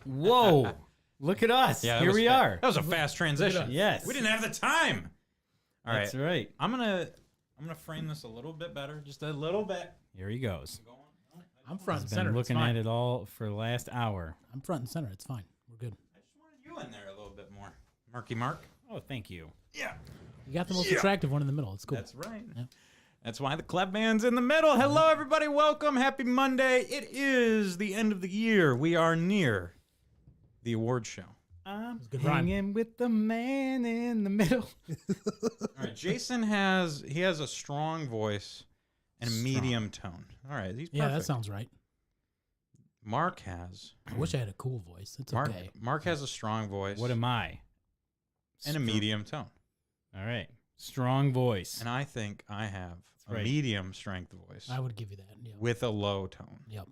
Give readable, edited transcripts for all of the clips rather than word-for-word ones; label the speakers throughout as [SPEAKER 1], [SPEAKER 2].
[SPEAKER 1] Whoa. Look at us.
[SPEAKER 2] Yeah,
[SPEAKER 1] Here we are.
[SPEAKER 2] That was a fast transition.
[SPEAKER 1] Yes.
[SPEAKER 2] We didn't have the time. All right.
[SPEAKER 1] That's right.
[SPEAKER 2] I'm gonna frame this a little bit better, just a little bit.
[SPEAKER 1] Here he goes.
[SPEAKER 3] I'm front and
[SPEAKER 1] He's
[SPEAKER 3] center.
[SPEAKER 1] been
[SPEAKER 3] It's
[SPEAKER 1] looking
[SPEAKER 3] fine.
[SPEAKER 1] at it all for the last hour.
[SPEAKER 3] I'm front and center. It's fine. We're good.
[SPEAKER 2] I just wanted you in there a little bit more, Marky Mark.
[SPEAKER 1] Oh, thank you.
[SPEAKER 2] Yeah,
[SPEAKER 3] You got the most attractive one in the middle. It's cool.
[SPEAKER 2] that's right.
[SPEAKER 3] Yeah.
[SPEAKER 2] That's why the Clevman's in the middle. Hello, everybody. Welcome. Happy Monday. It is the end of the year. We are near the award show.
[SPEAKER 1] I'm
[SPEAKER 3] good rhyme.
[SPEAKER 1] hanging with the man in the middle.
[SPEAKER 2] All right, Jason has a strong voice and a
[SPEAKER 1] Strong.
[SPEAKER 2] medium tone. All right, he's perfect.
[SPEAKER 3] Yeah, that sounds right.
[SPEAKER 2] Mark has
[SPEAKER 3] I wish I had a cool voice. It's
[SPEAKER 2] Mark.
[SPEAKER 3] okay.
[SPEAKER 2] Mark has a strong voice.
[SPEAKER 1] What am I?
[SPEAKER 2] and a medium tone.
[SPEAKER 1] All right. Strong voice.
[SPEAKER 2] And I think I have a
[SPEAKER 1] right.
[SPEAKER 2] medium strength voice
[SPEAKER 3] I would give you that. Yep.
[SPEAKER 2] with a low tone.
[SPEAKER 3] Yep.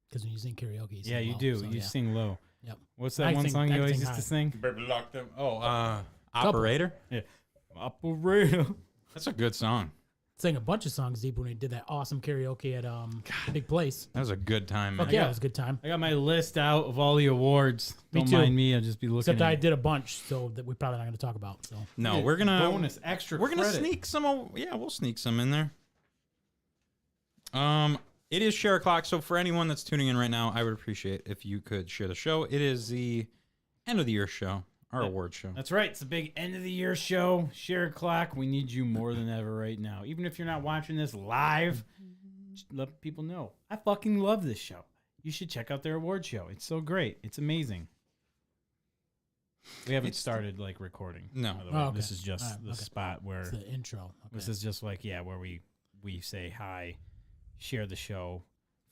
[SPEAKER 3] Because when you sing karaoke, you sing
[SPEAKER 1] Yeah, you
[SPEAKER 3] low,
[SPEAKER 1] do.
[SPEAKER 3] so
[SPEAKER 1] you
[SPEAKER 3] yeah.
[SPEAKER 1] sing low.
[SPEAKER 3] Yep.
[SPEAKER 1] What's
[SPEAKER 3] I
[SPEAKER 1] that one
[SPEAKER 3] sing-
[SPEAKER 1] song
[SPEAKER 3] I
[SPEAKER 1] you always
[SPEAKER 3] sing
[SPEAKER 1] used
[SPEAKER 3] high.
[SPEAKER 1] to sing?
[SPEAKER 2] Baby, lock them. Oh, Operator.
[SPEAKER 1] Yeah. Operator.
[SPEAKER 2] That's a good song.
[SPEAKER 3] Sang a bunch of songs deep when we did that awesome karaoke at the Big Place.
[SPEAKER 2] That was a good time, man.
[SPEAKER 3] Fuck yeah, it was a good time.
[SPEAKER 1] I got my list out of all the awards.
[SPEAKER 3] Me
[SPEAKER 1] Don't
[SPEAKER 3] too.
[SPEAKER 1] mind me. I'll just be looking
[SPEAKER 3] Except
[SPEAKER 1] at
[SPEAKER 3] I
[SPEAKER 1] it.
[SPEAKER 3] did a bunch, so that we're probably not going to talk about. So
[SPEAKER 2] No, we're gonna
[SPEAKER 1] bonus extra.
[SPEAKER 2] We're gonna
[SPEAKER 1] credit.
[SPEAKER 2] sneak some. Yeah, we'll sneak some in there. It is share o'clock, so for anyone that's tuning in right now, I would appreciate if you could share the show. It is the end of the year show, our award show.
[SPEAKER 1] That's right. It's a big end of the year show. Share o'clock. We need you more than ever right now. Even if you're not watching this live, just let people know. I fucking love this show. You should check out their award show. It's so great. It's amazing. We haven't started like recording.
[SPEAKER 2] No.
[SPEAKER 1] by the way.
[SPEAKER 3] Oh, okay.
[SPEAKER 1] This is just
[SPEAKER 3] All right,
[SPEAKER 1] the
[SPEAKER 3] okay.
[SPEAKER 1] spot where
[SPEAKER 3] it's the intro. Okay.
[SPEAKER 1] this is just like where we say hi, share the show.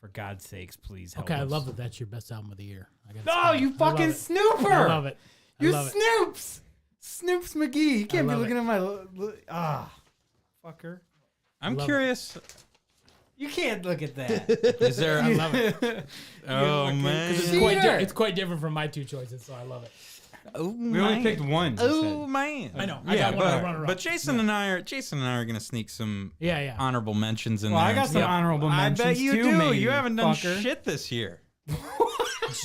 [SPEAKER 1] For God's sakes, please help
[SPEAKER 3] Okay, I
[SPEAKER 1] us.
[SPEAKER 3] love that. That's your best album of the year. I gotta
[SPEAKER 1] No,
[SPEAKER 3] say.
[SPEAKER 1] you
[SPEAKER 3] I love
[SPEAKER 1] fucking
[SPEAKER 3] it.
[SPEAKER 1] snooper!
[SPEAKER 3] I love it. I
[SPEAKER 1] You
[SPEAKER 3] love it.
[SPEAKER 1] Snoops! Snoops McGee. You can't be
[SPEAKER 3] love
[SPEAKER 1] looking
[SPEAKER 3] it.
[SPEAKER 1] at my fucker.
[SPEAKER 2] I'm
[SPEAKER 3] love it.
[SPEAKER 2] curious.
[SPEAKER 1] You can't look at that.
[SPEAKER 2] Is there?
[SPEAKER 3] I love it.
[SPEAKER 2] Oh man.
[SPEAKER 1] Cheater.
[SPEAKER 3] It's quite different from my two choices, so I love it.
[SPEAKER 2] Oh,
[SPEAKER 1] We only picked one. you
[SPEAKER 2] Oh
[SPEAKER 1] said.
[SPEAKER 2] man.
[SPEAKER 3] I know. I got one to run around.
[SPEAKER 2] but Jason and I are gonna sneak some
[SPEAKER 3] Yeah, yeah.
[SPEAKER 2] honorable mentions in
[SPEAKER 1] Well,
[SPEAKER 2] there.
[SPEAKER 1] I got some
[SPEAKER 3] Yeah.
[SPEAKER 1] honorable
[SPEAKER 2] I
[SPEAKER 1] mentions
[SPEAKER 2] bet you
[SPEAKER 1] too,
[SPEAKER 2] do.
[SPEAKER 1] maybe,
[SPEAKER 2] You haven't done
[SPEAKER 1] fucker.
[SPEAKER 2] shit this year.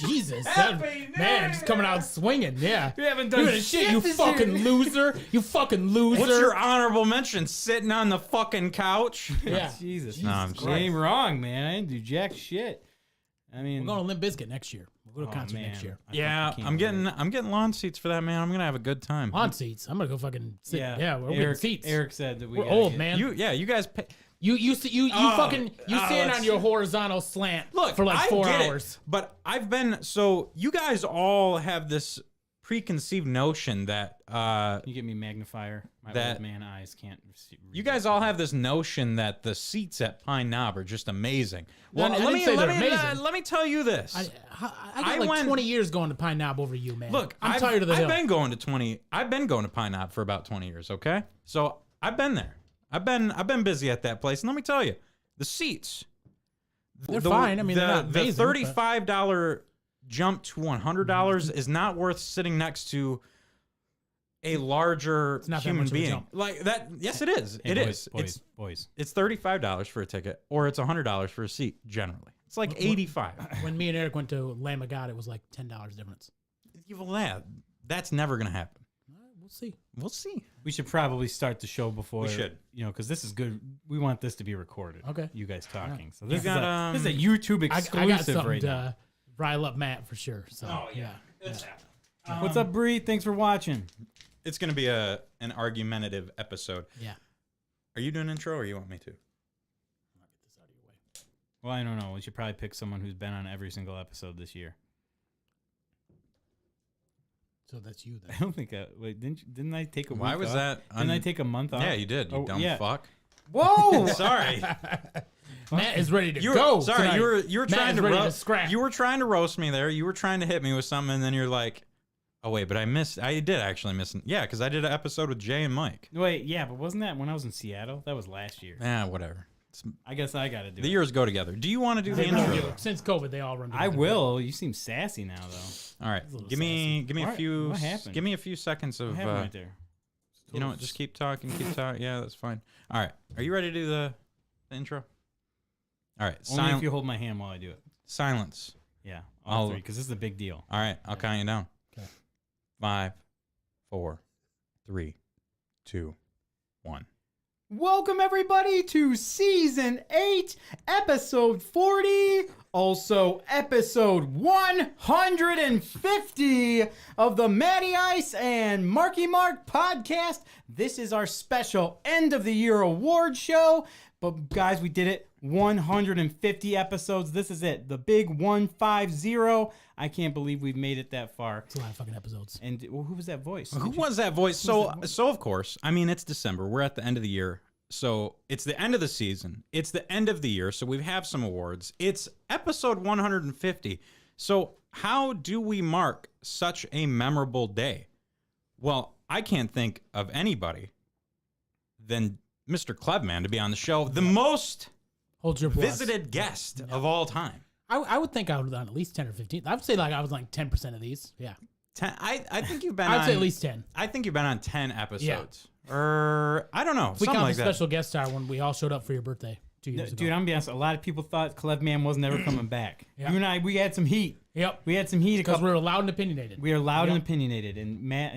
[SPEAKER 3] Jesus,
[SPEAKER 1] Happy
[SPEAKER 3] man, just coming out swinging. Yeah,
[SPEAKER 1] We haven't
[SPEAKER 3] you
[SPEAKER 1] done
[SPEAKER 3] ain't shit. You
[SPEAKER 1] this
[SPEAKER 3] fucking
[SPEAKER 1] year.
[SPEAKER 3] loser. You fucking loser.
[SPEAKER 2] What's your honorable mention? Sitting on the fucking couch?
[SPEAKER 3] Yeah,
[SPEAKER 1] Jesus.
[SPEAKER 2] No, I'm
[SPEAKER 1] You
[SPEAKER 2] just-
[SPEAKER 1] ain't wrong, man. I didn't do jack shit. I mean,
[SPEAKER 3] we're going to Limp Bizkit next year. We'll go to a concert next year.
[SPEAKER 2] Yeah,
[SPEAKER 1] fucking
[SPEAKER 2] I'm
[SPEAKER 1] can't
[SPEAKER 2] getting lawn seats for that, man. I'm gonna have a good time.
[SPEAKER 3] On seats. I'm gonna go fucking sit. Yeah, we're getting
[SPEAKER 1] Eric,
[SPEAKER 3] seats.
[SPEAKER 1] Eric said that
[SPEAKER 3] we're
[SPEAKER 1] gotta
[SPEAKER 3] old,
[SPEAKER 1] get-
[SPEAKER 3] man.
[SPEAKER 2] You guys pay.
[SPEAKER 3] You
[SPEAKER 2] Oh,
[SPEAKER 3] fucking stand
[SPEAKER 2] let's-
[SPEAKER 3] on your horizontal slant
[SPEAKER 2] Look
[SPEAKER 3] for like
[SPEAKER 2] I
[SPEAKER 3] 4
[SPEAKER 2] get it,
[SPEAKER 3] hours.
[SPEAKER 2] but I've been so you guys all have this preconceived notion that
[SPEAKER 1] Can you get me magnifier? My
[SPEAKER 2] That-
[SPEAKER 1] old man eyes can't.
[SPEAKER 2] you guys all have this notion that the seats at Pine Knob are just amazing. Well,
[SPEAKER 3] I didn't say they're amazing.
[SPEAKER 2] let me tell you this.
[SPEAKER 3] I got
[SPEAKER 2] I
[SPEAKER 3] like
[SPEAKER 2] went-
[SPEAKER 3] 20 years going to Pine Knob over you, man.
[SPEAKER 2] Look,
[SPEAKER 3] I'm
[SPEAKER 2] I've-
[SPEAKER 3] tired of the
[SPEAKER 2] I've
[SPEAKER 3] hill.
[SPEAKER 2] been going to Pine Knob for about 20 years. Okay, so I've been there. I've been busy at that place, and let me tell you, the seats.
[SPEAKER 3] They're fine. I mean, they're not
[SPEAKER 2] the
[SPEAKER 3] amazing, but-
[SPEAKER 2] $35 jump to $100 is not worth sitting next to a larger
[SPEAKER 3] not that
[SPEAKER 2] human
[SPEAKER 3] much of a
[SPEAKER 2] being
[SPEAKER 3] jump.
[SPEAKER 2] like that. Yes, it is.
[SPEAKER 1] Hey,
[SPEAKER 2] It
[SPEAKER 1] boys,
[SPEAKER 2] is.
[SPEAKER 1] boys.
[SPEAKER 2] It's $35 for a ticket, or it's $100 for a seat. Generally, it's like 85.
[SPEAKER 3] When me and Eric went to Lamb of God, it was like $10 difference.
[SPEAKER 2] That's never gonna happen.
[SPEAKER 3] All right, we'll see.
[SPEAKER 2] We'll see.
[SPEAKER 1] We should probably start the show before.
[SPEAKER 2] We should.
[SPEAKER 1] Because this is good. We want this to be recorded.
[SPEAKER 3] Okay.
[SPEAKER 1] You guys talking. So
[SPEAKER 2] You
[SPEAKER 1] this,
[SPEAKER 2] got,
[SPEAKER 1] this is a YouTube
[SPEAKER 3] I
[SPEAKER 1] exclusive
[SPEAKER 3] got something
[SPEAKER 1] right
[SPEAKER 3] to
[SPEAKER 1] now.
[SPEAKER 3] rile up Matt for sure. So,
[SPEAKER 2] Oh,
[SPEAKER 3] yeah.
[SPEAKER 1] What's up, Bree? Thanks for watching.
[SPEAKER 2] It's gonna be an argumentative episode.
[SPEAKER 3] Yeah.
[SPEAKER 2] Are you doing intro, or you want me to?
[SPEAKER 1] Well, I don't know. We should probably pick someone who's been on every single episode this year.
[SPEAKER 3] So that's you
[SPEAKER 1] I
[SPEAKER 3] then.
[SPEAKER 1] don't think. Wait, didn't I take a?
[SPEAKER 2] Why
[SPEAKER 1] week
[SPEAKER 2] was
[SPEAKER 1] off?
[SPEAKER 2] that?
[SPEAKER 1] Didn't I take a month off?
[SPEAKER 2] Yeah, you did. You
[SPEAKER 1] Oh,
[SPEAKER 2] dumb
[SPEAKER 1] yeah.
[SPEAKER 2] fuck.
[SPEAKER 1] Whoa!
[SPEAKER 2] Sorry.
[SPEAKER 3] Matt is ready to
[SPEAKER 2] You
[SPEAKER 3] go.
[SPEAKER 2] were, sorry,
[SPEAKER 3] tonight.
[SPEAKER 2] you were
[SPEAKER 3] Matt
[SPEAKER 2] trying
[SPEAKER 3] is
[SPEAKER 2] to
[SPEAKER 3] ready to
[SPEAKER 2] roast.
[SPEAKER 3] scrap.
[SPEAKER 2] You were trying to roast me there. You were trying to hit me with something, and then you're like, "Oh wait, but I missed. I did actually miss. Yeah, because I did an episode with Jay and Mike.
[SPEAKER 1] Wait, yeah, but wasn't that when I was in Seattle? That was last year.
[SPEAKER 2] Whatever.
[SPEAKER 1] I guess I got to do
[SPEAKER 2] The
[SPEAKER 1] it.
[SPEAKER 2] years go together. Do you want to do the
[SPEAKER 3] They
[SPEAKER 2] intro?
[SPEAKER 3] do. Since COVID, they all run.
[SPEAKER 1] I
[SPEAKER 3] together.
[SPEAKER 1] will. You seem sassy now, though.
[SPEAKER 2] All right,
[SPEAKER 3] a little
[SPEAKER 2] give me a
[SPEAKER 1] What?
[SPEAKER 2] few.
[SPEAKER 1] What happened?
[SPEAKER 2] Give me a few seconds of.
[SPEAKER 1] What happened right there?
[SPEAKER 2] You know what? Just keep talking. Keep talking. Yeah, that's fine. All right, are you ready to do the intro? All right,
[SPEAKER 1] Only if you hold my hand while I do it.
[SPEAKER 2] silence.
[SPEAKER 1] Yeah. All three, because this is a big deal.
[SPEAKER 2] All right, I'll count you down.
[SPEAKER 3] Okay.
[SPEAKER 2] 5, 4, 3, 2, 1.
[SPEAKER 1] Welcome, everybody, to Season 8, Episode 40, also Episode 150 of the Matty Ice and Marky Mark podcast. This is our special end-of-the-year award show. But, guys, we did it. 150 episodes. This is it. The big 150. I can't believe we've made it that far.
[SPEAKER 3] It's a lot of fucking episodes.
[SPEAKER 1] And who was that voice?
[SPEAKER 2] Who was that voice? So of course, I mean, it's December. We're at the end of the year. So it's the end of the season. It's the end of the year. So we have some awards. It's episode 150. So how do we mark such a memorable day? Well, I can't think of anybody than Mr. Clevman to be on the show. The most
[SPEAKER 3] Hold your applause.
[SPEAKER 2] visited guest of all time.
[SPEAKER 3] I would think I would have done at least 10 or 15. I would say like I was like 10% of these. Yeah.
[SPEAKER 2] 10, I think you've been
[SPEAKER 3] I would
[SPEAKER 2] on,
[SPEAKER 3] say at least 10.
[SPEAKER 2] I think you've been on 10 episodes. Or I don't know.
[SPEAKER 3] If we
[SPEAKER 2] something
[SPEAKER 3] count
[SPEAKER 2] like
[SPEAKER 3] the
[SPEAKER 2] that.
[SPEAKER 3] special guest star when we all showed up for your birthday 2 years ago.
[SPEAKER 1] Dude, I'm gonna be honest. A lot of people thought Clevman was never coming back.
[SPEAKER 3] Yeah.
[SPEAKER 1] You and I, we had some heat.
[SPEAKER 3] Yep.
[SPEAKER 1] We had some heat.
[SPEAKER 3] Because we were loud and opinionated.
[SPEAKER 1] We are loud
[SPEAKER 3] Yep.
[SPEAKER 1] and opinionated. And Matt,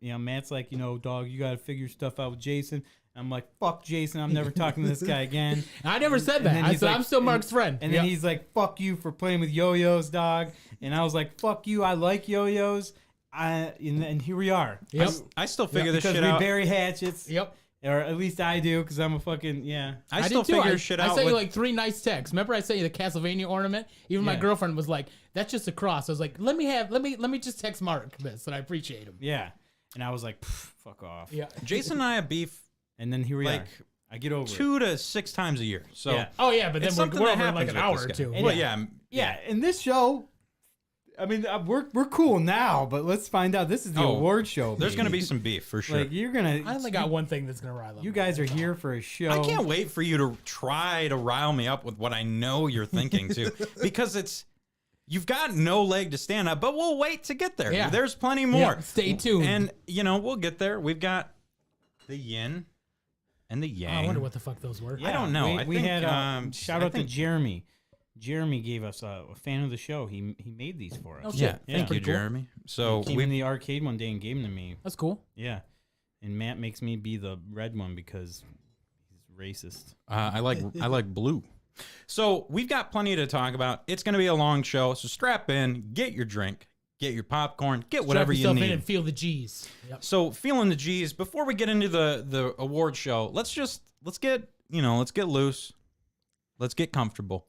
[SPEAKER 1] Matt's like, dog, you got to figure stuff out with Jason. I'm like, fuck Jason. I'm never talking to this guy again.
[SPEAKER 3] I never said that.
[SPEAKER 1] then
[SPEAKER 3] I
[SPEAKER 1] he's
[SPEAKER 3] said
[SPEAKER 1] like-
[SPEAKER 3] I'm still Mark's friend.
[SPEAKER 1] And then he's like, fuck you for playing with yo-yos, dog. And I was like, fuck you. I like yo-yos. And here we are.
[SPEAKER 3] Yep.
[SPEAKER 2] I still figure this
[SPEAKER 1] Because
[SPEAKER 2] shit
[SPEAKER 1] we
[SPEAKER 2] out.
[SPEAKER 1] bury hatchets.
[SPEAKER 3] Yep.
[SPEAKER 1] Or at least I do, because I'm a fucking,
[SPEAKER 2] I still
[SPEAKER 3] did too.
[SPEAKER 2] figure shit out.
[SPEAKER 3] I sent
[SPEAKER 2] with,
[SPEAKER 3] you like 3 nice texts. Remember I sent you the Castlevania ornament? Even my
[SPEAKER 1] Yeah.
[SPEAKER 3] girlfriend was like, that's just a cross. I was like, let me just text Mark this, and I appreciate him.
[SPEAKER 1] Yeah. And I was like, fuck off.
[SPEAKER 3] Yeah.
[SPEAKER 2] Jason and I have beef
[SPEAKER 1] And then here we
[SPEAKER 2] like
[SPEAKER 1] are. I get over it.
[SPEAKER 2] 2 to 6 times a year. So
[SPEAKER 1] Yeah.
[SPEAKER 3] Oh yeah, but then
[SPEAKER 2] it's
[SPEAKER 3] we're
[SPEAKER 2] something
[SPEAKER 3] over
[SPEAKER 2] that
[SPEAKER 3] in like
[SPEAKER 2] happens
[SPEAKER 3] an
[SPEAKER 2] with
[SPEAKER 3] hour
[SPEAKER 2] this
[SPEAKER 3] or
[SPEAKER 2] guy.
[SPEAKER 3] two.
[SPEAKER 2] Well,
[SPEAKER 1] Yeah.
[SPEAKER 2] yeah.
[SPEAKER 1] Yeah, in this show, I mean, we're cool now, but let's find out. This is the
[SPEAKER 2] Oh,
[SPEAKER 1] award show.
[SPEAKER 2] There's going to
[SPEAKER 1] baby.
[SPEAKER 2] be some beef for sure.
[SPEAKER 1] Like, you're going to...
[SPEAKER 3] I only got one thing that's gonna rile them.
[SPEAKER 1] You guys are here for a show.
[SPEAKER 2] I can't wait for you to try to rile me up with what I know you're thinking too, because you've got no leg to stand up. But we'll wait to get there.
[SPEAKER 3] Yeah.
[SPEAKER 2] There's plenty more.
[SPEAKER 3] Yeah, stay tuned.
[SPEAKER 2] And we'll get there. We've got the yin and the yang.
[SPEAKER 3] I wonder what the fuck those were.
[SPEAKER 2] I don't know.
[SPEAKER 1] We,
[SPEAKER 2] I
[SPEAKER 1] we
[SPEAKER 2] think,
[SPEAKER 1] had shout
[SPEAKER 2] I
[SPEAKER 1] out to
[SPEAKER 2] think-
[SPEAKER 1] Jeremy. Jeremy gave us a fan of the show. He made these for us.
[SPEAKER 3] Oh, shit.
[SPEAKER 2] Yeah,
[SPEAKER 3] Yeah.
[SPEAKER 2] thank you,
[SPEAKER 3] Pretty cool.
[SPEAKER 2] Jeremy. So
[SPEAKER 1] He came in the arcade one day and gave them to me.
[SPEAKER 3] That's cool.
[SPEAKER 1] Yeah, and Matt makes me be the red one because he's racist.
[SPEAKER 2] I like blue. So we've got plenty to talk about. It's going to be a long show, so strap in, get your drink, get your popcorn, get whatever
[SPEAKER 3] Strap yourself
[SPEAKER 2] you
[SPEAKER 3] in
[SPEAKER 2] need.
[SPEAKER 3] and feel the G's. Yep.
[SPEAKER 2] So feeling the G's. Before we get into the award show, let's get loose. Let's get comfortable.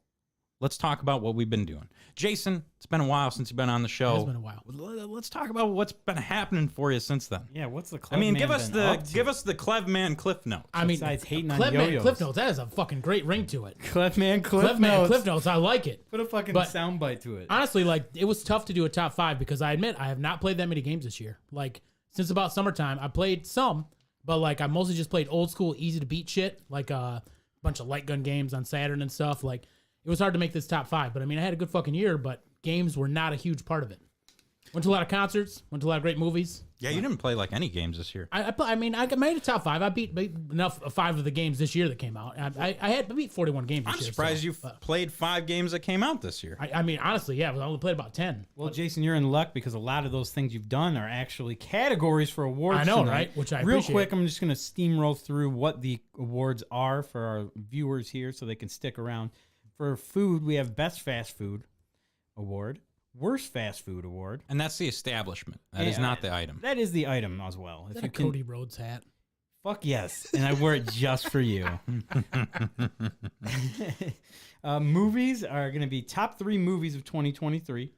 [SPEAKER 2] Let's talk about what we've been doing. Jason, it's been a while since you've been on the show.
[SPEAKER 3] It has been a while.
[SPEAKER 2] Let's talk about what's been happening for you since then.
[SPEAKER 1] Yeah, what's the
[SPEAKER 2] I mean, give us
[SPEAKER 1] been up to?
[SPEAKER 2] the Clevman Cliff Notes.
[SPEAKER 3] I mean,
[SPEAKER 1] Besides hating on
[SPEAKER 3] Clevman
[SPEAKER 1] yo-yos.
[SPEAKER 3] Cliff Notes. That has a fucking great ring to it.
[SPEAKER 1] Clevman
[SPEAKER 3] Clevman Cliff Notes. I like it.
[SPEAKER 1] Put a fucking
[SPEAKER 3] But-
[SPEAKER 1] soundbite to it.
[SPEAKER 3] Honestly, like it was tough to do a top 5 because I admit I have not played that many games this year. Like since about summertime, I played some, but like I mostly just played old school, easy to beat shit, like a bunch of light gun games on Saturn and stuff. Like it was hard to make this top 5, but I mean I had a good fucking year, but games were not a huge part of it. Went to a lot of concerts, went to a lot of great movies.
[SPEAKER 2] Yeah, you didn't play like any games this year.
[SPEAKER 3] I made a top 5. I beat enough of 5 of the games this year that came out. I beat 41 games this
[SPEAKER 2] I'm
[SPEAKER 3] year.
[SPEAKER 2] surprised
[SPEAKER 3] so,
[SPEAKER 2] you've played 5 games that came out this year.
[SPEAKER 3] I mean, honestly, yeah, I only played about 10.
[SPEAKER 1] Well, Jason, you're in luck because a lot of those things you've done are actually categories for awards.
[SPEAKER 3] I know,
[SPEAKER 1] tonight.
[SPEAKER 3] right? Which I
[SPEAKER 1] Real
[SPEAKER 3] appreciate.
[SPEAKER 1] quick, I'm just going to steamroll through what the awards are for our viewers here so they can stick around. For food, we have Best Fast Food Award, Worst Fast Food Award.
[SPEAKER 2] And that's the establishment. That is
[SPEAKER 1] Yeah,
[SPEAKER 2] not the item.
[SPEAKER 1] That is the item as well.
[SPEAKER 3] Is
[SPEAKER 1] If
[SPEAKER 3] that a
[SPEAKER 1] you can,
[SPEAKER 3] Cody Rhodes hat?
[SPEAKER 1] fuck yes, and I wear it just for you. Movies are going to be top 3 movies of 2023.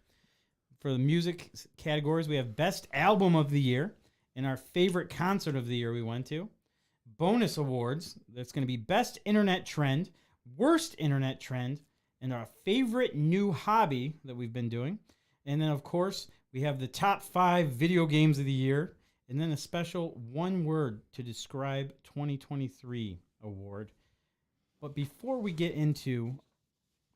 [SPEAKER 1] For the music categories, we have Best Album of the Year and our favorite concert of the year we went to. Bonus awards, that's going to be Best Internet Trend, Worst Internet Trend, and our favorite new hobby that we've been doing. And then, of course, we have the top 5 video games of the year, and then a special one word to describe 2023 award. But before we get into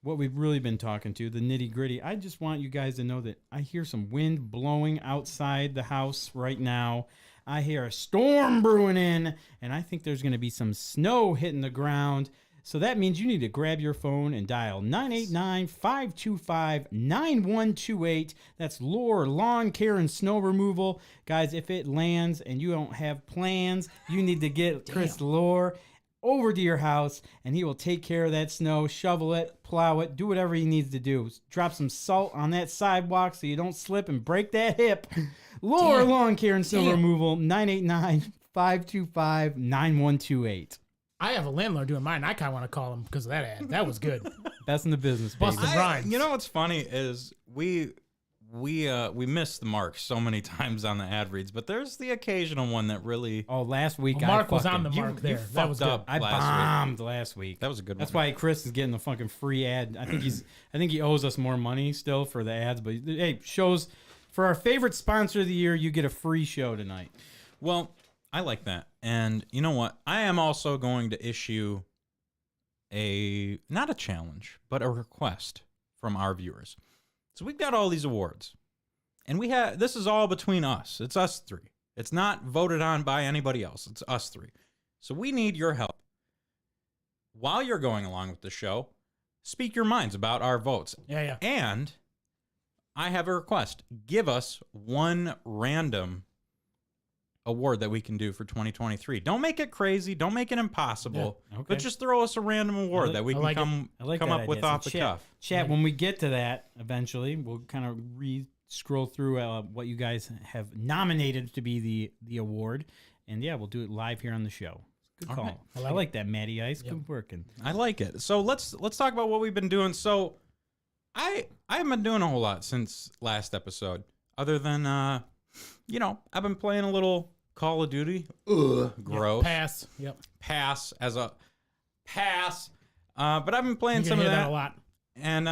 [SPEAKER 1] what we've really been talking to, the nitty gritty, I just want you guys to know that I hear some wind blowing outside the house right now. I hear a storm brewing in, and I think there's going to be some snow hitting the ground. So that means you need to grab your phone and dial 989-525-9128. That's Lure Lawn Care and Snow Removal. Guys, if it lands and you don't have plans, you need to get Chris Lure over to your house, and he will take care of that snow, shovel it, plow it, do whatever he needs to do. Drop some salt on that sidewalk so you don't slip and break that hip. Lure Lawn Care and Snow Removal, 989-525-9128.
[SPEAKER 3] I have a landlord doing mine. I kind of want to call him because of that ad. That was good.
[SPEAKER 1] Best in the business, baby.
[SPEAKER 3] Busted rhymes.
[SPEAKER 2] You know what's funny is we miss the mark so many times on the ad reads, but there's the occasional one that really.
[SPEAKER 1] Oh, last week
[SPEAKER 3] Mark was on the mark
[SPEAKER 2] you
[SPEAKER 3] there. That was good.
[SPEAKER 2] up
[SPEAKER 1] I
[SPEAKER 2] last
[SPEAKER 1] bombed last week.
[SPEAKER 2] That was a good
[SPEAKER 1] That's
[SPEAKER 2] one.
[SPEAKER 1] why Chris is getting the fucking free ad. I think he owes us more money still for the ads. But hey, shows for our favorite sponsor of the year, you get a free show tonight.
[SPEAKER 2] Well, I like that. And you know what? I am also going to issue not a challenge, but a request from our viewers. So we've got all these awards. And this is all between us. It's us three. It's not voted on by anybody else. It's us three. So we need your help. While you're going along with the show, speak your minds about our votes.
[SPEAKER 3] Yeah.
[SPEAKER 2] And I have a request. Give us one random award that we can do for 2023. Don't make it crazy. Don't make it impossible.
[SPEAKER 1] Yeah, okay.
[SPEAKER 2] But just throw us a random award that we can come
[SPEAKER 1] that
[SPEAKER 2] up with
[SPEAKER 1] idea.
[SPEAKER 2] off
[SPEAKER 1] So
[SPEAKER 2] the cuff.
[SPEAKER 1] Chat, when we get to that, eventually, we'll kind of scroll through what you guys have nominated to be the award. And yeah, we'll do it live here on the show. Good call.
[SPEAKER 2] Right.
[SPEAKER 1] I like that, Matty Ice. Good working.
[SPEAKER 2] I like it. So let's talk about what we've been doing. So I haven't been doing a whole lot since last episode, other than I've been playing a little Call of Duty. Gross.
[SPEAKER 3] Pass. Yep.
[SPEAKER 2] Pass as a pass. But I've been playing
[SPEAKER 3] You
[SPEAKER 2] some
[SPEAKER 3] can
[SPEAKER 2] of
[SPEAKER 3] hear
[SPEAKER 2] that
[SPEAKER 3] a lot.
[SPEAKER 2] and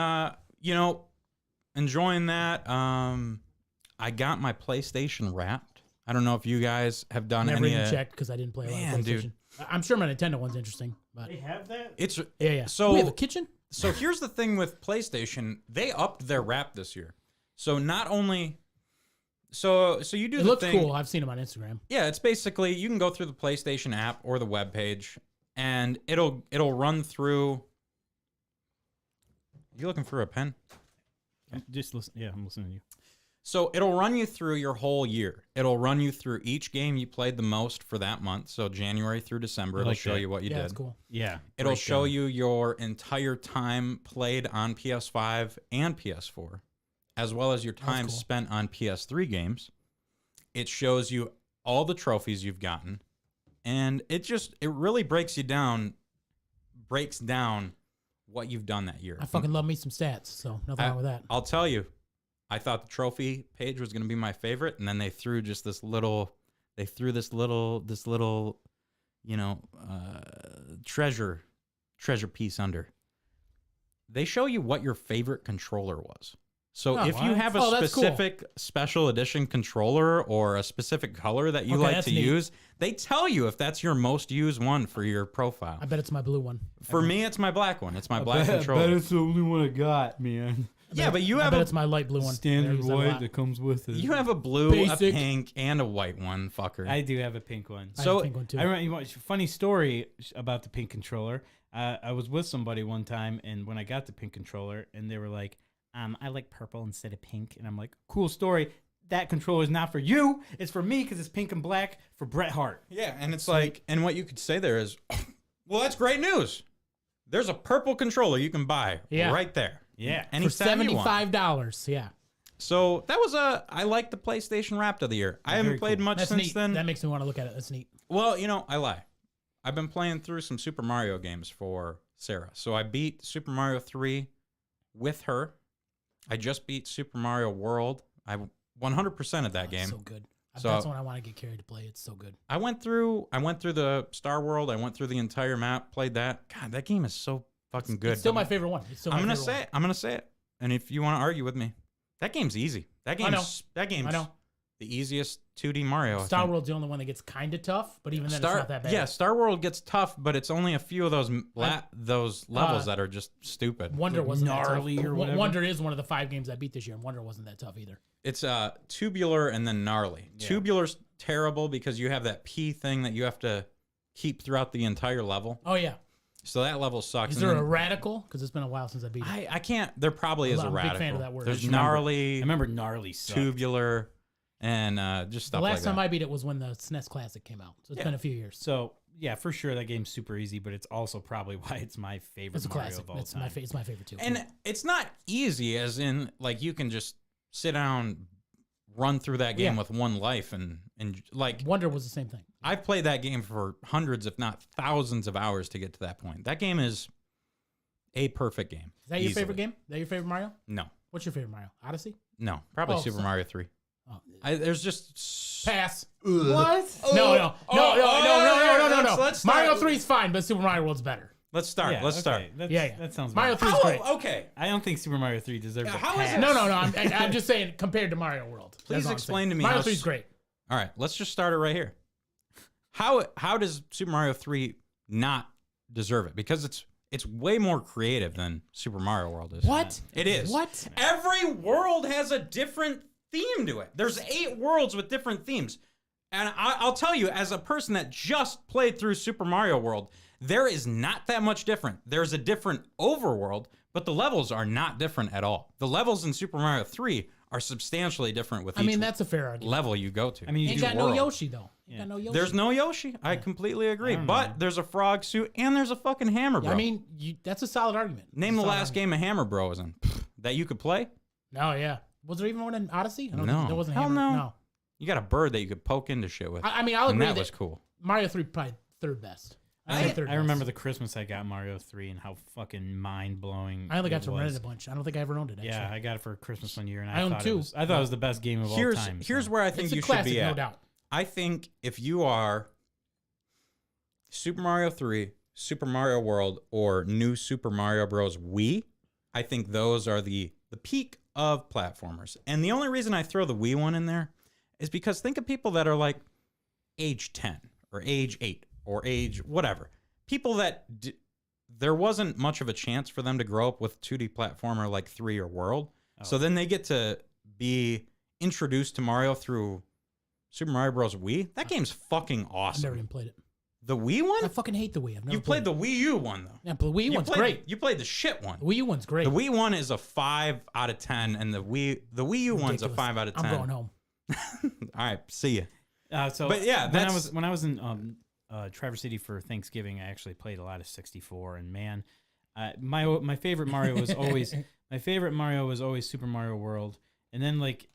[SPEAKER 2] enjoying that. I got my PlayStation Wrapped. I don't know if you guys have done
[SPEAKER 3] Never
[SPEAKER 2] any.
[SPEAKER 3] even checked because I didn't play a lot
[SPEAKER 2] Man,
[SPEAKER 3] of PlayStation.
[SPEAKER 2] dude.
[SPEAKER 3] I'm sure my Nintendo one's interesting, but
[SPEAKER 1] They have that?
[SPEAKER 2] It's
[SPEAKER 3] yeah.
[SPEAKER 2] So
[SPEAKER 3] we have a kitchen.
[SPEAKER 2] So here's the thing with PlayStation, they upped their wrap this year. So not only so you do
[SPEAKER 3] It
[SPEAKER 2] the
[SPEAKER 3] looks
[SPEAKER 2] thing.
[SPEAKER 3] cool. I've seen them on Instagram.
[SPEAKER 2] Yeah, it's basically you can go through the PlayStation app or the web page and it'll run through. You looking for a pen?
[SPEAKER 1] Just listen. Yeah, I'm listening to you.
[SPEAKER 2] So it'll run you through your whole year. It'll run you through each game you played the most for that month. So January through December, it'll
[SPEAKER 1] like
[SPEAKER 2] show
[SPEAKER 1] that.
[SPEAKER 2] you what you
[SPEAKER 3] Yeah,
[SPEAKER 2] did.
[SPEAKER 3] that's cool.
[SPEAKER 1] Yeah.
[SPEAKER 2] It'll show you your entire time played on PS5 and PS4, as well as your time
[SPEAKER 3] cool.
[SPEAKER 2] spent on PS3 games. It shows you all the trophies you've gotten, and it really breaks down what you've done that year.
[SPEAKER 3] I fucking love me some stats, so nothing wrong with that.
[SPEAKER 2] I'll tell you, I thought the trophy page was going to be my favorite, and then they threw just this little, treasure piece under. They show you what your favorite controller was. So if you have a
[SPEAKER 3] that's cool.
[SPEAKER 2] specific special edition controller or a specific color that you
[SPEAKER 3] Okay,
[SPEAKER 2] like
[SPEAKER 3] that's
[SPEAKER 2] to
[SPEAKER 3] neat.
[SPEAKER 2] use, they tell you if that's your most used one for your profile.
[SPEAKER 3] I bet it's my blue one.
[SPEAKER 2] For me, it's my black one. It's my black controller.
[SPEAKER 1] But it's the only one I got, man.
[SPEAKER 2] Yeah, but you
[SPEAKER 3] I
[SPEAKER 2] have
[SPEAKER 3] bet
[SPEAKER 2] a
[SPEAKER 3] it's my light blue one.
[SPEAKER 1] Standard
[SPEAKER 3] I use that a
[SPEAKER 1] white
[SPEAKER 3] lot.
[SPEAKER 1] that comes with it.
[SPEAKER 2] you have a blue,
[SPEAKER 3] Basic.
[SPEAKER 2] a pink, and a white one, fucker.
[SPEAKER 1] I do have a pink one.
[SPEAKER 3] I
[SPEAKER 2] So,
[SPEAKER 3] have a pink one too.
[SPEAKER 1] I remember funny story about the pink controller. I was with somebody one time, and when I got the pink controller, and they were like, I like purple instead of pink. And I'm like, cool story. That controller is not for you. It's for me because it's pink and black for Bret Hart.
[SPEAKER 2] Yeah, and it's like, and what you could say there is, well, that's great news. There's a purple controller you can buy right there.
[SPEAKER 1] Yeah.
[SPEAKER 2] Any
[SPEAKER 3] For $75. Yeah.
[SPEAKER 2] So that was I like the PlayStation Wrapped of the year. I haven't played much
[SPEAKER 3] That's
[SPEAKER 2] since
[SPEAKER 3] neat.
[SPEAKER 2] then.
[SPEAKER 3] That makes me want to look at it. That's neat.
[SPEAKER 2] Well, I lie. I've been playing through some Super Mario games for Sarah. So I beat Super Mario 3 with her. I just beat Super Mario World. I 100% of that game.
[SPEAKER 3] So good.
[SPEAKER 2] So-
[SPEAKER 3] That's the one I want to get carried to play. It's so good.
[SPEAKER 2] I went through the Star World. I went through the entire map, played that. God, that game is so fucking good.
[SPEAKER 3] It's still my favorite one. It's still my
[SPEAKER 2] I'm gonna
[SPEAKER 3] favorite
[SPEAKER 2] say it. I'm gonna say it. And if you want to argue with me, that game's easy. That game's
[SPEAKER 3] I know.
[SPEAKER 2] the easiest 2D Mario. I
[SPEAKER 3] Star
[SPEAKER 2] think.
[SPEAKER 3] World's the only one that gets kind of tough, but even then, it's not that bad.
[SPEAKER 2] Yeah, Star World gets tough, but it's only a few of those levels that are just stupid.
[SPEAKER 3] Wonder wasn't
[SPEAKER 1] gnarly
[SPEAKER 3] that tough.
[SPEAKER 1] or whatever.
[SPEAKER 3] Wonder is one of the 5 games I beat this year, and Wonder wasn't that tough either.
[SPEAKER 2] It's tubular and then gnarly.
[SPEAKER 1] Yeah.
[SPEAKER 2] Tubular's terrible because you have that P thing that you have to keep throughout the entire level.
[SPEAKER 3] Oh yeah,
[SPEAKER 2] So that level sucks.
[SPEAKER 3] Is there a radical? Because it's been a while since I beat it.
[SPEAKER 2] I can't. There probably is a
[SPEAKER 3] I'm a
[SPEAKER 2] radical.
[SPEAKER 3] big fan of that word.
[SPEAKER 2] There's
[SPEAKER 1] I
[SPEAKER 2] gnarly,
[SPEAKER 1] remember gnarly sucked.
[SPEAKER 2] tubular, and just stuff
[SPEAKER 3] The
[SPEAKER 2] like
[SPEAKER 3] last
[SPEAKER 2] that.
[SPEAKER 3] time I beat it was when the SNES Classic came out. So it's been a few years.
[SPEAKER 1] So yeah, for sure that game's super easy, but it's also probably why it's my favorite
[SPEAKER 3] It's a
[SPEAKER 1] Mario
[SPEAKER 3] classic.
[SPEAKER 1] of all
[SPEAKER 3] It's
[SPEAKER 1] time.
[SPEAKER 3] my favorite too.
[SPEAKER 2] And it's not easy, as in like you can just sit down, run through that game with one life, and like
[SPEAKER 3] Wonder was the same thing.
[SPEAKER 2] I've played that game for hundreds, if not thousands, of hours to get to that point. That game is a perfect game.
[SPEAKER 3] Is that your
[SPEAKER 2] Easily.
[SPEAKER 3] favorite game? Is that your favorite Mario?
[SPEAKER 2] No,
[SPEAKER 3] What's your favorite Mario? Odyssey?
[SPEAKER 2] no, probably
[SPEAKER 3] Oh,
[SPEAKER 2] Super
[SPEAKER 3] so-
[SPEAKER 2] Mario 3.
[SPEAKER 3] Oh,
[SPEAKER 2] There's just
[SPEAKER 3] pass.
[SPEAKER 1] What?
[SPEAKER 3] No.
[SPEAKER 2] let's start.
[SPEAKER 3] Mario 3 is fine, but Super Mario World's better.
[SPEAKER 2] Let's start.
[SPEAKER 1] Yeah,
[SPEAKER 2] Let's
[SPEAKER 1] okay.
[SPEAKER 2] start.
[SPEAKER 1] That's, That sounds
[SPEAKER 3] Mario
[SPEAKER 1] bad.
[SPEAKER 3] 3 is great.
[SPEAKER 2] Okay.
[SPEAKER 1] I don't think Super Mario 3 deserves a
[SPEAKER 2] how is
[SPEAKER 1] pass.
[SPEAKER 2] it-
[SPEAKER 3] No. I'm just saying compared to Mario World. That's
[SPEAKER 2] Please
[SPEAKER 3] all I'm
[SPEAKER 2] explain
[SPEAKER 3] saying.
[SPEAKER 2] to me
[SPEAKER 3] Mario
[SPEAKER 2] how
[SPEAKER 3] 3 is great.
[SPEAKER 2] All right, let's just start it right here. How does Super Mario 3 not deserve it? Because it's way more creative than Super Mario World is.
[SPEAKER 3] What?
[SPEAKER 2] It is.
[SPEAKER 3] What?
[SPEAKER 2] Every world has a different theme to it. There's 8 worlds with different themes. And I'll tell you, as a person that just played through Super Mario World, there is not that much different. There's a different overworld, but the levels are not different at all. The levels in Super Mario 3 are substantially different with each
[SPEAKER 3] That's a fair argument.
[SPEAKER 2] level you go to.
[SPEAKER 1] I mean, you
[SPEAKER 3] Ain't
[SPEAKER 1] do
[SPEAKER 3] got no
[SPEAKER 1] world.
[SPEAKER 3] Yoshi though. Ain't got no Yoshi.
[SPEAKER 2] There's no Yoshi. I completely agree.
[SPEAKER 1] don't
[SPEAKER 2] But
[SPEAKER 1] know.
[SPEAKER 2] there's a frog suit and there's a fucking hammer, bro.
[SPEAKER 3] I mean, that's a solid argument.
[SPEAKER 2] Name
[SPEAKER 3] It's
[SPEAKER 2] the
[SPEAKER 3] a solid
[SPEAKER 2] last
[SPEAKER 3] argument.
[SPEAKER 2] game a Hammer Bro was in that you could play.
[SPEAKER 3] No, yeah. Was there even one in Odyssey? I don't
[SPEAKER 2] No.
[SPEAKER 3] think there wasn't.
[SPEAKER 2] Hell
[SPEAKER 3] Hammer.
[SPEAKER 2] no.
[SPEAKER 3] No.
[SPEAKER 2] You got a bird that you could poke into shit with.
[SPEAKER 3] I mean, I'll
[SPEAKER 2] and
[SPEAKER 3] agree
[SPEAKER 2] that
[SPEAKER 3] that
[SPEAKER 2] was cool.
[SPEAKER 3] Mario 3 probably third best. I'd say third
[SPEAKER 1] I
[SPEAKER 3] best.
[SPEAKER 1] remember the Christmas I got Mario 3 and how fucking mind blowing.
[SPEAKER 3] I only got to rent it a bunch. I don't think I ever owned it. Actually.
[SPEAKER 1] Yeah, I got it for Christmas one year, and
[SPEAKER 3] I own
[SPEAKER 1] thought
[SPEAKER 3] two.
[SPEAKER 1] I thought it was the best game of all time.
[SPEAKER 2] Here's
[SPEAKER 1] so.
[SPEAKER 2] where I think
[SPEAKER 3] it's a
[SPEAKER 2] you should
[SPEAKER 3] classic,
[SPEAKER 2] be
[SPEAKER 3] no
[SPEAKER 2] at.
[SPEAKER 3] doubt.
[SPEAKER 2] I think if you are Super Mario 3, Super Mario World, or New Super Mario Bros. Wii, I think those are the peak of platformers. And the only reason I throw the Wii one in there is because think of people that are like age 10 or age 8 or age whatever. People that there wasn't much of a chance for them to grow up with 2D platformer like 3 or World. So then they get to be introduced to Mario through Super Mario Bros. Wii. That game's fucking
[SPEAKER 3] I've
[SPEAKER 2] awesome.
[SPEAKER 3] never even played it.
[SPEAKER 2] The Wii one?
[SPEAKER 3] I fucking hate the Wii. I've never
[SPEAKER 2] You played the Wii U one though.
[SPEAKER 3] Yeah, but the Wii one's
[SPEAKER 2] played,
[SPEAKER 3] great.
[SPEAKER 2] You played the shit one.
[SPEAKER 3] The Wii U one's great.
[SPEAKER 2] The Wii one is a 5 out of 10, and the Wii U one's a
[SPEAKER 3] Ridiculous.
[SPEAKER 2] 5 out of 10.
[SPEAKER 3] I'm going home.
[SPEAKER 2] All right, see ya.
[SPEAKER 1] But
[SPEAKER 2] yeah,
[SPEAKER 1] when I was in Traverse City for Thanksgiving, I actually played a lot of 64, and man, my favorite Mario was always Super Mario World, and then like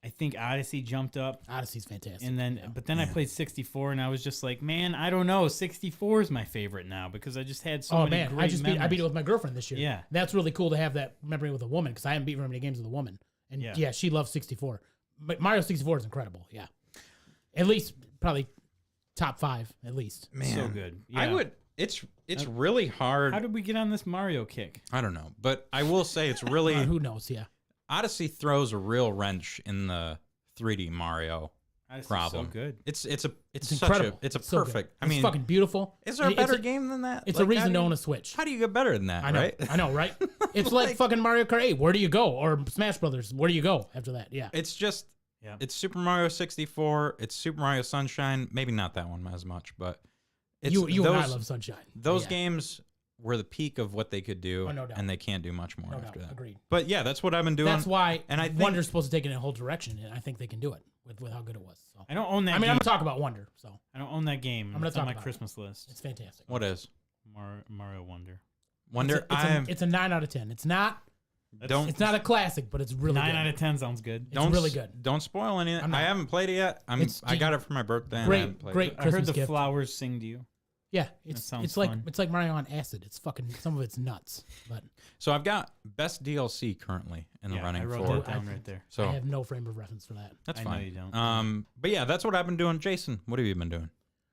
[SPEAKER 1] I think Odyssey jumped up,
[SPEAKER 3] Odyssey's fantastic.
[SPEAKER 1] and then I played 64, and I was just like, man, I don't know, 64 is my favorite now because I just had so
[SPEAKER 3] oh
[SPEAKER 1] many
[SPEAKER 3] man,
[SPEAKER 1] great
[SPEAKER 3] I beat it
[SPEAKER 1] memories.
[SPEAKER 3] with my girlfriend this year.
[SPEAKER 1] Yeah.
[SPEAKER 3] That's really cool to have that memory with a woman because I haven't beat very many games with a woman. And
[SPEAKER 1] Yeah.
[SPEAKER 3] yeah, she loves 64. But Mario 64 is incredible. Yeah. At least probably top 5 at least.
[SPEAKER 2] Man,
[SPEAKER 1] so good.
[SPEAKER 2] I
[SPEAKER 1] Yeah.
[SPEAKER 2] would. It's really hard.
[SPEAKER 1] How did we get on this Mario kick?
[SPEAKER 2] I don't know, but I will say it's really
[SPEAKER 3] Who knows? Yeah.
[SPEAKER 2] Odyssey throws a real wrench in the 3D Mario
[SPEAKER 1] Odyssey's
[SPEAKER 2] problem.
[SPEAKER 1] So good.
[SPEAKER 2] It's
[SPEAKER 3] It's
[SPEAKER 2] such
[SPEAKER 3] incredible.
[SPEAKER 2] a
[SPEAKER 3] It's so good.
[SPEAKER 2] perfect. I
[SPEAKER 3] It's
[SPEAKER 2] mean,
[SPEAKER 3] fucking beautiful.
[SPEAKER 2] is there a
[SPEAKER 3] It's
[SPEAKER 2] better game than that?
[SPEAKER 3] It's
[SPEAKER 2] Like,
[SPEAKER 3] a reason
[SPEAKER 2] how
[SPEAKER 3] to
[SPEAKER 2] do
[SPEAKER 3] own
[SPEAKER 2] you-
[SPEAKER 3] a Switch.
[SPEAKER 2] How do you get better than that?
[SPEAKER 3] I know,
[SPEAKER 2] Right?
[SPEAKER 3] I know, right? It's like fucking Mario Kart 8. Where do you go? Or Smash Brothers. Where do you go after that? Yeah.
[SPEAKER 2] It's just.
[SPEAKER 1] Yeah.
[SPEAKER 2] It's Super Mario 64. It's Super Mario Sunshine. Maybe not that one as much, but it's
[SPEAKER 3] You
[SPEAKER 2] those,
[SPEAKER 3] and I love Sunshine.
[SPEAKER 2] those
[SPEAKER 3] Yeah.
[SPEAKER 2] games were the peak of what they could do,
[SPEAKER 3] Oh, no doubt.
[SPEAKER 2] and they can't do much more
[SPEAKER 3] No
[SPEAKER 2] after
[SPEAKER 3] doubt.
[SPEAKER 2] that.
[SPEAKER 3] Agreed.
[SPEAKER 2] But yeah, that's what I've been doing.
[SPEAKER 3] That's why
[SPEAKER 2] and I think-
[SPEAKER 3] Wonder's supposed to take it in a whole direction, and I think they can do it with how good it was. So
[SPEAKER 1] I don't own that.
[SPEAKER 3] I mean,
[SPEAKER 1] game.
[SPEAKER 3] I'm gonna talk about Wonder, so
[SPEAKER 1] I don't own that game.
[SPEAKER 3] I'm gonna
[SPEAKER 1] It's on
[SPEAKER 3] talk
[SPEAKER 1] my
[SPEAKER 3] about it.
[SPEAKER 1] Christmas list.
[SPEAKER 3] it's fantastic.
[SPEAKER 2] What is
[SPEAKER 1] Mario Wonder.
[SPEAKER 2] Wonder?
[SPEAKER 3] It's a 9 out of 10. It's not
[SPEAKER 2] don't
[SPEAKER 3] it's not a classic, but it's really
[SPEAKER 1] 9
[SPEAKER 3] good.
[SPEAKER 1] out of 10 sounds good.
[SPEAKER 3] It's really good.
[SPEAKER 2] Don't spoil anything.
[SPEAKER 3] I'm not.
[SPEAKER 2] I haven't played it yet.
[SPEAKER 3] It's
[SPEAKER 2] I got it for my birthday. and I
[SPEAKER 3] great-
[SPEAKER 2] haven't played
[SPEAKER 3] great-
[SPEAKER 2] it.
[SPEAKER 1] I heard
[SPEAKER 3] Christmas
[SPEAKER 1] the
[SPEAKER 3] gift.
[SPEAKER 1] flowers sing to you.
[SPEAKER 3] Yeah, it's
[SPEAKER 1] sounds
[SPEAKER 3] like
[SPEAKER 1] fun.
[SPEAKER 3] it's like Mario on acid. It's fucking some of it's nuts, but
[SPEAKER 2] So I've got best DLC currently in the
[SPEAKER 1] Yeah,
[SPEAKER 2] I
[SPEAKER 1] I wrote
[SPEAKER 2] for.
[SPEAKER 1] that down right there.
[SPEAKER 2] So
[SPEAKER 3] I have no frame of reference for that.
[SPEAKER 2] that's
[SPEAKER 1] I know
[SPEAKER 2] fine.
[SPEAKER 1] you don't.
[SPEAKER 2] But yeah, that's what I've been doing. Jason, what have you been doing?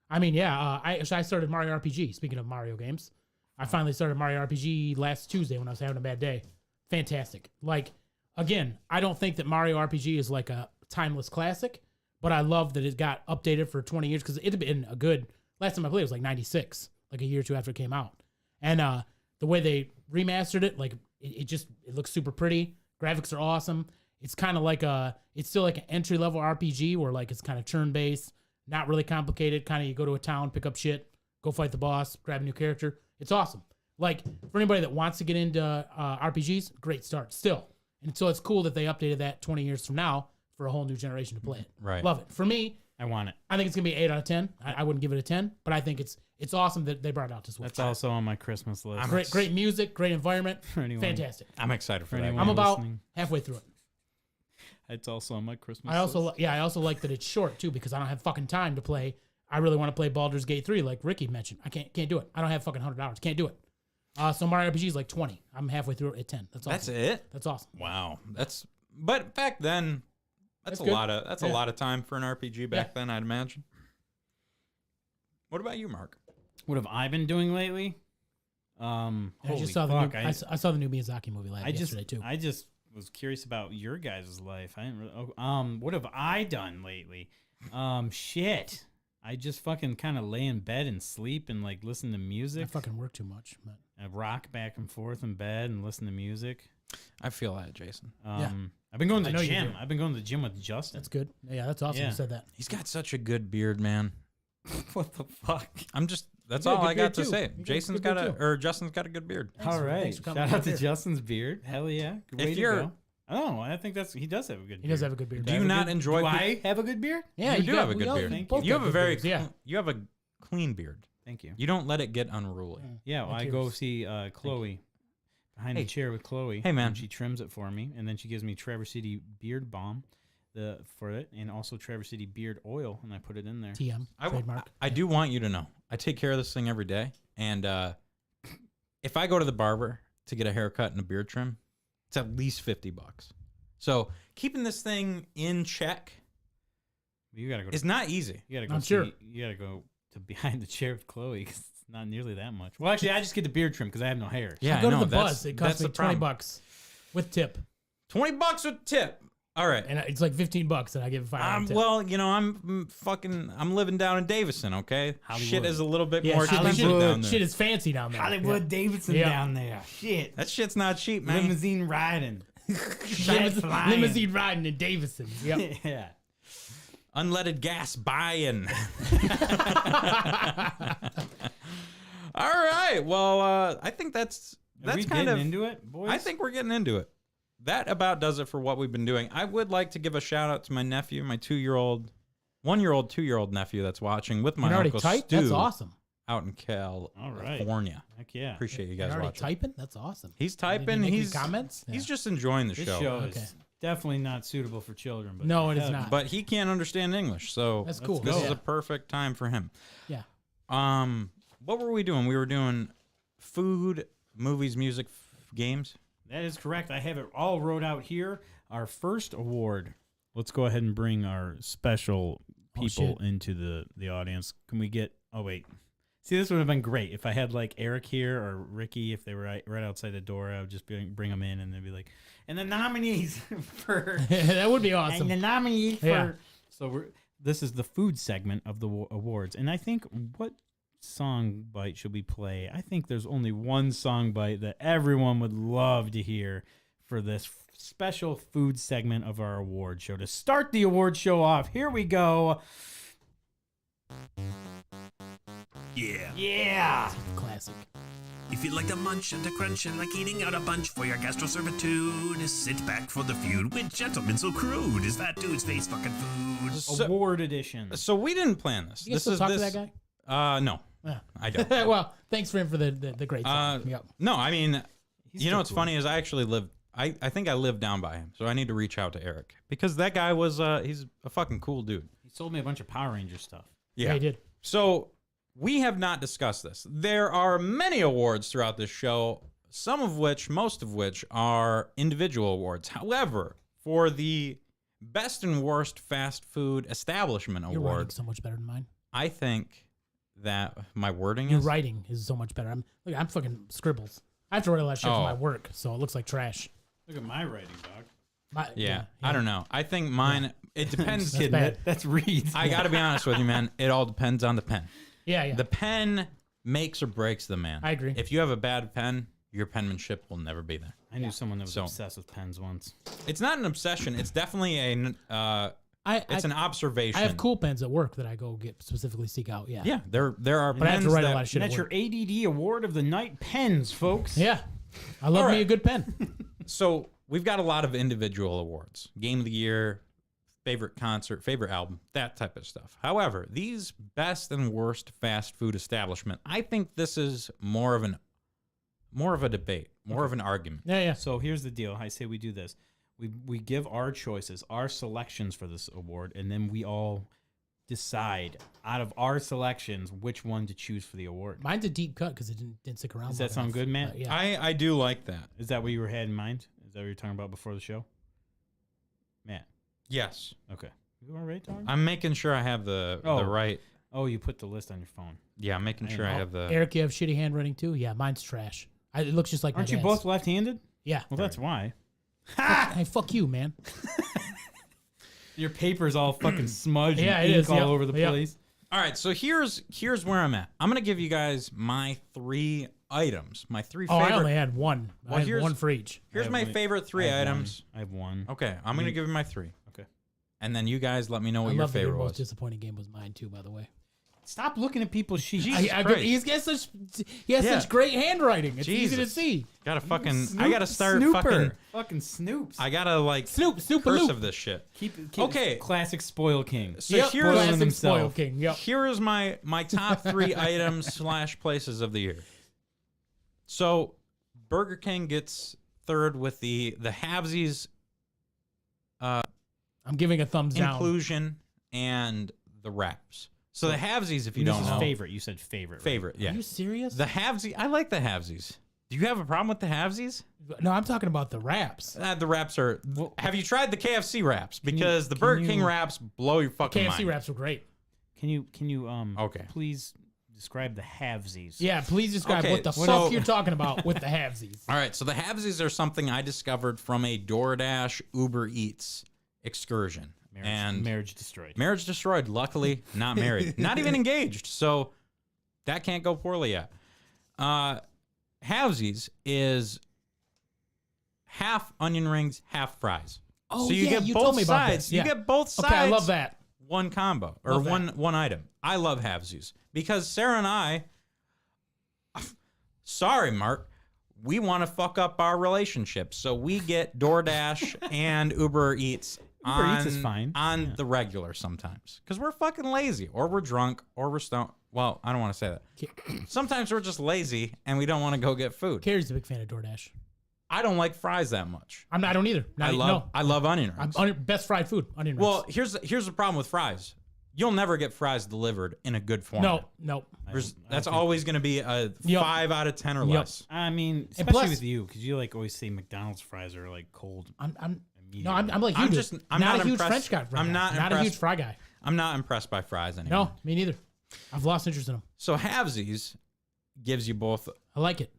[SPEAKER 3] I mean, yeah, I started Mario RPG. Speaking of Mario games, I finally started Mario RPG last Tuesday when I was having a bad day. Fantastic. Like, again, I don't think that Mario RPG is like a timeless classic, but I love that it got updated for 20 years because it had been a good. Last time I played it was like 96, like a year or two after it came out. And the way they remastered it, like it looks super pretty. Graphics are awesome. It's kind of like it's still like an entry level RPG where like it's kind of turn based, not really complicated. Kind of you go to a town, pick up shit, go fight the boss, grab a new character. It's awesome. Like for anybody that wants to get into RPGs, great start still. And so it's cool that they updated that 20 years from now for a whole new generation to play it.
[SPEAKER 2] Right.
[SPEAKER 3] Love it. For me,
[SPEAKER 1] I want it.
[SPEAKER 3] I think it's gonna be 8 out of 10. I wouldn't give it a 10, but I think it's awesome that they brought it out to Switch.
[SPEAKER 1] That's also on my Christmas list.
[SPEAKER 3] Great music, great environment,
[SPEAKER 1] anyone.
[SPEAKER 3] fantastic.
[SPEAKER 2] I'm excited for that.
[SPEAKER 1] anyone.
[SPEAKER 3] I'm
[SPEAKER 2] game.
[SPEAKER 3] about
[SPEAKER 1] listening.
[SPEAKER 3] halfway through it.
[SPEAKER 1] It's also on my Christmas
[SPEAKER 3] I also
[SPEAKER 1] list.
[SPEAKER 3] like that it's short too because I don't have fucking time to play. I really want to play Baldur's Gate 3 like Ricky mentioned. I can't do it. I don't have fucking 100 hours. Can't do it. So Mario RPG is like 20. I'm halfway through it at 10. That's awesome.
[SPEAKER 2] That's it.
[SPEAKER 3] That's awesome.
[SPEAKER 2] Wow. But back then, that's a
[SPEAKER 3] good.
[SPEAKER 2] lot of a lot of time for an RPG back then, I'd imagine. What about you, Mark?
[SPEAKER 1] What have I been doing lately?
[SPEAKER 3] I
[SPEAKER 1] Holy
[SPEAKER 3] just saw
[SPEAKER 1] fuck.
[SPEAKER 3] the new, I saw the new Miyazaki movie yesterday too.
[SPEAKER 1] I just was curious about your guys' life. I didn't really. What have I done lately? Shit. I just fucking kind of lay in bed and sleep and like listen to
[SPEAKER 3] I
[SPEAKER 1] music.
[SPEAKER 3] fucking work too much. But.
[SPEAKER 1] I rock back and forth in bed and listen to music.
[SPEAKER 2] I feel that, Jason.
[SPEAKER 1] I've been going to
[SPEAKER 3] I
[SPEAKER 1] the
[SPEAKER 3] know you
[SPEAKER 1] gym.
[SPEAKER 3] do.
[SPEAKER 1] I've been going to the gym with Justin.
[SPEAKER 3] That's good. Yeah, that's awesome.
[SPEAKER 1] Yeah.
[SPEAKER 3] You said that.
[SPEAKER 2] He's got such a good beard, man.
[SPEAKER 1] What the fuck?
[SPEAKER 2] That's
[SPEAKER 3] You got a
[SPEAKER 2] all
[SPEAKER 3] good
[SPEAKER 2] I got
[SPEAKER 3] beard,
[SPEAKER 2] to
[SPEAKER 3] too.
[SPEAKER 2] say.
[SPEAKER 3] You got a
[SPEAKER 2] Jason's
[SPEAKER 3] good
[SPEAKER 2] got
[SPEAKER 3] beard,
[SPEAKER 2] Justin's got a good beard.
[SPEAKER 1] All right.
[SPEAKER 3] Thanks for coming
[SPEAKER 1] Shout out
[SPEAKER 3] out
[SPEAKER 1] to
[SPEAKER 3] here.
[SPEAKER 1] Justin's beard. Hell yeah. Good way to
[SPEAKER 2] you're-
[SPEAKER 1] go. Oh, I think he does have a good beard.
[SPEAKER 3] He does have a good beard.
[SPEAKER 2] Do you not enjoy?
[SPEAKER 1] Do I have a good beard?
[SPEAKER 3] Yeah,
[SPEAKER 2] you do have a
[SPEAKER 3] we
[SPEAKER 2] good
[SPEAKER 3] all-
[SPEAKER 2] beard.
[SPEAKER 1] Thank
[SPEAKER 3] both
[SPEAKER 2] You have a
[SPEAKER 3] good
[SPEAKER 2] very
[SPEAKER 3] beards, yeah.
[SPEAKER 2] you have a clean beard.
[SPEAKER 1] Thank you.
[SPEAKER 2] You don't let it get unruly.
[SPEAKER 1] Yeah, well, I
[SPEAKER 3] Thank
[SPEAKER 1] go
[SPEAKER 3] you.
[SPEAKER 1] see Chloe behind
[SPEAKER 2] Hey.
[SPEAKER 1] the chair with Chloe.
[SPEAKER 2] Hey, man.
[SPEAKER 1] And she trims it for me, and then she gives me Traverse City beard balm for it, and also Traverse City beard oil, and I put it in there.
[SPEAKER 3] TM trademark.
[SPEAKER 2] I do want you to know. I take care of this thing every day, and if I go to the barber to get a haircut and a beard trim, it's at least $50. So keeping this thing in check
[SPEAKER 1] You gotta go.
[SPEAKER 2] is not easy.
[SPEAKER 1] You gotta go.
[SPEAKER 3] I'm
[SPEAKER 1] see,
[SPEAKER 3] sure.
[SPEAKER 1] You gotta go to behind the chair with Chloe because it's not nearly that much. Well, actually, I just get the beard trim because I have no hair.
[SPEAKER 2] Yeah,
[SPEAKER 3] I go
[SPEAKER 2] I know.
[SPEAKER 3] to the
[SPEAKER 2] That's-
[SPEAKER 3] buzz. It
[SPEAKER 2] that's
[SPEAKER 3] costs me
[SPEAKER 2] the problem.
[SPEAKER 3] $20 with tip,
[SPEAKER 2] $20 with tip. All right.
[SPEAKER 3] and it's like $15, and I give 5 tip.
[SPEAKER 2] Well, you know, I'm living down in Davison, okay?
[SPEAKER 1] Hollywood.
[SPEAKER 2] Shit is a little bit
[SPEAKER 3] yeah,
[SPEAKER 2] more
[SPEAKER 3] shit,
[SPEAKER 2] expensive
[SPEAKER 3] shit,
[SPEAKER 2] down there.
[SPEAKER 3] shit is fancy down there.
[SPEAKER 1] Hollywood Davidson
[SPEAKER 3] Yeah.
[SPEAKER 1] down there. Shit.
[SPEAKER 2] That shit's not cheap, man.
[SPEAKER 1] Limousine riding.
[SPEAKER 3] Yeah.
[SPEAKER 1] Jet flying.
[SPEAKER 3] Limousine riding in Davison. Yep.
[SPEAKER 1] Yeah.
[SPEAKER 2] Unleaded gas buying. All right. Well, I think that's
[SPEAKER 1] Are we
[SPEAKER 2] kind
[SPEAKER 1] getting
[SPEAKER 2] of
[SPEAKER 1] into it, boys?
[SPEAKER 2] I think we're getting into it. That about does it for what we've been doing. I would like to give a shout out to my nephew, my 2-year-old, 1-year-old, 2-year-old nephew that's watching with my
[SPEAKER 3] You're already
[SPEAKER 2] uncle
[SPEAKER 3] tight?
[SPEAKER 2] Stu
[SPEAKER 3] That's awesome.
[SPEAKER 2] out in California.
[SPEAKER 1] Heck yeah.
[SPEAKER 2] Appreciate you
[SPEAKER 3] You're
[SPEAKER 2] guys
[SPEAKER 3] already
[SPEAKER 2] watching.
[SPEAKER 3] typing? That's awesome.
[SPEAKER 2] He's
[SPEAKER 3] Did he
[SPEAKER 2] typing.
[SPEAKER 3] make any
[SPEAKER 2] He's
[SPEAKER 3] comments.
[SPEAKER 2] He's
[SPEAKER 3] Yeah.
[SPEAKER 2] just enjoying the
[SPEAKER 1] This
[SPEAKER 2] show.
[SPEAKER 1] show
[SPEAKER 3] Okay.
[SPEAKER 1] is definitely not suitable for children. But
[SPEAKER 3] No, it is
[SPEAKER 1] hell,
[SPEAKER 3] not.
[SPEAKER 2] But he can't understand English, so
[SPEAKER 3] That's cool.
[SPEAKER 2] this is
[SPEAKER 3] Yeah.
[SPEAKER 2] a perfect time for him.
[SPEAKER 3] Yeah.
[SPEAKER 2] What were we doing? We were doing food, movies, music, games.
[SPEAKER 1] That is correct. I have it all wrote out here. Our first award. Let's go ahead and bring our special people
[SPEAKER 3] shit.
[SPEAKER 1] into the audience. Can we get? Oh wait. See, this would have been great if I had like Eric here or Ricky. If they were right outside the door, I would just bring them in and they'd be like, and the nominees for
[SPEAKER 3] That would be awesome.
[SPEAKER 1] and the nominees for.
[SPEAKER 3] Yeah.
[SPEAKER 1] So this is the food segment of the awards, and I think what song bite should we play? I think there's only one song bite that everyone would love to hear for this special food segment of our award show. To start the award show off, here we go.
[SPEAKER 4] Yeah.
[SPEAKER 1] Yeah.
[SPEAKER 3] Classic.
[SPEAKER 4] If you like to munch and to crunch and like eating out a bunch for your gastro servitude, sit back for the feud with gentlemen so crude is that dude's face fucking food.
[SPEAKER 1] Award edition.
[SPEAKER 2] So we didn't plan this.
[SPEAKER 3] You
[SPEAKER 2] This
[SPEAKER 3] still
[SPEAKER 2] is
[SPEAKER 3] talk
[SPEAKER 2] this.
[SPEAKER 3] to that guy?
[SPEAKER 2] No,
[SPEAKER 3] Yeah.
[SPEAKER 2] I don't.
[SPEAKER 3] Well, thanks for him for the great song. Yep.
[SPEAKER 2] No, I mean,
[SPEAKER 1] He's
[SPEAKER 2] you know
[SPEAKER 1] still
[SPEAKER 2] what's
[SPEAKER 1] cool.
[SPEAKER 2] funny is I actually live. I think I live down by him, so I need to reach out to Eric because that guy was he's a fucking cool dude.
[SPEAKER 1] He sold me a bunch of Power Ranger stuff.
[SPEAKER 3] Yeah, he did.
[SPEAKER 2] So we have not discussed this. There are many awards throughout this show, most of which are individual awards. However, for the best and worst fast food establishment
[SPEAKER 3] Your writing
[SPEAKER 2] award,
[SPEAKER 3] so much better than mine.
[SPEAKER 2] I think that my wording
[SPEAKER 3] Your
[SPEAKER 2] is
[SPEAKER 3] writing is so much better. I'm fucking scribbles. I have to write all that shit for
[SPEAKER 2] Oh.
[SPEAKER 3] my work, so it looks like trash.
[SPEAKER 1] Look at my writing, dog.
[SPEAKER 3] My,
[SPEAKER 2] I don't know. I think mine. It depends.
[SPEAKER 3] That's bad.
[SPEAKER 1] That's Reed's.
[SPEAKER 2] I got to be honest with you, man. It all depends on the pen.
[SPEAKER 3] Yeah.
[SPEAKER 2] The pen makes or breaks the man.
[SPEAKER 3] I agree.
[SPEAKER 2] If you have a bad pen, your penmanship will never be there.
[SPEAKER 1] I knew someone that was
[SPEAKER 2] So-
[SPEAKER 1] obsessed with pens once.
[SPEAKER 2] It's not an obsession. It's definitely a It's an observation.
[SPEAKER 3] I have cool pens at work that I go get specifically seek out. Yeah.
[SPEAKER 2] Yeah, there are
[SPEAKER 3] But I have
[SPEAKER 2] pens
[SPEAKER 3] to write a
[SPEAKER 2] that-
[SPEAKER 3] lot of shit.
[SPEAKER 1] That's
[SPEAKER 3] at
[SPEAKER 1] your
[SPEAKER 3] work.
[SPEAKER 1] ADD Award of the Night pens, folks.
[SPEAKER 3] Yeah. I love
[SPEAKER 2] All
[SPEAKER 3] me
[SPEAKER 2] right.
[SPEAKER 3] a good pen.
[SPEAKER 2] So we've got a lot of individual awards. Game of the year, favorite concert, favorite album, that type of stuff. However, these best and worst fast food establishment, I think this is more of a debate, more of an argument.
[SPEAKER 3] Yeah.
[SPEAKER 1] So here's the deal. I say we do this. We give our choices, our selections for this award, and then we all decide out of our selections which one to choose for the award.
[SPEAKER 3] Mine's a deep cut because it didn't stick around.
[SPEAKER 1] Does that
[SPEAKER 3] long
[SPEAKER 1] sound
[SPEAKER 3] enough.
[SPEAKER 1] good, Matt?
[SPEAKER 3] Yeah.
[SPEAKER 2] I do like that.
[SPEAKER 1] Is that what you had in mind? Is that what you were talking about before the show? Matt.
[SPEAKER 2] Yes.
[SPEAKER 1] Okay. You all right, Tom?
[SPEAKER 2] I'm making sure I have the right.
[SPEAKER 1] Oh, you put the list on your phone.
[SPEAKER 2] Yeah, I'm making sure I have the.
[SPEAKER 3] Eric, you have shitty handwriting too? Yeah, mine's trash. It looks just like
[SPEAKER 1] Aren't
[SPEAKER 3] my
[SPEAKER 1] you
[SPEAKER 3] dad's.
[SPEAKER 1] both left-handed?
[SPEAKER 3] Yeah.
[SPEAKER 1] Well, that's why.
[SPEAKER 3] Hey, fuck you, man.
[SPEAKER 1] Your paper's all fucking smudged
[SPEAKER 3] Yeah,
[SPEAKER 1] and
[SPEAKER 3] it
[SPEAKER 1] ink
[SPEAKER 3] is,
[SPEAKER 1] all
[SPEAKER 3] yep,
[SPEAKER 1] over the
[SPEAKER 3] yep.
[SPEAKER 1] place.
[SPEAKER 2] All right, so here's where I'm at. I'm gonna give you guys my 3 items, my 3
[SPEAKER 3] Oh,
[SPEAKER 2] favorite.
[SPEAKER 3] I only had one.
[SPEAKER 2] Well,
[SPEAKER 3] I had
[SPEAKER 2] here's-
[SPEAKER 3] one for each.
[SPEAKER 2] Here's
[SPEAKER 1] I
[SPEAKER 2] my
[SPEAKER 1] have
[SPEAKER 2] favorite 3
[SPEAKER 1] I have
[SPEAKER 2] items.
[SPEAKER 1] one. I have one.
[SPEAKER 2] Okay, I'm gonna give you my 3.
[SPEAKER 1] Okay.
[SPEAKER 2] And then you guys let me know
[SPEAKER 3] I
[SPEAKER 2] what your
[SPEAKER 3] love that your
[SPEAKER 2] favorite
[SPEAKER 3] most
[SPEAKER 2] was.
[SPEAKER 3] disappointing game was mine too, by the way.
[SPEAKER 1] Stop looking at people's sheets.
[SPEAKER 2] Christ.
[SPEAKER 3] He has
[SPEAKER 2] Yeah.
[SPEAKER 3] such great handwriting. It's easy to
[SPEAKER 2] Jesus.
[SPEAKER 3] see.
[SPEAKER 2] Gotta fucking. I
[SPEAKER 1] Snoop-
[SPEAKER 2] gotta start
[SPEAKER 1] Snooper.
[SPEAKER 2] fucking.
[SPEAKER 1] Snoops.
[SPEAKER 2] I gotta like
[SPEAKER 3] Snoop
[SPEAKER 2] curse
[SPEAKER 3] loop.
[SPEAKER 2] of this shit.
[SPEAKER 1] keep
[SPEAKER 2] Okay.
[SPEAKER 1] Classic spoil king.
[SPEAKER 2] So
[SPEAKER 3] Yep,
[SPEAKER 2] here's
[SPEAKER 3] classic
[SPEAKER 1] himself.
[SPEAKER 3] spoil king. Yep.
[SPEAKER 2] Here is my top 3 items / places of the year. So Burger King gets third with the halvesies
[SPEAKER 3] I'm giving a thumbs down.
[SPEAKER 2] inclusion and the wraps. So the halvesies, if you
[SPEAKER 1] This
[SPEAKER 2] don't
[SPEAKER 1] is
[SPEAKER 2] know,
[SPEAKER 1] favorite. You said favorite. right?
[SPEAKER 2] favorite, yeah.
[SPEAKER 3] Are you serious?
[SPEAKER 2] The halvesies, I like the halvesies. Do you have a problem with the halvesies?
[SPEAKER 3] No, I'm talking about the wraps.
[SPEAKER 2] The wraps are.
[SPEAKER 1] Well,
[SPEAKER 2] have you tried the KFC wraps?
[SPEAKER 1] you-
[SPEAKER 2] Because the
[SPEAKER 1] can
[SPEAKER 2] Burger King
[SPEAKER 1] you-
[SPEAKER 2] wraps blow your fucking
[SPEAKER 3] KFC
[SPEAKER 2] mind.
[SPEAKER 3] wraps were great.
[SPEAKER 1] Can you
[SPEAKER 2] Okay.
[SPEAKER 1] please describe the halvesies?
[SPEAKER 3] Yeah, please describe
[SPEAKER 2] Okay,
[SPEAKER 3] what the
[SPEAKER 2] so-
[SPEAKER 3] fuck you're talking about with the halvesies.
[SPEAKER 2] All right, so the halvesies are something I discovered from a DoorDash Uber Eats excursion.
[SPEAKER 1] Marriage destroyed.
[SPEAKER 2] Marriage destroyed. Luckily, not married. Not even engaged. So that can't go poorly yet. Halvesies is half onion rings, half fries.
[SPEAKER 3] Oh,
[SPEAKER 2] so you
[SPEAKER 3] yeah,
[SPEAKER 2] get
[SPEAKER 3] you
[SPEAKER 2] both
[SPEAKER 3] told me about
[SPEAKER 2] sides.
[SPEAKER 3] this, yeah.
[SPEAKER 2] You get both sides.
[SPEAKER 3] Okay, I love that.
[SPEAKER 2] One combo or
[SPEAKER 3] Love that.
[SPEAKER 2] one item. I love halvesies because Sarah and I. Sorry, Mark. We want to fuck up our relationship, so we get DoorDash and Uber Eats.
[SPEAKER 1] Uber Eats is fine.
[SPEAKER 2] On the regular sometimes because we're fucking lazy or we're drunk or we're stoned. Well, I don't want to say that. Sometimes we're just lazy and we don't want to go get food.
[SPEAKER 3] Carrie's a big fan of DoorDash.
[SPEAKER 2] I don't like fries that much.
[SPEAKER 3] I don't either.
[SPEAKER 2] I love onion rings.
[SPEAKER 3] Best fried food, onion rings.
[SPEAKER 2] Well, here's the problem with fries. You'll never get fries delivered in a good format.
[SPEAKER 3] no.
[SPEAKER 2] That's always going to be a
[SPEAKER 3] Yep.
[SPEAKER 2] 5 out of 10 or
[SPEAKER 3] Yep.
[SPEAKER 2] less.
[SPEAKER 1] I mean,
[SPEAKER 3] And
[SPEAKER 1] especially
[SPEAKER 3] plus-
[SPEAKER 1] with you, because you like always say McDonald's fries are like cold.
[SPEAKER 3] I'm
[SPEAKER 1] immediately.
[SPEAKER 3] like you.
[SPEAKER 2] I'm
[SPEAKER 3] dude.
[SPEAKER 2] just- I'm
[SPEAKER 3] not
[SPEAKER 2] not
[SPEAKER 3] a huge
[SPEAKER 2] impressed.
[SPEAKER 3] French guy.
[SPEAKER 2] I'm not
[SPEAKER 3] a
[SPEAKER 2] impressed.
[SPEAKER 3] huge fry guy.
[SPEAKER 2] I'm not impressed by fries anymore.
[SPEAKER 3] No, me neither. I've lost interest in them.
[SPEAKER 2] So halvesies gives you both
[SPEAKER 3] I like it.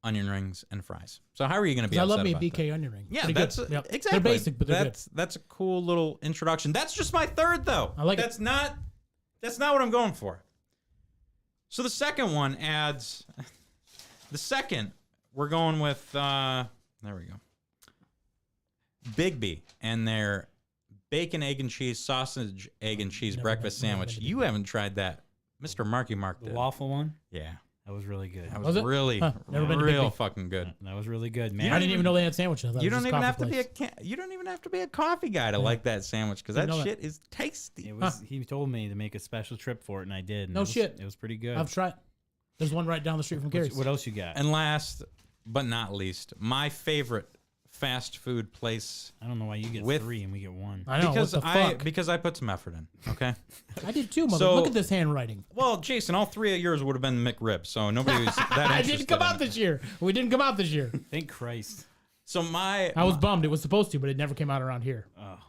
[SPEAKER 2] onion rings and fries. So how are you going to be
[SPEAKER 3] 'Cause I
[SPEAKER 2] upset
[SPEAKER 3] love me a
[SPEAKER 2] about
[SPEAKER 3] BK
[SPEAKER 2] that?
[SPEAKER 3] onion ring.
[SPEAKER 2] Yeah,
[SPEAKER 3] Pretty
[SPEAKER 2] that's
[SPEAKER 3] good. Yep.
[SPEAKER 2] exactly.
[SPEAKER 3] They're basic, but they're
[SPEAKER 2] That's a cool little introduction. That's just my third though.
[SPEAKER 3] I like it.
[SPEAKER 2] That's not what I'm going for. So the second one adds the second we're going with there we go. Big B and their bacon, egg, and cheese, sausage, egg, and cheese
[SPEAKER 3] Never
[SPEAKER 2] breakfast
[SPEAKER 3] been- never
[SPEAKER 2] sandwich.
[SPEAKER 3] been to
[SPEAKER 2] You haven't tried that. Mr. Marky Mark
[SPEAKER 1] The
[SPEAKER 2] did.
[SPEAKER 1] waffle one,
[SPEAKER 2] Yeah.
[SPEAKER 1] that was really good.
[SPEAKER 2] That
[SPEAKER 3] Was
[SPEAKER 2] was
[SPEAKER 3] it?
[SPEAKER 2] really,
[SPEAKER 3] Huh, never been to Big
[SPEAKER 2] real
[SPEAKER 3] B.
[SPEAKER 2] fucking good.
[SPEAKER 1] That was really good,
[SPEAKER 3] I
[SPEAKER 1] man.
[SPEAKER 3] didn't even know they had sandwiches. I thought
[SPEAKER 2] You
[SPEAKER 3] it was
[SPEAKER 2] don't
[SPEAKER 3] just
[SPEAKER 2] even
[SPEAKER 3] coffee
[SPEAKER 2] have to
[SPEAKER 3] place.
[SPEAKER 2] be you don't even have to be a coffee guy to like that sandwich because that
[SPEAKER 3] Didn't know that.
[SPEAKER 2] shit is tasty.
[SPEAKER 1] It was. He told me to make a special trip for it, and I did. and
[SPEAKER 3] No
[SPEAKER 1] it was,
[SPEAKER 3] shit.
[SPEAKER 1] It was pretty good.
[SPEAKER 3] I've tried. There's one right down the street from Carrie's.
[SPEAKER 1] What else you got?
[SPEAKER 2] And last but not least, my favorite fast food place
[SPEAKER 1] I don't know why you get
[SPEAKER 2] With-
[SPEAKER 1] 3 and we get 1.
[SPEAKER 3] I know.
[SPEAKER 2] because
[SPEAKER 3] what the
[SPEAKER 2] I
[SPEAKER 3] fuck?
[SPEAKER 2] because I put some effort in. Okay.
[SPEAKER 3] I did too, mother.
[SPEAKER 2] So-
[SPEAKER 3] Look at this handwriting.
[SPEAKER 2] Well, Jason, all 3 of yours would have been McRib, so nobody was that
[SPEAKER 3] I
[SPEAKER 2] interested.
[SPEAKER 3] didn't come out
[SPEAKER 2] in-
[SPEAKER 3] this year. We didn't come out this year.
[SPEAKER 1] Thank Christ.
[SPEAKER 2] So
[SPEAKER 3] I was bummed. It was supposed to, but it never came out around here.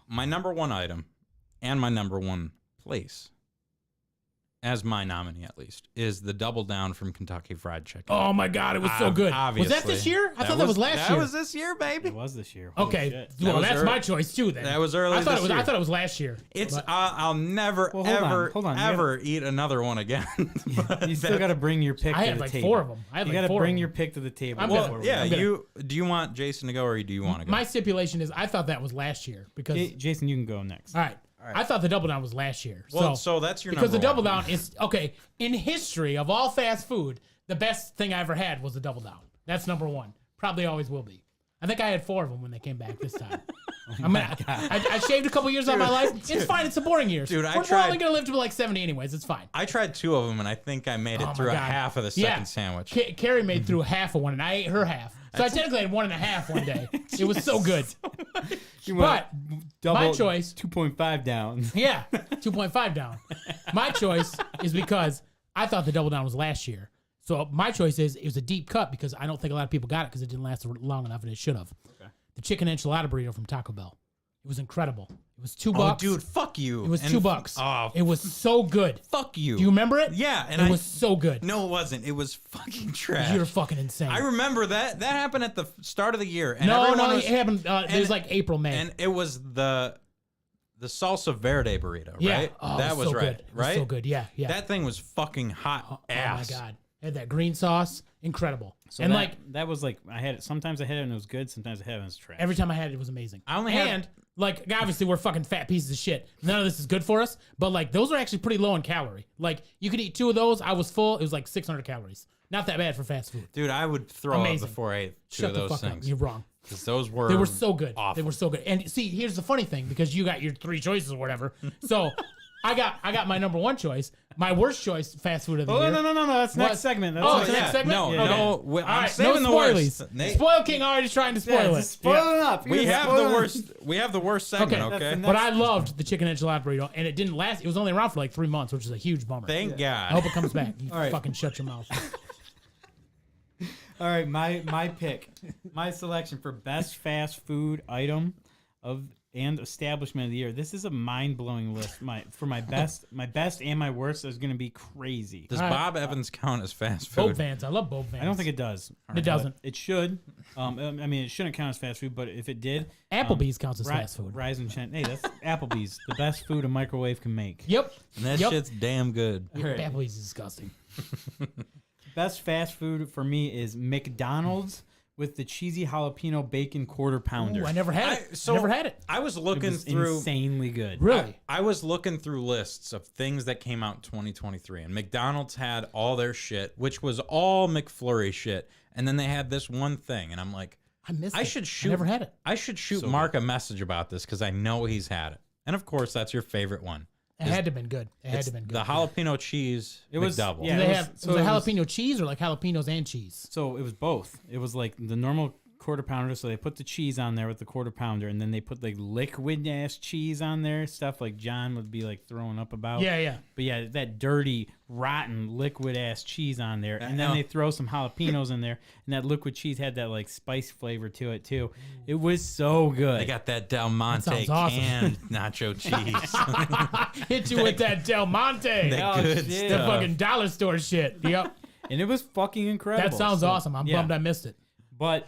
[SPEAKER 2] my number one item and my number one place, as my nominee at least, is the Double Down from Kentucky Fried Chicken.
[SPEAKER 3] Oh my god, it was so good.
[SPEAKER 2] Obviously.
[SPEAKER 3] Was that this year? I thought that was last
[SPEAKER 2] that
[SPEAKER 3] year.
[SPEAKER 2] was this year, baby.
[SPEAKER 1] It was this year. Holy
[SPEAKER 3] Okay,
[SPEAKER 1] shit.
[SPEAKER 3] well
[SPEAKER 2] was
[SPEAKER 3] that's
[SPEAKER 2] early-
[SPEAKER 3] my choice too. Then
[SPEAKER 2] That was early
[SPEAKER 3] I thought
[SPEAKER 2] this
[SPEAKER 3] it was.
[SPEAKER 2] year.
[SPEAKER 3] I thought it was last year.
[SPEAKER 2] It's
[SPEAKER 3] But-
[SPEAKER 2] I'll never
[SPEAKER 1] Well, hold on,
[SPEAKER 2] ever
[SPEAKER 1] hold on. You
[SPEAKER 2] ever eat another one again.
[SPEAKER 1] You still got to bring your pick
[SPEAKER 3] I
[SPEAKER 1] to
[SPEAKER 3] had
[SPEAKER 1] the
[SPEAKER 3] like
[SPEAKER 1] table.
[SPEAKER 3] 4 of them. I had
[SPEAKER 1] You
[SPEAKER 3] like
[SPEAKER 1] got to
[SPEAKER 3] 4
[SPEAKER 1] bring
[SPEAKER 3] of
[SPEAKER 1] your
[SPEAKER 3] them.
[SPEAKER 1] pick to the table.
[SPEAKER 3] I'm
[SPEAKER 2] Well,
[SPEAKER 3] gonna-
[SPEAKER 2] yeah.
[SPEAKER 3] I'm gonna-
[SPEAKER 2] Do you want Jason to go or do you want to go?
[SPEAKER 3] My stipulation is I thought that was last year because
[SPEAKER 1] Jason, you can go next.
[SPEAKER 3] all right. I thought the Double Down was last year.
[SPEAKER 2] Well, so that's your
[SPEAKER 3] because
[SPEAKER 2] number
[SPEAKER 3] the Double
[SPEAKER 2] one.
[SPEAKER 3] Down is okay in history of all fast food. The best thing I ever had was the Double Down. That's number one. Probably always will be. I think I had 4 of them when they came back this time. I shaved a couple years out of my life. It's fine. It's the boring years.
[SPEAKER 2] Dude,
[SPEAKER 3] We're only gonna live to like 70 anyways. It's fine.
[SPEAKER 2] I tried 2 of them, and I think I made it
[SPEAKER 3] Oh my
[SPEAKER 2] through a
[SPEAKER 3] God.
[SPEAKER 2] half of the second sandwich.
[SPEAKER 3] Carrie made through half of one, and I ate her half. So I technically had 1.5 one day. It was so good. But my choice,
[SPEAKER 1] 2.5 down.
[SPEAKER 3] yeah, 2.5 down. My choice is because I thought the Double Down was last year. So my choice is it was a deep cut because I don't think a lot of people got it because it didn't last long enough and it should have. Okay. The chicken enchilada burrito from Taco Bell. It was incredible. It was $2.
[SPEAKER 2] Oh, dude, fuck you.
[SPEAKER 3] It was $2.
[SPEAKER 2] Oh,
[SPEAKER 3] It was so good.
[SPEAKER 2] fuck you.
[SPEAKER 3] Do you remember it?
[SPEAKER 2] Yeah, and
[SPEAKER 3] it was so good.
[SPEAKER 2] No, it wasn't. It was fucking trash.
[SPEAKER 3] You're fucking insane.
[SPEAKER 2] I remember that. That happened at the start of the year. And
[SPEAKER 3] no,
[SPEAKER 2] everyone was,
[SPEAKER 3] it happened. It was like April, May.
[SPEAKER 2] And it was the salsa verde burrito,
[SPEAKER 3] yeah.
[SPEAKER 2] right?
[SPEAKER 3] Oh,
[SPEAKER 2] that
[SPEAKER 3] it
[SPEAKER 2] was
[SPEAKER 3] so
[SPEAKER 2] right,
[SPEAKER 3] good. It was
[SPEAKER 2] right?
[SPEAKER 3] so good. Yeah, yeah.
[SPEAKER 2] That thing was fucking hot ass.
[SPEAKER 3] Oh my god. Had that green sauce, incredible.
[SPEAKER 1] So
[SPEAKER 3] and
[SPEAKER 1] that was like I had it. Sometimes I had it and it was good. Sometimes I had it and it was trash.
[SPEAKER 3] every time I had it, it was amazing.
[SPEAKER 2] I only had-
[SPEAKER 3] and like obviously we're fucking fat pieces of shit. None of this is good for us. But like those are actually pretty low in calorie. Like you could eat 2 of those. I was full. It was like 600 calories. Not that bad for fast food.
[SPEAKER 2] Dude, I would throw
[SPEAKER 3] Amazing.
[SPEAKER 2] up before I ate 2
[SPEAKER 3] Shut
[SPEAKER 2] of
[SPEAKER 3] the
[SPEAKER 2] those
[SPEAKER 3] fuck
[SPEAKER 2] things.
[SPEAKER 3] up. You're wrong.
[SPEAKER 2] Because those were
[SPEAKER 3] They were so good.
[SPEAKER 2] awful.
[SPEAKER 3] They were so good. And see, here's the funny thing because you got your 3 choices or whatever. So I got my number 1 choice. My worst choice, fast food of the year.
[SPEAKER 1] no. That's
[SPEAKER 3] What?
[SPEAKER 1] next segment. That's
[SPEAKER 3] Oh,
[SPEAKER 1] next
[SPEAKER 3] it's the next segment?
[SPEAKER 2] No,
[SPEAKER 3] Okay.
[SPEAKER 2] no.
[SPEAKER 3] All
[SPEAKER 2] I'm
[SPEAKER 3] right,
[SPEAKER 2] saving
[SPEAKER 3] no
[SPEAKER 2] the
[SPEAKER 3] spoilies.
[SPEAKER 2] worst. Nate,
[SPEAKER 3] Spoil King already trying to spoil it.
[SPEAKER 1] Spoil it up.
[SPEAKER 2] we
[SPEAKER 1] You're
[SPEAKER 2] have the
[SPEAKER 1] spoiling it.
[SPEAKER 2] worst. We have the worst segment.
[SPEAKER 3] Okay.
[SPEAKER 2] Okay.
[SPEAKER 1] That's
[SPEAKER 3] But I loved the chicken enchilada burrito, and it didn't last. It was only around for like 3 months, which is a huge bummer.
[SPEAKER 2] Thank
[SPEAKER 3] I
[SPEAKER 2] God.
[SPEAKER 3] hope it comes back. You
[SPEAKER 1] All right.
[SPEAKER 3] fucking shut your mouth.
[SPEAKER 1] All right, my pick, my selection for best fast food item and establishment of the year. This is a mind blowing list. My best and my worst is going to be crazy.
[SPEAKER 2] Does
[SPEAKER 3] All right.
[SPEAKER 2] Bob Evans count as fast
[SPEAKER 3] Boat
[SPEAKER 2] food?
[SPEAKER 3] Vans. I love boat Vans.
[SPEAKER 1] I don't think it does.
[SPEAKER 3] It doesn't.
[SPEAKER 1] It should. I mean, it shouldn't count as fast food, but if it did,
[SPEAKER 3] Applebee's counts as fast food.
[SPEAKER 1] Rise and shine. Hey, that's Applebee's, the best food a microwave can make.
[SPEAKER 3] Yep.
[SPEAKER 2] And that
[SPEAKER 3] Yep.
[SPEAKER 2] shit's damn good.
[SPEAKER 1] All right.
[SPEAKER 3] Applebee's is disgusting.
[SPEAKER 1] Best fast food for me is McDonald's with the cheesy jalapeno bacon quarter pounder.
[SPEAKER 3] Ooh, I never had it. Never had it.
[SPEAKER 2] I was
[SPEAKER 1] It
[SPEAKER 2] looking
[SPEAKER 1] was
[SPEAKER 2] through.
[SPEAKER 1] insanely good.
[SPEAKER 3] Really?
[SPEAKER 2] I was looking through lists of things that came out in 2023, and McDonald's had all their shit, which was all McFlurry shit, and then they had this one thing, and I'm like,
[SPEAKER 3] I missed it.
[SPEAKER 2] I should shoot.
[SPEAKER 3] I never had it.
[SPEAKER 2] I should shoot
[SPEAKER 1] So
[SPEAKER 2] Mark a message about this because I know he's had it, and of course that's your favorite one.
[SPEAKER 3] It had to have been good. It had
[SPEAKER 2] It's
[SPEAKER 3] to have been good.
[SPEAKER 2] the jalapeno cheese
[SPEAKER 1] It was-
[SPEAKER 2] McDouble.
[SPEAKER 1] yeah.
[SPEAKER 3] Do
[SPEAKER 1] it
[SPEAKER 3] they
[SPEAKER 1] was-
[SPEAKER 3] have
[SPEAKER 1] so
[SPEAKER 3] was it
[SPEAKER 1] it was-
[SPEAKER 3] jalapeno cheese or like jalapenos and cheese?
[SPEAKER 1] So it was both. It was like the normal quarter pounder. So they put the cheese on there with the quarter pounder, and then they put like liquid ass cheese on there, stuff like John would be like throwing up about.
[SPEAKER 3] Yeah, yeah.
[SPEAKER 1] But yeah, that dirty, rotten, liquid ass cheese on there, and then
[SPEAKER 2] know.
[SPEAKER 1] they throw some jalapenos in there, and that liquid cheese had that like spice flavor to it too. It was so good.
[SPEAKER 2] They got that Del Monte
[SPEAKER 3] sounds awesome.
[SPEAKER 2] canned nacho cheese.
[SPEAKER 3] Hit you with that Del Monte.
[SPEAKER 2] that
[SPEAKER 1] Oh,
[SPEAKER 2] good
[SPEAKER 1] shit.
[SPEAKER 3] The
[SPEAKER 2] stuff.
[SPEAKER 3] fucking dollar store shit. Yep.
[SPEAKER 1] And it was fucking incredible.
[SPEAKER 3] That sounds
[SPEAKER 1] So,
[SPEAKER 3] awesome. I'm
[SPEAKER 1] yeah.
[SPEAKER 3] bummed I missed it.
[SPEAKER 1] But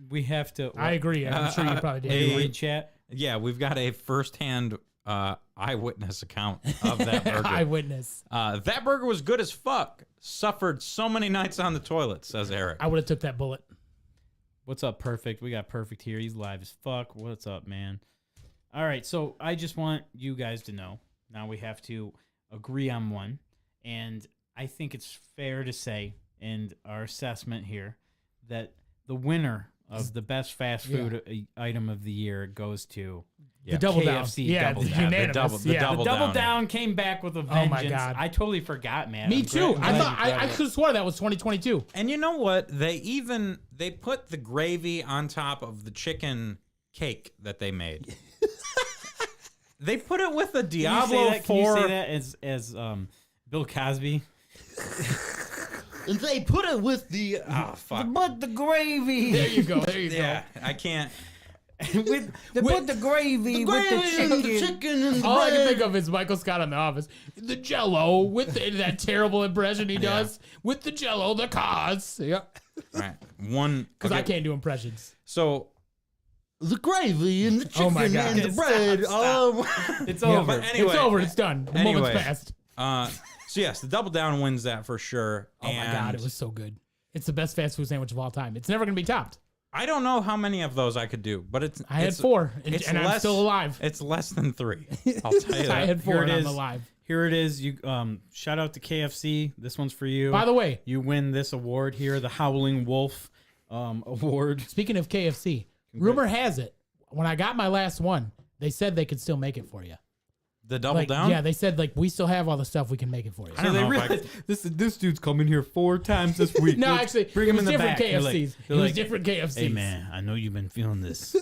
[SPEAKER 1] we have to.
[SPEAKER 3] I agree. I'm sure you probably did.
[SPEAKER 1] Did you
[SPEAKER 2] Hey.
[SPEAKER 1] read chat?
[SPEAKER 2] Yeah, we've got a firsthand eyewitness account of that burger.
[SPEAKER 3] Eyewitness.
[SPEAKER 2] That burger was good as fuck. Suffered so many nights on the toilet, says Eric.
[SPEAKER 3] I would have took that bullet.
[SPEAKER 1] What's up, Perfect? We got Perfect here. He's live as fuck. What's up, man? All right, so I just want you guys to know. Now we have to agree on one. And I think it's fair to say, in our assessment here, that the winner of the best fast food item of the year goes to
[SPEAKER 2] Yeah.
[SPEAKER 3] The double down.
[SPEAKER 1] KFC
[SPEAKER 3] Yeah,
[SPEAKER 1] double
[SPEAKER 3] the
[SPEAKER 1] down.
[SPEAKER 3] unanimous.
[SPEAKER 2] The
[SPEAKER 3] yeah.
[SPEAKER 2] double
[SPEAKER 1] The double
[SPEAKER 2] down.
[SPEAKER 1] down came back with a
[SPEAKER 3] my
[SPEAKER 1] vengeance.
[SPEAKER 3] God.
[SPEAKER 1] I totally forgot, man.
[SPEAKER 3] Me
[SPEAKER 1] I'm
[SPEAKER 3] too.
[SPEAKER 1] glad
[SPEAKER 3] I
[SPEAKER 1] you
[SPEAKER 3] thought
[SPEAKER 1] brought
[SPEAKER 3] I
[SPEAKER 1] it up.
[SPEAKER 3] could have swore that was 2022.
[SPEAKER 2] And you know what? They put the gravy on top of the chicken cake that they made. They put it with a
[SPEAKER 1] Can you say
[SPEAKER 2] Diablo
[SPEAKER 1] that? Can you say
[SPEAKER 2] 4.
[SPEAKER 1] that as Bill Cosby?
[SPEAKER 2] They put it with the fuck.
[SPEAKER 1] But the gravy.
[SPEAKER 3] There you go. There you
[SPEAKER 2] Yeah, I can't.
[SPEAKER 1] They put the gravy with the chicken.
[SPEAKER 2] and
[SPEAKER 3] All I can think of is Michael Scott on The Office. The Jello with that terrible impression he does with the Jello, the cause. Yep.
[SPEAKER 2] All right, one
[SPEAKER 3] Because I
[SPEAKER 2] okay,
[SPEAKER 3] can't do impressions.
[SPEAKER 2] So the gravy and the chicken
[SPEAKER 3] Oh my God.
[SPEAKER 2] and the bread.
[SPEAKER 1] It's
[SPEAKER 3] Yeah,
[SPEAKER 1] over.
[SPEAKER 2] but anyway,
[SPEAKER 3] it's over. It's done. The
[SPEAKER 2] anyway.
[SPEAKER 3] moment's passed.
[SPEAKER 2] So yes, the double down wins that for sure.
[SPEAKER 3] Oh my God, it was so good. It's the best fast food sandwich of all time. It's never going to be topped.
[SPEAKER 2] I don't know how many of those I could do, but
[SPEAKER 3] I had 4,
[SPEAKER 2] it's
[SPEAKER 3] and I'm still alive.
[SPEAKER 2] It's less than 3. I'll tell you that.
[SPEAKER 3] I had 4,
[SPEAKER 1] Here it
[SPEAKER 3] and I'm
[SPEAKER 1] is.
[SPEAKER 3] alive.
[SPEAKER 1] Here it is. You shout out to KFC. This one's for you.
[SPEAKER 3] By the way,
[SPEAKER 1] you win this award here, the Howling Wolf award.
[SPEAKER 3] speaking of KFC, rumor has it, when I got my last one, they said they could still make it for you.
[SPEAKER 2] The double
[SPEAKER 3] Like,
[SPEAKER 2] down?
[SPEAKER 3] yeah, they said like we still have all the stuff, we can make it for you.
[SPEAKER 2] I don't know if I
[SPEAKER 1] realized this dude's coming here 4 times this week.
[SPEAKER 3] No,
[SPEAKER 1] Let's
[SPEAKER 3] actually,
[SPEAKER 1] bring
[SPEAKER 3] it
[SPEAKER 1] him
[SPEAKER 3] was
[SPEAKER 1] in the
[SPEAKER 3] different
[SPEAKER 1] back. They're
[SPEAKER 3] KFCs.
[SPEAKER 1] they're
[SPEAKER 3] It was different KFCs.
[SPEAKER 1] Hey man, I know you've been feeling this.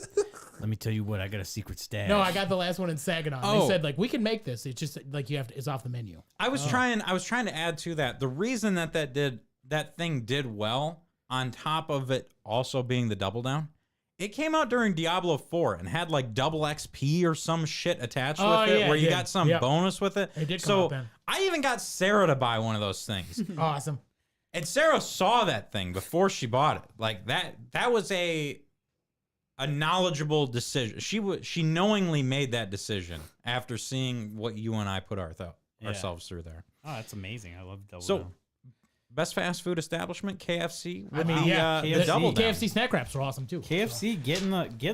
[SPEAKER 1] Let me tell you what, I got a secret stash.
[SPEAKER 3] No, I got the last one in Saginaw.
[SPEAKER 2] Oh.
[SPEAKER 3] They said like we can make this. It's just like it's off the menu.
[SPEAKER 2] I was trying to add to that. The reason that thing did well, on top of it also being the double down, it came out during Diablo 4 and had like double XP or some shit attached
[SPEAKER 3] Oh,
[SPEAKER 2] with it,
[SPEAKER 3] yeah,
[SPEAKER 2] where
[SPEAKER 3] it
[SPEAKER 2] you
[SPEAKER 3] did.
[SPEAKER 2] got some
[SPEAKER 3] Yep.
[SPEAKER 2] bonus with it.
[SPEAKER 3] It did come
[SPEAKER 2] so
[SPEAKER 3] out then.
[SPEAKER 2] I even got Sarah to buy one of those things.
[SPEAKER 3] Awesome.
[SPEAKER 2] And Sarah saw that thing before she bought it. Like that was a knowledgeable decision. She knowingly made that decision after seeing what you and I put ourselves through there.
[SPEAKER 1] Oh, that's amazing. I love double
[SPEAKER 2] So
[SPEAKER 1] down.
[SPEAKER 2] best fast food establishment, KFC.
[SPEAKER 3] I mean, yeah,
[SPEAKER 2] the
[SPEAKER 1] KFC.
[SPEAKER 2] double down.
[SPEAKER 3] KFC snack wraps are awesome too.
[SPEAKER 1] KFC getting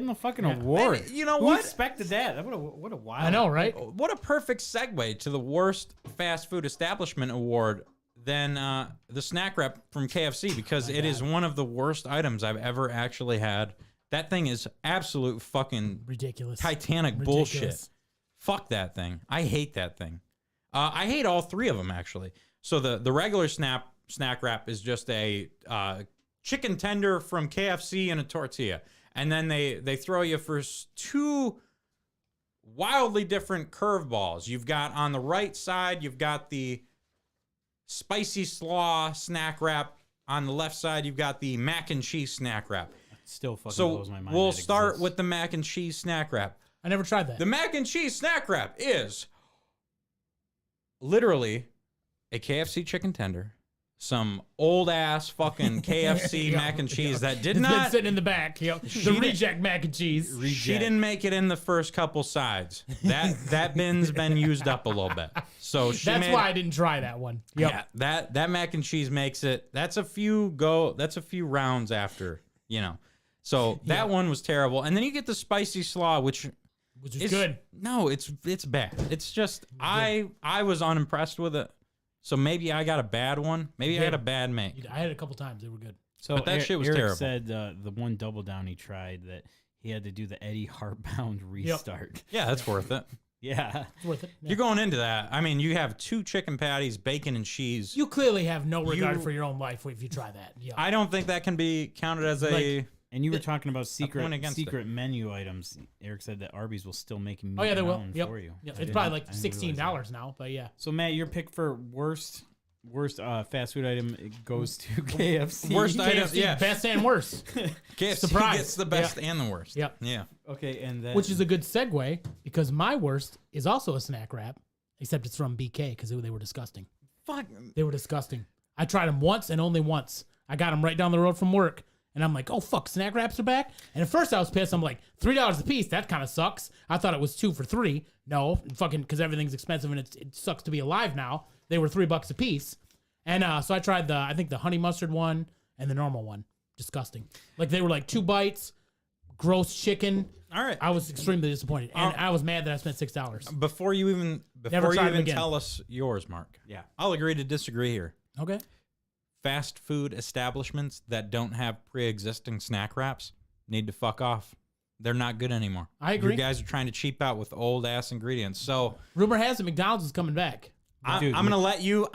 [SPEAKER 1] the fucking award.
[SPEAKER 2] And you know
[SPEAKER 1] Who
[SPEAKER 2] what?
[SPEAKER 1] expected that? What a wild.
[SPEAKER 3] I know, right?
[SPEAKER 2] What a perfect segue to the worst fast food establishment award than the snack wrap from KFC, because it is one of the worst items I've ever actually had. That thing is absolute fucking
[SPEAKER 3] Ridiculous.
[SPEAKER 2] Titanic
[SPEAKER 3] Ridiculous.
[SPEAKER 2] bullshit. Fuck that thing. I hate that thing. I hate all 3 of them, actually. So the regular snack wrap is just a chicken tender from KFC and a tortilla. And then they throw you for 2 wildly different curveballs. You've got on the right side, you've got the spicy slaw snack wrap. On the left side, you've got the mac and cheese snack wrap.
[SPEAKER 1] Still fucking
[SPEAKER 2] So
[SPEAKER 1] blows my mind.
[SPEAKER 2] we'll
[SPEAKER 1] that
[SPEAKER 2] start
[SPEAKER 1] exists.
[SPEAKER 2] with the mac and cheese snack wrap.
[SPEAKER 3] I never tried that.
[SPEAKER 2] The mac and cheese snack wrap is literally a KFC chicken tender, some old ass fucking KFC
[SPEAKER 3] Yeah,
[SPEAKER 2] mac and cheese that did
[SPEAKER 3] It's been
[SPEAKER 2] not.
[SPEAKER 3] sitting in the back. Yep. The
[SPEAKER 2] didn't-
[SPEAKER 3] reject mac and cheese.
[SPEAKER 2] She didn't make it in the first couple sides. That bin's been used up a little bit. So she
[SPEAKER 3] That's
[SPEAKER 2] made,
[SPEAKER 3] why I didn't try that one. Yep.
[SPEAKER 2] Yeah, that mac and cheese makes it. That's a few rounds after, you know. So that one was terrible. And then you get the spicy slaw, which
[SPEAKER 3] Which is good.
[SPEAKER 2] No, it's bad. It's just I was unimpressed with it. So maybe I got a bad one. Maybe I got a bad make.
[SPEAKER 3] I had it a couple times. They were good.
[SPEAKER 1] So
[SPEAKER 2] But that shit was
[SPEAKER 1] Eric
[SPEAKER 2] terrible.
[SPEAKER 1] said the one double down he tried that he had to do the Eddie Heartbound restart.
[SPEAKER 2] Yeah, that's worth it.
[SPEAKER 1] Yeah.
[SPEAKER 3] It's worth it. Yeah.
[SPEAKER 2] You're going into that. I mean, you have 2 chicken patties, bacon and cheese.
[SPEAKER 3] You clearly have no regard
[SPEAKER 2] You-
[SPEAKER 3] for your own life if you try that. Yeah.
[SPEAKER 2] I don't think that can be counted as a.
[SPEAKER 1] And you were talking about
[SPEAKER 2] point against
[SPEAKER 1] secret menu items. Eric said that Arby's will still make meat
[SPEAKER 3] Oh yeah, they will.
[SPEAKER 1] mountain
[SPEAKER 3] Yep.
[SPEAKER 1] for you.
[SPEAKER 3] Yeah,
[SPEAKER 1] I
[SPEAKER 3] it's probably
[SPEAKER 1] didn't-
[SPEAKER 3] like
[SPEAKER 1] I didn't realize
[SPEAKER 3] $16 now, but yeah.
[SPEAKER 1] that. So Matt, your pick for worst fast food item goes to KFC.
[SPEAKER 2] Worst item,
[SPEAKER 3] KFC,
[SPEAKER 2] yeah.
[SPEAKER 3] best and worst.
[SPEAKER 2] KFC
[SPEAKER 3] Surprise.
[SPEAKER 2] gets the best and the worst.
[SPEAKER 3] Yep.
[SPEAKER 2] Yeah.
[SPEAKER 1] Okay, and then
[SPEAKER 3] Which is a good segue because my worst is also a snack wrap, except it's from BK because they were disgusting.
[SPEAKER 2] Fuck.
[SPEAKER 3] They were disgusting. I tried them once and only once. I got them right down the road from work. And I'm like, oh, fuck, snack wraps are back? And at first I was pissed. I'm like, $3 a piece? That kind of sucks. I thought it was 2 for $3. No, fucking, because everything's expensive and it sucks to be alive now. They were $3 a piece. And so I tried I think the honey mustard one and the normal one. Disgusting. Like they were like 2 bites, gross chicken.
[SPEAKER 2] All right.
[SPEAKER 3] I was extremely disappointed. And I was mad that I spent $6.
[SPEAKER 2] Before you even
[SPEAKER 3] Never tried them again.
[SPEAKER 2] tell us yours, Mark.
[SPEAKER 1] Yeah.
[SPEAKER 2] I'll agree to disagree here.
[SPEAKER 3] Okay.
[SPEAKER 2] Fast food establishments that don't have pre-existing snack wraps need to fuck off. They're not good anymore.
[SPEAKER 3] I agree.
[SPEAKER 2] You guys are trying to cheap out with old ass ingredients. So
[SPEAKER 3] Rumor has it McDonald's is coming back.
[SPEAKER 1] Dude,
[SPEAKER 2] I'm gonna let you.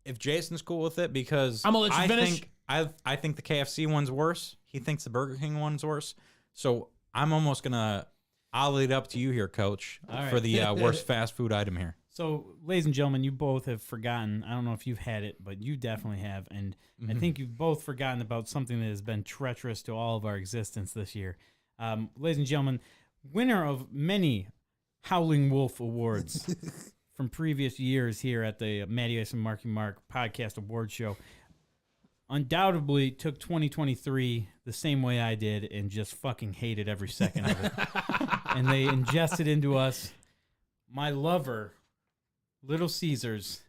[SPEAKER 2] If Jason's cool with it, because
[SPEAKER 3] I'm gonna let you finish.
[SPEAKER 2] I think the KFC one's worse. He thinks the Burger King one's worse. So I'm almost gonna. I'll lead up to you here, Coach,
[SPEAKER 1] right.
[SPEAKER 2] for the worst fast food item here.
[SPEAKER 1] So, ladies and gentlemen, you both have forgotten. I don't know if you've had it, but you definitely have. And I think you've both forgotten about something that has been treacherous to all of our existence this year. Ladies and gentlemen, winner of many Howling Wolf Awards from previous years here at the Matty and Marky Mark Podcast Award Show, undoubtedly took 2023 the same way I did and just fucking hated every second of it. And they ingested into us. My lover, Little Caesars,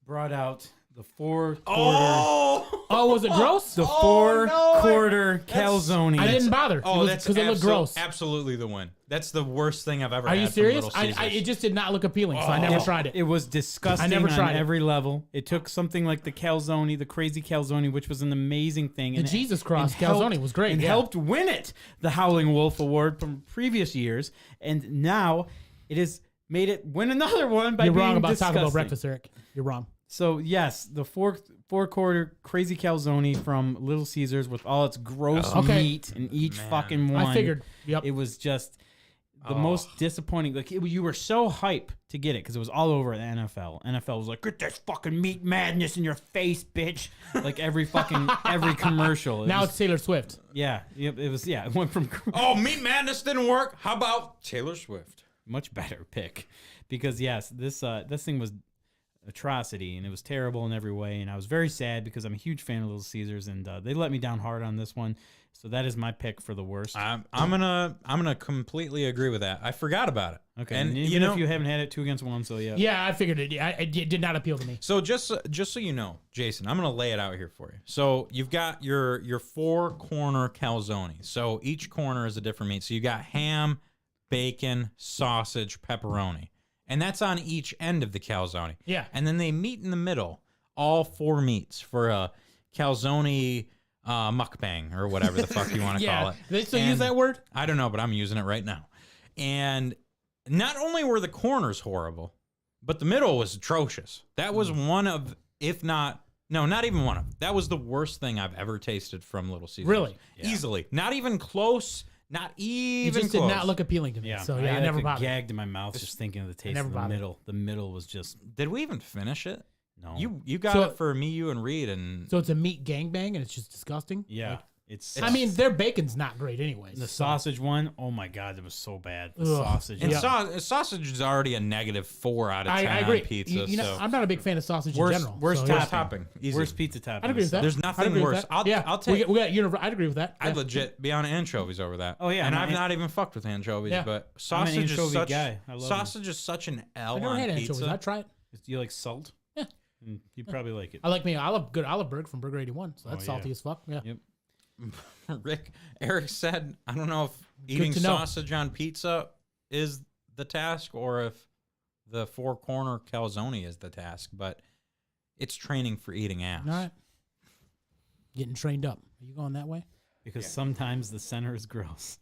[SPEAKER 1] brought out the 4-quarter
[SPEAKER 3] Oh, was it gross?
[SPEAKER 1] The four-quarter calzone.
[SPEAKER 3] I didn't bother.
[SPEAKER 2] Oh,
[SPEAKER 3] that's because it looked gross.
[SPEAKER 2] Absolutely the win. That's the worst thing I've ever had.
[SPEAKER 3] Are you
[SPEAKER 2] from
[SPEAKER 3] serious?
[SPEAKER 2] Little Caesars.
[SPEAKER 3] It just did not look appealing, so I never tried it.
[SPEAKER 1] It was disgusting
[SPEAKER 3] I never tried
[SPEAKER 1] on
[SPEAKER 3] it.
[SPEAKER 1] every level. It took something like the calzone, the crazy calzone, which was an amazing thing.
[SPEAKER 3] The Jesus Cross
[SPEAKER 1] and helped-
[SPEAKER 3] calzone was great,
[SPEAKER 1] And
[SPEAKER 3] yeah.
[SPEAKER 1] helped win it, the Howling Wolf Award from previous years. And now it has made it win another one by
[SPEAKER 3] You're
[SPEAKER 1] being
[SPEAKER 3] wrong about
[SPEAKER 1] disgusting.
[SPEAKER 3] Taco Bell breakfast, Eric. You're wrong.
[SPEAKER 1] So yes, the four-quarter crazy calzone from Little Caesars with all its gross
[SPEAKER 3] Okay.
[SPEAKER 1] meat in each
[SPEAKER 2] Man.
[SPEAKER 1] fucking one.
[SPEAKER 3] I figured. Yep.
[SPEAKER 1] It was just the most disappointing. Like you were so hype to get it because it was all over the NFL. NFL was like, "Get this fucking meat madness in your face, bitch!" Like every commercial.
[SPEAKER 3] Now
[SPEAKER 1] was,
[SPEAKER 3] it's Taylor Swift.
[SPEAKER 1] it was. Yeah, it went from
[SPEAKER 2] Oh, Meat Madness didn't work. How about Taylor Swift?
[SPEAKER 1] much better pick because yes, this thing was atrocity and it was terrible in every way, and I was very sad because I'm a huge fan of Little Caesars, and they let me down hard on this one. So that is my pick for the worst.
[SPEAKER 2] I'm gonna completely agree with that. I forgot about it.
[SPEAKER 1] Okay,
[SPEAKER 2] and
[SPEAKER 1] even
[SPEAKER 2] you know,
[SPEAKER 1] if you haven't had it 2-1, so yeah.
[SPEAKER 3] Yeah, I figured it. It did not appeal to me.
[SPEAKER 2] so just so you know, Jason, I'm gonna lay it out here for you. So you've got your four-corner calzone. So each corner is a different meat. So you got ham, bacon, sausage, pepperoni, and that's on each end of the calzone.
[SPEAKER 3] Yeah.
[SPEAKER 2] And then they meet in the middle, all four meats for a calzone mukbang or whatever the fuck you want to call
[SPEAKER 3] Yeah.
[SPEAKER 2] it.
[SPEAKER 3] They still use
[SPEAKER 2] And
[SPEAKER 3] that word?
[SPEAKER 2] I don't know, but I'm using it right now. And not only were the corners horrible, but the middle was atrocious. That was one of, if not, no, not even one of. That was the worst thing I've ever tasted from Little Caesars.
[SPEAKER 3] Really?
[SPEAKER 2] Easily. Not even close. Not
[SPEAKER 3] It
[SPEAKER 2] even
[SPEAKER 3] just
[SPEAKER 2] close.
[SPEAKER 3] did not look appealing to me. So yeah, I never bothered.
[SPEAKER 1] gagged in my mouth just thinking of the taste
[SPEAKER 3] never
[SPEAKER 1] of the
[SPEAKER 3] bothered.
[SPEAKER 1] middle. The middle was just
[SPEAKER 2] Did we even finish it?
[SPEAKER 1] no.
[SPEAKER 2] You got
[SPEAKER 3] So-
[SPEAKER 2] it for me, you, and Reed, and
[SPEAKER 3] So it's a meat gangbang and it's just disgusting?
[SPEAKER 1] yeah.
[SPEAKER 3] Like,
[SPEAKER 1] It's
[SPEAKER 3] I mean, their bacon's not great anyways.
[SPEAKER 1] the
[SPEAKER 3] so-
[SPEAKER 1] sausage one. Oh my god, it was so bad. The
[SPEAKER 3] Ugh.
[SPEAKER 1] sausage.
[SPEAKER 2] and
[SPEAKER 3] Yeah.
[SPEAKER 2] sausage is already a -4 out of 10
[SPEAKER 3] I agree.
[SPEAKER 2] on pizza.
[SPEAKER 3] You know,
[SPEAKER 2] so
[SPEAKER 3] I'm not a big fan of sausage in general.
[SPEAKER 1] worst
[SPEAKER 3] so, yeah.
[SPEAKER 2] topping. Easy.
[SPEAKER 1] Worst pizza topping.
[SPEAKER 3] I'd agree with that.
[SPEAKER 2] There's
[SPEAKER 3] I'd
[SPEAKER 2] nothing
[SPEAKER 3] agree with
[SPEAKER 2] worse.
[SPEAKER 3] that. Yeah.
[SPEAKER 2] I'll take.
[SPEAKER 3] We got I'd agree with that.
[SPEAKER 2] I'd
[SPEAKER 3] Yeah.
[SPEAKER 2] legit be on anchovies over that.
[SPEAKER 1] Oh, yeah,
[SPEAKER 2] and
[SPEAKER 1] I'm
[SPEAKER 2] I've
[SPEAKER 1] an-
[SPEAKER 2] not even fucked with anchovies,
[SPEAKER 3] Yeah.
[SPEAKER 2] but
[SPEAKER 1] I'm an
[SPEAKER 2] sausage is
[SPEAKER 1] anchovy
[SPEAKER 2] such
[SPEAKER 1] guy. I love
[SPEAKER 2] sausage is such an L
[SPEAKER 3] I've never
[SPEAKER 2] on
[SPEAKER 3] had
[SPEAKER 2] pizza.
[SPEAKER 3] anchovies. I'd try it.
[SPEAKER 1] Do you like salt?
[SPEAKER 3] Yeah.
[SPEAKER 1] You'd probably like it.
[SPEAKER 3] I like me. I love good olive burger from Burger 81. So that's
[SPEAKER 1] Oh,
[SPEAKER 3] salty
[SPEAKER 1] yeah.
[SPEAKER 3] as fuck. Yeah.
[SPEAKER 1] Yep.
[SPEAKER 2] Eric said, I don't know if eating
[SPEAKER 3] to know.
[SPEAKER 2] sausage on pizza is the task or if the four-corner calzone is the task, but it's training for eating ass.
[SPEAKER 3] All right. Getting trained up. Are you going that way?
[SPEAKER 1] Because sometimes the center is gross.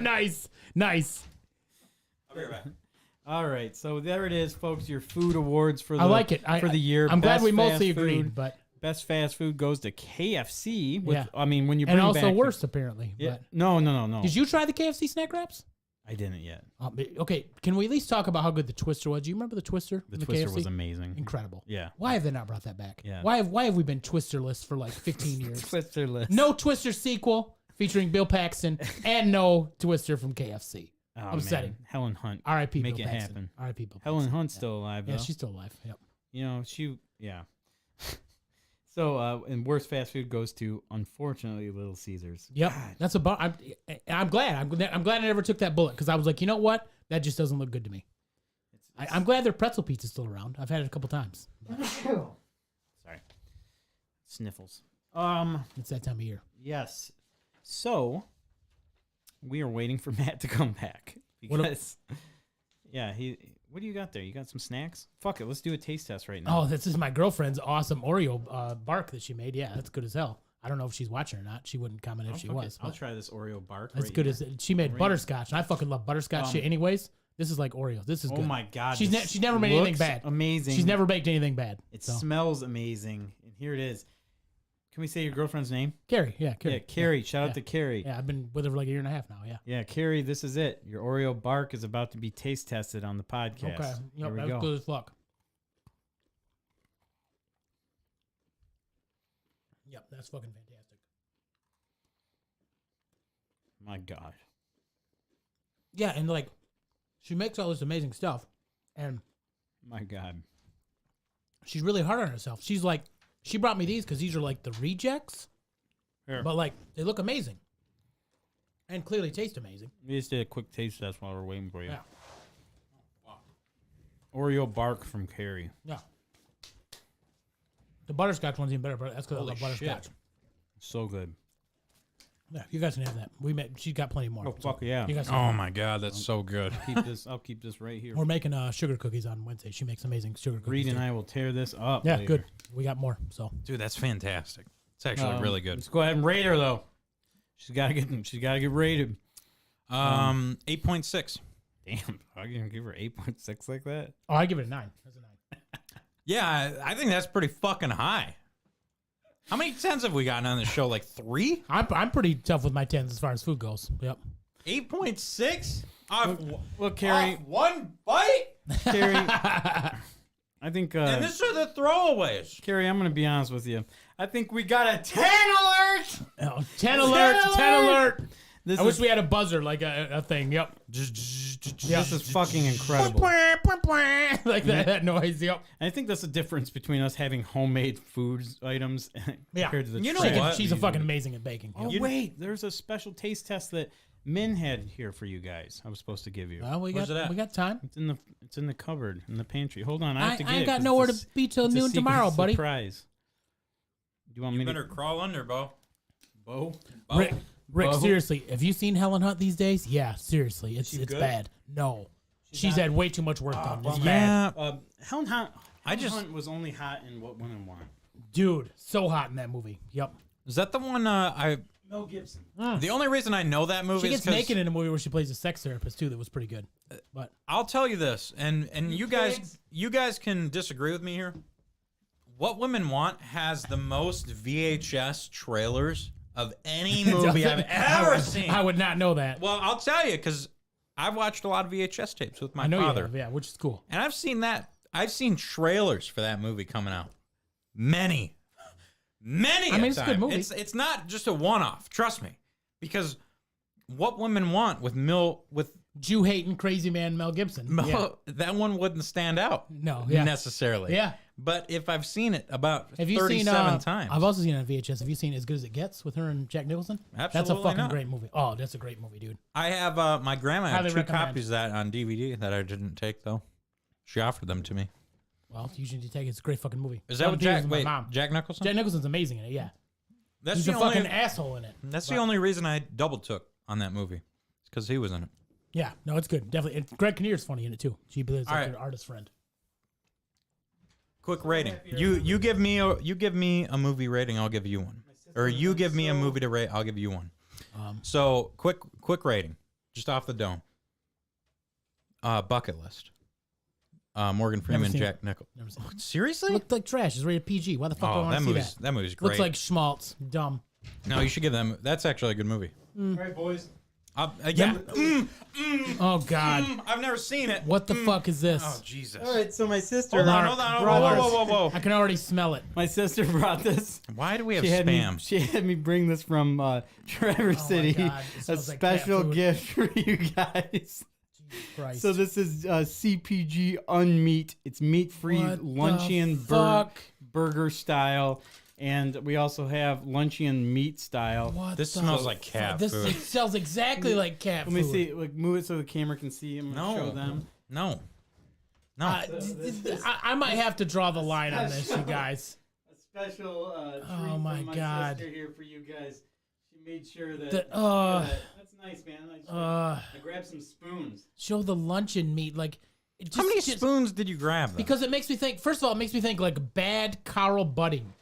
[SPEAKER 3] Nice. Nice.
[SPEAKER 1] All right, so there it is, folks. Your food awards for the
[SPEAKER 3] I like it.
[SPEAKER 1] for the year.
[SPEAKER 3] I'm glad
[SPEAKER 1] Best
[SPEAKER 3] we mostly
[SPEAKER 1] fast
[SPEAKER 3] agreed,
[SPEAKER 1] food-
[SPEAKER 3] but
[SPEAKER 1] Best fast food goes to KFC. With,
[SPEAKER 3] Yeah.
[SPEAKER 1] I mean, when you bring
[SPEAKER 3] and also
[SPEAKER 1] back
[SPEAKER 3] worst apparently.
[SPEAKER 1] Yeah.
[SPEAKER 3] But
[SPEAKER 1] No.
[SPEAKER 3] did you try the KFC snack wraps?
[SPEAKER 1] I didn't yet.
[SPEAKER 3] Okay, can we at least talk about how good the Twister was? Do you remember the Twister?
[SPEAKER 1] The
[SPEAKER 3] in
[SPEAKER 1] Twister
[SPEAKER 3] KFC?
[SPEAKER 1] was amazing.
[SPEAKER 3] Incredible.
[SPEAKER 1] Yeah.
[SPEAKER 3] Why have they not brought that back?
[SPEAKER 1] Yeah.
[SPEAKER 3] Why have we been Twisterless for like 15 years?
[SPEAKER 1] Twister list.
[SPEAKER 3] No Twister sequel featuring Bill Paxton and no Twister from KFC.
[SPEAKER 1] Oh,
[SPEAKER 3] upsetting.
[SPEAKER 1] man. Helen Hunt.
[SPEAKER 3] R.I.P.
[SPEAKER 1] Make
[SPEAKER 3] Bill
[SPEAKER 1] it
[SPEAKER 3] Paxton.
[SPEAKER 1] happen.
[SPEAKER 3] R.I.P. Bill
[SPEAKER 1] Helen
[SPEAKER 3] Paxton.
[SPEAKER 1] Hunt's still alive, though.
[SPEAKER 3] Yeah, she's still alive. Yep.
[SPEAKER 1] You know, yeah. So, and worst fast food goes to, unfortunately, Little Caesars.
[SPEAKER 3] Yep.
[SPEAKER 1] God.
[SPEAKER 3] That's a bummer. I'm glad. I'm glad I never took that bullet because I was like, you know what? That just doesn't look good to me. I'm glad their pretzel pizza's still around. I've had it a couple times.
[SPEAKER 1] Sorry. Sniffles.
[SPEAKER 3] It's that time of year.
[SPEAKER 1] Yes. So, we are waiting for Matt to come back because, yeah, what do you got there? You got some snacks? Fuck it, let's do a taste test right now.
[SPEAKER 3] Oh, this is my girlfriend's awesome Oreo bark that she made. Yeah, that's good as hell. I don't know if she's watching or not. She wouldn't comment if she was.
[SPEAKER 1] I'll
[SPEAKER 3] but
[SPEAKER 1] try this Oreo bark.
[SPEAKER 3] As
[SPEAKER 1] right
[SPEAKER 3] good
[SPEAKER 1] here.
[SPEAKER 3] as she made butterscotch, and I fucking love butterscotch shit. Anyways, this is like Oreos. This is
[SPEAKER 1] Oh
[SPEAKER 3] good.
[SPEAKER 1] my god!
[SPEAKER 3] She's
[SPEAKER 1] this
[SPEAKER 3] she's never made anything
[SPEAKER 1] looks
[SPEAKER 3] bad.
[SPEAKER 1] Amazing.
[SPEAKER 3] She's never baked anything bad.
[SPEAKER 1] It
[SPEAKER 3] so.
[SPEAKER 1] smells amazing, and here it is. Can we say your girlfriend's name?
[SPEAKER 3] Carrie, yeah, Carrie.
[SPEAKER 1] Yeah, Carrie. Shout
[SPEAKER 3] Yeah.
[SPEAKER 1] out to Carrie.
[SPEAKER 3] Yeah, I've been with her for like a year and a half now. Yeah.
[SPEAKER 1] Yeah, Carrie, this is it. Your Oreo bark is about to be taste tested on the podcast.
[SPEAKER 3] Okay.
[SPEAKER 1] Here
[SPEAKER 3] Yep,
[SPEAKER 1] we
[SPEAKER 3] that's
[SPEAKER 1] go.
[SPEAKER 3] good as fuck. Yep, that's fucking fantastic.
[SPEAKER 1] My God.
[SPEAKER 3] Yeah, and like, she makes all this amazing stuff, and
[SPEAKER 1] My God.
[SPEAKER 3] she's really hard on herself. She's like, she brought me these because these are like the rejects,
[SPEAKER 1] Here.
[SPEAKER 3] but like they look amazing, and clearly taste amazing.
[SPEAKER 1] We just did a quick taste test while we're waiting for you.
[SPEAKER 3] Yeah,
[SPEAKER 1] Oreo bark from Carrie.
[SPEAKER 3] yeah. The butterscotch one's even better, but that's because I
[SPEAKER 2] Holy
[SPEAKER 3] love butterscotch.
[SPEAKER 2] shit.
[SPEAKER 1] So good.
[SPEAKER 3] Yeah, you guys can have that. She's got plenty more.
[SPEAKER 1] Oh fuck yeah!
[SPEAKER 3] You guys can
[SPEAKER 2] Oh
[SPEAKER 3] have
[SPEAKER 2] my god, that's so good.
[SPEAKER 1] I'll keep this right here.
[SPEAKER 3] We're making sugar cookies on Wednesday. She makes amazing sugar cookies.
[SPEAKER 1] Reed and
[SPEAKER 3] too.
[SPEAKER 1] I will tear this up.
[SPEAKER 3] Yeah,
[SPEAKER 1] later.
[SPEAKER 3] good. We got more. So
[SPEAKER 2] Dude, that's fantastic. It's actually really good.
[SPEAKER 1] Let's go ahead and rate her though. She's got to get rated.
[SPEAKER 2] 8.6.
[SPEAKER 1] Damn, I'm gonna give her 8.6 like that.
[SPEAKER 3] I give it a 9. That's a 9.
[SPEAKER 2] Yeah, I think that's pretty fucking high. How many 10s have we gotten on this show? Like 3?
[SPEAKER 3] I'm pretty tough with my 10s as far as food goes. Yep.
[SPEAKER 2] 8.6?
[SPEAKER 1] Well, Carrie,
[SPEAKER 2] one bite?
[SPEAKER 1] Carrie, I think.
[SPEAKER 2] And this are the throwaways.
[SPEAKER 1] Carrie, I'm gonna be honest with you. I think we got a 10 alert.
[SPEAKER 3] Oh, 10 alert! 10 alert!
[SPEAKER 1] This
[SPEAKER 3] I
[SPEAKER 1] is
[SPEAKER 3] wish we had a buzzer like a thing. Yep.
[SPEAKER 1] this is fucking incredible.
[SPEAKER 3] Like that noise. Yep.
[SPEAKER 1] I think that's the difference between us having homemade food items
[SPEAKER 3] Yeah.
[SPEAKER 1] compared to the.
[SPEAKER 2] You know
[SPEAKER 1] trash
[SPEAKER 2] what?
[SPEAKER 3] She's a
[SPEAKER 1] we
[SPEAKER 3] fucking
[SPEAKER 1] use.
[SPEAKER 3] amazing at baking.
[SPEAKER 1] Oh
[SPEAKER 3] Yep.
[SPEAKER 1] wait, there's a special taste test that Min had here for you guys. I was supposed to give you.
[SPEAKER 3] Well,
[SPEAKER 2] Where's it at?
[SPEAKER 3] we got time.
[SPEAKER 1] It's in the cupboard in the pantry. Hold on, I have to get
[SPEAKER 3] I
[SPEAKER 1] it.
[SPEAKER 3] ain't got
[SPEAKER 1] 'cause
[SPEAKER 3] nowhere
[SPEAKER 1] it's
[SPEAKER 3] to be till
[SPEAKER 1] it's a
[SPEAKER 3] noon
[SPEAKER 1] secret
[SPEAKER 3] tomorrow, buddy.
[SPEAKER 1] Surprise. Do you want me
[SPEAKER 2] You better
[SPEAKER 1] to?
[SPEAKER 2] crawl under, Bo.
[SPEAKER 1] Bo?
[SPEAKER 3] Rick,
[SPEAKER 1] Bo?
[SPEAKER 3] seriously, have you seen Helen Hunt these days? Yeah, seriously, it's
[SPEAKER 1] good?
[SPEAKER 3] bad. No, she's had way too much work done. It's bad.
[SPEAKER 2] Yeah.
[SPEAKER 1] Helen Hunt was only hot in What Women Want.
[SPEAKER 3] Dude, so hot in that movie. Yep.
[SPEAKER 2] Is that the one
[SPEAKER 1] Mel Gibson.
[SPEAKER 2] The only reason I know that movie
[SPEAKER 3] She
[SPEAKER 2] is
[SPEAKER 3] gets
[SPEAKER 2] 'cause
[SPEAKER 3] naked in a movie where she plays a sex therapist too. That was pretty good. But
[SPEAKER 2] I'll tell you this, and you guys can disagree with me here. What Women Want has the most VHS trailers of any movie I've ever seen.
[SPEAKER 3] I would not know that.
[SPEAKER 2] Well, I'll tell you because I've watched a lot of VHS tapes with my
[SPEAKER 3] I know
[SPEAKER 2] father,
[SPEAKER 3] you have, yeah, which is cool.
[SPEAKER 2] and I've seen that. I've seen trailers for that movie coming out. Many.
[SPEAKER 3] I mean, it's a good movie.
[SPEAKER 2] It's not just a one-off. Trust me, because What Women Want with
[SPEAKER 3] Jew hating crazy man Mel Gibson. Yeah.
[SPEAKER 2] that one wouldn't stand out.
[SPEAKER 3] No, yeah.
[SPEAKER 2] necessarily.
[SPEAKER 3] Yeah.
[SPEAKER 2] But if I've seen it about
[SPEAKER 3] Have you
[SPEAKER 2] 37
[SPEAKER 3] seen?
[SPEAKER 2] times,
[SPEAKER 3] I've also seen it on VHS. Have you seen As Good as It Gets with her and Jack Nicholson? That's a
[SPEAKER 2] Absolutely
[SPEAKER 3] fucking
[SPEAKER 2] not.
[SPEAKER 3] great movie. Oh, that's a great movie, dude.
[SPEAKER 2] I have my grandma had
[SPEAKER 3] Highly
[SPEAKER 2] 2
[SPEAKER 3] recommend.
[SPEAKER 2] copies of that on DVD that I didn't take though. She offered them to me.
[SPEAKER 3] Well, usually you take it. It's a great fucking movie.
[SPEAKER 2] Is that
[SPEAKER 3] One
[SPEAKER 2] what
[SPEAKER 3] theaters
[SPEAKER 2] Jack?
[SPEAKER 3] with my
[SPEAKER 2] Wait,
[SPEAKER 3] mom.
[SPEAKER 2] Jack Nicholson?
[SPEAKER 3] Jack Nicholson's amazing in it. Yeah,
[SPEAKER 2] That's
[SPEAKER 3] he's
[SPEAKER 2] the
[SPEAKER 3] a
[SPEAKER 2] only.
[SPEAKER 3] fucking asshole in it.
[SPEAKER 2] That's
[SPEAKER 3] But-
[SPEAKER 2] the only reason I double took on that movie. It's because he was in it.
[SPEAKER 3] Yeah, no, it's good. Definitely. And Greg Kinnear's funny in it too. She plays
[SPEAKER 2] All
[SPEAKER 3] like
[SPEAKER 2] right.
[SPEAKER 3] an artist friend.
[SPEAKER 2] Quick rating. You give me a movie rating. I'll give you one. Or you give me a movie to rate. I'll give you one. So quick rating, just off the dome. Bucket List. Morgan Freeman,
[SPEAKER 3] seen
[SPEAKER 2] Jack Nicholson.
[SPEAKER 3] Never seen it.
[SPEAKER 2] Seriously?
[SPEAKER 3] Looked like trash. It's rated PG. Why the fuck do I
[SPEAKER 2] Oh,
[SPEAKER 3] want
[SPEAKER 2] that
[SPEAKER 3] to see
[SPEAKER 2] movie's
[SPEAKER 3] that?
[SPEAKER 2] great.
[SPEAKER 3] Looks like schmaltz. Dumb.
[SPEAKER 2] No, you should give them. That's actually a good movie.
[SPEAKER 1] All right, boys.
[SPEAKER 2] Again,
[SPEAKER 3] Oh God.
[SPEAKER 2] I've never seen it.
[SPEAKER 3] What the fuck is this?
[SPEAKER 2] Oh Jesus!
[SPEAKER 1] All right, so my sister.
[SPEAKER 2] Hold on. Whoa.
[SPEAKER 3] I can already smell it.
[SPEAKER 1] My sister brought this.
[SPEAKER 2] Why do we have
[SPEAKER 1] She had
[SPEAKER 2] spam?
[SPEAKER 1] she had me bring this from Traverse City.
[SPEAKER 3] God, it
[SPEAKER 1] A
[SPEAKER 3] smells like cat
[SPEAKER 1] special
[SPEAKER 3] food.
[SPEAKER 1] gift for you guys.
[SPEAKER 3] Christ.
[SPEAKER 1] So this is CPG Unmeat. It's meat-free
[SPEAKER 3] What the
[SPEAKER 1] Luncheon
[SPEAKER 3] fuck?
[SPEAKER 1] burger style, and we also have Luncheon meat style.
[SPEAKER 3] What
[SPEAKER 2] This
[SPEAKER 3] the
[SPEAKER 2] smells like cat
[SPEAKER 3] This
[SPEAKER 2] food.
[SPEAKER 3] smells exactly like cat
[SPEAKER 1] Let me
[SPEAKER 3] food.
[SPEAKER 1] see. Like, move it so the camera can see. I'm gonna show them.
[SPEAKER 2] No.
[SPEAKER 3] I might have to draw the line on this, you guys.
[SPEAKER 1] A special treat
[SPEAKER 3] Oh my
[SPEAKER 1] from my
[SPEAKER 3] God.
[SPEAKER 1] sister here for you guys. She made sure that. That's nice, man. I grabbed some spoons.
[SPEAKER 3] Show the luncheon meat like. It just,
[SPEAKER 2] How many
[SPEAKER 3] just-
[SPEAKER 2] spoons did you grab? Though?
[SPEAKER 3] Because it makes me think. First of all, it makes me think like bad Carl Budding.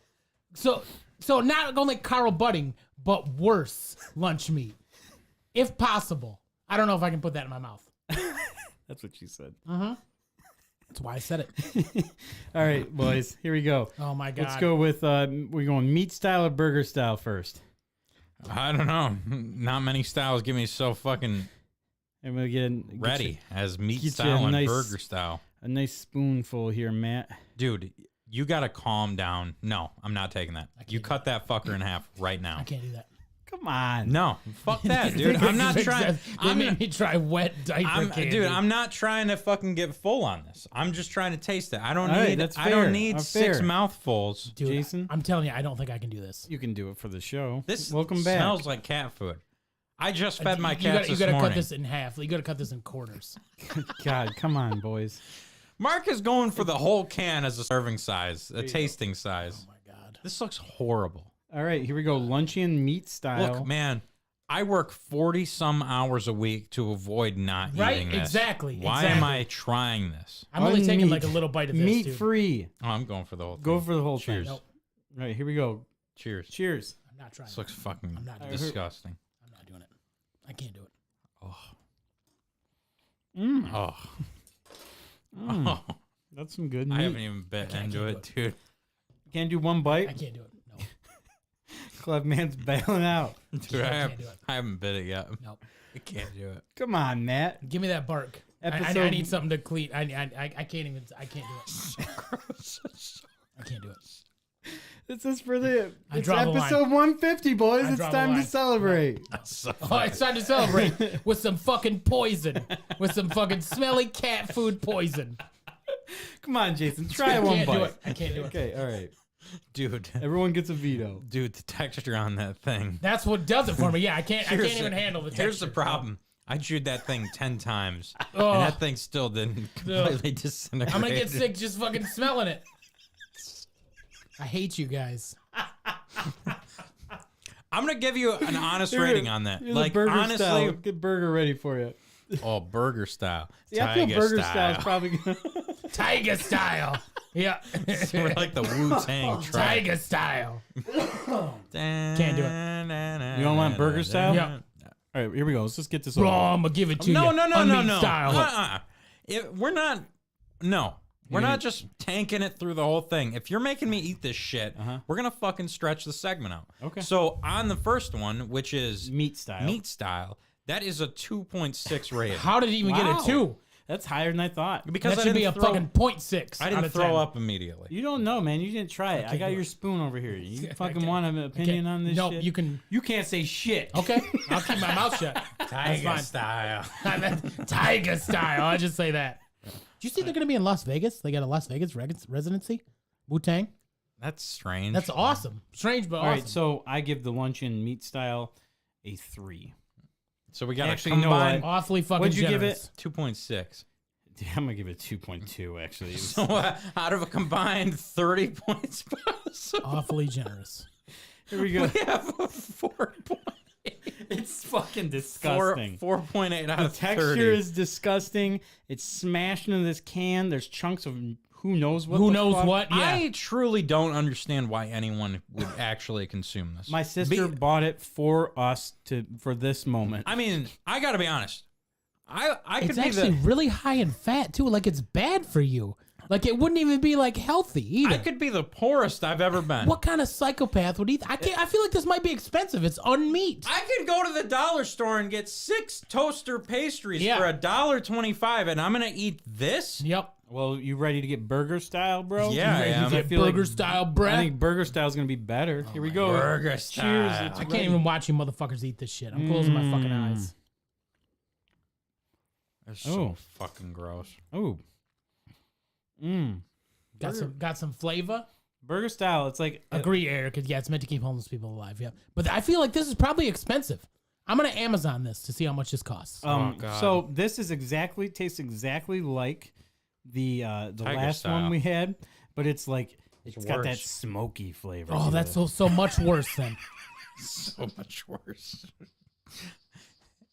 [SPEAKER 3] So not only Carl Budding, but worse lunch meat, if possible. I don't know if I can put that in my mouth.
[SPEAKER 1] That's what she said.
[SPEAKER 3] That's why I said it.
[SPEAKER 1] All right, boys. Here we go.
[SPEAKER 3] Oh my God.
[SPEAKER 1] Let's go with we're going meat style or burger style first.
[SPEAKER 2] I don't know. Not many styles get me so fucking
[SPEAKER 1] And we'll get
[SPEAKER 2] ready as meat
[SPEAKER 1] get you
[SPEAKER 2] style
[SPEAKER 1] a
[SPEAKER 2] and
[SPEAKER 1] nice-
[SPEAKER 2] burger style.
[SPEAKER 1] a nice spoonful here, Matt.
[SPEAKER 2] Dude, you gotta calm down. No, I'm not taking that. You cut that fucker in half right now.
[SPEAKER 3] I can't do that.
[SPEAKER 1] Come on.
[SPEAKER 2] No, fuck that, dude. I'm not trying.
[SPEAKER 3] They made me try wet diaper candy.
[SPEAKER 2] Dude, I'm not trying to fucking get full on this. I'm just trying to taste it. I don't
[SPEAKER 1] All right,
[SPEAKER 2] need.
[SPEAKER 1] that's
[SPEAKER 2] I don't
[SPEAKER 1] fair.
[SPEAKER 2] need
[SPEAKER 1] Fair.
[SPEAKER 2] 6 mouthfuls.
[SPEAKER 3] Dude,
[SPEAKER 1] Jason?
[SPEAKER 3] I'm telling you, I don't think I can do this.
[SPEAKER 1] You can do it for the show.
[SPEAKER 2] This
[SPEAKER 1] Welcome back.
[SPEAKER 2] smells like cat food. I just fed my
[SPEAKER 3] you
[SPEAKER 2] cats
[SPEAKER 3] gotta
[SPEAKER 2] this morning.
[SPEAKER 3] cut this in half. You gotta cut this in quarters.
[SPEAKER 1] God, come on, boys.
[SPEAKER 2] Mark is going for the whole can as a serving size, a tasting size.
[SPEAKER 3] Oh my
[SPEAKER 2] This looks horrible.
[SPEAKER 1] All right, here we go. Luncheon meat style.
[SPEAKER 2] Look, man, I work 40 some hours a week to avoid not eating this.
[SPEAKER 3] Exactly.
[SPEAKER 2] Why am I trying this?
[SPEAKER 3] I'm only taking
[SPEAKER 1] Unmeat.
[SPEAKER 3] like a little bite of this.
[SPEAKER 1] Meat
[SPEAKER 3] dude.
[SPEAKER 1] free.
[SPEAKER 2] Oh, I'm going for the whole thing.
[SPEAKER 1] Go for the whole
[SPEAKER 2] Cheers.
[SPEAKER 1] thing. Nope. All right, here we go.
[SPEAKER 2] Cheers.
[SPEAKER 1] Cheers.
[SPEAKER 3] I'm not trying.
[SPEAKER 2] This looks fucking
[SPEAKER 3] I'm not doing it.
[SPEAKER 2] disgusting.
[SPEAKER 3] I'm not doing it. I can't do it.
[SPEAKER 2] Oh. Oh.
[SPEAKER 1] That's some good meat.
[SPEAKER 2] I haven't even bit into it, dude.
[SPEAKER 1] Can't do one bite.
[SPEAKER 3] I can't do it. No.
[SPEAKER 1] Clevman's bailing out.
[SPEAKER 2] Dude,
[SPEAKER 3] can't do it.
[SPEAKER 2] I haven't bit it yet.
[SPEAKER 3] Nope.
[SPEAKER 2] I can't do it.
[SPEAKER 1] Come on, Matt.
[SPEAKER 3] Give me that bark. I need something to clean. I can't even. I can't do it. I can't do it.
[SPEAKER 1] This is for the.
[SPEAKER 3] I
[SPEAKER 1] It's
[SPEAKER 3] draw the line.
[SPEAKER 1] episode 150, boys.
[SPEAKER 3] I
[SPEAKER 1] It's
[SPEAKER 3] draw the
[SPEAKER 1] time to
[SPEAKER 3] line.
[SPEAKER 1] celebrate.
[SPEAKER 3] Oh, it's time to celebrate with some fucking poison. With some fucking smelly cat food poison.
[SPEAKER 1] Come on, Jason. Try one
[SPEAKER 3] Can't
[SPEAKER 1] bite.
[SPEAKER 3] do it. I can't do it.
[SPEAKER 1] Okay, all right.
[SPEAKER 2] Dude.
[SPEAKER 1] Everyone gets a veto.
[SPEAKER 2] Dude, the texture on that thing.
[SPEAKER 3] That's what does it for me. Yeah, I can't even handle the texture.
[SPEAKER 2] Here's the problem. I chewed that thing 10 times,
[SPEAKER 3] Oh.
[SPEAKER 2] and that thing still didn't completely disintegrate.
[SPEAKER 3] I'm gonna get sick just fucking smelling it. I hate you guys.
[SPEAKER 2] I'm gonna give you an honest rating on that.
[SPEAKER 1] You're
[SPEAKER 2] Like,
[SPEAKER 1] the burger
[SPEAKER 2] honestly,
[SPEAKER 1] style. Get burger ready for you.
[SPEAKER 2] oh, burger style.
[SPEAKER 1] Yeah, I feel
[SPEAKER 2] Tiger
[SPEAKER 1] burger style is
[SPEAKER 2] style.
[SPEAKER 1] probably gonna.
[SPEAKER 3] Tiger style. Yeah.
[SPEAKER 2] We're like the Wu-Tang tribe.
[SPEAKER 3] Tiger style.
[SPEAKER 2] Can't
[SPEAKER 3] do it.
[SPEAKER 1] You don't want burger style?
[SPEAKER 3] Yeah.
[SPEAKER 1] All right, here we go. Let's just get this
[SPEAKER 3] Oh,
[SPEAKER 1] over.
[SPEAKER 3] I'm gonna give it to
[SPEAKER 2] No,
[SPEAKER 3] you.
[SPEAKER 2] no, no,
[SPEAKER 3] Unmeat
[SPEAKER 2] no, no.
[SPEAKER 3] Style.
[SPEAKER 2] We're not. No. We're not just tanking it through the whole thing. If you're making me eat this shit, we're going to fucking stretch the segment out.
[SPEAKER 1] Okay.
[SPEAKER 2] So on the first one, which is
[SPEAKER 1] Meat style.
[SPEAKER 2] that is a 2.6 rating.
[SPEAKER 3] How did he even get
[SPEAKER 1] Wow.
[SPEAKER 3] a 2?
[SPEAKER 1] That's higher than I thought.
[SPEAKER 2] Because
[SPEAKER 3] That
[SPEAKER 2] I
[SPEAKER 3] should be a
[SPEAKER 2] didn't throw,
[SPEAKER 3] fucking 0.6.
[SPEAKER 2] I
[SPEAKER 3] out
[SPEAKER 2] didn't
[SPEAKER 3] of
[SPEAKER 2] throw
[SPEAKER 3] 10.
[SPEAKER 2] up immediately.
[SPEAKER 1] You don't know, man. You didn't try it. I got
[SPEAKER 3] do
[SPEAKER 1] your
[SPEAKER 3] it.
[SPEAKER 1] spoon over here. You fucking
[SPEAKER 3] can't.
[SPEAKER 1] want an opinion on this
[SPEAKER 3] Nope,
[SPEAKER 1] shit?
[SPEAKER 3] you can.
[SPEAKER 1] You can't say shit.
[SPEAKER 3] Okay, I'll keep my mouth shut.
[SPEAKER 2] Tiger
[SPEAKER 3] fine.
[SPEAKER 2] style.
[SPEAKER 3] Tiger style. I'll just say that. Do you see they're going to be in Las Vegas? They got a Las Vegas residency? Wu-Tang?
[SPEAKER 2] That's strange.
[SPEAKER 3] That's awesome. Strange, but
[SPEAKER 1] All
[SPEAKER 3] awesome.
[SPEAKER 1] right, so I give the luncheon meat style a 3.
[SPEAKER 2] So we got to
[SPEAKER 1] Actually, you know
[SPEAKER 2] combine
[SPEAKER 1] what?
[SPEAKER 3] Awfully fucking
[SPEAKER 1] What'd you give
[SPEAKER 3] generous.
[SPEAKER 2] 2.6.
[SPEAKER 1] Yeah, I'm gonna give it 2.2. Actually,
[SPEAKER 2] So out of a combined 30 points possible,
[SPEAKER 3] Awfully generous.
[SPEAKER 1] here we go.
[SPEAKER 2] we have a 4.8.
[SPEAKER 1] It's fucking disgusting.
[SPEAKER 2] 4.8 out
[SPEAKER 1] The
[SPEAKER 2] of
[SPEAKER 1] texture
[SPEAKER 2] 30.
[SPEAKER 1] is disgusting. It's smashed into this can. There's chunks of who knows what.
[SPEAKER 3] Who
[SPEAKER 1] the
[SPEAKER 3] knows
[SPEAKER 1] fuck.
[SPEAKER 3] what? Yeah.
[SPEAKER 2] I truly don't understand why anyone would actually consume this.
[SPEAKER 1] My sister bought it for us for this moment.
[SPEAKER 2] I mean, I got to be honest. I could
[SPEAKER 3] It's
[SPEAKER 2] be
[SPEAKER 3] actually
[SPEAKER 2] the
[SPEAKER 3] really high in fat, too. Like, it's bad for you. Like, it wouldn't even be, like, healthy either.
[SPEAKER 2] I could be the poorest I've ever been.
[SPEAKER 3] What kind of psychopath would eat? I feel like this might be expensive. It's unmeat.
[SPEAKER 2] I could go to the dollar store and get 6 toaster pastries
[SPEAKER 3] Yeah.
[SPEAKER 2] for $1.25, and I'm gonna eat this.
[SPEAKER 3] Yep.
[SPEAKER 1] Well, you ready to get burger style, bro?
[SPEAKER 2] Yeah, I am.
[SPEAKER 1] I feel like-
[SPEAKER 3] Burger style
[SPEAKER 1] I
[SPEAKER 3] bread.
[SPEAKER 1] think burger style is gonna be better. Here we go.
[SPEAKER 2] Burger
[SPEAKER 1] Cheers.
[SPEAKER 2] style.
[SPEAKER 1] It's
[SPEAKER 3] I can't
[SPEAKER 1] ready.
[SPEAKER 3] even watch you motherfuckers eat this shit. I'm closing my fucking eyes.
[SPEAKER 2] It's so
[SPEAKER 1] Oh.
[SPEAKER 2] fucking gross.
[SPEAKER 1] Oh.
[SPEAKER 3] Got some flavor.
[SPEAKER 1] Burger style. It's like
[SPEAKER 3] Agree, Eric. Yeah, it's meant to keep homeless people alive. Yeah, but I feel like this is probably expensive. I'm gonna Amazon this to see how much this costs.
[SPEAKER 2] Oh, God.
[SPEAKER 1] So this is tastes exactly like the last
[SPEAKER 2] style.
[SPEAKER 1] one we had, but it's like it's got that
[SPEAKER 2] worse.
[SPEAKER 1] smoky flavor.
[SPEAKER 3] Oh,
[SPEAKER 1] to
[SPEAKER 3] that's
[SPEAKER 1] it.
[SPEAKER 3] so much worse then.
[SPEAKER 2] So much worse.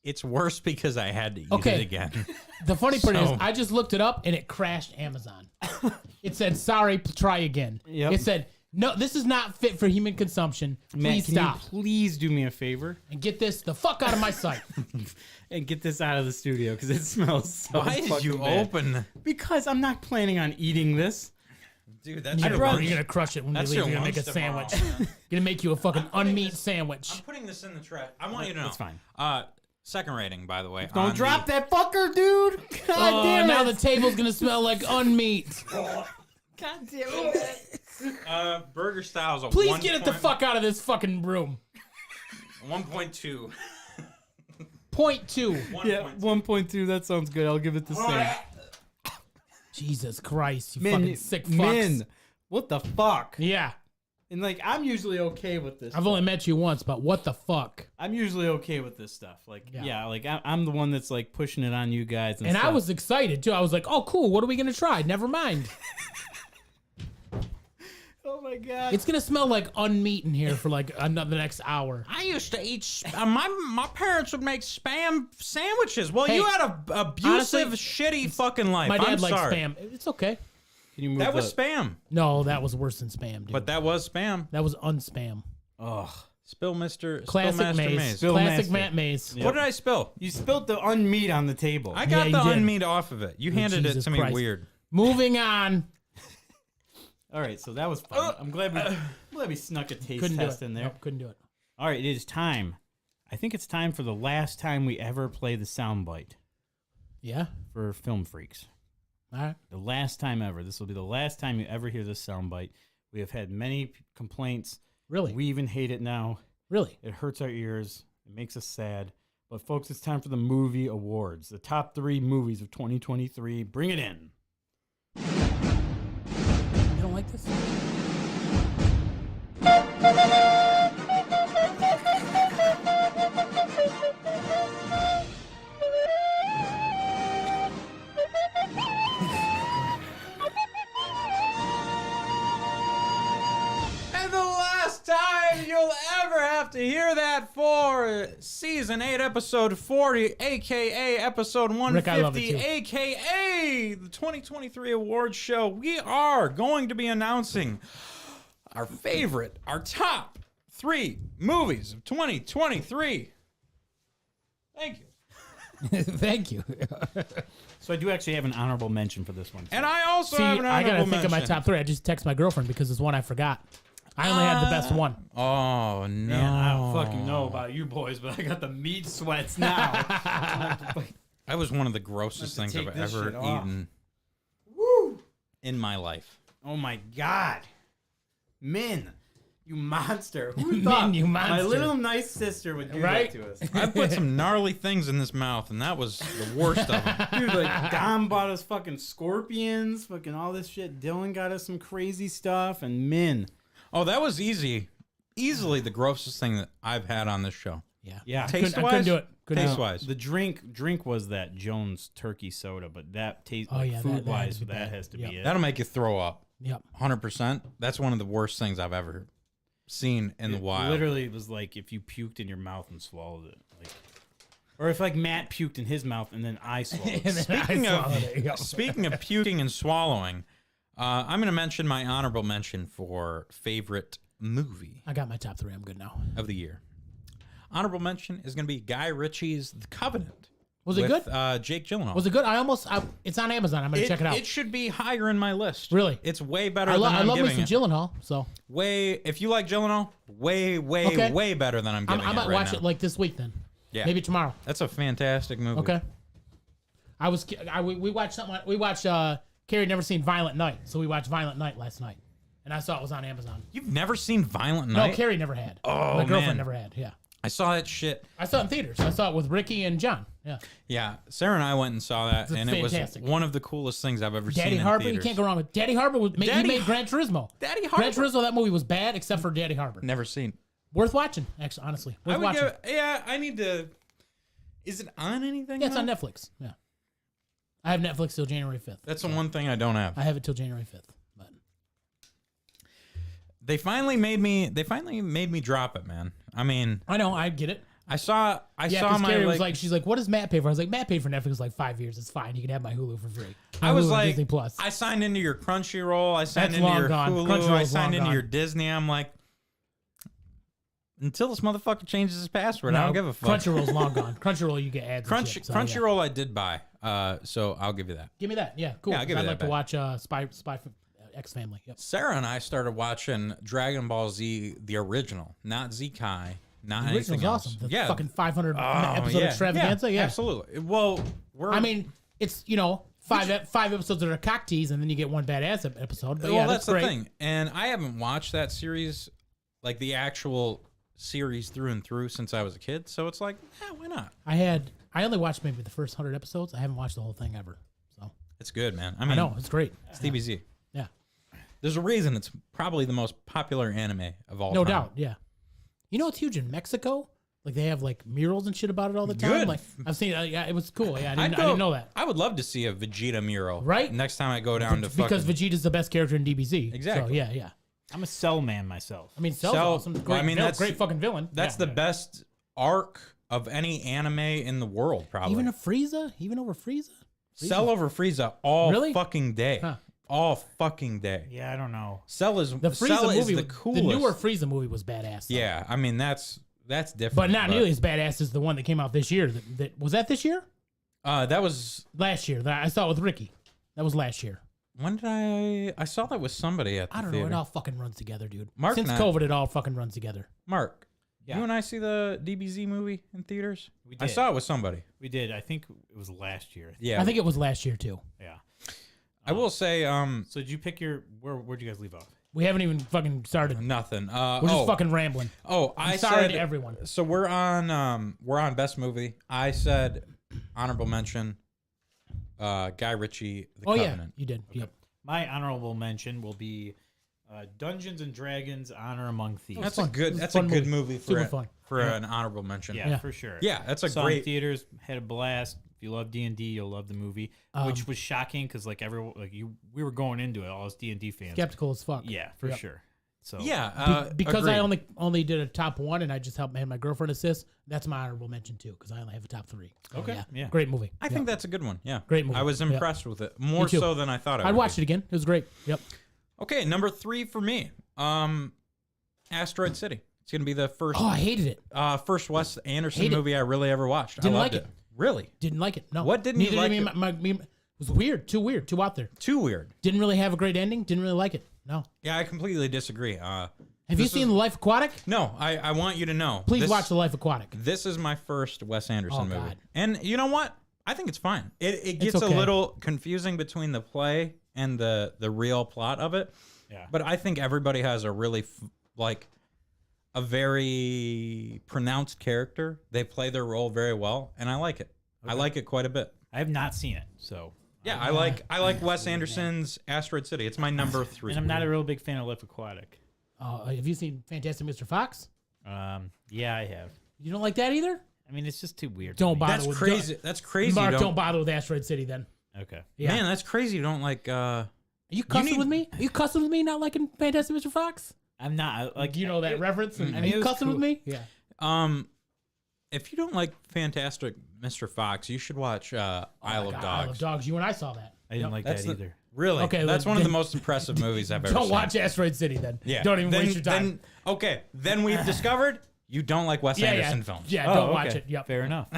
[SPEAKER 2] It's worse because I had to eat
[SPEAKER 3] Okay.
[SPEAKER 2] it again.
[SPEAKER 3] The funny part is,
[SPEAKER 2] So-
[SPEAKER 3] I just looked it up and it crashed Amazon. It said, "Sorry, try again."
[SPEAKER 1] Yep.
[SPEAKER 3] It said, "No, this is not fit for human consumption.
[SPEAKER 1] Matt,
[SPEAKER 3] Please
[SPEAKER 1] can
[SPEAKER 3] stop
[SPEAKER 1] you please do me a favor
[SPEAKER 3] and get this the fuck out of my sight."
[SPEAKER 1] and get this out of the studio because it smells so
[SPEAKER 2] Why did
[SPEAKER 1] fucking
[SPEAKER 2] you
[SPEAKER 1] bad.
[SPEAKER 2] open?
[SPEAKER 1] Because I'm not planning on eating this.
[SPEAKER 2] Dude, that's
[SPEAKER 3] You're
[SPEAKER 2] your lunch.
[SPEAKER 3] gonna crush it when
[SPEAKER 2] That's
[SPEAKER 3] we leave.
[SPEAKER 2] your
[SPEAKER 3] You're gonna make a
[SPEAKER 2] lunch
[SPEAKER 3] sandwich.
[SPEAKER 2] tomorrow.
[SPEAKER 3] Gonna make you a fucking
[SPEAKER 2] putting
[SPEAKER 3] unmeat
[SPEAKER 2] this-
[SPEAKER 3] sandwich.
[SPEAKER 2] I'm putting this in the trash. I want you to know.
[SPEAKER 1] That's fine.
[SPEAKER 2] Second rating, by the way.
[SPEAKER 1] Don't
[SPEAKER 2] on
[SPEAKER 1] drop
[SPEAKER 2] the,
[SPEAKER 1] that fucker, dude. God
[SPEAKER 3] Oh,
[SPEAKER 1] damn
[SPEAKER 3] now
[SPEAKER 1] it.
[SPEAKER 3] the table's gonna smell like unmeat.
[SPEAKER 1] God damn it.
[SPEAKER 2] Burger style is a
[SPEAKER 3] Please
[SPEAKER 2] 1
[SPEAKER 3] get it the
[SPEAKER 2] point-
[SPEAKER 3] fuck out of this fucking room.
[SPEAKER 2] 1.2.
[SPEAKER 3] 0.2.
[SPEAKER 1] Yeah, 1.2. That sounds good. I'll give it the same.
[SPEAKER 3] Jesus Christ, you fucking sick fucks.
[SPEAKER 1] Men, what the fuck?
[SPEAKER 3] Yeah,
[SPEAKER 1] And like, I'm usually okay with this.
[SPEAKER 3] I've only met you once, but what the fuck?
[SPEAKER 1] I'm usually okay with this stuff. Like,
[SPEAKER 3] Yeah.
[SPEAKER 1] yeah, like I'm the one that's like pushing it on you guys. And
[SPEAKER 3] And I
[SPEAKER 1] stuff.
[SPEAKER 3] was excited too. I was like, "Oh, cool. What are we gonna try? Never mind."
[SPEAKER 1] Oh my my God.
[SPEAKER 3] It's gonna smell like unmeat in here for like the next hour.
[SPEAKER 2] I used to eat. My parents would make spam sandwiches. Well,
[SPEAKER 3] Hey,
[SPEAKER 2] you had a abusive,
[SPEAKER 3] honestly,
[SPEAKER 2] shitty fucking life.
[SPEAKER 3] My dad
[SPEAKER 2] I'm
[SPEAKER 3] likes
[SPEAKER 2] sorry.
[SPEAKER 3] spam. It's okay.
[SPEAKER 1] Can you move
[SPEAKER 2] That was spam,
[SPEAKER 3] No, that was worse than spam, dude.
[SPEAKER 2] but that was spam.
[SPEAKER 3] that was unspam.
[SPEAKER 1] Ugh.
[SPEAKER 2] Spill, Mister.
[SPEAKER 3] Classic
[SPEAKER 2] Spill Master
[SPEAKER 3] Maze.
[SPEAKER 2] Maze.
[SPEAKER 1] Spill
[SPEAKER 3] Classic
[SPEAKER 1] Master.
[SPEAKER 3] Matt Maze.
[SPEAKER 1] Yeah.
[SPEAKER 2] What did I spill?
[SPEAKER 1] You spilled the unmeat on the table.
[SPEAKER 2] I got
[SPEAKER 3] Yeah,
[SPEAKER 2] the
[SPEAKER 3] you did.
[SPEAKER 2] unmeat off of it. You handed
[SPEAKER 3] Jesus
[SPEAKER 2] it to me
[SPEAKER 3] Christ.
[SPEAKER 2] weird.
[SPEAKER 3] Moving on.
[SPEAKER 1] All right, so that was fun. I'm glad we snuck a taste
[SPEAKER 3] Couldn't do
[SPEAKER 1] test
[SPEAKER 3] it.
[SPEAKER 1] in there.
[SPEAKER 3] Nope, couldn't do it.
[SPEAKER 1] All right, it is time. I think it's time for the last time we ever play the soundbite
[SPEAKER 3] Yeah.
[SPEAKER 1] for Film Freaks.
[SPEAKER 3] All right.
[SPEAKER 1] The last time ever. This will be the last time you ever hear this soundbite. We have had many complaints.
[SPEAKER 3] Really?
[SPEAKER 1] We even hate it now.
[SPEAKER 3] Really?
[SPEAKER 1] It hurts our ears. It makes us sad. But folks, it's time for the movie awards. The top 3 movies of 2023. Bring it in.
[SPEAKER 3] You don't like this?
[SPEAKER 2] And the last time you'll ever have to hear that for season 8, episode 40, aka episode
[SPEAKER 3] Rick, I love
[SPEAKER 2] 150,
[SPEAKER 3] it too.
[SPEAKER 2] aka the 2023 awards show. We are going to be announcing our favorite, our top 3 movies of 2023. Thank you.
[SPEAKER 3] Thank you.
[SPEAKER 1] So I do actually have an honorable mention for this one.
[SPEAKER 2] And I also
[SPEAKER 3] See,
[SPEAKER 2] have an
[SPEAKER 3] I gotta
[SPEAKER 2] honorable
[SPEAKER 3] think of my
[SPEAKER 2] mention.
[SPEAKER 3] top 3. I just text my girlfriend because there's one I forgot. I only had the best one.
[SPEAKER 2] Oh, no.
[SPEAKER 1] Man, I don't fucking know about you boys, but I got the meat sweats now.
[SPEAKER 2] That was one of the grossest
[SPEAKER 1] Let's
[SPEAKER 2] things
[SPEAKER 1] take
[SPEAKER 2] I've
[SPEAKER 1] this
[SPEAKER 2] ever
[SPEAKER 1] shit off.
[SPEAKER 2] eaten in my life.
[SPEAKER 1] Oh my God. Min, you monster. Who
[SPEAKER 3] Min,
[SPEAKER 1] thought
[SPEAKER 3] you
[SPEAKER 1] my
[SPEAKER 3] monster.
[SPEAKER 1] little nice sister would do
[SPEAKER 3] Right?
[SPEAKER 1] that to us?
[SPEAKER 2] I put some gnarly things in this mouth, and that was the worst of them.
[SPEAKER 1] Dude, like Dom bought us fucking scorpions, fucking all this shit. Dylan got us some crazy stuff, and Min.
[SPEAKER 2] Oh, that was easily the grossest thing that I've had on this show.
[SPEAKER 3] Yeah.
[SPEAKER 1] Yeah.
[SPEAKER 3] I couldn't
[SPEAKER 2] Taste-wise?
[SPEAKER 3] do it. Couldn't do it.
[SPEAKER 2] Taste-wise.
[SPEAKER 1] The drink was that Jones turkey soda, but that taste
[SPEAKER 3] Oh, yeah, that
[SPEAKER 1] food wise,
[SPEAKER 3] has to be
[SPEAKER 1] that
[SPEAKER 3] bad.
[SPEAKER 1] has to
[SPEAKER 3] Yep.
[SPEAKER 1] be it.
[SPEAKER 2] That'll make you throw up.
[SPEAKER 3] Yep.
[SPEAKER 2] 100%. That's one of the worst things I've ever seen in the wild.
[SPEAKER 1] Literally, it was like if you puked in your mouth and swallowed it, like, or if like Matt puked in his mouth and then I swallowed
[SPEAKER 3] And
[SPEAKER 1] it.
[SPEAKER 3] then
[SPEAKER 2] Speaking
[SPEAKER 3] I swallowed it.
[SPEAKER 2] of,
[SPEAKER 3] Yep.
[SPEAKER 2] speaking of puking and swallowing, I'm going to mention my honorable mention for favorite movie
[SPEAKER 3] I got my top 3. I'm good now.
[SPEAKER 2] of the year. Honorable mention is going to be Guy Ritchie's The Covenant.
[SPEAKER 3] Was it
[SPEAKER 2] with,
[SPEAKER 3] good?
[SPEAKER 2] Jake Gyllenhaal.
[SPEAKER 3] Was it good? It's on Amazon. I'm gonna check it out.
[SPEAKER 2] It should be higher in my list.
[SPEAKER 3] Really?
[SPEAKER 2] It's way better
[SPEAKER 3] I
[SPEAKER 2] than I'm
[SPEAKER 3] love me
[SPEAKER 2] giving
[SPEAKER 3] some
[SPEAKER 2] it.
[SPEAKER 3] Gyllenhaal. So
[SPEAKER 2] Way, if you like Gyllenhaal, way
[SPEAKER 3] Okay.
[SPEAKER 2] better than I'm giving
[SPEAKER 3] I
[SPEAKER 2] it
[SPEAKER 3] might
[SPEAKER 2] right
[SPEAKER 3] watch
[SPEAKER 2] now.
[SPEAKER 3] it like this week then.
[SPEAKER 2] Yeah.
[SPEAKER 3] Maybe tomorrow.
[SPEAKER 2] That's a fantastic movie.
[SPEAKER 3] Okay. We watched something. We watched. Carrie had never seen Violent Night, so we watched Violent Night last night, and I saw it was on Amazon.
[SPEAKER 2] You've never seen Violent
[SPEAKER 3] No,
[SPEAKER 2] Night?
[SPEAKER 3] Carrie never had.
[SPEAKER 2] Oh,
[SPEAKER 3] my girlfriend
[SPEAKER 2] man.
[SPEAKER 3] never had. Yeah,
[SPEAKER 2] I saw that shit.
[SPEAKER 3] I saw it in theaters. I saw it with Ricky and John. Yeah,
[SPEAKER 2] Yeah, Sarah and I went and saw that,
[SPEAKER 3] It's
[SPEAKER 2] and
[SPEAKER 3] fantastic.
[SPEAKER 2] it was one of the coolest things I've ever
[SPEAKER 3] Daddy
[SPEAKER 2] seen
[SPEAKER 3] Harbor.
[SPEAKER 2] in
[SPEAKER 3] You
[SPEAKER 2] theaters.
[SPEAKER 3] can't go wrong with Daddy Harbor. He made Gran Turismo.
[SPEAKER 2] Daddy
[SPEAKER 3] Gran
[SPEAKER 2] Harbor.
[SPEAKER 3] Turismo. That movie was bad except for Daddy Harbor.
[SPEAKER 2] Never seen.
[SPEAKER 3] Worth watching. Actually, honestly,
[SPEAKER 2] I
[SPEAKER 3] worth
[SPEAKER 2] would
[SPEAKER 3] watching.
[SPEAKER 2] give. Yeah, I need to. Is it on anything?
[SPEAKER 3] Yeah, it's
[SPEAKER 2] now?
[SPEAKER 3] on Netflix. Yeah, I have Netflix till January 5th.
[SPEAKER 2] That's the one thing I don't have.
[SPEAKER 3] I have it till January 5th. But
[SPEAKER 2] They finally made me. They finally made me drop it, man. I mean,
[SPEAKER 3] I know I get it.
[SPEAKER 2] I saw
[SPEAKER 3] Yeah,
[SPEAKER 2] saw
[SPEAKER 3] because
[SPEAKER 2] my
[SPEAKER 3] Carrie was
[SPEAKER 2] like.
[SPEAKER 3] like, she's like, what does Matt pay for? I was like, Matt paid for Netflix like 5 years. It's fine. You can have my Hulu for free. My
[SPEAKER 2] I was
[SPEAKER 3] Hulu and
[SPEAKER 2] like,
[SPEAKER 3] Disney Plus.
[SPEAKER 2] I signed into your Crunchyroll. I signed
[SPEAKER 3] That's
[SPEAKER 2] into
[SPEAKER 3] long
[SPEAKER 2] your
[SPEAKER 3] gone.
[SPEAKER 2] Hulu.
[SPEAKER 3] Crunchyroll's
[SPEAKER 2] I signed
[SPEAKER 3] long
[SPEAKER 2] into
[SPEAKER 3] gone.
[SPEAKER 2] your Disney. I'm like, until this motherfucker changes his password, I don't give a fuck.
[SPEAKER 3] Crunchyroll's long gone. Crunchyroll, you get ads. and shit, so, yeah.
[SPEAKER 2] Crunchyroll, I did buy. So I'll give you that.
[SPEAKER 3] Give me that. Yeah, cool.
[SPEAKER 2] Yeah, I'll give you
[SPEAKER 3] I'd
[SPEAKER 2] that
[SPEAKER 3] like to
[SPEAKER 2] back.
[SPEAKER 3] watch Spy X Family. Yep.
[SPEAKER 2] Sarah and I started watching Dragon Ball Z, the original, not Z Kai, not
[SPEAKER 3] The
[SPEAKER 2] anything
[SPEAKER 3] original's
[SPEAKER 2] else.
[SPEAKER 3] awesome. The
[SPEAKER 2] yeah,
[SPEAKER 3] fucking 500
[SPEAKER 2] Oh,
[SPEAKER 3] episode
[SPEAKER 2] yeah.
[SPEAKER 3] extravaganza. Yeah.
[SPEAKER 2] absolutely. Well,
[SPEAKER 3] I mean, it's, five episodes that are cock tease, and then you get one badass episode. But
[SPEAKER 2] well,
[SPEAKER 3] yeah,
[SPEAKER 2] that's
[SPEAKER 3] great.
[SPEAKER 2] the thing. And I haven't watched that series, like the actual series through and through, since I was a kid. So it's like, why not?
[SPEAKER 3] I only watched maybe the first 100 episodes. I haven't watched the whole thing ever. So
[SPEAKER 2] It's good, man. I
[SPEAKER 3] I
[SPEAKER 2] mean,
[SPEAKER 3] know it's great.
[SPEAKER 2] it's DBZ.
[SPEAKER 3] Yeah,
[SPEAKER 2] There's a reason it's probably the most popular anime of all
[SPEAKER 3] no
[SPEAKER 2] time.
[SPEAKER 3] doubt. Yeah, it's huge in Mexico. Like they have like murals and shit about it all the time.
[SPEAKER 2] Good.
[SPEAKER 3] Like I've seen. Yeah, it was cool. Yeah, I
[SPEAKER 2] I'd
[SPEAKER 3] didn't know that.
[SPEAKER 2] I would love to see a Vegeta mural.
[SPEAKER 3] Right?
[SPEAKER 2] Next time I go down to
[SPEAKER 3] Because
[SPEAKER 2] fucking...
[SPEAKER 3] Vegeta's the best character in DBZ.
[SPEAKER 2] Exactly.
[SPEAKER 3] So yeah.
[SPEAKER 1] I'm a Cell man myself.
[SPEAKER 3] I mean, Cell's
[SPEAKER 2] Cell-
[SPEAKER 3] awesome.
[SPEAKER 2] well,
[SPEAKER 3] Great,
[SPEAKER 2] I mean, that's-
[SPEAKER 3] great fucking villain.
[SPEAKER 2] That's the best arc of any anime in the world, probably.
[SPEAKER 3] Even a Frieza? Even over Frieza?
[SPEAKER 2] Cell over Frieza all
[SPEAKER 3] Really?
[SPEAKER 2] fucking day.
[SPEAKER 3] Huh.
[SPEAKER 2] All fucking day.
[SPEAKER 1] Yeah, I don't know.
[SPEAKER 3] The Frieza
[SPEAKER 2] Cell is
[SPEAKER 3] movie,
[SPEAKER 2] the coolest.
[SPEAKER 3] the newer Frieza movie was badass. Though.
[SPEAKER 2] Yeah, I mean that's different.
[SPEAKER 3] But not nearly as badass as the one that came out this year. Was that this year?
[SPEAKER 2] That was
[SPEAKER 3] Last year. I saw it with Ricky. That was last year.
[SPEAKER 2] when did I saw that with somebody at the
[SPEAKER 3] I don't
[SPEAKER 2] theater.
[SPEAKER 3] know. It all fucking runs together, dude.
[SPEAKER 2] Mark
[SPEAKER 3] Since
[SPEAKER 2] and I-
[SPEAKER 3] COVID, it all fucking runs together.
[SPEAKER 2] Mark,
[SPEAKER 1] Yeah.
[SPEAKER 2] you and I see the DBZ movie in theaters.
[SPEAKER 1] We
[SPEAKER 2] I
[SPEAKER 1] did.
[SPEAKER 2] saw it with somebody.
[SPEAKER 1] We did. I think it was last year.
[SPEAKER 2] Yeah,
[SPEAKER 3] I think it was last year too.
[SPEAKER 1] Yeah.
[SPEAKER 2] I will say
[SPEAKER 1] So did you pick your where'd you guys leave off?
[SPEAKER 3] We haven't even fucking started.
[SPEAKER 2] nothing.
[SPEAKER 3] We're just fucking rambling.
[SPEAKER 2] Oh,
[SPEAKER 3] I'm
[SPEAKER 2] I
[SPEAKER 3] sorry
[SPEAKER 2] said
[SPEAKER 3] to everyone.
[SPEAKER 2] So we're on best movie. I said honorable mention. Guy Ritchie, The
[SPEAKER 3] Oh yeah,
[SPEAKER 2] Covenant.
[SPEAKER 3] you did. Yep.
[SPEAKER 1] My honorable mention will be Dungeons and Dragons: Honor Among Thieves.
[SPEAKER 2] That's
[SPEAKER 3] fun.
[SPEAKER 2] a good.
[SPEAKER 3] It was a
[SPEAKER 2] That's a
[SPEAKER 3] fun
[SPEAKER 2] good
[SPEAKER 3] movie.
[SPEAKER 2] movie
[SPEAKER 3] Super fun.
[SPEAKER 2] for an honorable mention.
[SPEAKER 1] yeah,
[SPEAKER 3] Yeah.
[SPEAKER 1] for sure.
[SPEAKER 2] Yeah, that's a
[SPEAKER 1] Saw in
[SPEAKER 2] great.
[SPEAKER 1] theaters, had a blast. If you love D&D, you'll love the movie, which was shocking because like everyone, we were going into it, all as D&D fans.
[SPEAKER 3] Skeptical as fuck.
[SPEAKER 1] Yeah, for
[SPEAKER 3] Yep.
[SPEAKER 1] sure. So
[SPEAKER 2] Yeah,
[SPEAKER 3] Because I
[SPEAKER 2] agreed.
[SPEAKER 3] only did a top one and I just had my girlfriend assist. That's my honorable mention too because I only have a top three. So,
[SPEAKER 1] Okay, yeah.
[SPEAKER 3] Great movie.
[SPEAKER 2] I think that's a good one. Yeah,
[SPEAKER 3] Great movie.
[SPEAKER 2] I was
[SPEAKER 3] Yeah.
[SPEAKER 2] impressed with it more
[SPEAKER 3] too.
[SPEAKER 2] so than I thought I would.
[SPEAKER 3] I'd watch it again. It was great. Yep.
[SPEAKER 2] Okay, number 3 for me. Asteroid City. It's gonna be the first
[SPEAKER 3] Oh, I hated it.
[SPEAKER 2] first Wes Anderson
[SPEAKER 3] Hate it.
[SPEAKER 2] movie I really ever watched.
[SPEAKER 3] Didn't
[SPEAKER 2] I loved
[SPEAKER 3] like
[SPEAKER 2] it. Really?
[SPEAKER 3] Didn't like it. No.
[SPEAKER 2] What didn't you
[SPEAKER 3] Neither did
[SPEAKER 2] like
[SPEAKER 3] me. It was weird. Too weird. Too out there.
[SPEAKER 2] Too weird.
[SPEAKER 3] Didn't really have a great ending. Didn't really like it. No.
[SPEAKER 2] Yeah, I completely disagree.
[SPEAKER 3] Have you
[SPEAKER 2] This
[SPEAKER 3] seen
[SPEAKER 2] is-
[SPEAKER 3] The Life Aquatic?
[SPEAKER 2] No, I want you to know.
[SPEAKER 3] Please
[SPEAKER 2] this,
[SPEAKER 3] watch The Life Aquatic.
[SPEAKER 2] This is my first Wes Anderson
[SPEAKER 3] Oh,
[SPEAKER 2] movie.
[SPEAKER 3] God.
[SPEAKER 2] And you know what? I think it's fine. It gets
[SPEAKER 3] okay.
[SPEAKER 2] a little confusing between the play and the real plot of it.
[SPEAKER 1] Yeah.
[SPEAKER 2] But I think everybody has a really a very pronounced character. They play their role very well, and I like it. I like it quite a bit.
[SPEAKER 1] I have not seen it, so
[SPEAKER 2] Yeah, I like Wes Anderson's Asteroid City. It's my number 3.
[SPEAKER 1] and I'm not a real big fan of Life Aquatic.
[SPEAKER 3] Have you seen Fantastic Mr. Fox?
[SPEAKER 1] Yeah, I have.
[SPEAKER 3] You don't like that either?
[SPEAKER 1] I mean, it's just too weird.
[SPEAKER 3] Don't
[SPEAKER 1] to me.
[SPEAKER 3] bother
[SPEAKER 2] That's
[SPEAKER 3] with
[SPEAKER 2] crazy. That's crazy.
[SPEAKER 3] Mark,
[SPEAKER 2] You
[SPEAKER 3] don't bother with Asteroid City then.
[SPEAKER 1] Okay.
[SPEAKER 3] Yeah.
[SPEAKER 2] Man, that's crazy. You don't like.
[SPEAKER 3] Are you cussing
[SPEAKER 2] need-
[SPEAKER 3] with me? Are you cussing with me not liking Fantastic Mr. Fox?
[SPEAKER 1] I'm not like
[SPEAKER 3] You know that reference?
[SPEAKER 1] I mean,
[SPEAKER 3] Are
[SPEAKER 1] it
[SPEAKER 3] you
[SPEAKER 1] was
[SPEAKER 3] cussing with
[SPEAKER 1] cool.
[SPEAKER 3] me? Yeah.
[SPEAKER 2] If you don't like Fantastic Mr. Fox, you should watch Isle of
[SPEAKER 3] God,
[SPEAKER 2] Dogs.
[SPEAKER 3] Isle of Dogs. You and I saw that.
[SPEAKER 1] I didn't like
[SPEAKER 2] That's
[SPEAKER 1] that
[SPEAKER 2] the-
[SPEAKER 1] either.
[SPEAKER 2] Really?
[SPEAKER 3] Okay,
[SPEAKER 2] that's
[SPEAKER 3] then-
[SPEAKER 2] one of the most impressive movies I've ever
[SPEAKER 3] Don't
[SPEAKER 2] seen.
[SPEAKER 3] watch Asteroid City then.
[SPEAKER 2] Yeah.
[SPEAKER 3] Don't even
[SPEAKER 2] Then-
[SPEAKER 3] waste your time.
[SPEAKER 2] Okay, then we've discovered you don't like Wes Anderson
[SPEAKER 3] yeah.
[SPEAKER 2] films.
[SPEAKER 3] Yeah,
[SPEAKER 1] Oh,
[SPEAKER 3] don't watch
[SPEAKER 1] okay.
[SPEAKER 3] it. Yep.
[SPEAKER 1] Fair enough.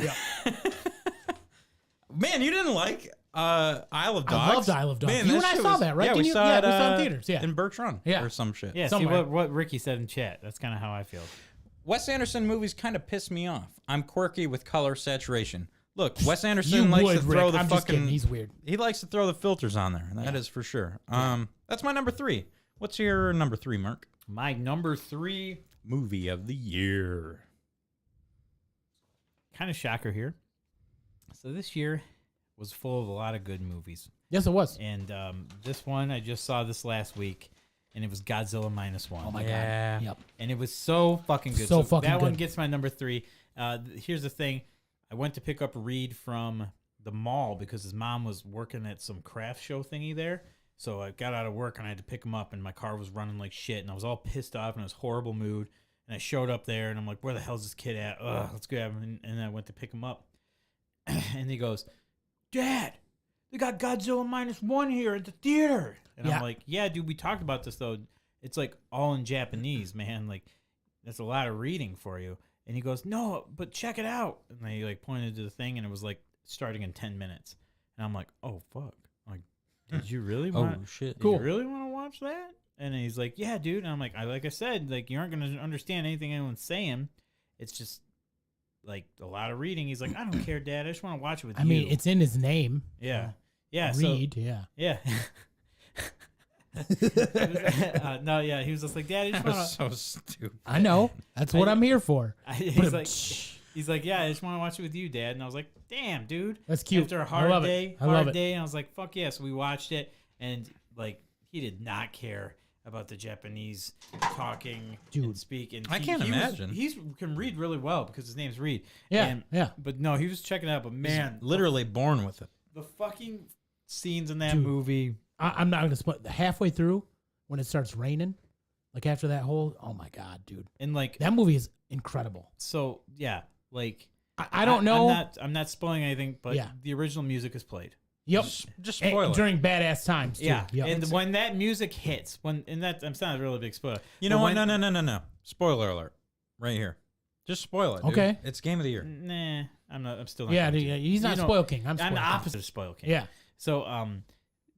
[SPEAKER 2] Man, you didn't like Isle of Dogs?
[SPEAKER 3] I loved Isle of Dogs.
[SPEAKER 2] Man,
[SPEAKER 3] You
[SPEAKER 2] that
[SPEAKER 3] and I
[SPEAKER 2] shit
[SPEAKER 3] saw
[SPEAKER 2] was-
[SPEAKER 3] that, right?
[SPEAKER 2] Yeah,
[SPEAKER 3] Didn't
[SPEAKER 2] we
[SPEAKER 3] you?
[SPEAKER 2] saw
[SPEAKER 3] Yeah,
[SPEAKER 2] it
[SPEAKER 3] we saw it in theaters, yeah.
[SPEAKER 2] in Bertrand
[SPEAKER 3] Yeah.
[SPEAKER 2] or some shit.
[SPEAKER 1] Yeah, see
[SPEAKER 3] Somewhere.
[SPEAKER 1] what Ricky said in chat. That's kind of how I feel.
[SPEAKER 2] Wes Anderson movies kind of piss me off. I'm quirky with color saturation. Look, Wes Anderson
[SPEAKER 3] You
[SPEAKER 2] likes
[SPEAKER 3] would,
[SPEAKER 2] to throw
[SPEAKER 3] Rick.
[SPEAKER 2] the
[SPEAKER 3] I'm
[SPEAKER 2] fucking.
[SPEAKER 3] just kidding. He's weird.
[SPEAKER 2] He likes to throw the filters on there. That is for sure. That's my number 3. What's your number 3, Mark?
[SPEAKER 1] My number 3,
[SPEAKER 2] Movie of the year.
[SPEAKER 1] kind of shocker here. So this year was full of a lot of good movies.
[SPEAKER 3] Yes, it was.
[SPEAKER 1] And this one, I just saw this last week, and it was Godzilla -1.
[SPEAKER 3] Oh my
[SPEAKER 2] Yeah.
[SPEAKER 3] god. Yep.
[SPEAKER 1] And it was so fucking good.
[SPEAKER 3] So fucking
[SPEAKER 1] that one
[SPEAKER 3] good.
[SPEAKER 1] gets my number 3. Here's the thing. I went to pick up Reed from the mall because his mom was working at some craft show thingy there. So I got out of work and I had to pick him up, and my car was running like shit, and I was all pissed off and I was horrible mood. And I showed up there and I'm like, where the hell's this kid at? Ugh, let's go have him. And I went to pick him up. And he goes, Dad, they got Godzilla -1 here at the theater. And
[SPEAKER 3] Yeah.
[SPEAKER 1] I'm like, yeah, dude, we talked about this though. It's like all in Japanese, man. Like, that's a lot of reading for you. And he goes, no, but check it out. And he like pointed to the thing, and it was like starting in 10 minutes. And I'm like, oh fuck. I'm like, did you really want?
[SPEAKER 2] Oh shit.
[SPEAKER 3] Cool.
[SPEAKER 1] Did you really want to watch that? And he's like, yeah, dude. And I'm like, like I said, like you aren't gonna understand anything anyone's saying. It's just like a lot of reading. He's like, I don't care, Dad. I just want to watch it with you.
[SPEAKER 3] I mean, it's in his name.
[SPEAKER 1] yeah, yeah.
[SPEAKER 3] Read. Yeah.
[SPEAKER 1] Yeah. No, yeah. He was just like, Dad, I just
[SPEAKER 2] That
[SPEAKER 1] want
[SPEAKER 2] was
[SPEAKER 1] to.
[SPEAKER 2] so stupid.
[SPEAKER 3] I know. That's what I'm here for.
[SPEAKER 1] He's like, yeah, I just want to watch it with you, Dad. And I was like, damn, dude.
[SPEAKER 3] That's cute.
[SPEAKER 1] After a
[SPEAKER 3] I
[SPEAKER 1] hard
[SPEAKER 3] love it.
[SPEAKER 1] day,
[SPEAKER 3] I love it.
[SPEAKER 1] and I was like, fuck yeah. So we watched it, and like he did not care about the Japanese talking
[SPEAKER 3] Dude.
[SPEAKER 1] and speak. And
[SPEAKER 2] I can't imagine.
[SPEAKER 1] He can read really well because his name's Reed.
[SPEAKER 3] Yeah,
[SPEAKER 1] And-
[SPEAKER 3] yeah.
[SPEAKER 1] But no, he was checking it out. But man,
[SPEAKER 2] Literally born with it.
[SPEAKER 1] the fucking scenes in that
[SPEAKER 3] Dude.
[SPEAKER 1] movie.
[SPEAKER 3] I'm not going to split halfway through when it starts raining Like after that whole, oh my god, dude,
[SPEAKER 1] And like,
[SPEAKER 3] that movie is incredible.
[SPEAKER 1] so yeah, like
[SPEAKER 3] I don't know.
[SPEAKER 1] I'm not spoiling anything, but
[SPEAKER 3] Yeah.
[SPEAKER 1] the original music is played.
[SPEAKER 3] Yep.
[SPEAKER 2] Just
[SPEAKER 3] And
[SPEAKER 2] spoil it.
[SPEAKER 3] during badass times too.
[SPEAKER 1] Yeah,
[SPEAKER 3] Yep.
[SPEAKER 1] and when that music hits, it's not a really big spoiler.
[SPEAKER 2] You know
[SPEAKER 1] But
[SPEAKER 2] what?
[SPEAKER 1] when-
[SPEAKER 2] No. Spoiler alert. Right here. Just spoil it. Dude.
[SPEAKER 3] Okay.
[SPEAKER 2] It's game of the year.
[SPEAKER 1] Nah, I'm still not.
[SPEAKER 3] yeah,
[SPEAKER 1] going
[SPEAKER 3] dude,
[SPEAKER 1] to.
[SPEAKER 3] he's not
[SPEAKER 1] You know,
[SPEAKER 3] spoil king. I'm
[SPEAKER 1] I'm
[SPEAKER 3] spoil
[SPEAKER 1] the
[SPEAKER 3] king.
[SPEAKER 1] opposite of spoil king.
[SPEAKER 3] Yeah.
[SPEAKER 1] So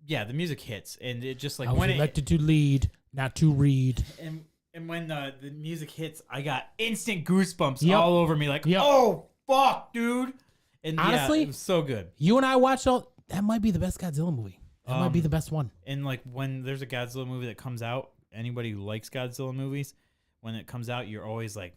[SPEAKER 1] yeah, the music hits, and it just like
[SPEAKER 3] I was
[SPEAKER 1] when
[SPEAKER 3] elected to lead, not to read.
[SPEAKER 1] and when the music hits, I got instant goosebumps
[SPEAKER 3] Yep.
[SPEAKER 1] all over me. Like,
[SPEAKER 3] Yep.
[SPEAKER 1] oh fuck, dude! And
[SPEAKER 3] Honestly,
[SPEAKER 1] yeah, it was so good.
[SPEAKER 3] You and I watched all. That might be the best Godzilla movie. That might be the best one.
[SPEAKER 1] And like when there's a Godzilla movie that comes out, anybody who likes Godzilla movies, when it comes out, you're always like,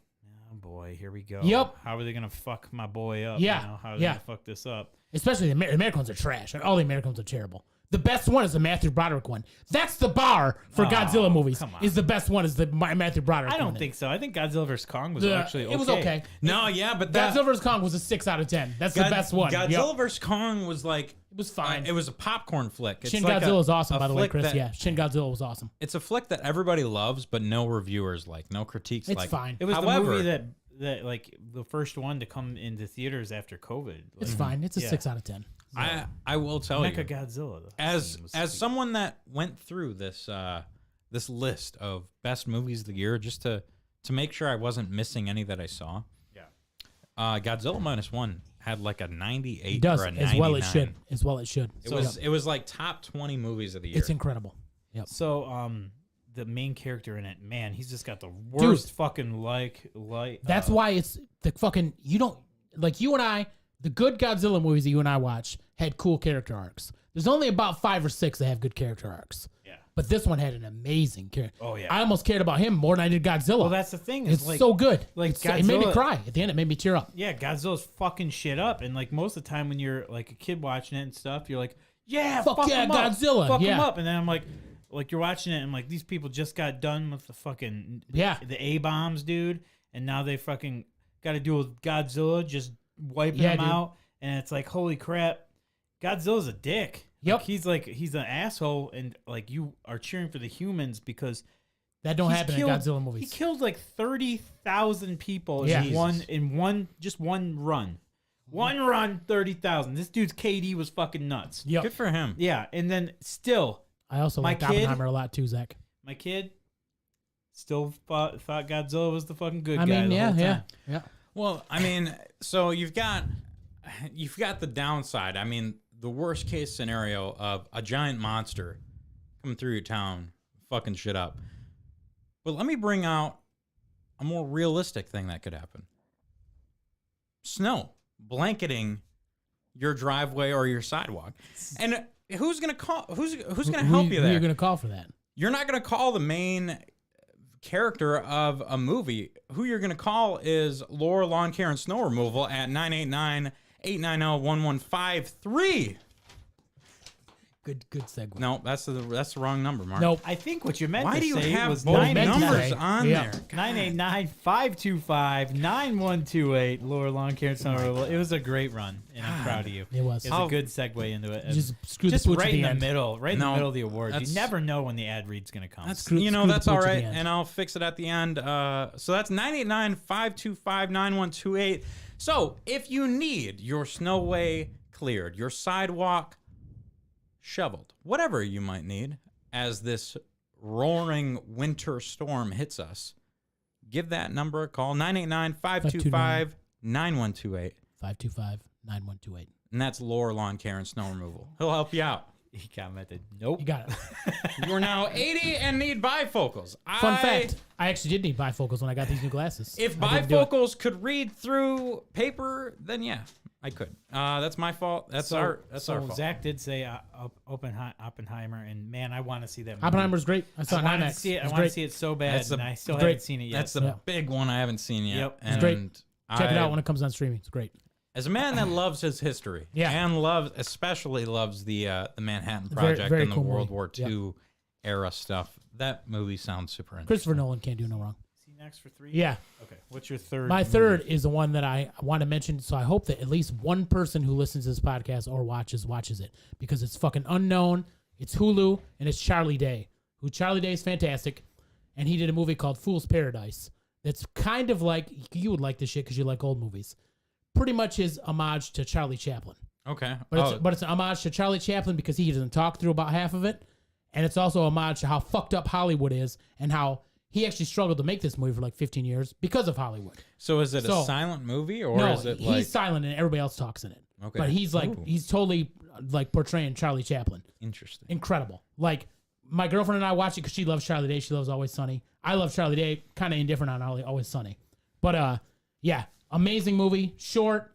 [SPEAKER 1] oh boy, here we go.
[SPEAKER 3] Yep.
[SPEAKER 1] How are they gonna fuck my boy up?
[SPEAKER 3] Yeah.
[SPEAKER 1] You know, how are they
[SPEAKER 3] Yeah.
[SPEAKER 1] gonna fuck this up?
[SPEAKER 3] Especially the American ones are trash. All the American ones are terrible. The best one is the Matthew Broderick one. That's the bar for Godzilla movies.
[SPEAKER 1] come on.
[SPEAKER 3] Is the best one is the Matthew Broderick one.
[SPEAKER 1] I don't think so. I think Godzilla vs Kong was
[SPEAKER 3] The-
[SPEAKER 1] actually okay.
[SPEAKER 3] It was okay.
[SPEAKER 2] No, yeah, but that
[SPEAKER 3] Godzilla vs. Kong was a 6 out of 10. That's the best one.
[SPEAKER 2] Godzilla
[SPEAKER 3] Yep.
[SPEAKER 2] vs Kong was like
[SPEAKER 3] It was fine.
[SPEAKER 2] it was a popcorn flick. It's
[SPEAKER 3] Shin
[SPEAKER 2] like
[SPEAKER 3] Godzilla is awesome,
[SPEAKER 2] a
[SPEAKER 3] by the way,
[SPEAKER 2] flick
[SPEAKER 3] Chris.
[SPEAKER 2] that-
[SPEAKER 3] Yeah, Shin Godzilla was awesome.
[SPEAKER 2] It's a flick that everybody loves, but no reviewers like, no critiques
[SPEAKER 3] It's
[SPEAKER 2] like.
[SPEAKER 3] fine.
[SPEAKER 1] It was
[SPEAKER 2] However-
[SPEAKER 1] the movie that like the first one to come into theaters after COVID.
[SPEAKER 3] It's
[SPEAKER 1] Like,
[SPEAKER 3] fine. It's a
[SPEAKER 1] Yeah.
[SPEAKER 3] 6 out of 10.
[SPEAKER 2] I will tell you,
[SPEAKER 1] Mecha Godzilla. though.
[SPEAKER 2] as
[SPEAKER 1] That was
[SPEAKER 2] as
[SPEAKER 1] sweet.
[SPEAKER 2] someone that went through this this list of best movies of the year just to make sure I wasn't missing any that I saw.
[SPEAKER 1] Yeah.
[SPEAKER 2] Godzilla -1 had like a 98
[SPEAKER 3] It does
[SPEAKER 2] or a
[SPEAKER 3] as
[SPEAKER 2] 99.
[SPEAKER 3] well. It should. As well, it should.
[SPEAKER 2] It was like top 20 movies of the year.
[SPEAKER 3] It's incredible. Yep.
[SPEAKER 1] So the main character in it, man, he's just got the worst fucking like.
[SPEAKER 3] That's why it's the fucking. You don't like you and I. The good Godzilla movies that you and I watch had cool character arcs. There's only about 5 or 6 that have good character arcs.
[SPEAKER 1] Yeah.
[SPEAKER 3] But this one had an amazing character.
[SPEAKER 1] Oh, yeah.
[SPEAKER 3] I almost cared about him more than I did Godzilla.
[SPEAKER 1] Well, that's the thing. Is
[SPEAKER 3] it's
[SPEAKER 1] like,
[SPEAKER 3] so good.
[SPEAKER 1] like
[SPEAKER 3] It made me
[SPEAKER 1] Godzilla-
[SPEAKER 3] cry at the end. It made me tear up.
[SPEAKER 1] Yeah, Godzilla's fucking shit up, and like most of the time when you're like a kid watching it and stuff, you're like, yeah,
[SPEAKER 3] Fuck yeah,
[SPEAKER 1] him up.
[SPEAKER 3] Godzilla,
[SPEAKER 1] fuck
[SPEAKER 3] yeah.
[SPEAKER 1] him up, and then I'm like you're watching it, and like these people just got done with the fucking the A bombs, dude, and now they fucking got to deal with Godzilla just wiping
[SPEAKER 3] Yeah,
[SPEAKER 1] them
[SPEAKER 3] dude.
[SPEAKER 1] out, and it's like, holy crap, Godzilla's a dick.
[SPEAKER 3] Yep.
[SPEAKER 1] He's an asshole, and like you are cheering for the humans because
[SPEAKER 3] That don't
[SPEAKER 1] he's
[SPEAKER 3] happen
[SPEAKER 1] killed-
[SPEAKER 3] in Godzilla
[SPEAKER 1] He
[SPEAKER 3] movies.
[SPEAKER 1] killed like 30,000 people
[SPEAKER 3] Yeah.
[SPEAKER 1] in one run. One run, 30,000. This dude's KD was fucking nuts.
[SPEAKER 3] Yep.
[SPEAKER 2] Good for him.
[SPEAKER 1] Yeah, and then still,
[SPEAKER 3] I also
[SPEAKER 1] My
[SPEAKER 3] liked
[SPEAKER 1] kid-
[SPEAKER 3] Oppenheimer a lot too, Zach.
[SPEAKER 1] my kid still thought Godzilla was the fucking good
[SPEAKER 3] I
[SPEAKER 1] guy
[SPEAKER 3] mean,
[SPEAKER 1] the
[SPEAKER 3] yeah,
[SPEAKER 1] whole
[SPEAKER 3] yeah,
[SPEAKER 1] time.
[SPEAKER 3] yeah.
[SPEAKER 2] Well, I mean, so you've got the downside. I mean, the worst case scenario of a giant monster coming through your town, fucking shit up. But let me bring out a more realistic thing that could happen. Snow blanketing your driveway or your sidewalk. And who's going to call who's going to help you
[SPEAKER 3] Who
[SPEAKER 2] there?
[SPEAKER 3] you're gonna call for that?
[SPEAKER 2] You're not going to call the main character of a movie. Who you're going to call is Laura Lawn Care and Snow Removal at 989-890-1153.
[SPEAKER 3] Good segue.
[SPEAKER 2] No, that's the wrong number, Mark.
[SPEAKER 3] Nope.
[SPEAKER 1] I think what you meant
[SPEAKER 2] Why
[SPEAKER 1] to
[SPEAKER 2] do you
[SPEAKER 1] say
[SPEAKER 2] have
[SPEAKER 1] was
[SPEAKER 2] both
[SPEAKER 3] meant to
[SPEAKER 2] numbers
[SPEAKER 3] say.
[SPEAKER 2] on
[SPEAKER 3] Yeah.
[SPEAKER 2] there?
[SPEAKER 1] 989-525-9128. Lower Lawn Care and Snow Removal. It was a great run, and I'm proud of you.
[SPEAKER 3] It was.
[SPEAKER 1] It's a good segue into it.
[SPEAKER 3] Just screw
[SPEAKER 1] Just
[SPEAKER 3] the pooch
[SPEAKER 1] right
[SPEAKER 3] at the
[SPEAKER 1] in
[SPEAKER 3] end.
[SPEAKER 1] the middle, right in the
[SPEAKER 2] No,
[SPEAKER 1] middle of the awards.
[SPEAKER 2] that's-
[SPEAKER 1] You never know when the ad read's gonna come.
[SPEAKER 2] That's
[SPEAKER 3] Screw-
[SPEAKER 2] you know
[SPEAKER 3] screw the
[SPEAKER 2] that's all
[SPEAKER 3] pooch at
[SPEAKER 2] right,
[SPEAKER 3] the end.
[SPEAKER 2] and I'll fix it at the end. So that's 989-525-9128. So if you need your snowway cleared, your sidewalk shoveled, whatever you might need, as this roaring winter storm hits us, give that number a call: 989-525-9128,
[SPEAKER 3] 525-9128.
[SPEAKER 2] and that's Laura Lawn Care and Snow Removal. He'll help you out.
[SPEAKER 1] He commented, "Nope."
[SPEAKER 3] You got it.
[SPEAKER 2] You are now 80 and need bifocals.
[SPEAKER 3] Fun fact: I actually did need bifocals when I got these new glasses.
[SPEAKER 2] If
[SPEAKER 3] I didn't do it.
[SPEAKER 2] bifocals could read through paper, then yeah, I could. That's my fault. That's our fault.
[SPEAKER 1] Zach did say Oppenheimer, and man, I want to see that movie.
[SPEAKER 3] Oppenheimer's great. I saw
[SPEAKER 1] I
[SPEAKER 3] it in
[SPEAKER 1] wanted
[SPEAKER 3] IMAX.
[SPEAKER 1] to see it. I
[SPEAKER 3] was
[SPEAKER 1] want to
[SPEAKER 3] great.
[SPEAKER 1] see it so bad,
[SPEAKER 2] That's
[SPEAKER 1] and I still
[SPEAKER 3] it's great.
[SPEAKER 1] haven't seen it yet.
[SPEAKER 2] That's the
[SPEAKER 3] Yeah.
[SPEAKER 2] big one I haven't seen yet.
[SPEAKER 1] Yep.
[SPEAKER 3] It's great.
[SPEAKER 2] And
[SPEAKER 3] Check it out when it comes on streaming. It's great.
[SPEAKER 2] As a man that loves his history,
[SPEAKER 3] Yeah.
[SPEAKER 2] and especially loves the Manhattan
[SPEAKER 3] Very-
[SPEAKER 2] Project
[SPEAKER 3] very
[SPEAKER 2] and the
[SPEAKER 3] cool
[SPEAKER 2] World
[SPEAKER 3] movie.
[SPEAKER 2] War II era stuff, that movie sounds super interesting.
[SPEAKER 3] Christopher Nolan can't do no wrong.
[SPEAKER 1] See next for 3.
[SPEAKER 3] Yeah.
[SPEAKER 1] Okay. What's your third?
[SPEAKER 3] My
[SPEAKER 1] movie?
[SPEAKER 3] third is the one that I want to mention. So I hope that at least one person who listens to this podcast or watches it, because it's fucking unknown. It's Hulu and it's Charlie Day. Charlie Day is fantastic. and he did a movie called Fool's Paradise. That's kind of like, you would like this shit because you like old movies. Pretty much his homage to Charlie Chaplin.
[SPEAKER 2] Okay.
[SPEAKER 3] But it's an homage to Charlie Chaplin because he doesn't talk through about half of it. And it's also a homage to how fucked up Hollywood is and how he actually struggled to make this movie for like 15 years because of Hollywood.
[SPEAKER 2] So is it a silent movie or
[SPEAKER 3] No,
[SPEAKER 2] is it
[SPEAKER 3] he's
[SPEAKER 2] like...
[SPEAKER 3] silent and everybody else talks in it.
[SPEAKER 2] Okay.
[SPEAKER 3] But he's like,
[SPEAKER 2] Ooh.
[SPEAKER 3] he's totally like portraying Charlie Chaplin.
[SPEAKER 2] Interesting.
[SPEAKER 3] Incredible. Like, my girlfriend and I watch it because she loves Charlie Day. She loves Always Sunny. I love Charlie Day. Kind of indifferent on Always Sunny. But yeah, amazing movie. Short,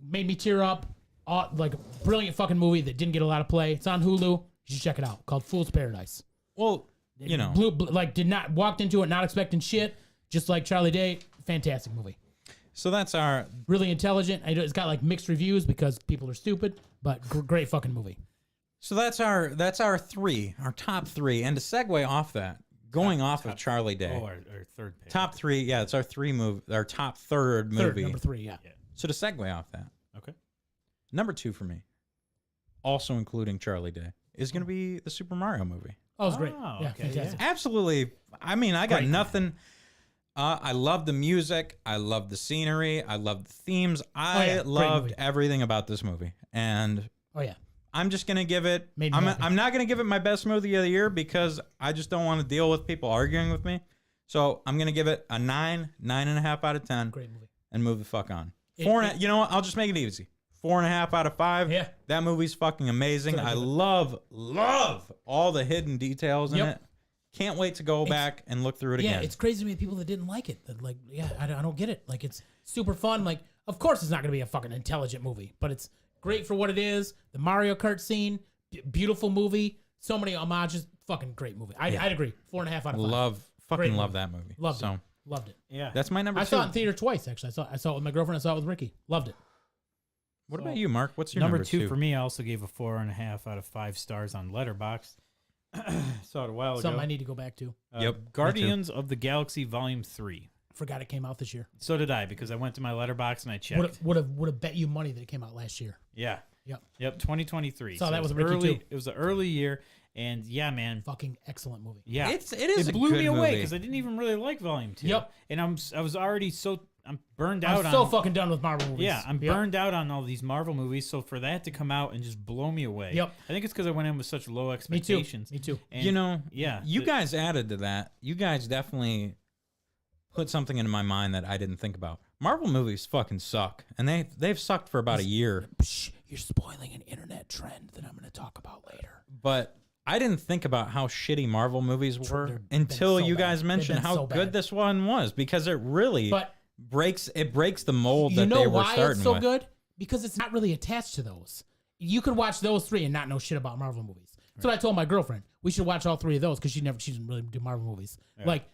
[SPEAKER 3] made me tear up. Like, brilliant fucking movie that didn't get a lot of play. It's on Hulu. You should check it out. Called Fool's Paradise.
[SPEAKER 2] Well, you know.
[SPEAKER 3] Walked into it not expecting shit. Just like Charlie Day. Fantastic movie.
[SPEAKER 2] So that's our...
[SPEAKER 3] Really intelligent. It's got like mixed reviews because people are stupid, but great fucking movie.
[SPEAKER 2] So that's our top three. And to segue off that, going off of Charlie Day.
[SPEAKER 1] Oh, our third pick.
[SPEAKER 2] Top three, yeah, it's our top third movie.
[SPEAKER 3] Number three, yeah.
[SPEAKER 2] So to segue off that,
[SPEAKER 1] Okay.
[SPEAKER 2] number 2 for me, also including Charlie Day, is going to be the Super Mario movie.
[SPEAKER 3] Oh, it was great.
[SPEAKER 1] Oh,
[SPEAKER 3] Yeah,
[SPEAKER 1] okay,
[SPEAKER 3] fantastic.
[SPEAKER 2] Absolutely. I mean, I got
[SPEAKER 3] Great.
[SPEAKER 2] nothing. I love the music. I love the scenery. I love the themes. I
[SPEAKER 3] Great
[SPEAKER 2] loved
[SPEAKER 3] movie.
[SPEAKER 2] everything about this movie. And
[SPEAKER 3] Oh, yeah.
[SPEAKER 2] I'm just going to give it,
[SPEAKER 3] Made me happy.
[SPEAKER 2] I'm not going to give it my best movie of the year because I just don't want to deal with people arguing with me. So I'm going to give it a 9.5 out of 10
[SPEAKER 3] Great movie.
[SPEAKER 2] and move the fuck on.
[SPEAKER 3] It-
[SPEAKER 2] You know what? I'll just make it easy. 4.5 out of 5.
[SPEAKER 3] Yeah.
[SPEAKER 2] That movie's fucking amazing.
[SPEAKER 3] That's
[SPEAKER 2] I
[SPEAKER 3] what I
[SPEAKER 2] love all the hidden details in
[SPEAKER 3] Yep.
[SPEAKER 2] it. Can't wait to go back and look through it
[SPEAKER 3] Yeah,
[SPEAKER 2] again.
[SPEAKER 3] it's crazy to me people that didn't like it. That like, yeah, I don't get it. Like, it's super fun. Like, of course it's not going to be a fucking intelligent movie, but it's great for what it is. The Mario Kart scene, beautiful movie. So many homages. Fucking great movie. I'd agree. 4.5 out of 5.
[SPEAKER 2] Fucking
[SPEAKER 3] Great
[SPEAKER 2] love
[SPEAKER 3] movie.
[SPEAKER 2] that movie.
[SPEAKER 3] Loved
[SPEAKER 2] so
[SPEAKER 3] it. Loved it.
[SPEAKER 1] Yeah.
[SPEAKER 2] that's my number
[SPEAKER 3] I
[SPEAKER 2] 2.
[SPEAKER 3] saw it in theater twice, actually. I saw it with my girlfriend. I saw it with Ricky. Loved it.
[SPEAKER 2] What about you, Mark? What's your
[SPEAKER 1] number
[SPEAKER 2] number
[SPEAKER 1] two for me? I also gave a 4.5 out of 5 stars on Letterboxd. Saw it a while
[SPEAKER 3] Something
[SPEAKER 1] ago.
[SPEAKER 3] I need to go back to.
[SPEAKER 2] Yep, me
[SPEAKER 1] Guardians of the Galaxy Volume 3.
[SPEAKER 3] Forgot it came out this year.
[SPEAKER 1] So did I, because I went to my Letterboxd and I checked.
[SPEAKER 3] Would have bet you money that it came out last year.
[SPEAKER 1] Yeah.
[SPEAKER 3] Yep.
[SPEAKER 1] 2023.
[SPEAKER 3] Saw that
[SPEAKER 1] it
[SPEAKER 3] with
[SPEAKER 1] was
[SPEAKER 3] Ricky,
[SPEAKER 1] early.
[SPEAKER 3] too.
[SPEAKER 1] It was an early year, and yeah, man.
[SPEAKER 3] Fucking excellent movie.
[SPEAKER 1] Yeah,
[SPEAKER 2] It is
[SPEAKER 1] It
[SPEAKER 2] a
[SPEAKER 1] blew
[SPEAKER 2] good
[SPEAKER 1] me away
[SPEAKER 2] movie.
[SPEAKER 1] because I didn't even really like Volume 2.
[SPEAKER 3] Yep.
[SPEAKER 1] And I was already I'm burned out
[SPEAKER 3] I'm so
[SPEAKER 1] on.
[SPEAKER 3] fucking done with Marvel movies.
[SPEAKER 1] Yeah, I'm
[SPEAKER 3] Yep.
[SPEAKER 1] burned out on all these Marvel movies. So for that to come out and just blow me away,
[SPEAKER 3] Yep.
[SPEAKER 1] I think it's because I went in with such low
[SPEAKER 3] Me too.
[SPEAKER 1] expectations.
[SPEAKER 3] Me too.
[SPEAKER 1] And
[SPEAKER 2] You know,
[SPEAKER 1] yeah,
[SPEAKER 2] you guys added to that. You guys definitely put something into my mind that I didn't think about. Marvel movies fucking suck, and they've sucked for about a year.
[SPEAKER 3] Psh, you're spoiling an internet trend that I'm going to talk about later.
[SPEAKER 2] But I didn't think about how shitty Marvel movies were
[SPEAKER 3] They've
[SPEAKER 2] until
[SPEAKER 3] been so
[SPEAKER 2] you
[SPEAKER 3] bad.
[SPEAKER 2] guys
[SPEAKER 3] They've
[SPEAKER 2] mentioned
[SPEAKER 3] been
[SPEAKER 2] how
[SPEAKER 3] so
[SPEAKER 2] good
[SPEAKER 3] bad.
[SPEAKER 2] this one was, because it really
[SPEAKER 3] But
[SPEAKER 2] breaks the mold
[SPEAKER 3] you
[SPEAKER 2] that
[SPEAKER 3] know
[SPEAKER 2] they were
[SPEAKER 3] why
[SPEAKER 2] starting
[SPEAKER 3] it's so
[SPEAKER 2] with.
[SPEAKER 3] good? Because it's not really attached to those. You could watch those 3 and not know shit about Marvel movies. So I told my girlfriend we should watch all 3 of those because she doesn't really do Marvel movies. Like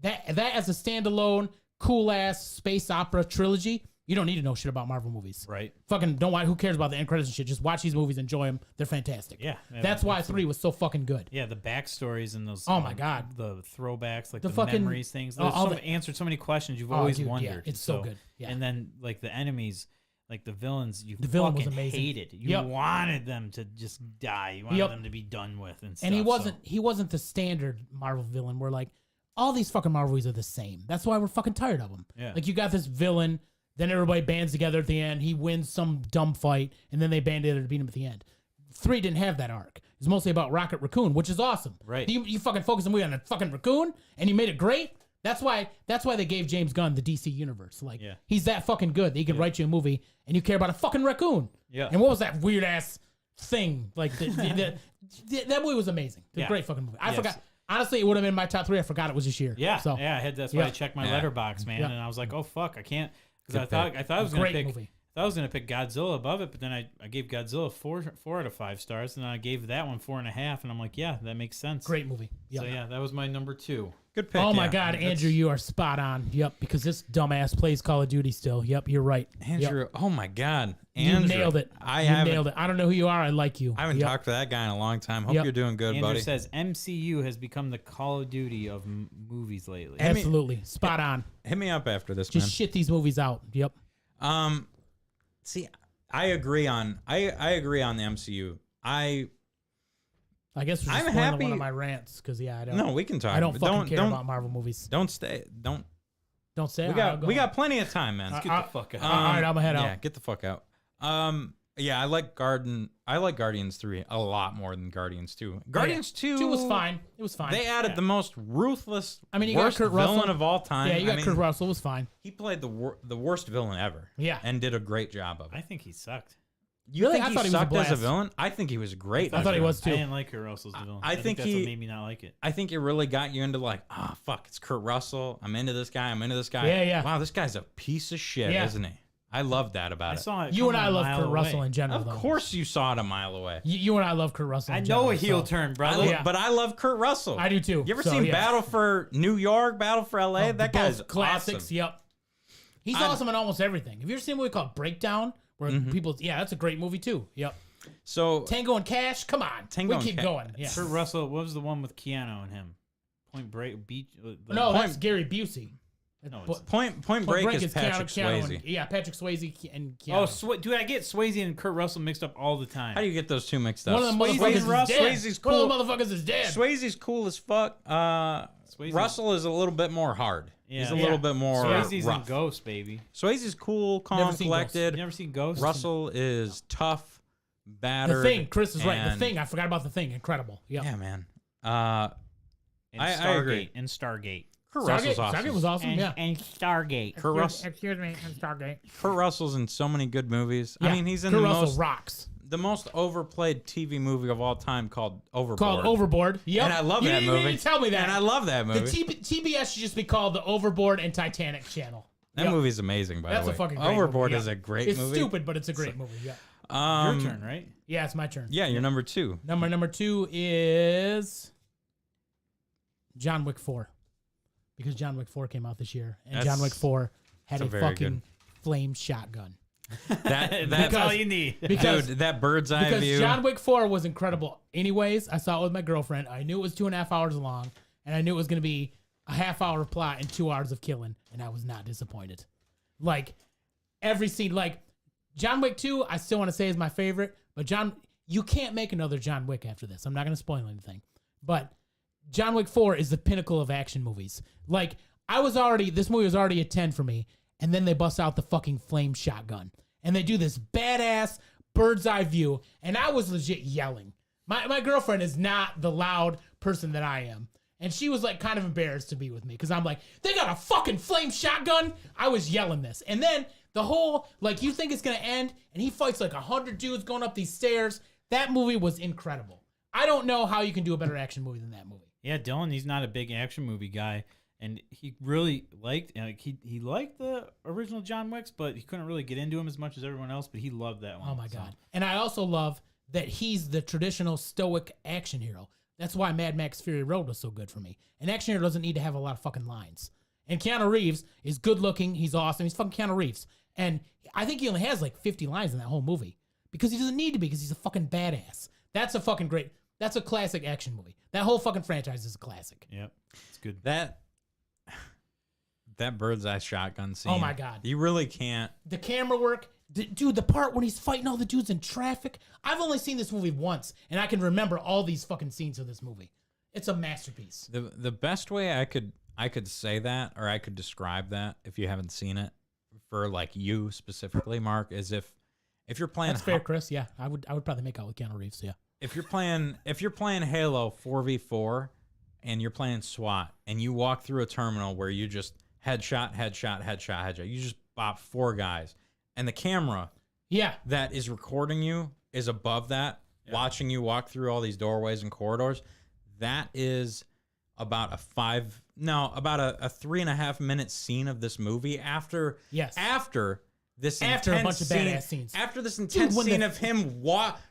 [SPEAKER 3] that as a standalone cool ass space opera trilogy. You don't need to know shit about Marvel movies.
[SPEAKER 1] right.
[SPEAKER 3] Fucking don't watch. Who cares about the end credits and shit? Just watch these movies, enjoy them. They're fantastic.
[SPEAKER 1] Yeah,
[SPEAKER 3] That's why 3 was so fucking good.
[SPEAKER 1] Yeah, the backstories and those.
[SPEAKER 3] Oh my God.
[SPEAKER 1] the throwbacks, like
[SPEAKER 3] The
[SPEAKER 1] the,
[SPEAKER 3] fucking-
[SPEAKER 1] memories, things.
[SPEAKER 3] all
[SPEAKER 1] Those
[SPEAKER 3] the-
[SPEAKER 1] answered so many questions you've
[SPEAKER 3] Oh,
[SPEAKER 1] always
[SPEAKER 3] dude, yeah,
[SPEAKER 1] wondered.
[SPEAKER 3] it's so good. Yeah.
[SPEAKER 1] And then like the enemies, like the villains, you
[SPEAKER 3] The villain was
[SPEAKER 1] fucking
[SPEAKER 3] amazing.
[SPEAKER 1] hated. You
[SPEAKER 3] Yep.
[SPEAKER 1] wanted them to just die. You wanted
[SPEAKER 3] Yep.
[SPEAKER 1] them to be done with, and stuff.
[SPEAKER 3] And
[SPEAKER 1] so-
[SPEAKER 3] he wasn't the standard Marvel villain where like all these fucking Marvel movies are the same. That's why we're fucking tired of them.
[SPEAKER 1] Yeah.
[SPEAKER 3] Like you got this villain, then everybody bands together at the end. He wins some dumb fight, and then they band together to beat him at the end. 3 didn't have that arc. It's mostly about Rocket Raccoon, which is awesome.
[SPEAKER 1] Right.
[SPEAKER 3] You fucking focus the movie on a fucking raccoon, and you made it great. That's why they gave James Gunn the DC universe. Like
[SPEAKER 1] Yeah.
[SPEAKER 3] he's that fucking good that he can write you a movie, and you care about a fucking raccoon.
[SPEAKER 1] Yeah.
[SPEAKER 3] And what was that weird ass thing? Like that movie was amazing. It's a
[SPEAKER 1] Yeah.
[SPEAKER 3] great fucking movie. I
[SPEAKER 1] Yes.
[SPEAKER 3] forgot. Honestly, it would have been my top 3. I forgot it was this year.
[SPEAKER 1] Yeah,
[SPEAKER 3] So
[SPEAKER 1] yeah. That's why I
[SPEAKER 3] Yeah.
[SPEAKER 1] checked my
[SPEAKER 2] Yeah.
[SPEAKER 1] letterbox, man,
[SPEAKER 3] Yeah.
[SPEAKER 1] and I was like, oh fuck, I can't, because
[SPEAKER 2] Good
[SPEAKER 1] I thought I was gonna
[SPEAKER 3] Great
[SPEAKER 1] pick.
[SPEAKER 3] movie.
[SPEAKER 1] I thought I was gonna pick Godzilla above it, but then I gave Godzilla 4 out of 5 stars, and then I gave that one 4.5, and I'm like, yeah, that makes sense.
[SPEAKER 3] great movie. Yep.
[SPEAKER 1] So yeah, that was my number 2.
[SPEAKER 2] Good pick.
[SPEAKER 3] Oh my
[SPEAKER 2] yeah.
[SPEAKER 3] God,
[SPEAKER 2] That's-
[SPEAKER 3] Andrew, you are spot on. Yep, because this dumbass plays Call of Duty still. Yep, you're right.
[SPEAKER 2] Andrew,
[SPEAKER 3] Yep.
[SPEAKER 2] oh my God,
[SPEAKER 3] You
[SPEAKER 2] Andrew,
[SPEAKER 3] nailed it.
[SPEAKER 2] I
[SPEAKER 3] you
[SPEAKER 2] haven't,
[SPEAKER 3] nailed it. I don't know who you are. I like you.
[SPEAKER 2] I haven't
[SPEAKER 3] Yep.
[SPEAKER 2] talked to that guy in a long time. Hope
[SPEAKER 3] Yep.
[SPEAKER 2] you're doing good,
[SPEAKER 1] Andrew
[SPEAKER 2] buddy.
[SPEAKER 1] says MCU has become the Call of Duty of movies lately.
[SPEAKER 3] Absolutely, spot on.
[SPEAKER 2] Hit me up after this,
[SPEAKER 3] Just
[SPEAKER 2] man.
[SPEAKER 3] shit these movies out. Yep.
[SPEAKER 2] See, I agree on the MCU.
[SPEAKER 3] I guess we're just
[SPEAKER 2] I'm
[SPEAKER 3] spoiling
[SPEAKER 2] happy-
[SPEAKER 3] one of my rants because I don't.
[SPEAKER 2] No, we can talk.
[SPEAKER 3] I don't
[SPEAKER 2] but
[SPEAKER 3] fucking care about Marvel movies.
[SPEAKER 2] Don't stay. Don't.
[SPEAKER 3] Don't say
[SPEAKER 2] We got plenty of time, man.
[SPEAKER 1] Let's get the fuck out.
[SPEAKER 3] All right, I'm gonna head
[SPEAKER 2] Yeah,
[SPEAKER 3] out.
[SPEAKER 2] get the fuck out. Yeah, I like Guardians 3 a lot more than Guardians 2. Guardians 2
[SPEAKER 3] 2 was fine. It was fine.
[SPEAKER 2] They added the most ruthless,
[SPEAKER 3] I mean, you got
[SPEAKER 2] worst
[SPEAKER 3] Kurt
[SPEAKER 2] villain
[SPEAKER 3] Russell.
[SPEAKER 2] of all time.
[SPEAKER 3] Yeah, you got
[SPEAKER 2] I mean,
[SPEAKER 3] Kurt Russell. It was fine.
[SPEAKER 2] He played the worst villain ever.
[SPEAKER 3] Yeah.
[SPEAKER 2] and did a great job of it.
[SPEAKER 1] I think he sucked.
[SPEAKER 2] You
[SPEAKER 3] Really?
[SPEAKER 2] think
[SPEAKER 3] I
[SPEAKER 2] he
[SPEAKER 3] thought he was a
[SPEAKER 2] sucked as a
[SPEAKER 3] blast.
[SPEAKER 2] villain? I think he was great.
[SPEAKER 3] I
[SPEAKER 2] as
[SPEAKER 3] thought
[SPEAKER 2] a
[SPEAKER 3] he
[SPEAKER 2] villain.
[SPEAKER 3] was
[SPEAKER 1] I
[SPEAKER 3] too.
[SPEAKER 1] didn't like Kurt Russell's villain.
[SPEAKER 2] I think
[SPEAKER 1] that's
[SPEAKER 2] he-
[SPEAKER 1] what made me not like it.
[SPEAKER 2] I think it really got you into like, oh fuck, it's Kurt Russell. I'm into this guy. I'm into this guy.
[SPEAKER 3] Yeah, yeah.
[SPEAKER 2] Wow, this guy's a piece of shit,
[SPEAKER 3] Yeah.
[SPEAKER 2] isn't he? I love that about
[SPEAKER 1] I
[SPEAKER 2] it.
[SPEAKER 1] saw it.
[SPEAKER 3] You and
[SPEAKER 1] coming
[SPEAKER 3] I
[SPEAKER 1] a
[SPEAKER 3] love
[SPEAKER 1] mile
[SPEAKER 3] Kurt
[SPEAKER 1] away.
[SPEAKER 3] Russell in general,
[SPEAKER 2] Of
[SPEAKER 3] though.
[SPEAKER 2] course, you saw it a mile away.
[SPEAKER 3] You and I love Kurt Russell.
[SPEAKER 1] I
[SPEAKER 3] in
[SPEAKER 1] know
[SPEAKER 3] general,
[SPEAKER 1] a heel
[SPEAKER 3] so-
[SPEAKER 1] turn,
[SPEAKER 2] I
[SPEAKER 1] brother.
[SPEAKER 2] lo-
[SPEAKER 3] Yeah.
[SPEAKER 2] But I love Kurt Russell.
[SPEAKER 3] I do too.
[SPEAKER 2] You ever
[SPEAKER 3] So,
[SPEAKER 2] seen
[SPEAKER 3] yeah.
[SPEAKER 2] Battle for New York, Battle for LA? That
[SPEAKER 3] Both
[SPEAKER 2] guy's
[SPEAKER 3] classics.
[SPEAKER 2] awesome.
[SPEAKER 3] Yep. He's awesome in almost everything. Have you ever seen a movie called Breakdown? Where people, that's a great movie too. Yep.
[SPEAKER 2] So
[SPEAKER 3] Tango and Cash. Come on,
[SPEAKER 2] Tango
[SPEAKER 3] we
[SPEAKER 2] and
[SPEAKER 3] keep
[SPEAKER 2] Ca-
[SPEAKER 3] going. Yeah.
[SPEAKER 1] Kurt Russell. What was the one with Keanu and him? Point Break Beach.
[SPEAKER 3] No, that's Gary Busey.
[SPEAKER 1] No,
[SPEAKER 3] But-
[SPEAKER 1] it's-
[SPEAKER 2] Point Break is Patrick
[SPEAKER 3] Keanu
[SPEAKER 2] Swayze.
[SPEAKER 3] and, Patrick Swayze and Keanu.
[SPEAKER 1] Oh, dude, I get Swayze and Kurt Russell mixed up all the time.
[SPEAKER 2] How do you get those two mixed up?
[SPEAKER 3] One of them
[SPEAKER 1] Swayze
[SPEAKER 3] motherfuckers
[SPEAKER 1] and Russ-
[SPEAKER 3] is dead.
[SPEAKER 2] Swayze's
[SPEAKER 3] One
[SPEAKER 2] cool.
[SPEAKER 3] of the motherfuckers is dead.
[SPEAKER 2] Swayze's cool as fuck.
[SPEAKER 1] Swayze-
[SPEAKER 2] Russell is a little bit more hard. He's a
[SPEAKER 1] Yeah.
[SPEAKER 2] little bit more
[SPEAKER 1] Swayze's in
[SPEAKER 2] rough.
[SPEAKER 1] Ghost, baby.
[SPEAKER 2] Swayze's cool, calm,
[SPEAKER 3] Never seen
[SPEAKER 2] collected.
[SPEAKER 1] You never seen Ghost?
[SPEAKER 2] Russell is tough, battered.
[SPEAKER 3] The Thing. Chris is right. The
[SPEAKER 2] and-
[SPEAKER 3] Thing. I forgot about The Thing. Incredible. Yep.
[SPEAKER 2] Yeah, man.
[SPEAKER 1] And
[SPEAKER 2] I
[SPEAKER 1] Stargate.
[SPEAKER 2] agree.
[SPEAKER 1] And Stargate.
[SPEAKER 2] Kurt Russell's awesome.
[SPEAKER 3] Stargate was awesome. Yeah.
[SPEAKER 1] And Stargate.
[SPEAKER 2] Kurt,
[SPEAKER 3] Excuse me. And Stargate.
[SPEAKER 2] Kurt Russell's in so many good movies.
[SPEAKER 3] Yeah.
[SPEAKER 2] I mean, he's in
[SPEAKER 3] Kurt
[SPEAKER 2] the
[SPEAKER 3] Russell
[SPEAKER 2] most
[SPEAKER 3] rocks.
[SPEAKER 2] the most overplayed TV movie of all time called Overboard.
[SPEAKER 3] Called Overboard. Yep.
[SPEAKER 2] And I love
[SPEAKER 3] you
[SPEAKER 2] that
[SPEAKER 3] didn't
[SPEAKER 2] movie.
[SPEAKER 3] even tell me that.
[SPEAKER 2] And I love that
[SPEAKER 3] the
[SPEAKER 2] movie.
[SPEAKER 3] TBS should just be called the Overboard and Titanic channel.
[SPEAKER 2] That
[SPEAKER 3] Yep.
[SPEAKER 2] movie's amazing, by
[SPEAKER 3] That's
[SPEAKER 2] the
[SPEAKER 3] a
[SPEAKER 2] way.
[SPEAKER 3] fucking great
[SPEAKER 2] Overboard
[SPEAKER 3] movie.
[SPEAKER 2] is
[SPEAKER 3] Yeah.
[SPEAKER 2] a great
[SPEAKER 3] It's
[SPEAKER 2] movie.
[SPEAKER 3] stupid, but it's a great movie. Yeah.
[SPEAKER 1] Your turn, right?
[SPEAKER 3] Yeah, it's my turn.
[SPEAKER 2] Yeah, you're number 2.
[SPEAKER 3] Number 2 is John Wick 4. Because John Wick 4 came out this year. And
[SPEAKER 2] That's-
[SPEAKER 3] John Wick 4 had a
[SPEAKER 2] that's a very
[SPEAKER 3] fucking
[SPEAKER 2] good-
[SPEAKER 3] flame shotgun.
[SPEAKER 2] That
[SPEAKER 1] That's all you need.
[SPEAKER 3] Because,
[SPEAKER 2] dude, that bird's eye
[SPEAKER 3] because
[SPEAKER 2] view.
[SPEAKER 3] John Wick 4 was incredible. Anyways, I saw it with my girlfriend. I knew it was 2.5 hours long. And I knew it was going to be a half-hour plot and 2 hours of killing. And I was not disappointed. Like, every scene. Like, John Wick 2, I still want to say is my favorite. But you can't make another John Wick after this. I'm not going to spoil anything. But John Wick 4 is the pinnacle of action movies. Like, this movie was already a 10 for me. And then they bust out the fucking flame shotgun. And they do this badass bird's eye view. And I was legit yelling. My girlfriend is not the loud person that I am. And she was like kind of embarrassed to be with me. Because I'm like, they got a fucking flame shotgun? I was yelling this. And then the whole, like, you think it's going to end. And he fights like 100 dudes going up these stairs. That movie was incredible. I don't know how you can do a better action movie than that movie.
[SPEAKER 1] Yeah, Dylan, he's not a big action movie guy. And he really liked, he liked the original John Wicks, but he couldn't really get into him as much as everyone else. But he loved that one.
[SPEAKER 3] Oh my
[SPEAKER 1] so.
[SPEAKER 3] God. And I also love that he's the traditional stoic action hero. That's why Mad Max Fury Road was so good for me. An action hero doesn't need to have a lot of fucking lines. And Keanu Reeves is good looking. He's awesome. He's fucking Keanu Reeves. And I think he only has like 50 lines in that whole movie because he doesn't need to be because he's a fucking badass. That's a fucking great, that's a classic action movie. That whole fucking franchise is a classic.
[SPEAKER 1] Yep, it's good.
[SPEAKER 2] That bird's eye shotgun scene.
[SPEAKER 3] Oh my God.
[SPEAKER 2] You really can't.
[SPEAKER 3] The camera work, dude, the part when he's fighting all the dudes in traffic. I've only seen this movie once, and I can remember all these fucking scenes of this movie. It's a masterpiece.
[SPEAKER 2] The best way I could say that, or I could describe that if you haven't seen it, for like you specifically, Mark, is if you're playing
[SPEAKER 3] That's fair, Chris. Yeah, I would probably make out with Keanu Reeves. Yeah.
[SPEAKER 2] if you're playing Halo 4v4 and you're playing SWAT and you walk through a terminal where you just headshot, you just bop 4 guys, and the camera that is recording you is above that, watching you walk through all these doorways and corridors. That is about a 3.5 minute scene of this movie after this
[SPEAKER 3] After a
[SPEAKER 2] intense
[SPEAKER 3] bunch of
[SPEAKER 2] scene,
[SPEAKER 3] badass scenes.
[SPEAKER 2] after this intense
[SPEAKER 3] when
[SPEAKER 2] scene
[SPEAKER 3] the-
[SPEAKER 2] of him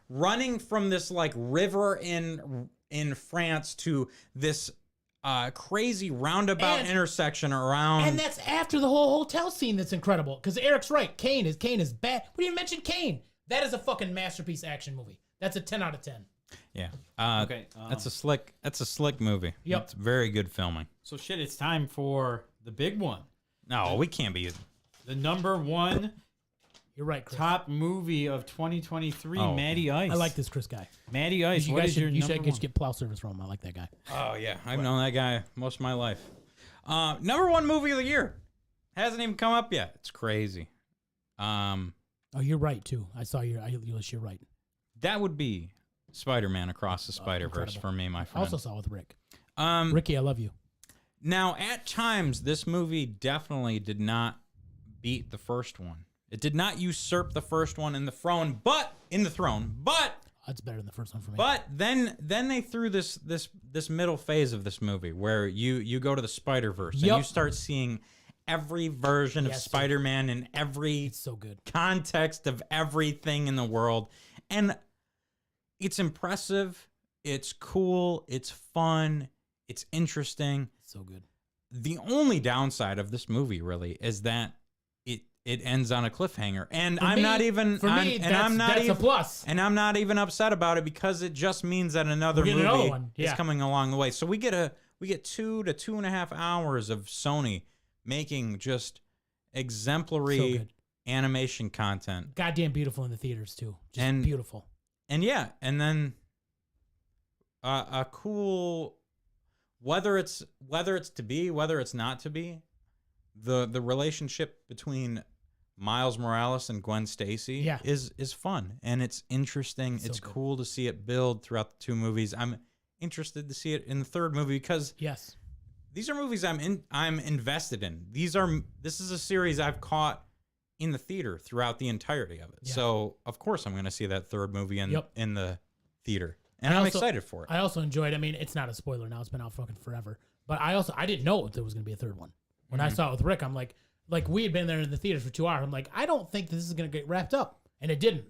[SPEAKER 2] running from this like river in France to this crazy roundabout
[SPEAKER 3] And-
[SPEAKER 2] intersection around.
[SPEAKER 3] And that's after the whole hotel scene that's incredible. Because Eric's right. Kane is bad. We didn't mention Kane. That is a fucking masterpiece action movie. That's a 10 out of 10.
[SPEAKER 2] Yeah.
[SPEAKER 1] Okay,
[SPEAKER 2] That's a slick movie.
[SPEAKER 3] Yep.
[SPEAKER 2] It's very good filming.
[SPEAKER 1] So shit, it's time for the big one.
[SPEAKER 2] No, we can't be.
[SPEAKER 1] The number one
[SPEAKER 3] You're right, Chris.
[SPEAKER 1] Top movie of 2023,
[SPEAKER 2] Oh.
[SPEAKER 1] Matty Ice.
[SPEAKER 3] I like this Chris guy.
[SPEAKER 1] Matty Ice.
[SPEAKER 3] You
[SPEAKER 1] What
[SPEAKER 3] guys
[SPEAKER 1] is your
[SPEAKER 3] should, you
[SPEAKER 1] number
[SPEAKER 3] should
[SPEAKER 1] one?
[SPEAKER 3] get plow service from him. I like that guy.
[SPEAKER 2] Oh yeah, I've known that guy most of my life. Number one movie of the year hasn't even come up yet. It's crazy.
[SPEAKER 3] Oh, you're right too. I saw your list. You're right.
[SPEAKER 2] That would be Spider-Man Across the Spider-Verse
[SPEAKER 3] incredible.
[SPEAKER 2] for me, my
[SPEAKER 3] I
[SPEAKER 2] friend.
[SPEAKER 3] also saw with Rick.
[SPEAKER 2] Um,
[SPEAKER 3] Ricky, I love you.
[SPEAKER 2] Now, at times, this movie definitely did not beat the first one. It did not usurp the first one in the throne, but
[SPEAKER 3] That's better than the first one for me.
[SPEAKER 2] But then they threw this middle phase of this movie where you go to the Spider-Verse and
[SPEAKER 3] Yep.
[SPEAKER 2] you start seeing every version of
[SPEAKER 3] Yes, sir.
[SPEAKER 2] Spider-Man in every
[SPEAKER 3] it's so good.
[SPEAKER 2] context of everything in the world. And it's impressive, it's cool, it's fun, it's interesting.
[SPEAKER 3] It's so good.
[SPEAKER 2] The only downside of this movie really is that it ends on a cliffhanger. And
[SPEAKER 3] For
[SPEAKER 2] I'm
[SPEAKER 3] me-
[SPEAKER 2] not even
[SPEAKER 3] for me, that's a plus.
[SPEAKER 2] And I'm not even upset about it because it just means that another
[SPEAKER 3] We're
[SPEAKER 2] movie
[SPEAKER 3] getting another one,
[SPEAKER 2] is
[SPEAKER 3] yeah.
[SPEAKER 2] coming along the way. So we get 2 to 2.5 hours of Sony making just
[SPEAKER 3] So
[SPEAKER 2] exemplary
[SPEAKER 3] good.
[SPEAKER 2] animation content.
[SPEAKER 3] Goddamn beautiful in the theaters too. Just
[SPEAKER 2] And-
[SPEAKER 3] beautiful.
[SPEAKER 2] And yeah, and then a cool whether it's to be, whether it's not to be, the relationship between Miles Morales and Gwen Stacy
[SPEAKER 3] Yeah.
[SPEAKER 2] is fun and it's interesting.
[SPEAKER 3] So
[SPEAKER 2] It's
[SPEAKER 3] good.
[SPEAKER 2] cool to see it build throughout the two movies. I'm interested to see it in the third movie because
[SPEAKER 3] Yes.
[SPEAKER 2] these are movies I'm invested in. This is a series I've caught in the theater throughout the entirety of it.
[SPEAKER 3] Yeah.
[SPEAKER 2] So of course I'm going to see that third movie in
[SPEAKER 3] Yep.
[SPEAKER 2] the theater, and
[SPEAKER 3] I
[SPEAKER 2] I'm
[SPEAKER 3] also-
[SPEAKER 2] excited for it.
[SPEAKER 3] I also enjoyed. I mean, it's not a spoiler now. It's been out fucking forever. But I didn't know there was going to be a third one. When I saw it with Rick, I'm like we had been there in the theaters for 2 hours. I'm like, I don't think this is going to get wrapped up, and it didn't.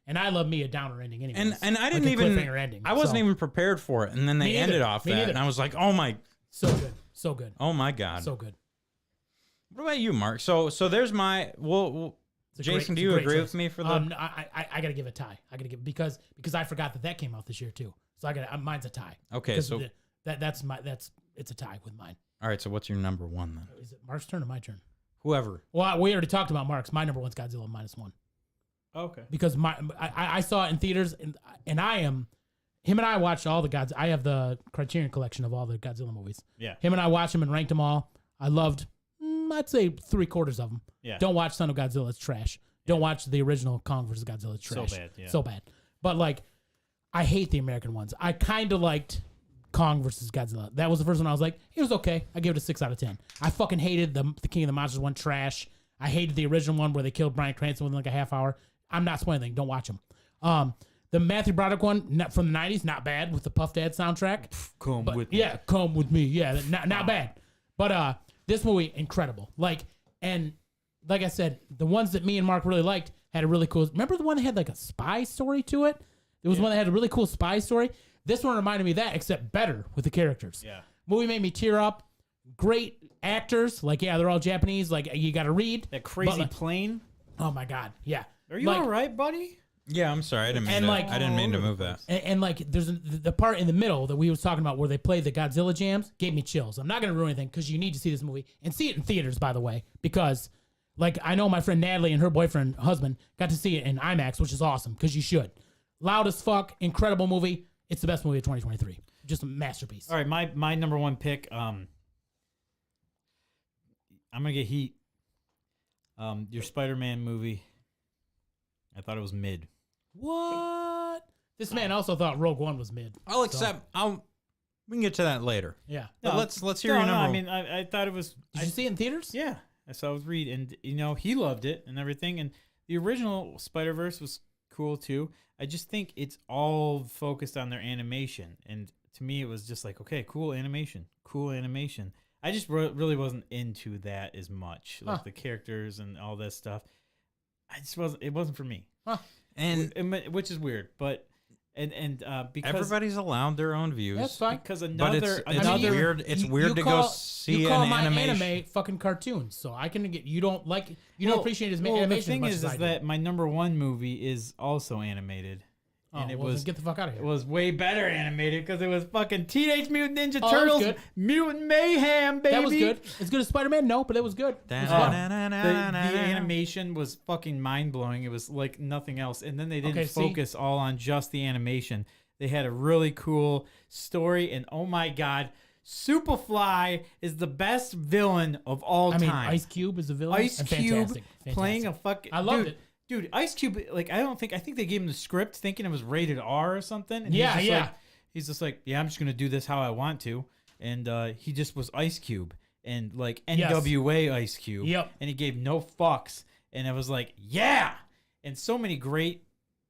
[SPEAKER 3] And I love me a downer ending anyway.
[SPEAKER 2] and I didn't
[SPEAKER 3] like a
[SPEAKER 2] even
[SPEAKER 3] cliffhanger ending.
[SPEAKER 2] I wasn't
[SPEAKER 3] So,
[SPEAKER 2] even prepared for it, and then they
[SPEAKER 3] Me
[SPEAKER 2] ended
[SPEAKER 3] neither.
[SPEAKER 2] off
[SPEAKER 3] Me
[SPEAKER 2] that,
[SPEAKER 3] neither.
[SPEAKER 2] and I was like, oh my
[SPEAKER 3] so good,
[SPEAKER 2] god.
[SPEAKER 3] so good.
[SPEAKER 2] What about you, Mark? So there's my well
[SPEAKER 3] It's a
[SPEAKER 2] Jason,
[SPEAKER 3] great-
[SPEAKER 2] do
[SPEAKER 3] it's a
[SPEAKER 2] you
[SPEAKER 3] great
[SPEAKER 2] agree
[SPEAKER 3] choice.
[SPEAKER 2] with me for the?
[SPEAKER 3] No, I gotta give a tie. I gotta give because I forgot that came out this year too. So I got mine's a tie.
[SPEAKER 2] Okay,
[SPEAKER 3] 'Cause
[SPEAKER 2] so
[SPEAKER 3] it's a tie with mine.
[SPEAKER 2] all right. So what's your number one then?
[SPEAKER 3] Is it Mark's turn or my turn?
[SPEAKER 2] Whoever.
[SPEAKER 3] Well, we already talked about Mark's. My number one's Godzilla -1
[SPEAKER 1] Okay.
[SPEAKER 3] because I saw it in theaters and I am him and I watched all the Godzilla. I have the Criterion collection of all the Godzilla movies.
[SPEAKER 1] Yeah.
[SPEAKER 3] Him and I watched them and ranked them all. I loved, I'd say 3/4 of them.
[SPEAKER 1] Yeah.
[SPEAKER 3] Don't watch Son of Godzilla. It's trash. Don't watch the original Kong vs. Godzilla. It's
[SPEAKER 1] So
[SPEAKER 3] trash.
[SPEAKER 1] bad, yeah.
[SPEAKER 3] So bad. But like, I hate the American ones. I kind of liked Kong vs. Godzilla. That was the first one I was like, it was okay. I give it a 6 out of 10. I fucking hated the King of the Monsters one, trash. I hated the original one where they killed Bryan Cranston within like a half hour. I'm not spoiling anything. Don't watch them. The Matthew Broderick one from the 90s, not bad with the Puff Dad soundtrack.
[SPEAKER 1] Come
[SPEAKER 3] But,
[SPEAKER 1] with
[SPEAKER 3] yeah, come with me. Yeah, not bad. But this movie, incredible. Like I said, the ones that me and Mark really liked had a really cool. Remember the one that had like a spy story to it? There was one that had a really cool spy story. This one reminded me of that, except better with the characters.
[SPEAKER 1] Yeah.
[SPEAKER 3] Movie made me tear up. Great actors. Like, yeah, they're all Japanese. Like, you got to read.
[SPEAKER 1] that crazy
[SPEAKER 3] But, like,
[SPEAKER 1] plane.
[SPEAKER 3] oh my God. Yeah.
[SPEAKER 1] Are you
[SPEAKER 3] Like,
[SPEAKER 1] all right, buddy?
[SPEAKER 2] Yeah, I'm sorry. I didn't mean
[SPEAKER 3] And,
[SPEAKER 2] to.
[SPEAKER 3] like-
[SPEAKER 2] I didn't mean to move that.
[SPEAKER 3] And like, there's the part in the middle that we was talking about where they play the Godzilla jams. Gave me chills. I'm not gonna ruin anything because you need to see this movie and see it in theaters, by the way. Because, like, I know my friend Natalie and her boyfriend, husband, got to see it in IMAX, which is awesome because you should. Loud as fuck, incredible movie. It's the best movie of 2023. Just a masterpiece.
[SPEAKER 1] All right, my number one pick. I'm gonna get heat. Your Spider-Man movie. I thought it was mid.
[SPEAKER 3] What? This man also thought Rogue One was mid.
[SPEAKER 2] I'll accept. We can get to that later.
[SPEAKER 3] Yeah.
[SPEAKER 2] But let's hear your number.
[SPEAKER 1] I mean, I thought it was.
[SPEAKER 3] Did you see it in theaters?
[SPEAKER 1] Yeah, I saw it with Reed, and he loved it and everything. And the original Spider-Verse was cool too. I just think it's all focused on their animation, and to me, it was just like, okay, cool animation. I just really wasn't into that as much, like the characters and all that stuff. I just wasn't. It wasn't for me,
[SPEAKER 2] And
[SPEAKER 1] which is weird, but because
[SPEAKER 2] everybody's allowed their own views.
[SPEAKER 3] That's fine.
[SPEAKER 1] because
[SPEAKER 2] But
[SPEAKER 1] another
[SPEAKER 2] it's weird. It's weird to go see
[SPEAKER 3] you call
[SPEAKER 2] an
[SPEAKER 3] my
[SPEAKER 2] animation.
[SPEAKER 3] anime fucking cartoons, so I can get. You don't appreciate his
[SPEAKER 1] well,
[SPEAKER 3] animation.
[SPEAKER 1] The thing
[SPEAKER 3] as much
[SPEAKER 1] is
[SPEAKER 3] as I do.
[SPEAKER 1] that my number one movie is also animated, And it
[SPEAKER 3] well,
[SPEAKER 1] was
[SPEAKER 3] then get the fuck out of
[SPEAKER 1] it
[SPEAKER 3] here.
[SPEAKER 1] was way better animated because it was fucking Teenage Mutant Ninja
[SPEAKER 3] Oh, that was
[SPEAKER 1] Turtles
[SPEAKER 3] good.
[SPEAKER 1] Mutant Mayhem, baby.
[SPEAKER 3] That was good. As good as Spider-Man? No, but it was good. It was fun.
[SPEAKER 1] The animation was fucking mind blowing. It was like nothing else. And then they didn't focus all on just the animation. They had a really cool story. And oh my God, Superfly is the best villain of all time.
[SPEAKER 3] Ice Cube is the villain.
[SPEAKER 1] Ice Cube playing a fucking.
[SPEAKER 3] I loved it.
[SPEAKER 1] Dude, Ice Cube, like, I think they gave him the script thinking it was rated R or something. And
[SPEAKER 3] Yeah,
[SPEAKER 1] he's just like, I'm just going to do this how I want to. And he just was Ice Cube and like NWA Ice Cube.
[SPEAKER 3] Yep.
[SPEAKER 1] And he gave no fucks. And I was like, yeah. And so many great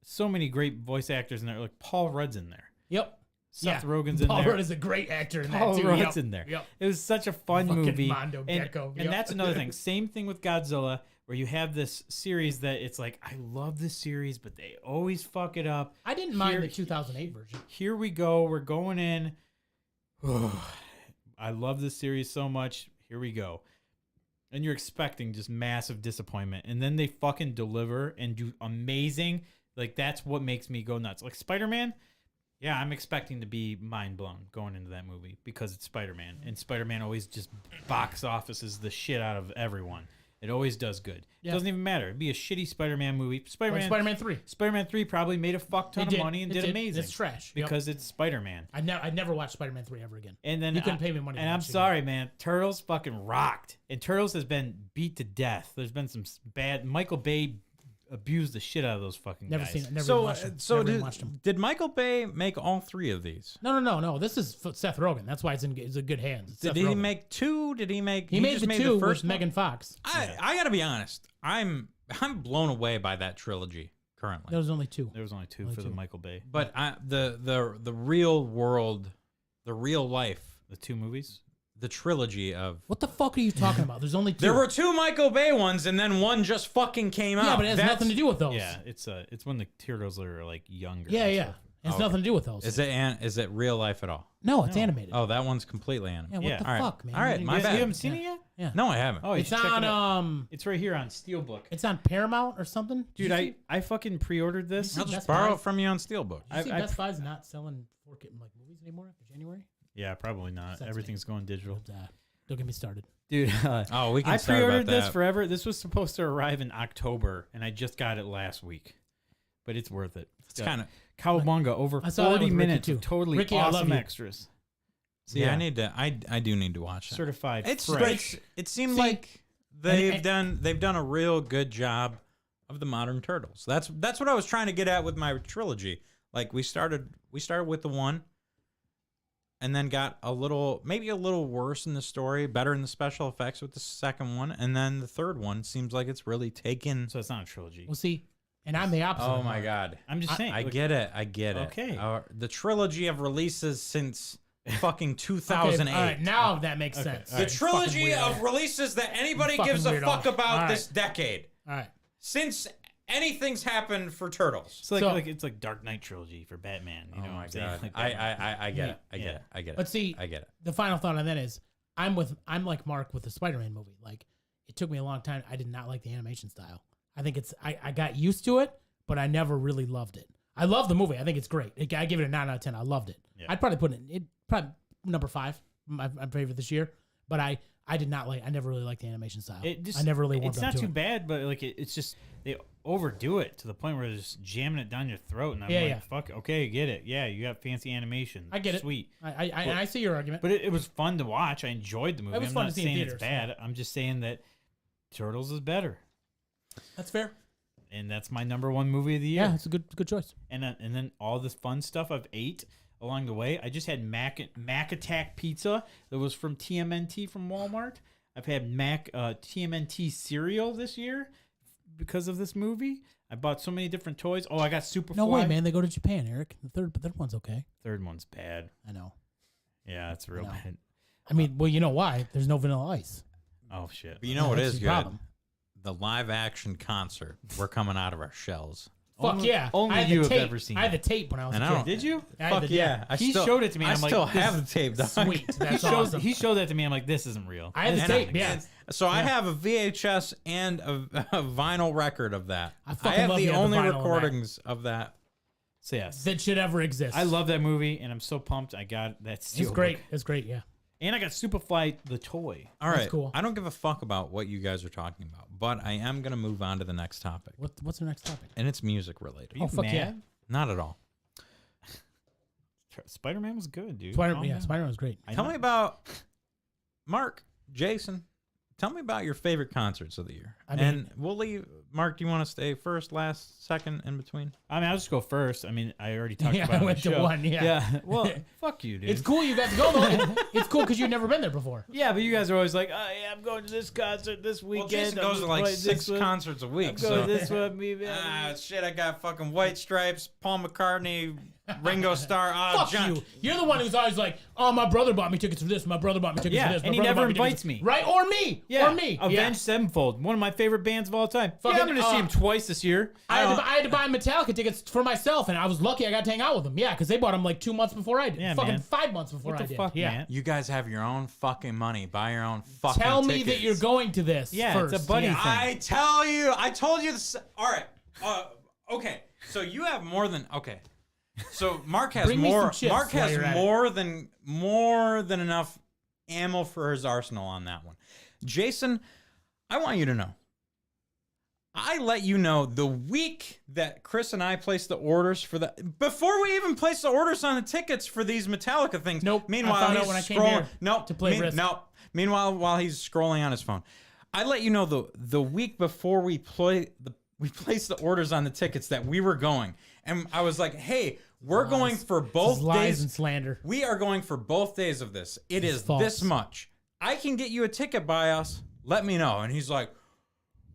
[SPEAKER 1] voice actors in there. Like Paul Rudd's in there.
[SPEAKER 3] Yep.
[SPEAKER 1] Seth Rogen's in there.
[SPEAKER 3] Paul Rudd is a great actor in
[SPEAKER 1] Paul
[SPEAKER 3] that too.
[SPEAKER 1] Rudd's in there.
[SPEAKER 3] Yep.
[SPEAKER 1] It was such a fun
[SPEAKER 3] Fucking
[SPEAKER 1] movie.
[SPEAKER 3] Mondo
[SPEAKER 1] and
[SPEAKER 3] Gecko.
[SPEAKER 1] and that's another thing. Same thing with Godzilla, where you have this series that it's like, I love this series, but they always fuck it up.
[SPEAKER 3] I didn't mind the 2008 version.
[SPEAKER 1] Here we go. We're going in. I love this series so much. Here we go. And you're expecting just massive disappointment. And then they fucking deliver and do amazing. Like, that's what makes me go nuts. Like Spider-Man. Yeah, I'm expecting to be mind blown going into that movie because it's Spider-Man. And Spider-Man always just box offices the shit out of everyone. It always does good.
[SPEAKER 3] Yeah.
[SPEAKER 1] It doesn't even matter. It'd be a shitty Spider-Man movie.
[SPEAKER 3] Like Spider-Man 3.
[SPEAKER 1] Spider-Man 3 probably made a fuck ton of money and
[SPEAKER 3] It
[SPEAKER 1] did amazing.
[SPEAKER 3] It's trash.
[SPEAKER 1] Because it's Spider-Man.
[SPEAKER 3] I'd never watch Spider-Man 3 ever again.
[SPEAKER 1] And then
[SPEAKER 3] you couldn't pay me money.
[SPEAKER 1] And I'm sorry, man. Turtles fucking rocked. And Turtles has been beat to death. There's been some bad. Michael Bay abused the shit out of those fucking
[SPEAKER 3] Never
[SPEAKER 1] guys.
[SPEAKER 3] seen it. Never even watched them. Never even watched them.
[SPEAKER 2] Did Michael Bay make all three of these?
[SPEAKER 3] No. This is Seth Rogen. That's why it's in good hands. It's
[SPEAKER 2] Did
[SPEAKER 3] Seth
[SPEAKER 2] he
[SPEAKER 3] Rogen.
[SPEAKER 2] make two? Did he make?
[SPEAKER 3] He made
[SPEAKER 2] just
[SPEAKER 3] the two
[SPEAKER 2] first
[SPEAKER 3] with Megan Fox.
[SPEAKER 2] I gotta be honest. I'm blown away by that trilogy currently.
[SPEAKER 3] There was only two.
[SPEAKER 1] There was only two for the Michael Bay.
[SPEAKER 2] But the real world, the real life,
[SPEAKER 1] The two movies?
[SPEAKER 2] the trilogy of.
[SPEAKER 3] What the fuck are you talking about? There's only two.
[SPEAKER 2] There were two Michael Bay ones, and then one just fucking came out.
[SPEAKER 3] Yeah, but it has nothing to do with those.
[SPEAKER 1] Yeah, it's when the Turtles are like younger.
[SPEAKER 3] Yeah,
[SPEAKER 1] and
[SPEAKER 3] yeah.
[SPEAKER 1] stuff.
[SPEAKER 3] It has nothing to do with those.
[SPEAKER 2] Is it real life at all?
[SPEAKER 3] No, it's animated.
[SPEAKER 2] Oh, that one's completely
[SPEAKER 3] yeah,
[SPEAKER 2] animated.
[SPEAKER 3] what
[SPEAKER 1] yeah.
[SPEAKER 3] the
[SPEAKER 2] All right.
[SPEAKER 3] fuck, man?
[SPEAKER 2] All right,
[SPEAKER 1] You
[SPEAKER 2] my
[SPEAKER 1] guys-
[SPEAKER 2] bad.
[SPEAKER 1] You haven't seen it yet?
[SPEAKER 3] Yeah.
[SPEAKER 2] No, I haven't.
[SPEAKER 1] Oh, you
[SPEAKER 3] It's
[SPEAKER 1] should check it out.
[SPEAKER 3] on
[SPEAKER 1] It's right here on Steelbook.
[SPEAKER 3] it's on Paramount or something.
[SPEAKER 1] Dude,
[SPEAKER 3] Did you
[SPEAKER 1] I fucking pre-ordered this.
[SPEAKER 2] I'll
[SPEAKER 3] Best
[SPEAKER 2] just borrow
[SPEAKER 3] Buy?
[SPEAKER 2] it from you on Steelbook.
[SPEAKER 3] see
[SPEAKER 1] I-
[SPEAKER 3] Best Buy's not selling 4K like movies anymore after January?
[SPEAKER 1] Yeah, probably not.
[SPEAKER 3] That's
[SPEAKER 1] Everything's going digital.
[SPEAKER 3] Don't get me started.
[SPEAKER 1] Dude,
[SPEAKER 2] Oh, we can
[SPEAKER 1] I
[SPEAKER 2] start about
[SPEAKER 1] pre-ordered this
[SPEAKER 2] that.
[SPEAKER 1] forever. This was supposed to arrive in October, and I just got it last week. But it's worth it.
[SPEAKER 2] It's kind of.
[SPEAKER 1] Cowabunga, over
[SPEAKER 3] I saw that
[SPEAKER 1] 40
[SPEAKER 3] with Ricky,
[SPEAKER 1] minutes
[SPEAKER 3] too.
[SPEAKER 1] of totally
[SPEAKER 3] Ricky, I love
[SPEAKER 1] awesome
[SPEAKER 3] you.
[SPEAKER 1] extras. So,
[SPEAKER 2] Yeah, I need to. I do need to watch that.
[SPEAKER 1] certified
[SPEAKER 2] It's
[SPEAKER 1] fresh.
[SPEAKER 2] great. It seemed like they've done a real good job of the modern Turtles. That's what I was trying to get at with my trilogy. Like we started with the one, and then got maybe a little worse in the story, better in the special effects with the second one, and then the third one seems like it's really taken.
[SPEAKER 1] So it's not a trilogy.
[SPEAKER 3] We'll see. And I'm the opposite.
[SPEAKER 2] Oh
[SPEAKER 3] of
[SPEAKER 2] my
[SPEAKER 3] Mark.
[SPEAKER 2] god!
[SPEAKER 1] I'm just saying.
[SPEAKER 2] I
[SPEAKER 1] look,
[SPEAKER 2] get it.
[SPEAKER 1] Okay.
[SPEAKER 2] The trilogy of releases since fucking
[SPEAKER 3] Okay,
[SPEAKER 2] 2008.
[SPEAKER 3] all right, now that makes sense.
[SPEAKER 2] The trilogy of releases that anybody
[SPEAKER 3] Fucking
[SPEAKER 2] gives a
[SPEAKER 3] weirdo.
[SPEAKER 2] fuck about
[SPEAKER 3] All
[SPEAKER 2] this decade.
[SPEAKER 3] All right.
[SPEAKER 2] Since anything's happened for Turtles.
[SPEAKER 1] It's like,
[SPEAKER 3] So-
[SPEAKER 1] it's like Dark Knight trilogy for Batman. You know what
[SPEAKER 2] Oh my
[SPEAKER 1] I'm saying?
[SPEAKER 2] god.
[SPEAKER 1] Like
[SPEAKER 2] I
[SPEAKER 1] Batman.
[SPEAKER 2] get it. I get
[SPEAKER 1] Yeah.
[SPEAKER 2] it. I get it.
[SPEAKER 3] But see,
[SPEAKER 2] I get it.
[SPEAKER 3] the final thought on that is I'm like Mark with the Spider-Man movie. Like it took me a long time. I did not like the animation style. I think I got used to it, but I never really loved it. I love the movie. I think it's great. I give it a 9 out of 10. I loved it.
[SPEAKER 1] Yeah.
[SPEAKER 3] I'd probably put it probably number 5, my favorite this year. But I did not like. I never really liked the animation style. I never really warmed
[SPEAKER 1] It's
[SPEAKER 3] up
[SPEAKER 1] not
[SPEAKER 3] to
[SPEAKER 1] too
[SPEAKER 3] it.
[SPEAKER 1] bad, but like it's just they overdo it to the point where they're just jamming it down your throat, and I'm
[SPEAKER 3] Yeah,
[SPEAKER 1] like,
[SPEAKER 3] yeah.
[SPEAKER 1] fuck, okay, get it. Yeah, you got fancy animation.
[SPEAKER 3] I get it.
[SPEAKER 1] Sweet.
[SPEAKER 3] I see your argument.
[SPEAKER 1] But it was fun to watch. I enjoyed the movie.
[SPEAKER 3] was
[SPEAKER 1] I'm
[SPEAKER 3] fun
[SPEAKER 1] not
[SPEAKER 3] to see in
[SPEAKER 1] saying it's
[SPEAKER 3] theaters,
[SPEAKER 1] bad. I'm just saying that Turtles is better,
[SPEAKER 3] That's fair.
[SPEAKER 1] and that's my number one movie of the year.
[SPEAKER 3] Yeah, it's a good choice.
[SPEAKER 1] And then all this fun stuff I've ate along the way. I just had Mac Attack pizza that was from TMNT from Walmart. I've had TMNT cereal this year because of this movie. I bought so many different toys. Oh, I got Superfly.
[SPEAKER 3] No way, man. They go to Japan, Eric. The third one's okay.
[SPEAKER 1] Third one's bad.
[SPEAKER 3] I know.
[SPEAKER 1] Yeah, it's real
[SPEAKER 3] No.
[SPEAKER 1] bad.
[SPEAKER 3] I mean, well, you know why? There's no Vanilla Ice.
[SPEAKER 1] Oh shit.
[SPEAKER 2] But you know what
[SPEAKER 3] that's
[SPEAKER 2] is
[SPEAKER 3] the
[SPEAKER 2] good?
[SPEAKER 3] problem.
[SPEAKER 2] The live action concert. We're coming out of our shells.
[SPEAKER 3] Fuck
[SPEAKER 1] Only-
[SPEAKER 3] yeah.
[SPEAKER 1] only
[SPEAKER 3] I had
[SPEAKER 1] you
[SPEAKER 3] the
[SPEAKER 1] have
[SPEAKER 3] tape.
[SPEAKER 1] ever seen
[SPEAKER 3] I had the
[SPEAKER 1] it.
[SPEAKER 3] tape when I was
[SPEAKER 2] I
[SPEAKER 3] a
[SPEAKER 2] know.
[SPEAKER 3] kid.
[SPEAKER 1] Did you?
[SPEAKER 3] I had
[SPEAKER 2] Fuck
[SPEAKER 3] the-
[SPEAKER 2] yeah.
[SPEAKER 1] He showed it to me.
[SPEAKER 2] I
[SPEAKER 1] I'm like,
[SPEAKER 2] still
[SPEAKER 1] this
[SPEAKER 2] have
[SPEAKER 1] is-
[SPEAKER 2] the tape, dog.
[SPEAKER 3] Sweet. That's awesome.
[SPEAKER 1] He showed that to me. I'm like, this isn't real.
[SPEAKER 3] I had the
[SPEAKER 1] This
[SPEAKER 3] tape,
[SPEAKER 1] isn't
[SPEAKER 3] yeah.
[SPEAKER 1] exist.
[SPEAKER 2] So I have a VHS and a vinyl record of that.
[SPEAKER 3] I fucking
[SPEAKER 2] have
[SPEAKER 3] love
[SPEAKER 2] the
[SPEAKER 3] you have the
[SPEAKER 2] only
[SPEAKER 3] vinyl of that.
[SPEAKER 2] recordings of that.
[SPEAKER 1] So yes,
[SPEAKER 3] that should ever exist.
[SPEAKER 1] I love that movie, and I'm so pumped. I got that.
[SPEAKER 3] It's great. It's great. Yeah.
[SPEAKER 1] And I got Superfly the toy.
[SPEAKER 2] All right.
[SPEAKER 3] That's cool.
[SPEAKER 2] I don't give a fuck about what you guys are talking about, but I am going to move on to the next topic.
[SPEAKER 3] What's the next topic?
[SPEAKER 2] And it's music related.
[SPEAKER 1] Are you
[SPEAKER 3] fuck
[SPEAKER 1] mad?
[SPEAKER 3] yeah.
[SPEAKER 2] Not at all.
[SPEAKER 1] Spider-Man was good, dude.
[SPEAKER 3] Spider-Man was great.
[SPEAKER 2] Tell me about Mark, Jason. Tell me about your favorite concerts of the year. And we'll leave. Mark, do you want to stay first, last, second, in between?
[SPEAKER 1] I mean, I'll just go first. I mean, I already talked about it.
[SPEAKER 3] I went to one. Yeah.
[SPEAKER 1] Well, fuck you, dude.
[SPEAKER 3] It's cool you got to go though. It's cool because you've never been there before.
[SPEAKER 1] Yeah, but you guys are always like, oh, yeah, I'm going to this concert this weekend.
[SPEAKER 2] Well, Jason goes to like 6 concerts a week.
[SPEAKER 1] I'm
[SPEAKER 2] So
[SPEAKER 1] going this one, me.
[SPEAKER 2] shit, I got fucking White Stripes, Paul McCartney, Ringo Starr.
[SPEAKER 3] Fuck you. You're the one who's always like, oh, my brother bought me tickets for this. My brother bought me tickets for this. My
[SPEAKER 1] and he
[SPEAKER 3] brother
[SPEAKER 1] never
[SPEAKER 3] bought me tickets
[SPEAKER 1] invites
[SPEAKER 3] for-
[SPEAKER 1] me.
[SPEAKER 3] Right? Or me.
[SPEAKER 1] Yeah,
[SPEAKER 3] Or me.
[SPEAKER 1] Avenged Sevenfold, one of my favorite bands of all time.
[SPEAKER 3] Fucking,
[SPEAKER 1] I'm going to see him twice this year.
[SPEAKER 3] I had to buy Metallica tickets for myself, and I was lucky I got to hang out with them. Yeah, because they bought them like 2 months before I did.
[SPEAKER 1] Yeah,
[SPEAKER 3] fucking
[SPEAKER 1] man.
[SPEAKER 3] 5 months before
[SPEAKER 1] What
[SPEAKER 3] I
[SPEAKER 1] the
[SPEAKER 3] did.
[SPEAKER 1] fuck,
[SPEAKER 3] yeah.
[SPEAKER 1] man?
[SPEAKER 2] You guys have your own fucking money. Buy your own fucking
[SPEAKER 3] Tell me
[SPEAKER 2] tickets.
[SPEAKER 3] that you're going to this.
[SPEAKER 1] Yeah,
[SPEAKER 3] first.
[SPEAKER 1] it's a buddy thing.
[SPEAKER 2] I told you this. All right. Okay. So you have more than okay. So Mark has
[SPEAKER 3] Bring me some
[SPEAKER 2] more.
[SPEAKER 3] chips
[SPEAKER 2] Mark
[SPEAKER 3] while
[SPEAKER 2] has
[SPEAKER 3] you're at
[SPEAKER 2] more than enough ammo for his arsenal on that one. Jason, I want you to know. I let you know the week that Chris and I placed the orders for the before we even placed the orders on the tickets for these Metallica things.
[SPEAKER 3] Nope.
[SPEAKER 2] Meanwhile,
[SPEAKER 3] I found out
[SPEAKER 2] he's
[SPEAKER 3] when I came
[SPEAKER 2] scrolling.
[SPEAKER 3] here
[SPEAKER 2] No,
[SPEAKER 3] to play Risk.
[SPEAKER 2] No. Meanwhile, while he's scrolling on his phone, I let you know the week before we placed the orders on the tickets that we were going, and I was like, "Hey, we're going for both
[SPEAKER 3] lies
[SPEAKER 2] days.
[SPEAKER 3] and slander.
[SPEAKER 2] We are going for both days of this. It is
[SPEAKER 3] false.
[SPEAKER 2] this much. I can get you a ticket by us. Let me know." And he's like,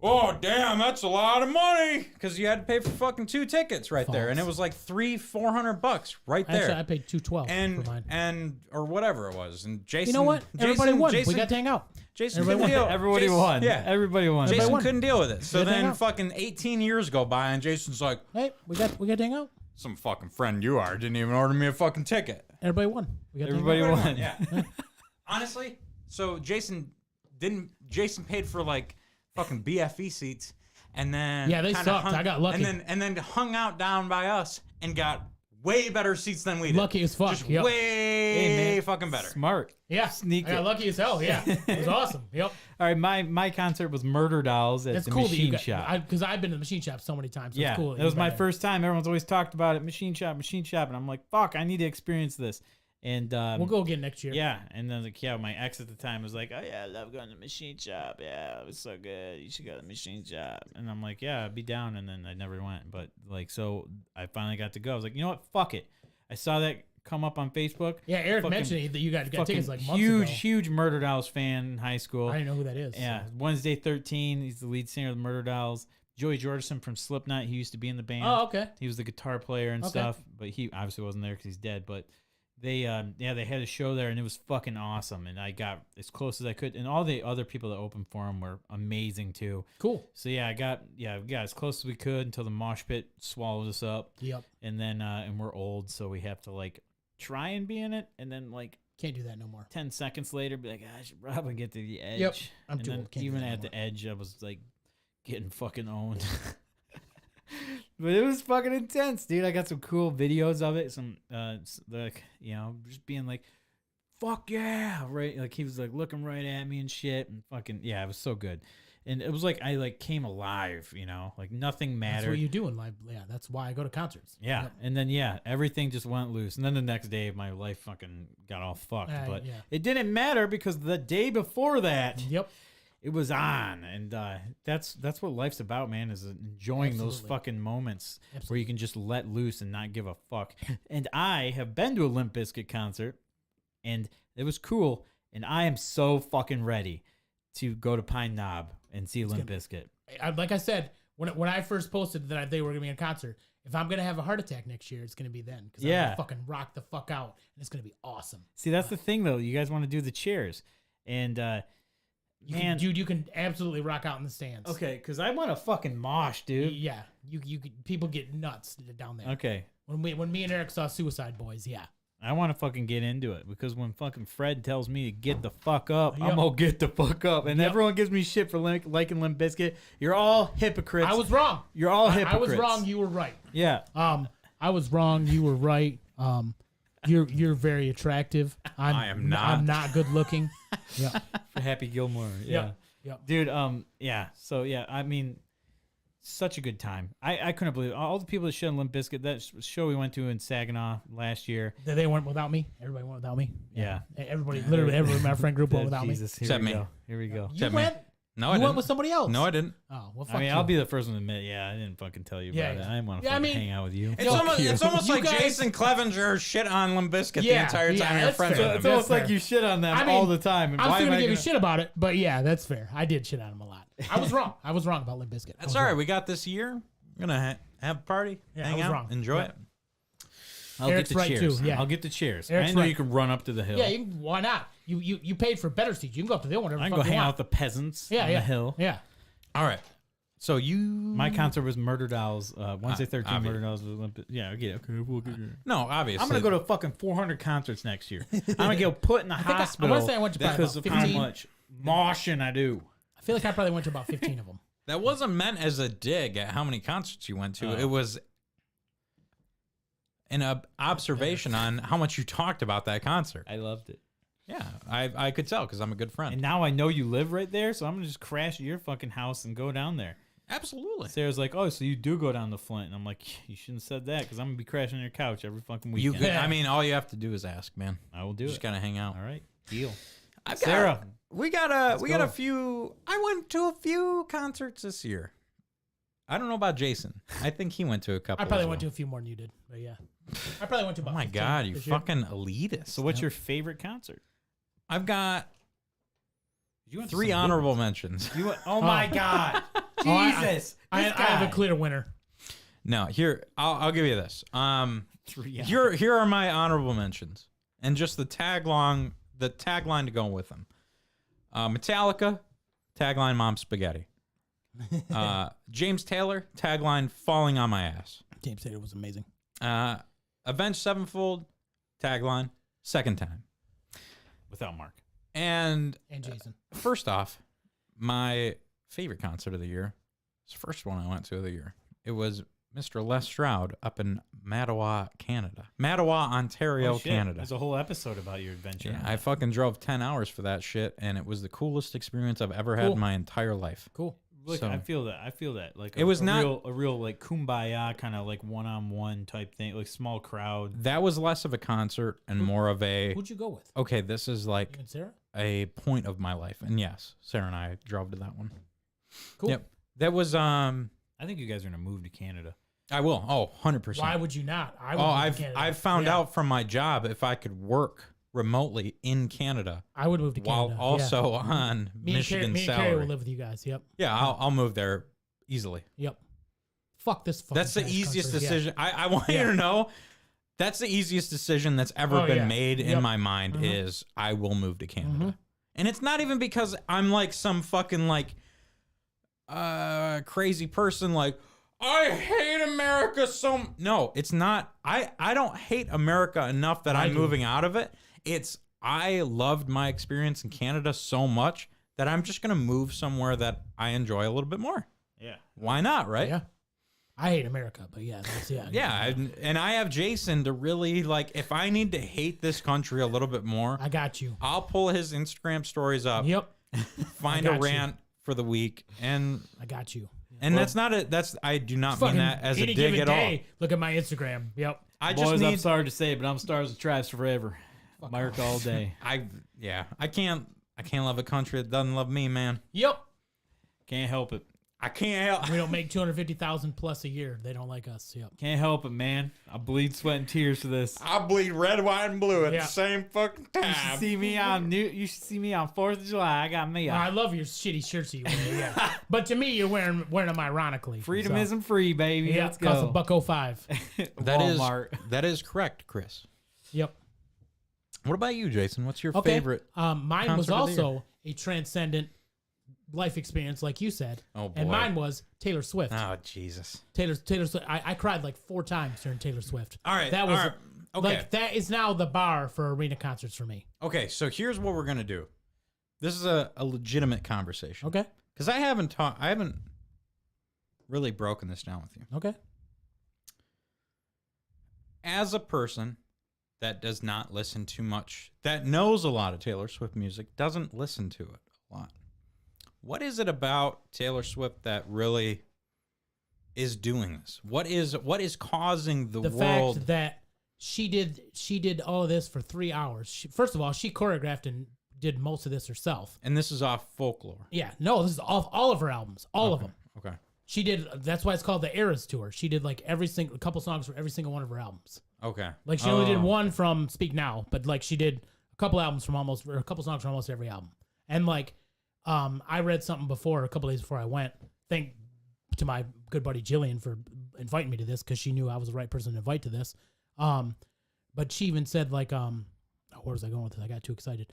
[SPEAKER 2] "Oh, damn, that's a lot of money," because you had to pay for fucking 2 tickets right there, and it was like $300-400 right there.
[SPEAKER 3] Actually, I paid $212 for mine.
[SPEAKER 2] and or whatever it was. And Jason,
[SPEAKER 3] You know what? Everybody won.
[SPEAKER 2] Jason,
[SPEAKER 3] We got to hang out.
[SPEAKER 2] Jason
[SPEAKER 3] Everybody
[SPEAKER 2] couldn't
[SPEAKER 3] won.
[SPEAKER 2] deal.
[SPEAKER 1] Everybody
[SPEAKER 2] Jason-
[SPEAKER 1] won.
[SPEAKER 2] Yeah,
[SPEAKER 1] Everybody won.
[SPEAKER 2] Jason
[SPEAKER 3] won.
[SPEAKER 2] couldn't deal with it. So
[SPEAKER 3] We got to hang
[SPEAKER 2] then
[SPEAKER 3] out.
[SPEAKER 2] fucking 18 years go by, and Jason's like,
[SPEAKER 3] Hey, we got to hang out.
[SPEAKER 2] "Some fucking friend you are didn't even order me a fucking ticket."
[SPEAKER 3] Everybody won. We got to hang
[SPEAKER 1] Everybody
[SPEAKER 3] out.
[SPEAKER 1] won.
[SPEAKER 2] Yeah. Honestly, so Jason paid for like fucking BFE seats, and then
[SPEAKER 3] Yeah, they
[SPEAKER 2] kinda
[SPEAKER 3] sucked. I got lucky.
[SPEAKER 2] and then hung out down by us and got way better seats than we did.
[SPEAKER 3] Lucky as fuck.
[SPEAKER 2] Just
[SPEAKER 3] Yep.
[SPEAKER 2] way fucking better.
[SPEAKER 1] Smart.
[SPEAKER 3] Yeah,
[SPEAKER 1] Sneak
[SPEAKER 3] I got
[SPEAKER 1] it.
[SPEAKER 3] lucky as hell. Yeah, it was awesome. Yep,
[SPEAKER 1] All right, my concert was Murder Dolls at
[SPEAKER 3] that's
[SPEAKER 1] the
[SPEAKER 3] cool that you
[SPEAKER 1] Machine
[SPEAKER 3] got
[SPEAKER 1] Shop.
[SPEAKER 3] because I've been to the machine shop so many times. So
[SPEAKER 1] Yeah,
[SPEAKER 3] it's cool.
[SPEAKER 1] that was my first time. Everyone's always talked about it. Machine Shop, and I'm like, fuck, I need to experience this. And
[SPEAKER 3] We'll go again next year.
[SPEAKER 1] yeah, and then I was like, yeah, my ex at the time was like, oh yeah, I love going to the Machine Shop. Yeah, it was so good. You should go to the Machine Shop. And I'm like, yeah, I'd be down. And then I never went. But like, so I finally got to go. I was like, you know what? Fuck it. I saw that come up on Facebook.
[SPEAKER 3] Yeah, Eric
[SPEAKER 1] Fucking-
[SPEAKER 3] mentioned that you got
[SPEAKER 1] Fucking
[SPEAKER 3] tickets like months
[SPEAKER 1] huge,
[SPEAKER 3] ago.
[SPEAKER 1] huge Murder Dolls fan in high school.
[SPEAKER 3] I didn't know who that is.
[SPEAKER 1] Yeah,
[SPEAKER 3] so.
[SPEAKER 1] Wednesday 13. He's the lead singer of the Murder Dolls. Joey Jordison from Slipknot. He used to be in the band.
[SPEAKER 3] Oh, okay.
[SPEAKER 1] He was the guitar player and
[SPEAKER 3] Okay.
[SPEAKER 1] stuff, but he obviously wasn't there because he's dead. But they had a show there and it was fucking awesome. And I got as close as I could. And all the other people that opened for him were amazing too.
[SPEAKER 3] Cool.
[SPEAKER 1] So we got as close as we could until the mosh pit swallowed us up.
[SPEAKER 3] Yep.
[SPEAKER 1] And then and we're old, so we have to like try and be in it, and then like
[SPEAKER 3] Can't do that no more.
[SPEAKER 1] 10 seconds later, be like, I should probably get to the edge.
[SPEAKER 3] Yep. I'm
[SPEAKER 1] and
[SPEAKER 3] too
[SPEAKER 1] then
[SPEAKER 3] old. Can't do
[SPEAKER 1] even
[SPEAKER 3] that
[SPEAKER 1] at
[SPEAKER 3] no
[SPEAKER 1] the edge, I was like getting fucking owned. But it was fucking intense, dude. I got some cool videos of it. Some like, you know, just being like, fuck yeah, right? Like he was like looking right at me and shit, and fucking yeah, it was so good. And it was like I like came alive, you know, like nothing mattered.
[SPEAKER 3] That's what you do in life. Yeah, that's why I go to concerts.
[SPEAKER 1] Yeah,
[SPEAKER 3] Yep.
[SPEAKER 1] and then everything just went loose. And then the next day, my life fucking got all fucked. But
[SPEAKER 3] yeah.
[SPEAKER 1] it didn't matter because the day before that,
[SPEAKER 3] Yep.
[SPEAKER 1] it was on, and that's what life's about, man. Is enjoying those
[SPEAKER 3] Absolutely.
[SPEAKER 1] fucking moments where
[SPEAKER 3] Absolutely.
[SPEAKER 1] you can just let loose and not give a fuck. And I have been to a Limp Bizkit concert, and it was cool. And I am so fucking ready to go to Pine Knob and see Limp Bizkit.
[SPEAKER 3] Like I said, when I first posted that they were gonna be in concert, if I'm gonna have a heart attack next year, it's gonna be then because I'm
[SPEAKER 1] Yeah.
[SPEAKER 3] gonna fucking rock the fuck out, and it's gonna be awesome.
[SPEAKER 1] See, that's the thing though. You guys want to do the chairs, and man,
[SPEAKER 3] Dude, you can absolutely rock out in the stands.
[SPEAKER 1] okay, because I want to fucking mosh, dude.
[SPEAKER 3] Yeah, you could, people get nuts down there.
[SPEAKER 1] Okay,
[SPEAKER 3] When me and Eric saw Suicide Boys, yeah.
[SPEAKER 1] I want to fucking get into it because when fucking Fred tells me to get the fuck up,
[SPEAKER 3] Yep.
[SPEAKER 1] I'm gonna get the fuck up. And
[SPEAKER 3] Yep.
[SPEAKER 1] everyone gives me shit for liking Limp Bizkit. You're all hypocrites.
[SPEAKER 3] I was wrong.
[SPEAKER 1] You're all
[SPEAKER 3] I
[SPEAKER 1] hypocrites.
[SPEAKER 3] was wrong. You were right.
[SPEAKER 1] Yeah.
[SPEAKER 3] I was wrong. You were right. You're very attractive.
[SPEAKER 2] I am not.
[SPEAKER 3] I'm not good looking. Yeah.
[SPEAKER 1] For Happy Gilmore. Yeah.
[SPEAKER 3] Yep.
[SPEAKER 1] Dude, yeah. So, yeah, I mean, such a good time. I couldn't believe it. All the people that shit on Limp Bizkit, that show we went to in Saginaw last year.
[SPEAKER 3] They went without me. Everybody went without me.
[SPEAKER 1] Yeah.
[SPEAKER 3] Everybody, literally everyone in my friend group went without
[SPEAKER 1] Jesus,
[SPEAKER 3] me.
[SPEAKER 1] here
[SPEAKER 2] Except
[SPEAKER 1] we
[SPEAKER 2] me.
[SPEAKER 1] go. Here we go.
[SPEAKER 3] You
[SPEAKER 2] Except
[SPEAKER 3] went?
[SPEAKER 2] me. No, I
[SPEAKER 3] You
[SPEAKER 2] didn't.
[SPEAKER 3] went with somebody else?
[SPEAKER 2] No, I didn't.
[SPEAKER 3] Oh, well, fuck
[SPEAKER 1] I mean,
[SPEAKER 3] you.
[SPEAKER 1] I'll be the first one to admit, I didn't fucking tell you about
[SPEAKER 3] Yeah,
[SPEAKER 1] it.
[SPEAKER 3] yeah.
[SPEAKER 1] I didn't want to
[SPEAKER 3] Yeah, I
[SPEAKER 1] fucking
[SPEAKER 3] mean,
[SPEAKER 1] hang out with you.
[SPEAKER 2] It's almost
[SPEAKER 3] You
[SPEAKER 2] like
[SPEAKER 3] guys-
[SPEAKER 2] Jason Clevenger shit on Limp Bizkit the
[SPEAKER 3] Yeah,
[SPEAKER 2] entire
[SPEAKER 3] yeah,
[SPEAKER 2] time you're
[SPEAKER 3] that's
[SPEAKER 2] friends
[SPEAKER 3] fair.
[SPEAKER 2] with
[SPEAKER 1] It's
[SPEAKER 2] him.
[SPEAKER 1] almost
[SPEAKER 3] fair.
[SPEAKER 1] like you shit on them
[SPEAKER 3] I mean,
[SPEAKER 1] all the time. And
[SPEAKER 3] I'm
[SPEAKER 1] why
[SPEAKER 3] still
[SPEAKER 1] am
[SPEAKER 3] gonna
[SPEAKER 1] I
[SPEAKER 3] give you
[SPEAKER 1] gonna-
[SPEAKER 3] shit about it, but yeah, that's fair. I did shit on him a lot. I was wrong. I was wrong about Limp Bizkit.
[SPEAKER 2] That's all right. We got this year. We're gonna have a party,
[SPEAKER 3] Yeah, I
[SPEAKER 2] hang
[SPEAKER 3] was
[SPEAKER 2] out,
[SPEAKER 3] wrong.
[SPEAKER 2] enjoy
[SPEAKER 3] Yeah.
[SPEAKER 2] it.
[SPEAKER 1] I'll
[SPEAKER 3] Eric's
[SPEAKER 1] get the
[SPEAKER 3] right,
[SPEAKER 1] chairs.
[SPEAKER 3] too, yeah.
[SPEAKER 1] I'll get the chairs.
[SPEAKER 3] Eric's
[SPEAKER 1] I know
[SPEAKER 3] right.
[SPEAKER 1] you can run up to the hill.
[SPEAKER 3] Yeah, why not? You paid for better seats. You can go up to the hill whenever
[SPEAKER 1] I
[SPEAKER 3] the
[SPEAKER 1] can
[SPEAKER 3] fuck
[SPEAKER 1] go
[SPEAKER 3] you
[SPEAKER 1] hang out
[SPEAKER 3] want.
[SPEAKER 1] with the peasants
[SPEAKER 3] Yeah,
[SPEAKER 1] on
[SPEAKER 3] yeah.
[SPEAKER 1] the hill.
[SPEAKER 3] Yeah.
[SPEAKER 2] All right. So you
[SPEAKER 1] My concert was Murder Dolls. Wednesday 13
[SPEAKER 2] obvious.
[SPEAKER 1] Murder Dolls. Was Olympic. Yeah, okay. We'll get it.
[SPEAKER 2] no, obviously.
[SPEAKER 1] I'm gonna go to fucking 400 concerts next year. I'm gonna get put in the
[SPEAKER 3] think I
[SPEAKER 1] hospital
[SPEAKER 3] wanna say I went to probably
[SPEAKER 1] because
[SPEAKER 3] about
[SPEAKER 1] of how
[SPEAKER 3] 15.
[SPEAKER 1] much moshing I do.
[SPEAKER 3] I feel like I probably went to about 15 of them.
[SPEAKER 2] That wasn't meant as a dig at how many concerts you went to.
[SPEAKER 1] Oh.
[SPEAKER 2] It was an observation on how much you talked about that concert.
[SPEAKER 1] I loved it.
[SPEAKER 2] Yeah, I could tell because I'm a good friend.
[SPEAKER 1] And now I know you live right there, so I'm gonna just crash at your fucking house and go down there.
[SPEAKER 2] Absolutely.
[SPEAKER 1] Sarah's like, "Oh, so you do go down to Flint?" And I'm like, "You shouldn't have said that because I'm gonna be crashing on your couch every fucking
[SPEAKER 2] You
[SPEAKER 1] weekend."
[SPEAKER 2] could, I mean, all you have to do is ask, man.
[SPEAKER 1] I will do
[SPEAKER 2] Just
[SPEAKER 1] it.
[SPEAKER 2] gotta hang out.
[SPEAKER 1] All right, deal.
[SPEAKER 2] I've got-
[SPEAKER 1] Sarah,
[SPEAKER 2] we got a
[SPEAKER 1] go.
[SPEAKER 2] few. I went to a few concerts this year. I don't know about Jason. I think he went to a couple.
[SPEAKER 3] I probably
[SPEAKER 2] as
[SPEAKER 3] went to
[SPEAKER 2] well.
[SPEAKER 3] a few more than you did, but yeah. I probably went to about
[SPEAKER 2] Oh my
[SPEAKER 3] 15
[SPEAKER 2] god, you
[SPEAKER 3] this year.
[SPEAKER 2] fucking elitist.
[SPEAKER 1] so what's your favorite concert?
[SPEAKER 2] I've got
[SPEAKER 1] You went to
[SPEAKER 2] 3
[SPEAKER 1] some good
[SPEAKER 2] honorable
[SPEAKER 1] ones.
[SPEAKER 2] mentions.
[SPEAKER 1] You went, oh my god,
[SPEAKER 3] Oh, I-
[SPEAKER 1] Jesus!
[SPEAKER 3] I
[SPEAKER 1] this
[SPEAKER 3] have
[SPEAKER 1] guy.
[SPEAKER 3] a clear winner.
[SPEAKER 2] No, here I'll give you this.
[SPEAKER 1] 3
[SPEAKER 2] Here are my honorable mentions, and just the tagline to go with them. Metallica, tagline Mom Spaghetti. James Taylor, tagline Falling on My Ass.
[SPEAKER 3] James Taylor was amazing.
[SPEAKER 2] Avenged Sevenfold, tagline Second Time.
[SPEAKER 1] without Mark.
[SPEAKER 2] And
[SPEAKER 3] And Jason.
[SPEAKER 2] first off, my favorite concert of the year, it's the first one I went to of the year. It was Mr. Les Stroud up in Mattawa, Canada. Mattawa, Ontario,
[SPEAKER 1] Oh, shit.
[SPEAKER 2] Canada.
[SPEAKER 1] There's a whole episode about your adventure.
[SPEAKER 2] Yeah, I fucking drove 10 hours for that shit, and it was the coolest experience I've ever had
[SPEAKER 3] Cool.
[SPEAKER 2] in my entire life.
[SPEAKER 3] Cool.
[SPEAKER 1] Look,
[SPEAKER 2] So-
[SPEAKER 1] I feel that. I feel that. Like
[SPEAKER 2] It was
[SPEAKER 1] a
[SPEAKER 2] not-
[SPEAKER 1] real like kumbaya kind of like one-on-one type thing, like small crowd.
[SPEAKER 2] That was less of a concert and more of a,
[SPEAKER 3] Who'd you go with?
[SPEAKER 2] okay, this is
[SPEAKER 3] You
[SPEAKER 2] like
[SPEAKER 3] and Sarah?
[SPEAKER 2] a point of my life. And yes, Sarah and I drove to that one.
[SPEAKER 3] Cool.
[SPEAKER 2] Yep. That was,
[SPEAKER 1] I think you guys are gonna move to Canada.
[SPEAKER 2] I will. Oh, 100%.
[SPEAKER 3] Why would you not? I would
[SPEAKER 2] Oh,
[SPEAKER 3] move to Canada.
[SPEAKER 2] I've found
[SPEAKER 3] Yeah.
[SPEAKER 2] out from my job if I could work remotely in Canada
[SPEAKER 3] I would move to
[SPEAKER 2] while
[SPEAKER 3] Canada.
[SPEAKER 2] also on
[SPEAKER 3] me
[SPEAKER 2] Michigan
[SPEAKER 3] and Carrie will
[SPEAKER 2] salary.
[SPEAKER 3] live with you guys. Yep.
[SPEAKER 2] Yeah, I'll move there easily.
[SPEAKER 3] Yep. Fuck this fucking
[SPEAKER 2] That's the
[SPEAKER 3] trash
[SPEAKER 2] easiest
[SPEAKER 3] country. Yeah.
[SPEAKER 2] decision. I want
[SPEAKER 3] Yeah.
[SPEAKER 2] you to know that's the easiest decision that's ever
[SPEAKER 3] Oh,
[SPEAKER 2] been
[SPEAKER 3] yeah.
[SPEAKER 2] made
[SPEAKER 3] Yep.
[SPEAKER 2] in my mind
[SPEAKER 3] Mhm.
[SPEAKER 2] is I will move to Canada.
[SPEAKER 3] Mhm.
[SPEAKER 2] And it's not even because I'm like some fucking like crazy person like I hate America so no, it's not. I don't hate America enough that
[SPEAKER 3] I
[SPEAKER 2] I'm
[SPEAKER 3] do.
[SPEAKER 2] moving out of it. It's I loved my experience in Canada so much that I'm just going to move somewhere that I enjoy a little bit more.
[SPEAKER 1] Yeah.
[SPEAKER 2] Why not, right?
[SPEAKER 3] Yeah. I hate America, but yeah, that's, yeah.
[SPEAKER 2] Yeah, and I have Jason to really like. If I need to hate this country a little bit more,
[SPEAKER 3] I got you.
[SPEAKER 2] I'll pull his Instagram stories up,
[SPEAKER 3] Yep.
[SPEAKER 2] find
[SPEAKER 3] I
[SPEAKER 2] a
[SPEAKER 3] got you.
[SPEAKER 2] rant for the week, and
[SPEAKER 3] I got you.
[SPEAKER 2] that's not a that's I do not mean
[SPEAKER 3] Fucking
[SPEAKER 2] that as a
[SPEAKER 3] any
[SPEAKER 2] dig
[SPEAKER 3] given
[SPEAKER 2] at all.
[SPEAKER 3] day, look at my Instagram. Yep.
[SPEAKER 2] I
[SPEAKER 1] Boys,
[SPEAKER 2] just
[SPEAKER 1] I'm
[SPEAKER 2] need
[SPEAKER 1] sorry to say, but I'm stars and tribes forever. Mark all day.
[SPEAKER 2] I can't love a country that doesn't love me, man.
[SPEAKER 3] Yep.
[SPEAKER 1] Can't help it.
[SPEAKER 2] I can't help.
[SPEAKER 3] We don't make 250,000 plus a year. They don't like us. Yep.
[SPEAKER 1] Can't help it, man. I bleed sweat and tears for this.
[SPEAKER 2] I bleed red, white, and blue at
[SPEAKER 3] Yeah.
[SPEAKER 2] the same fucking
[SPEAKER 1] You should
[SPEAKER 2] time.
[SPEAKER 1] see me on You should see me on 4th of July. I got me.
[SPEAKER 3] I love your shitty shirts that you wear. Yeah. But to me, you're wearing them ironically.
[SPEAKER 1] Freedom
[SPEAKER 3] so.
[SPEAKER 1] isn't free, baby.
[SPEAKER 3] Yeah.
[SPEAKER 1] Let's
[SPEAKER 3] Costs
[SPEAKER 1] go.
[SPEAKER 3] $1.05.
[SPEAKER 1] Walmart.
[SPEAKER 2] That is correct, Chris.
[SPEAKER 3] Yep.
[SPEAKER 2] What about you, Jason? What's your
[SPEAKER 3] Okay.
[SPEAKER 2] favorite?
[SPEAKER 3] Mine was
[SPEAKER 2] concert of the year?
[SPEAKER 3] also a transcendent life experience, like you said.
[SPEAKER 2] Oh, boy.
[SPEAKER 3] And mine was Taylor Swift.
[SPEAKER 2] Oh, Jesus.
[SPEAKER 3] Taylor Swift. I cried like 4 times during Taylor Swift.
[SPEAKER 2] All right.
[SPEAKER 3] That was
[SPEAKER 2] all right. Okay.
[SPEAKER 3] like that is now the bar for arena concerts for me.
[SPEAKER 2] Okay, so here's what we're gonna do. This is a legitimate conversation.
[SPEAKER 3] Okay.
[SPEAKER 2] Because I haven't really broken this down with you.
[SPEAKER 3] Okay.
[SPEAKER 2] as a person that does not listen too much, that knows a lot of Taylor Swift music, doesn't listen to it a lot, what is it about Taylor Swift that really is doing this? What is causing the world?
[SPEAKER 3] Fact that she did all of this for 3 hours. First of all, she choreographed and did most of this herself.
[SPEAKER 2] And this is off Folklore.
[SPEAKER 3] Yeah, no, this is off all of her albums, all of them.
[SPEAKER 2] Okay.
[SPEAKER 3] She did. That's why it's called the Eras Tour. She did like a couple songs for every single one of her albums.
[SPEAKER 2] Okay.
[SPEAKER 3] Like she only did one from Speak Now, but like she did a couple songs from almost every album. And like, I read something before a couple days before I went. Thank to my good buddy Jillian for inviting me to this because she knew I was the right person to invite to this. But she even said like, where was I going with this? I got too excited.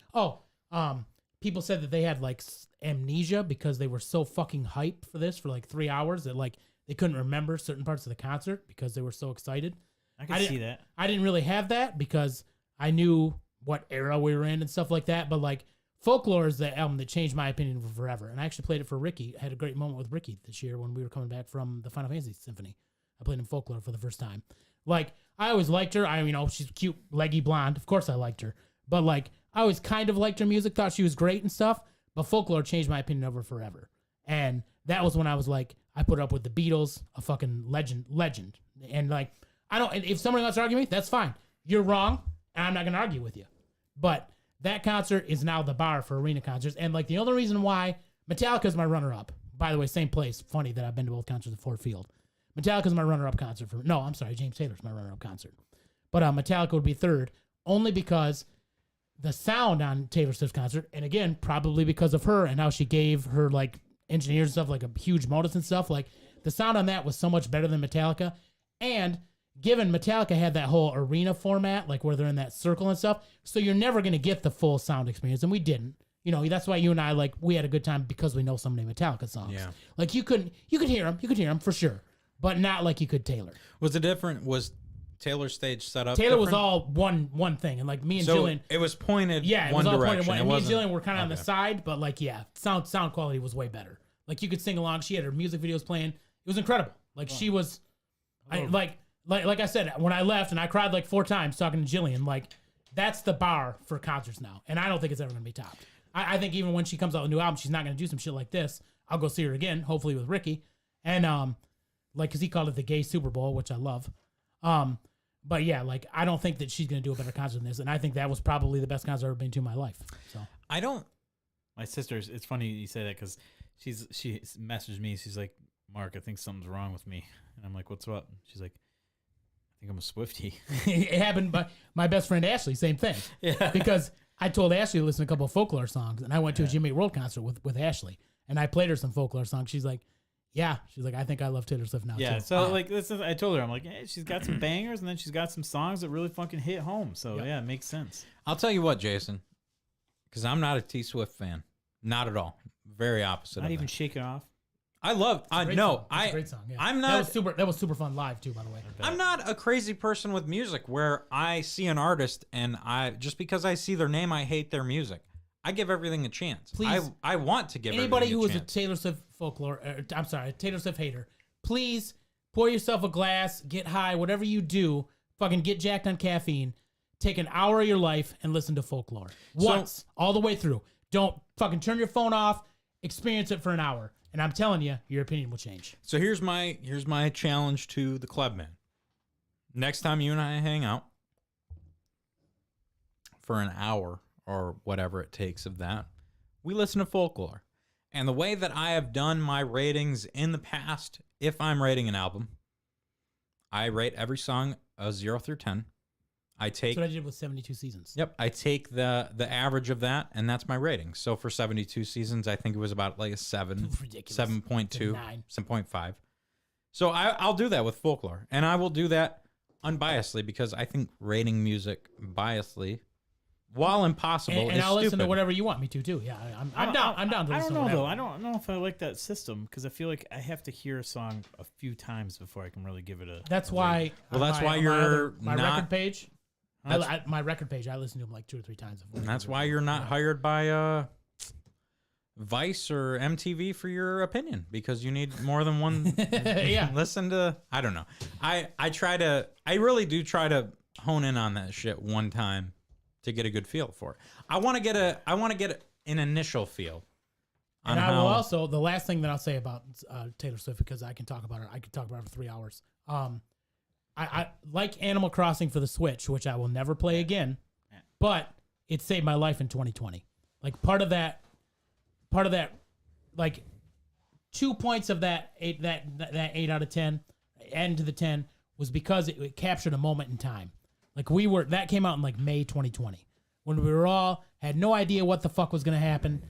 [SPEAKER 3] People said that they had like amnesia because they were so fucking hyped for this for like 3 hours that like they couldn't remember certain parts of the concert because they were so excited.
[SPEAKER 1] I can see that.
[SPEAKER 3] I didn't really have that because I knew what era we were in and stuff like that. But like Folklore is the album that changed my opinion for forever. And I actually played it for Ricky. I had a great moment with Ricky this year when we were coming back from the Final Fantasy Symphony. I played in Folklore for the first time. Like I always liked her. She's cute, leggy blonde. Of course I liked her. But like I always kind of liked her music, thought she was great and stuff. But Folklore changed my opinion of her forever. And that was when I was like, I put up with the Beatles, a fucking legend. And like, if somebody wants to argue with me, that's fine. You're wrong, and I'm not going to argue with you. But that concert is now the bar for arena concerts. And like the only reason why Metallica is my runner-up, by the way, same place, funny that I've been to both concerts at Ford Field. Metallica is my runner-up concert James Taylor's my runner-up concert. But Metallica would be third, only because the sound on Taylor Swift's concert, and again, probably because of her and how she gave her like engineers and stuff like a huge modus and stuff, like the sound on that was so much better than Metallica. And given Metallica had that whole arena format, like where they're in that circle and stuff, so you're never going to get the full sound experience, and we didn't. That's why you and I, like, we had a good time because we know so many Metallica songs.
[SPEAKER 2] Yeah.
[SPEAKER 3] Like you could hear them for sure, but not like you could Taylor.
[SPEAKER 2] Was Taylor's stage set up?
[SPEAKER 3] Taylor was all one thing, and like me and Jillian,
[SPEAKER 2] it was pointed.
[SPEAKER 3] Yeah, it
[SPEAKER 2] one
[SPEAKER 3] was all
[SPEAKER 2] direction.
[SPEAKER 3] pointed one.
[SPEAKER 2] Me
[SPEAKER 3] and Jillian were kind of on the side, but like sound quality was way better. Like you could sing along. She had her music videos playing. It was incredible. Like she was, like I said, when I left and I cried like 4 times talking to Jillian. Like that's the bar for concerts now, and I don't think it's ever gonna be topped. I think even when she comes out with a new album, she's not gonna do some shit like this. I'll go see her again, hopefully with Ricky, and like because he called it the gay Super Bowl, which I love. But yeah, like I don't think that she's gonna do a better concert than this, and I think that was probably the best concert I've ever been to in my life. So
[SPEAKER 2] I don't.
[SPEAKER 1] My sister's. It's funny you say that because she messaged me. She's like, "Mark, I think something's wrong with me," and I'm like, "What's up?" She's like, "I think I'm a Swiftie."
[SPEAKER 3] It happened by my best friend Ashley. Same thing.
[SPEAKER 1] Yeah.
[SPEAKER 3] Because I told Ashley to listen to a couple of Folklore songs, and I went to a Jimmy World concert with Ashley, and I played her some Folklore songs. She's like, yeah. She's like, I think I love Taylor Swift now,
[SPEAKER 1] Yeah,
[SPEAKER 3] too.
[SPEAKER 1] so like this is, I told her, I'm like, hey, she's got some bangers, and then she's got some songs that really fucking hit home. So yeah, it makes sense.
[SPEAKER 2] I'll tell you what, Jason, because I'm not a T Swift fan, not at all. Very opposite.
[SPEAKER 1] Not
[SPEAKER 2] of
[SPEAKER 1] even
[SPEAKER 2] that.
[SPEAKER 1] Shake It Off.
[SPEAKER 2] I love. I know.
[SPEAKER 3] It's a great song. Yeah.
[SPEAKER 2] I'm not.
[SPEAKER 3] That was super fun live too, by the way.
[SPEAKER 2] I'm not a crazy person with music where I see an artist and I just because I see their name, I hate their music. I give everything a chance.
[SPEAKER 3] Please,
[SPEAKER 2] I want to give
[SPEAKER 3] anybody
[SPEAKER 2] everything
[SPEAKER 3] who
[SPEAKER 2] a
[SPEAKER 3] is
[SPEAKER 2] chance.
[SPEAKER 3] a Taylor Swift Taylor Swift hater, please pour yourself a glass, get high, whatever you do, fucking get jacked on caffeine, take an hour of your life and listen to Folklore once, all the way through. Don't fucking turn your phone off. Experience it for an hour, and I'm telling you, your opinion will change.
[SPEAKER 2] So here's my challenge to the Clevman. Next time you and I hang out for an hour or whatever it takes of that, we listen to Folklore. And the way that I have done my ratings in the past, if I'm rating an album, I rate every song a 0 through 10.
[SPEAKER 3] That's what I did with 72 Seasons.
[SPEAKER 2] Yep, I take the average of that, and that's my rating. So for 72 seasons, I think it was about like a 7,
[SPEAKER 3] Ridiculous.
[SPEAKER 2] 7.2,
[SPEAKER 3] 9.
[SPEAKER 2] 7.5. So I'll do that with Folklore, and I will do that unbiasedly because I think rating music biasedly, while impossible,
[SPEAKER 3] and
[SPEAKER 2] is
[SPEAKER 3] I'll listen to
[SPEAKER 2] stupid.
[SPEAKER 3] whatever you want me to too. Yeah, I'm down. I'm down to
[SPEAKER 1] I
[SPEAKER 3] listen
[SPEAKER 1] don't know
[SPEAKER 3] to
[SPEAKER 1] though.
[SPEAKER 3] whatever.
[SPEAKER 1] I don't know if I like that system because I feel like I have to hear a song a few times before I can really give it a.
[SPEAKER 3] That's why.
[SPEAKER 2] Well, that's why
[SPEAKER 3] on
[SPEAKER 2] you're
[SPEAKER 3] my
[SPEAKER 2] not-
[SPEAKER 3] record page. My record page, I listen to them like 2 or 3 times.
[SPEAKER 2] And that's why you're not hired by Vice or MTV for your opinion because you need more than one.
[SPEAKER 3] Yeah.
[SPEAKER 2] Listen to. I don't know. I really do try to hone in on that shit one time to get a good feel for it. I want to get an initial feel.
[SPEAKER 3] And I will also, the last thing that I'll say about Taylor Swift, because I can talk about her. I could talk about her for 3 hours. I like Animal Crossing for the Switch, which I will never play again, but it saved my life in 2020. Like part of that, like 2 points of that 8 out of 10, adding to the 10 was because it captured a moment in time. Like that came out in like May 2020 when we were all had no idea what the fuck was gonna happen.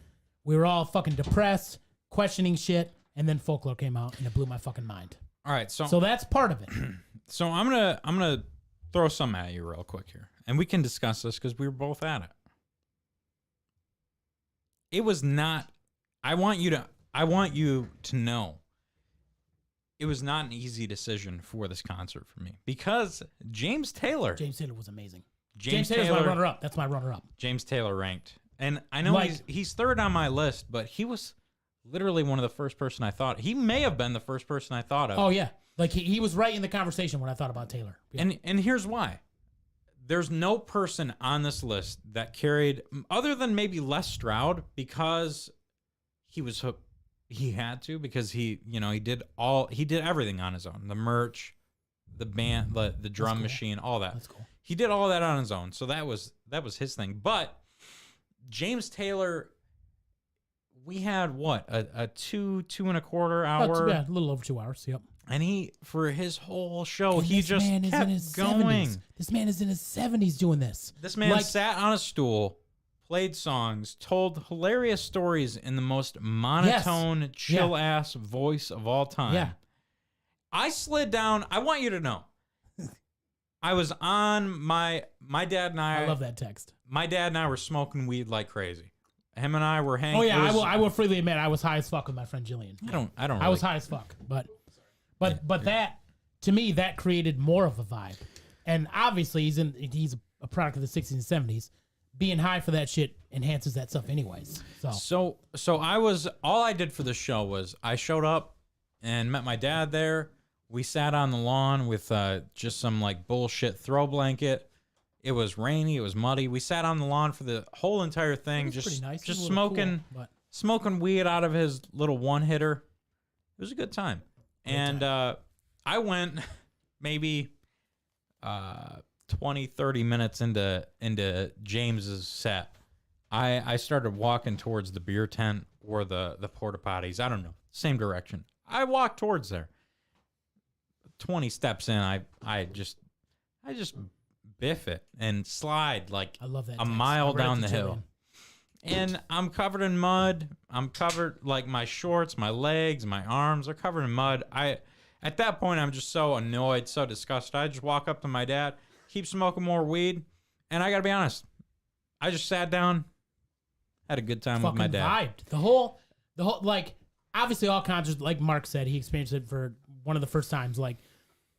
[SPEAKER 3] We were all fucking depressed, questioning shit, and then Folklore came out and it blew my fucking mind.
[SPEAKER 2] All right,
[SPEAKER 3] So that's part of it.
[SPEAKER 2] So I'm gonna throw some at you real quick here, and we can discuss this because we were both at it. It was not. I want you to know. It was not an easy decision for this concert for me because James Taylor
[SPEAKER 3] was amazing.
[SPEAKER 2] James
[SPEAKER 3] Taylor's
[SPEAKER 2] Taylor,
[SPEAKER 3] my runner-up. That's my runner-up.
[SPEAKER 2] James Taylor ranked, and I know he's third on my list, but he was literally one of the first person I thought. He may have been the first person I thought of.
[SPEAKER 3] Oh yeah, like he was right in the conversation when I thought about Taylor. Yeah.
[SPEAKER 2] And here's why. There's no person on this list that carried, other than maybe Les Stroud, because he had to, because he did everything on his own. The merch, the band, the drum machine, all that.
[SPEAKER 3] That's cool.
[SPEAKER 2] He did all that on his own. So that was his thing. But James Taylor, we had what, a 2.25 hour,
[SPEAKER 3] a little over 2 hours. Yep.
[SPEAKER 2] and he, for his whole show,
[SPEAKER 3] And
[SPEAKER 2] he
[SPEAKER 3] this
[SPEAKER 2] just
[SPEAKER 3] man is in
[SPEAKER 2] kept
[SPEAKER 3] his
[SPEAKER 2] going.
[SPEAKER 3] 70s. This man is in his 70s doing this.
[SPEAKER 2] This man sat on a stool, played songs, told hilarious stories in the most monotone, chill-ass voice of all time.
[SPEAKER 3] Yeah.
[SPEAKER 2] I slid down. I want you to know. I was on my dad and I
[SPEAKER 3] love that text.
[SPEAKER 2] My dad and I were smoking weed like crazy. Him and I were hanging.
[SPEAKER 3] Oh yeah, I will freely admit I was high as fuck with my friend Jillian.
[SPEAKER 2] I
[SPEAKER 3] was high as fuck, but that, to me, that created more of a vibe. And obviously he's a product of the 60s and 70s. Being high for that shit enhances that stuff anyways.
[SPEAKER 2] So all I did for the show was I showed up and met my dad there. We sat on the lawn with just some like bullshit throw blanket. It was rainy. It was muddy. We sat on the lawn for the whole entire thing, just
[SPEAKER 3] nice.
[SPEAKER 2] just
[SPEAKER 3] Cool,
[SPEAKER 2] smoking weed out of his little one hitter. It was a good time. I went maybe 20, 30 minutes into James's set. I started walking towards the beer tent or the porta potties. I don't know, same direction. I walked towards there. 20 steps in, I just biff it and slide like
[SPEAKER 3] I love that
[SPEAKER 2] a mile down the hill. And I'm covered in mud. I'm covered, like my shorts, my legs, my arms are covered in mud. At that point, I'm just so annoyed, so disgusted. I just walk up to my dad, keep smoking more weed, and I gotta be honest, I just sat down, had a good time with my dad.
[SPEAKER 3] Vibed. The whole like, obviously all concerts, like Mark said, he experienced it for one of the first times. Like,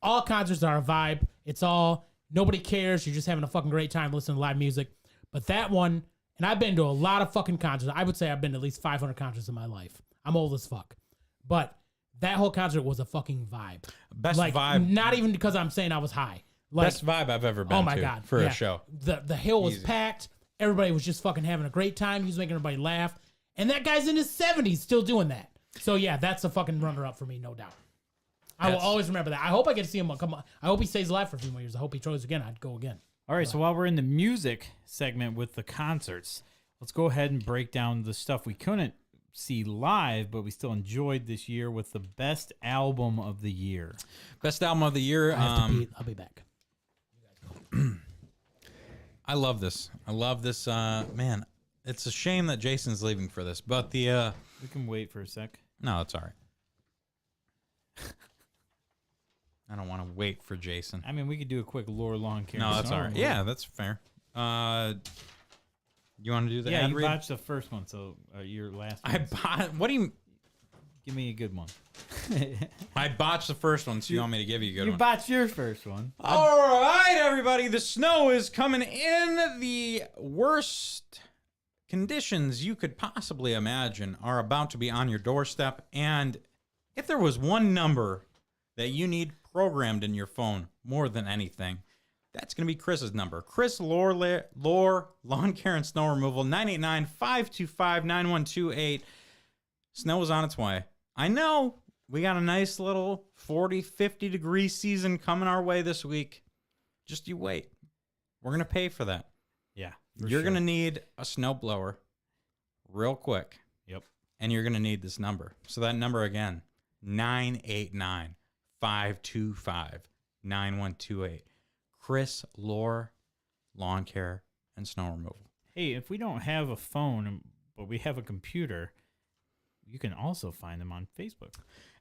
[SPEAKER 3] all concerts are a vibe. It's all, nobody cares. You're just having a fucking great time listening to live music. But that one, and I've been to a lot of fucking concerts. I would say I've been to at least 500 concerts in my life. I'm old as fuck. But that whole concert was a fucking vibe.
[SPEAKER 2] Best
[SPEAKER 3] like,
[SPEAKER 2] vibe.
[SPEAKER 3] Not even because I'm saying I was high. Like,
[SPEAKER 2] Best vibe I've ever been
[SPEAKER 3] oh my
[SPEAKER 2] to
[SPEAKER 3] God,
[SPEAKER 2] for
[SPEAKER 3] yeah.
[SPEAKER 2] a show.
[SPEAKER 3] The hill was packed. Everybody was just fucking having a great time. He was making everybody laugh. And that guy's in his 70s still doing that. So yeah, that's a fucking runner-up for me, no doubt. I will always remember that. I hope I get to see him come on. I hope he stays alive for a few more years. I hope he throws again. I'd go again.
[SPEAKER 1] All right, so while we're in the music segment with the concerts, let's go ahead and break down the stuff we couldn't see live, but we still enjoyed this year with the best album of the year.
[SPEAKER 2] Best album of the year.
[SPEAKER 3] I'll be back.
[SPEAKER 2] I love this. Man, it's a shame that Jason's leaving for this, but the
[SPEAKER 1] We can wait for a sec.
[SPEAKER 2] no, it's all right. I don't want to wait for Jason.
[SPEAKER 1] I mean, we could do a quick Laura Long Care.
[SPEAKER 2] No, that's all right. Yeah, that's fair. You want to do the
[SPEAKER 1] Yeah,
[SPEAKER 2] ad
[SPEAKER 1] you
[SPEAKER 2] read?
[SPEAKER 1] botched the first one, so your last one.
[SPEAKER 2] I bought. What do you?
[SPEAKER 1] Give me a good one.
[SPEAKER 2] I botched the first one, so you want me to give you a good
[SPEAKER 1] You
[SPEAKER 2] one?
[SPEAKER 1] botched your first one.
[SPEAKER 2] All right, everybody. The snow is coming in. The worst conditions you could possibly imagine are about to be on your doorstep. And if there was one number that you need programmed in your phone more than anything, that's going to be Chris's number. Chris Lore Lawn Care and Snow Removal, 989-525-9128. Snow is on its way. I know we got a nice little 40, 50 degree season coming our way this week. Just you wait. We're going to pay for that.
[SPEAKER 1] Yeah.
[SPEAKER 2] You're going to need a snowblower real quick.
[SPEAKER 1] Yep.
[SPEAKER 2] And you're going to need this number. So that number again, 989-525-9128. Chris Lore Lawn Care and Snow Removal.
[SPEAKER 1] Hey, if we don't have a phone, but we have a computer, you can also find them on Facebook.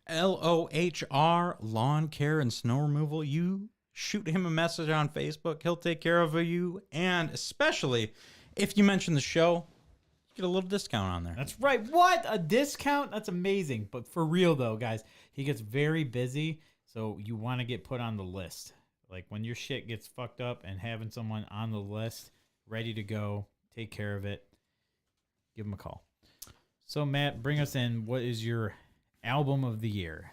[SPEAKER 2] LOHR Lawn Care and Snow Removal. You shoot him a message on Facebook. He'll take care of you. And especially if you mention the show, you get a little discount on there.
[SPEAKER 1] That's right. What? A discount? That's amazing. But for real, though, guys, he gets very busy, so you want to get put on the list. Like when your shit gets fucked up and having someone on the list ready to go, take care of it, give him a call. So, Matt, bring us in. What is your album of the year?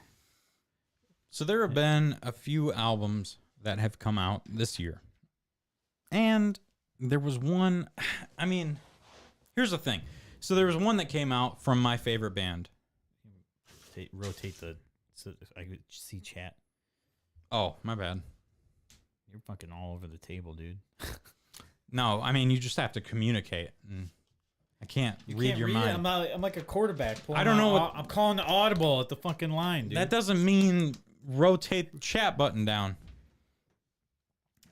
[SPEAKER 2] So there have been a few albums that have come out this year. And there was one, I mean, here's the thing. So there was one that came out from my favorite band.
[SPEAKER 1] Rotate so I could see chat.
[SPEAKER 2] Oh, my bad.
[SPEAKER 1] You're fucking all over the table, dude.
[SPEAKER 2] No, I mean, you just have to communicate. And I can't read your mind.
[SPEAKER 1] I'm like a quarterback.
[SPEAKER 2] I don't know what...
[SPEAKER 1] I'm calling the audible at the fucking line, dude.
[SPEAKER 2] That doesn't mean rotate the chat button down.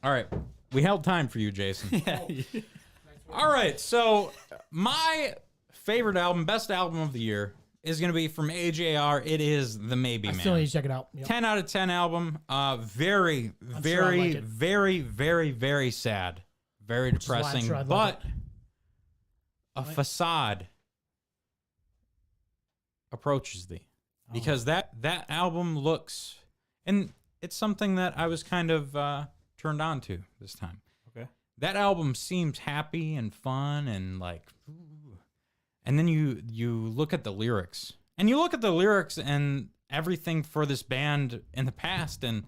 [SPEAKER 2] All right. We held time for you, Jason.
[SPEAKER 1] Yeah.
[SPEAKER 2] All right. So my favorite album, best album of the year, is going to be from AJR. It is The Maybe Man.
[SPEAKER 3] I still need to check it out. Yep.
[SPEAKER 2] 10 out of 10 album. Very,
[SPEAKER 3] I'm
[SPEAKER 2] very,
[SPEAKER 3] sure I like it.
[SPEAKER 2] very, very, very sad. Very
[SPEAKER 3] Which is why I'm
[SPEAKER 2] depressing.
[SPEAKER 3] sure I'd
[SPEAKER 2] But
[SPEAKER 3] love it.
[SPEAKER 2] a facade approaches thee. Because that album looks... And it's something that I was kind of turned on to this time.
[SPEAKER 1] Okay.
[SPEAKER 2] That album seems happy and fun and like... Ooh. And then you look at the lyrics. And you look at the lyrics and everything for this band in the past, and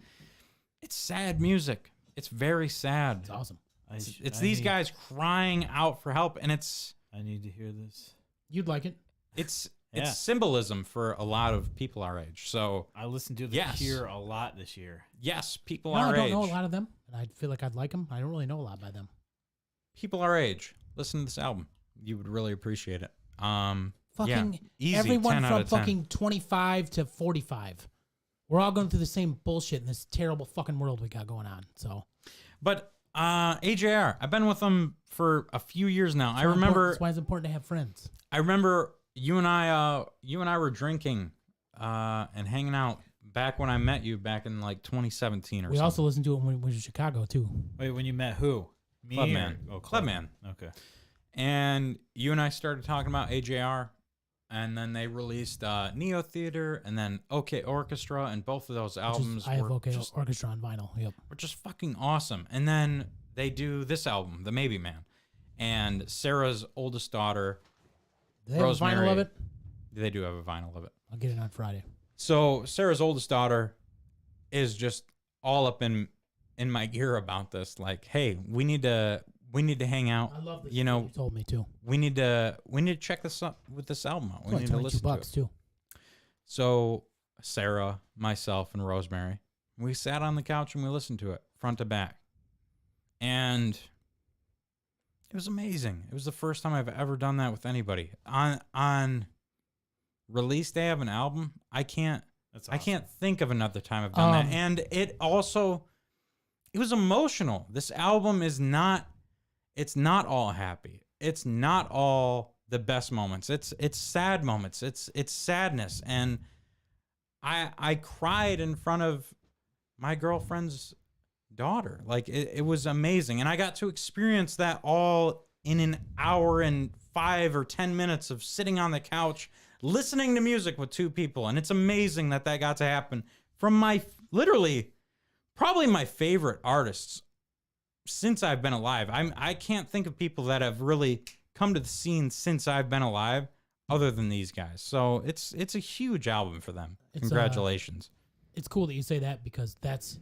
[SPEAKER 2] it's sad music. It's very sad.
[SPEAKER 3] It's awesome.
[SPEAKER 2] It's these guys crying out for help, and
[SPEAKER 1] I need to hear this.
[SPEAKER 3] You'd like it.
[SPEAKER 2] it's
[SPEAKER 1] Yeah.
[SPEAKER 2] symbolism for a lot of people our age. So
[SPEAKER 1] I listened to The
[SPEAKER 2] Yes.
[SPEAKER 1] Cure a lot this year.
[SPEAKER 2] yes, people
[SPEAKER 3] No,
[SPEAKER 2] our
[SPEAKER 3] I don't
[SPEAKER 2] age.
[SPEAKER 3] know a lot of them, and I feel like I'd like them. I don't really know a lot by them.
[SPEAKER 2] People our age, listen to this album. You would really appreciate it.
[SPEAKER 3] Fucking
[SPEAKER 2] easy,
[SPEAKER 3] everyone
[SPEAKER 2] 10 out
[SPEAKER 3] from
[SPEAKER 2] of 10.
[SPEAKER 3] fucking 25 to 45. We're all going through the same bullshit in this terrible fucking world we got going on. So,
[SPEAKER 2] But AJR, I've been with them for a few years now. I remember.
[SPEAKER 3] That's why it's important to have friends.
[SPEAKER 2] I remember you and I were drinking and hanging out back when I met you back in like 2017 or
[SPEAKER 3] We
[SPEAKER 2] something.
[SPEAKER 3] also listened to it when we were in Chicago too.
[SPEAKER 1] Wait, when you met who? Me
[SPEAKER 2] Clevman.
[SPEAKER 1] or- Oh,
[SPEAKER 2] Clevman.
[SPEAKER 1] Okay.
[SPEAKER 2] And you and I started talking about AJR, and then they released Neo Theater and then OK Orchestra, and both of those albums
[SPEAKER 3] I have
[SPEAKER 2] were,
[SPEAKER 3] OK
[SPEAKER 2] just,
[SPEAKER 3] Orchestra on vinyl. Yep.
[SPEAKER 2] were just fucking awesome. And then they do this album, The Maybe Man, and Sarah's oldest daughter,
[SPEAKER 3] Do they have a
[SPEAKER 2] Rosemary.
[SPEAKER 3] vinyl of it?
[SPEAKER 2] They do have a vinyl of it.
[SPEAKER 3] I'll get it on Friday.
[SPEAKER 2] So Sarah's oldest daughter is just all up in my gear about this. Like, hey, we need to hang out.
[SPEAKER 3] I love this.
[SPEAKER 2] You know,
[SPEAKER 3] You told me too.
[SPEAKER 2] we need to check this up with this album out. We
[SPEAKER 3] It's
[SPEAKER 2] need to
[SPEAKER 3] like
[SPEAKER 2] listen to
[SPEAKER 3] $22
[SPEAKER 2] it.
[SPEAKER 3] too.
[SPEAKER 2] So Sarah, myself, and Rosemary, we sat on the couch and we listened to it front to back, and it was amazing. It was the first time I've ever done that with anybody on release day of an album. I can't think of another time I've done that. And it was emotional. This album is not. It's not all happy. It's not all the best moments. It's sad moments. It's sadness. And I cried in front of my girlfriend's daughter. Like it was amazing. And I got to experience that all in an hour and 5 or 10 minutes of sitting on the couch, listening to music with two people. And it's amazing that got to happen from probably my favorite artists since I've been alive. I can't think of people that have really come to the scene since I've been alive, other than these guys. So it's a huge album for them. Congratulations.
[SPEAKER 3] It's cool that you say that because that's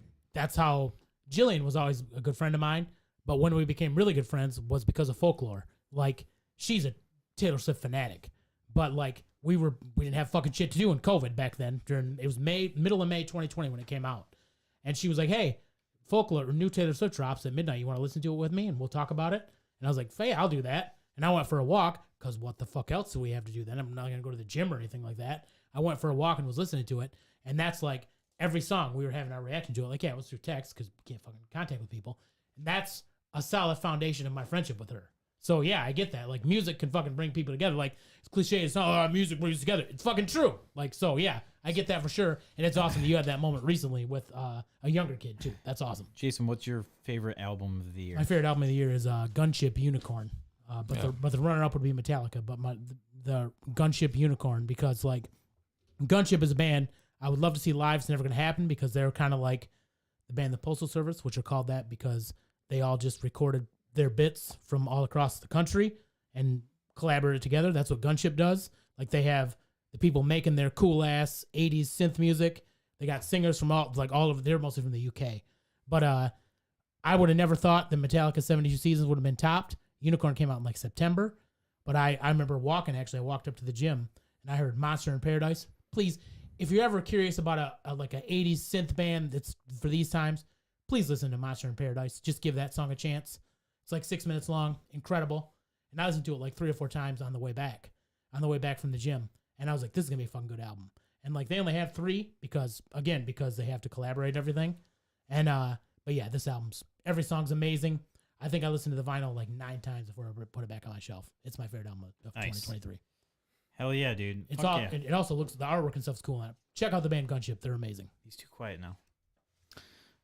[SPEAKER 3] how Jillian was always a good friend of mine. But when we became really good friends was because of Folklore. Like, she's a Taylor Swift fanatic, but like we didn't have fucking shit to do in COVID back then. It was middle of May 2020 when it came out, and she was like, "Hey, Folklore, new Taylor Swift drops at midnight. You want to listen to it with me, and we'll talk about it?" And I was like, "Hey, I'll do that." And I went for a walk because what the fuck else do we have to do then? I'm not gonna go to the gym or anything like that. I went for a walk and was listening to it, and that's like every song we were having our reaction to it. Like, yeah, it was through text because we can't fucking contact with people. And that's a solid foundation of my friendship with her. So yeah, I get that. Like, music can fucking bring people together. Like, it's cliche. It's not music brings us together. It's fucking true. Like, so yeah, I get that for sure. And it's awesome that you had that moment recently with a younger kid too. That's awesome.
[SPEAKER 1] Jason, what's your favorite album of the year?
[SPEAKER 3] My favorite album of the year is Gunship Unicorn. But the runner up would be Metallica. But the Gunship Unicorn, because like Gunship is a band I would love to see live. It's never gonna happen because they're kind of like the band The Postal Service, which are called that because they all just recorded their bits from all across the country and collaborated together. That's what Gunship does. Like, they have the people making their cool ass 80s synth music. They got singers from all over. They're mostly from the UK. But I would have never thought that Metallica 72 Seasons would have been topped. Unicorn came out in like September. But I remember walking, actually. I walked up to the gym and I heard Monster in Paradise. Please, if you're ever curious about a 80s synth band that's for these times, please listen to Monster in Paradise. Just give that song a chance. It's like 6 minutes long. Incredible. And I listened to it like 3 or 4 times on the way back from the gym. And I was like, this is going to be a fucking good album. And like, they only have 3 because they have to collaborate everything. And, but yeah, this album's, every song's amazing. I think I listened to the vinyl like 9 times before I put it back on my shelf. It's my favorite album of 2023.
[SPEAKER 1] Hell yeah, dude.
[SPEAKER 3] It's
[SPEAKER 1] Fuck
[SPEAKER 3] all.
[SPEAKER 1] yeah.
[SPEAKER 3] It also looks, the artwork and stuff's cool on it. Check out the band Gunship. They're amazing.
[SPEAKER 1] He's too quiet now.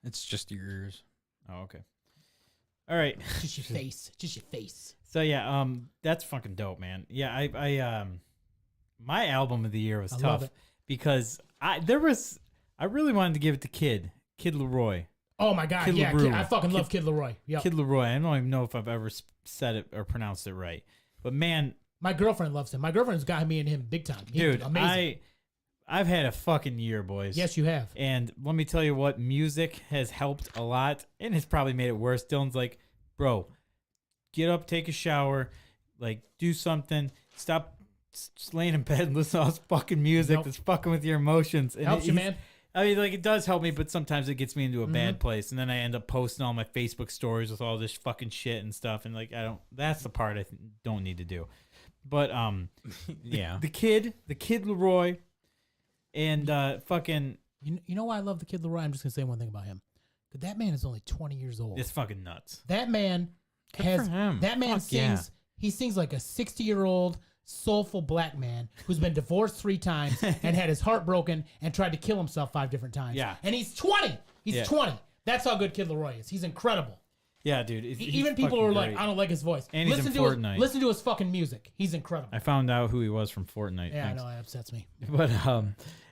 [SPEAKER 2] It's just your ears.
[SPEAKER 1] Oh, okay. All right.
[SPEAKER 3] Just your face. Just your face.
[SPEAKER 1] So yeah, that's fucking dope, man. Yeah, I my album of the year was
[SPEAKER 3] I love
[SPEAKER 1] tough
[SPEAKER 3] it.
[SPEAKER 1] because I really wanted to give it to Kid Leroy.
[SPEAKER 3] Oh my God.
[SPEAKER 1] Kid
[SPEAKER 3] Yeah.
[SPEAKER 1] LaRue.
[SPEAKER 3] I fucking love Kid Leroy. Yep.
[SPEAKER 1] Kid Leroy. I don't even know if I've ever said it or pronounced it right. But man,
[SPEAKER 3] My girlfriend loves him. My girlfriend's got me and him big time. He's
[SPEAKER 1] dude,
[SPEAKER 3] amazing.
[SPEAKER 1] I've had a fucking year, boys.
[SPEAKER 3] Yes, you have.
[SPEAKER 1] And let me tell you what, music has helped a lot and has probably made it worse. Dylan's like, bro, get up, take a shower, like, do something. Stop laying in bed and listen to all this fucking music that's fucking with your emotions. And
[SPEAKER 3] Helps you, man.
[SPEAKER 1] I mean, like, it does help me, but sometimes it gets me into a bad place. And then I end up posting all my Facebook stories with all this fucking shit and stuff. And, like, that's the part I don't need to do. But,
[SPEAKER 2] Yeah.
[SPEAKER 1] The Kid Leroy, and fucking...
[SPEAKER 3] You know why I love the Kid Leroy? I'm just going to say one thing about him. Because that man is only 20 years old.
[SPEAKER 1] It's fucking nuts.
[SPEAKER 3] That man
[SPEAKER 2] Good for him.
[SPEAKER 3] That man
[SPEAKER 2] Fuck yeah.
[SPEAKER 3] sings. He sings like a 60-year-old soulful black man who's been divorced 3 times and had his heart broken and tried to kill himself 5 different times.
[SPEAKER 1] Yeah.
[SPEAKER 3] And he's 20. He's
[SPEAKER 1] Yeah.
[SPEAKER 3] 20. That's how good Kid Leroy is. He's incredible.
[SPEAKER 1] Yeah, dude. He's
[SPEAKER 3] Even people
[SPEAKER 1] fucking
[SPEAKER 3] are like,
[SPEAKER 1] great.
[SPEAKER 3] I don't like his voice.
[SPEAKER 1] And he's in Fortnite.
[SPEAKER 3] Listen to his fucking music. He's incredible.
[SPEAKER 1] I found out who he was from Fortnite.
[SPEAKER 3] Yeah,
[SPEAKER 1] Thanks.
[SPEAKER 3] I know. It upsets me.
[SPEAKER 1] But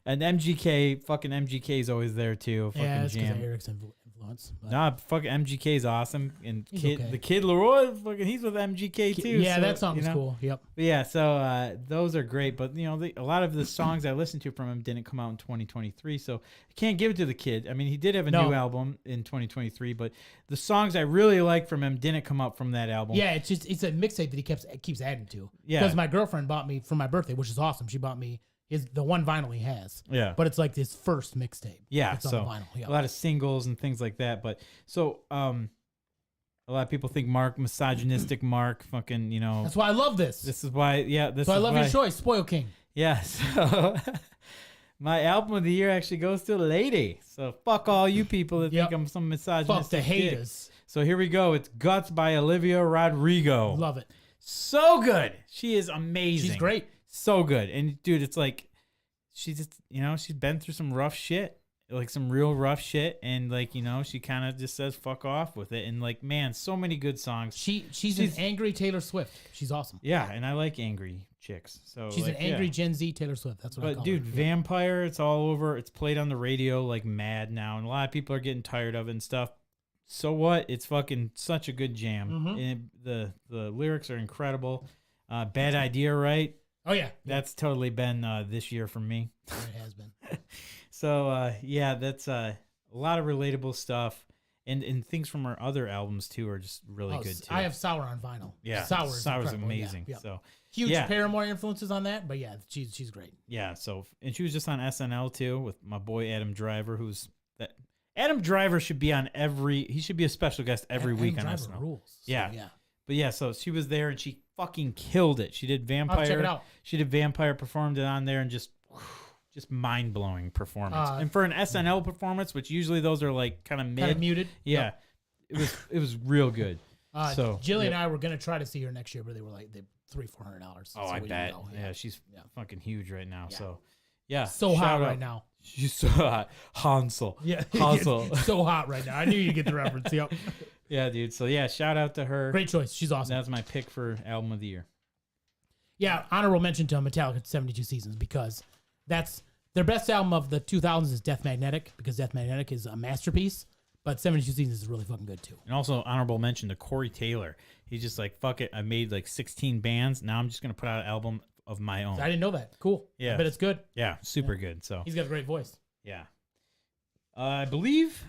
[SPEAKER 1] and MGK is always there too. Fucking
[SPEAKER 3] Yeah, it's because
[SPEAKER 1] jam.
[SPEAKER 3] of Eric's influence. But
[SPEAKER 1] Nah, fucking MGK's awesome, and
[SPEAKER 3] He's okay.
[SPEAKER 1] the Kid Leroy, fucking, he's with MGK too.
[SPEAKER 3] yeah,
[SPEAKER 1] so,
[SPEAKER 3] that song's
[SPEAKER 1] you know.
[SPEAKER 3] cool. Yep.
[SPEAKER 1] But yeah, so those are great, but you know, a lot of the songs I listened to from him didn't come out in 2023, so I can't give it to the Kid. I mean, he did have a new album in 2023, but the songs I really like from him didn't come out from that album.
[SPEAKER 3] Yeah, it's a mixtape that he keeps adding to.
[SPEAKER 1] Yeah.
[SPEAKER 3] Because my girlfriend bought me for my birthday, which is awesome. She bought me the one vinyl he has.
[SPEAKER 1] Yeah.
[SPEAKER 3] But it's like his first mixtape.
[SPEAKER 1] Yeah,
[SPEAKER 3] It's on
[SPEAKER 1] so
[SPEAKER 3] the vinyl. Yeah.
[SPEAKER 1] a lot of singles and things like that. But so a lot of people think misogynistic Mark, fucking, you know.
[SPEAKER 3] That's why I love this.
[SPEAKER 1] This is why, yeah. This
[SPEAKER 3] So
[SPEAKER 1] is
[SPEAKER 3] I love
[SPEAKER 1] why,
[SPEAKER 3] your choice, Spoil King.
[SPEAKER 1] Yeah, so my album of the year actually goes to Lady. So fuck all you people that
[SPEAKER 3] Yep.
[SPEAKER 1] think I'm some
[SPEAKER 3] Fuck
[SPEAKER 1] misogynistic
[SPEAKER 3] the
[SPEAKER 1] dick.
[SPEAKER 3] haters.
[SPEAKER 1] So here we go. It's Guts by Olivia Rodrigo.
[SPEAKER 3] Love it.
[SPEAKER 1] So good. She is amazing.
[SPEAKER 3] She's great.
[SPEAKER 1] So good. And dude, it's like, she's just, you know, she's been through some rough shit, like some real rough shit. And like, you know, she kind of just says fuck off with it. And like, man, so many good songs.
[SPEAKER 3] She's an angry Taylor Swift. She's awesome.
[SPEAKER 1] Yeah. And I like angry chicks. So
[SPEAKER 3] She's
[SPEAKER 1] like,
[SPEAKER 3] an angry
[SPEAKER 1] yeah.
[SPEAKER 3] Gen Z Taylor Swift. That's what I
[SPEAKER 1] But
[SPEAKER 3] call
[SPEAKER 1] dude,
[SPEAKER 3] her.
[SPEAKER 1] Vampire, it's all over. It's played on the radio like mad now. And a lot of people are getting tired of it and stuff. So What? It's fucking such a good jam.
[SPEAKER 3] Mhm.
[SPEAKER 1] And the lyrics are incredible. Bad Idea, right?
[SPEAKER 3] Oh yeah,
[SPEAKER 1] That's totally been this year for me.
[SPEAKER 3] it has been.
[SPEAKER 1] So yeah, that's a lot of relatable stuff, and things from her other albums too are just really good too.
[SPEAKER 3] I have Sour on vinyl.
[SPEAKER 1] yeah,
[SPEAKER 3] Sour's
[SPEAKER 1] Sour's
[SPEAKER 3] incredible. Yeah,
[SPEAKER 1] amazing.
[SPEAKER 3] yeah.
[SPEAKER 1] So
[SPEAKER 3] Huge
[SPEAKER 1] yeah.
[SPEAKER 3] Paramore influences on that, but yeah, she's great.
[SPEAKER 1] yeah, so and she was just on SNL too with my boy Adam Driver, who's that. Adam Driver should be on he should be a special guest every week on
[SPEAKER 3] Adam Driver
[SPEAKER 1] SNL.
[SPEAKER 3] rules. So,
[SPEAKER 1] Yeah.
[SPEAKER 3] yeah.
[SPEAKER 1] But yeah, so she was there and she fucking killed it. She did Vampire.
[SPEAKER 3] check it out.
[SPEAKER 1] She did Vampire, performed it on there, and just mind blowing performance. And for an SNL performance, which usually those are like kind of mid,
[SPEAKER 3] Kind of muted.
[SPEAKER 1] yeah, it was real good. So
[SPEAKER 3] Jillian and I were gonna try to see her next year, but they were like $300-$400.
[SPEAKER 1] Oh,
[SPEAKER 3] so
[SPEAKER 1] I
[SPEAKER 3] we
[SPEAKER 1] bet.
[SPEAKER 3] didn't go.
[SPEAKER 1] Yeah, she's
[SPEAKER 3] Yeah.
[SPEAKER 1] fucking huge right now.
[SPEAKER 3] Yeah.
[SPEAKER 1] So yeah,
[SPEAKER 3] So
[SPEAKER 1] shout
[SPEAKER 3] hot
[SPEAKER 1] out.
[SPEAKER 3] right now.
[SPEAKER 1] She's so hot. Hansel.
[SPEAKER 3] Yeah,
[SPEAKER 1] Hansel.
[SPEAKER 3] so hot right now. I knew you'd get the reference. Yep.
[SPEAKER 1] Yeah, dude. So yeah, shout out to her.
[SPEAKER 3] Great choice. She's awesome.
[SPEAKER 1] That's my pick for album of the year.
[SPEAKER 3] Yeah, honorable mention to Metallica 72 Seasons because that's their best album of the 2000s is Death Magnetic because Death Magnetic is a masterpiece, but 72 Seasons is really fucking good too.
[SPEAKER 1] And also honorable mention to Corey Taylor. He's just like, fuck it. I made like 16 bands. Now I'm just gonna put out an album of my own.
[SPEAKER 3] I didn't know that. Cool.
[SPEAKER 1] Yeah.
[SPEAKER 3] I bet it's good.
[SPEAKER 1] Yeah, super good. So
[SPEAKER 3] He's got a great voice.
[SPEAKER 1] yeah, I believe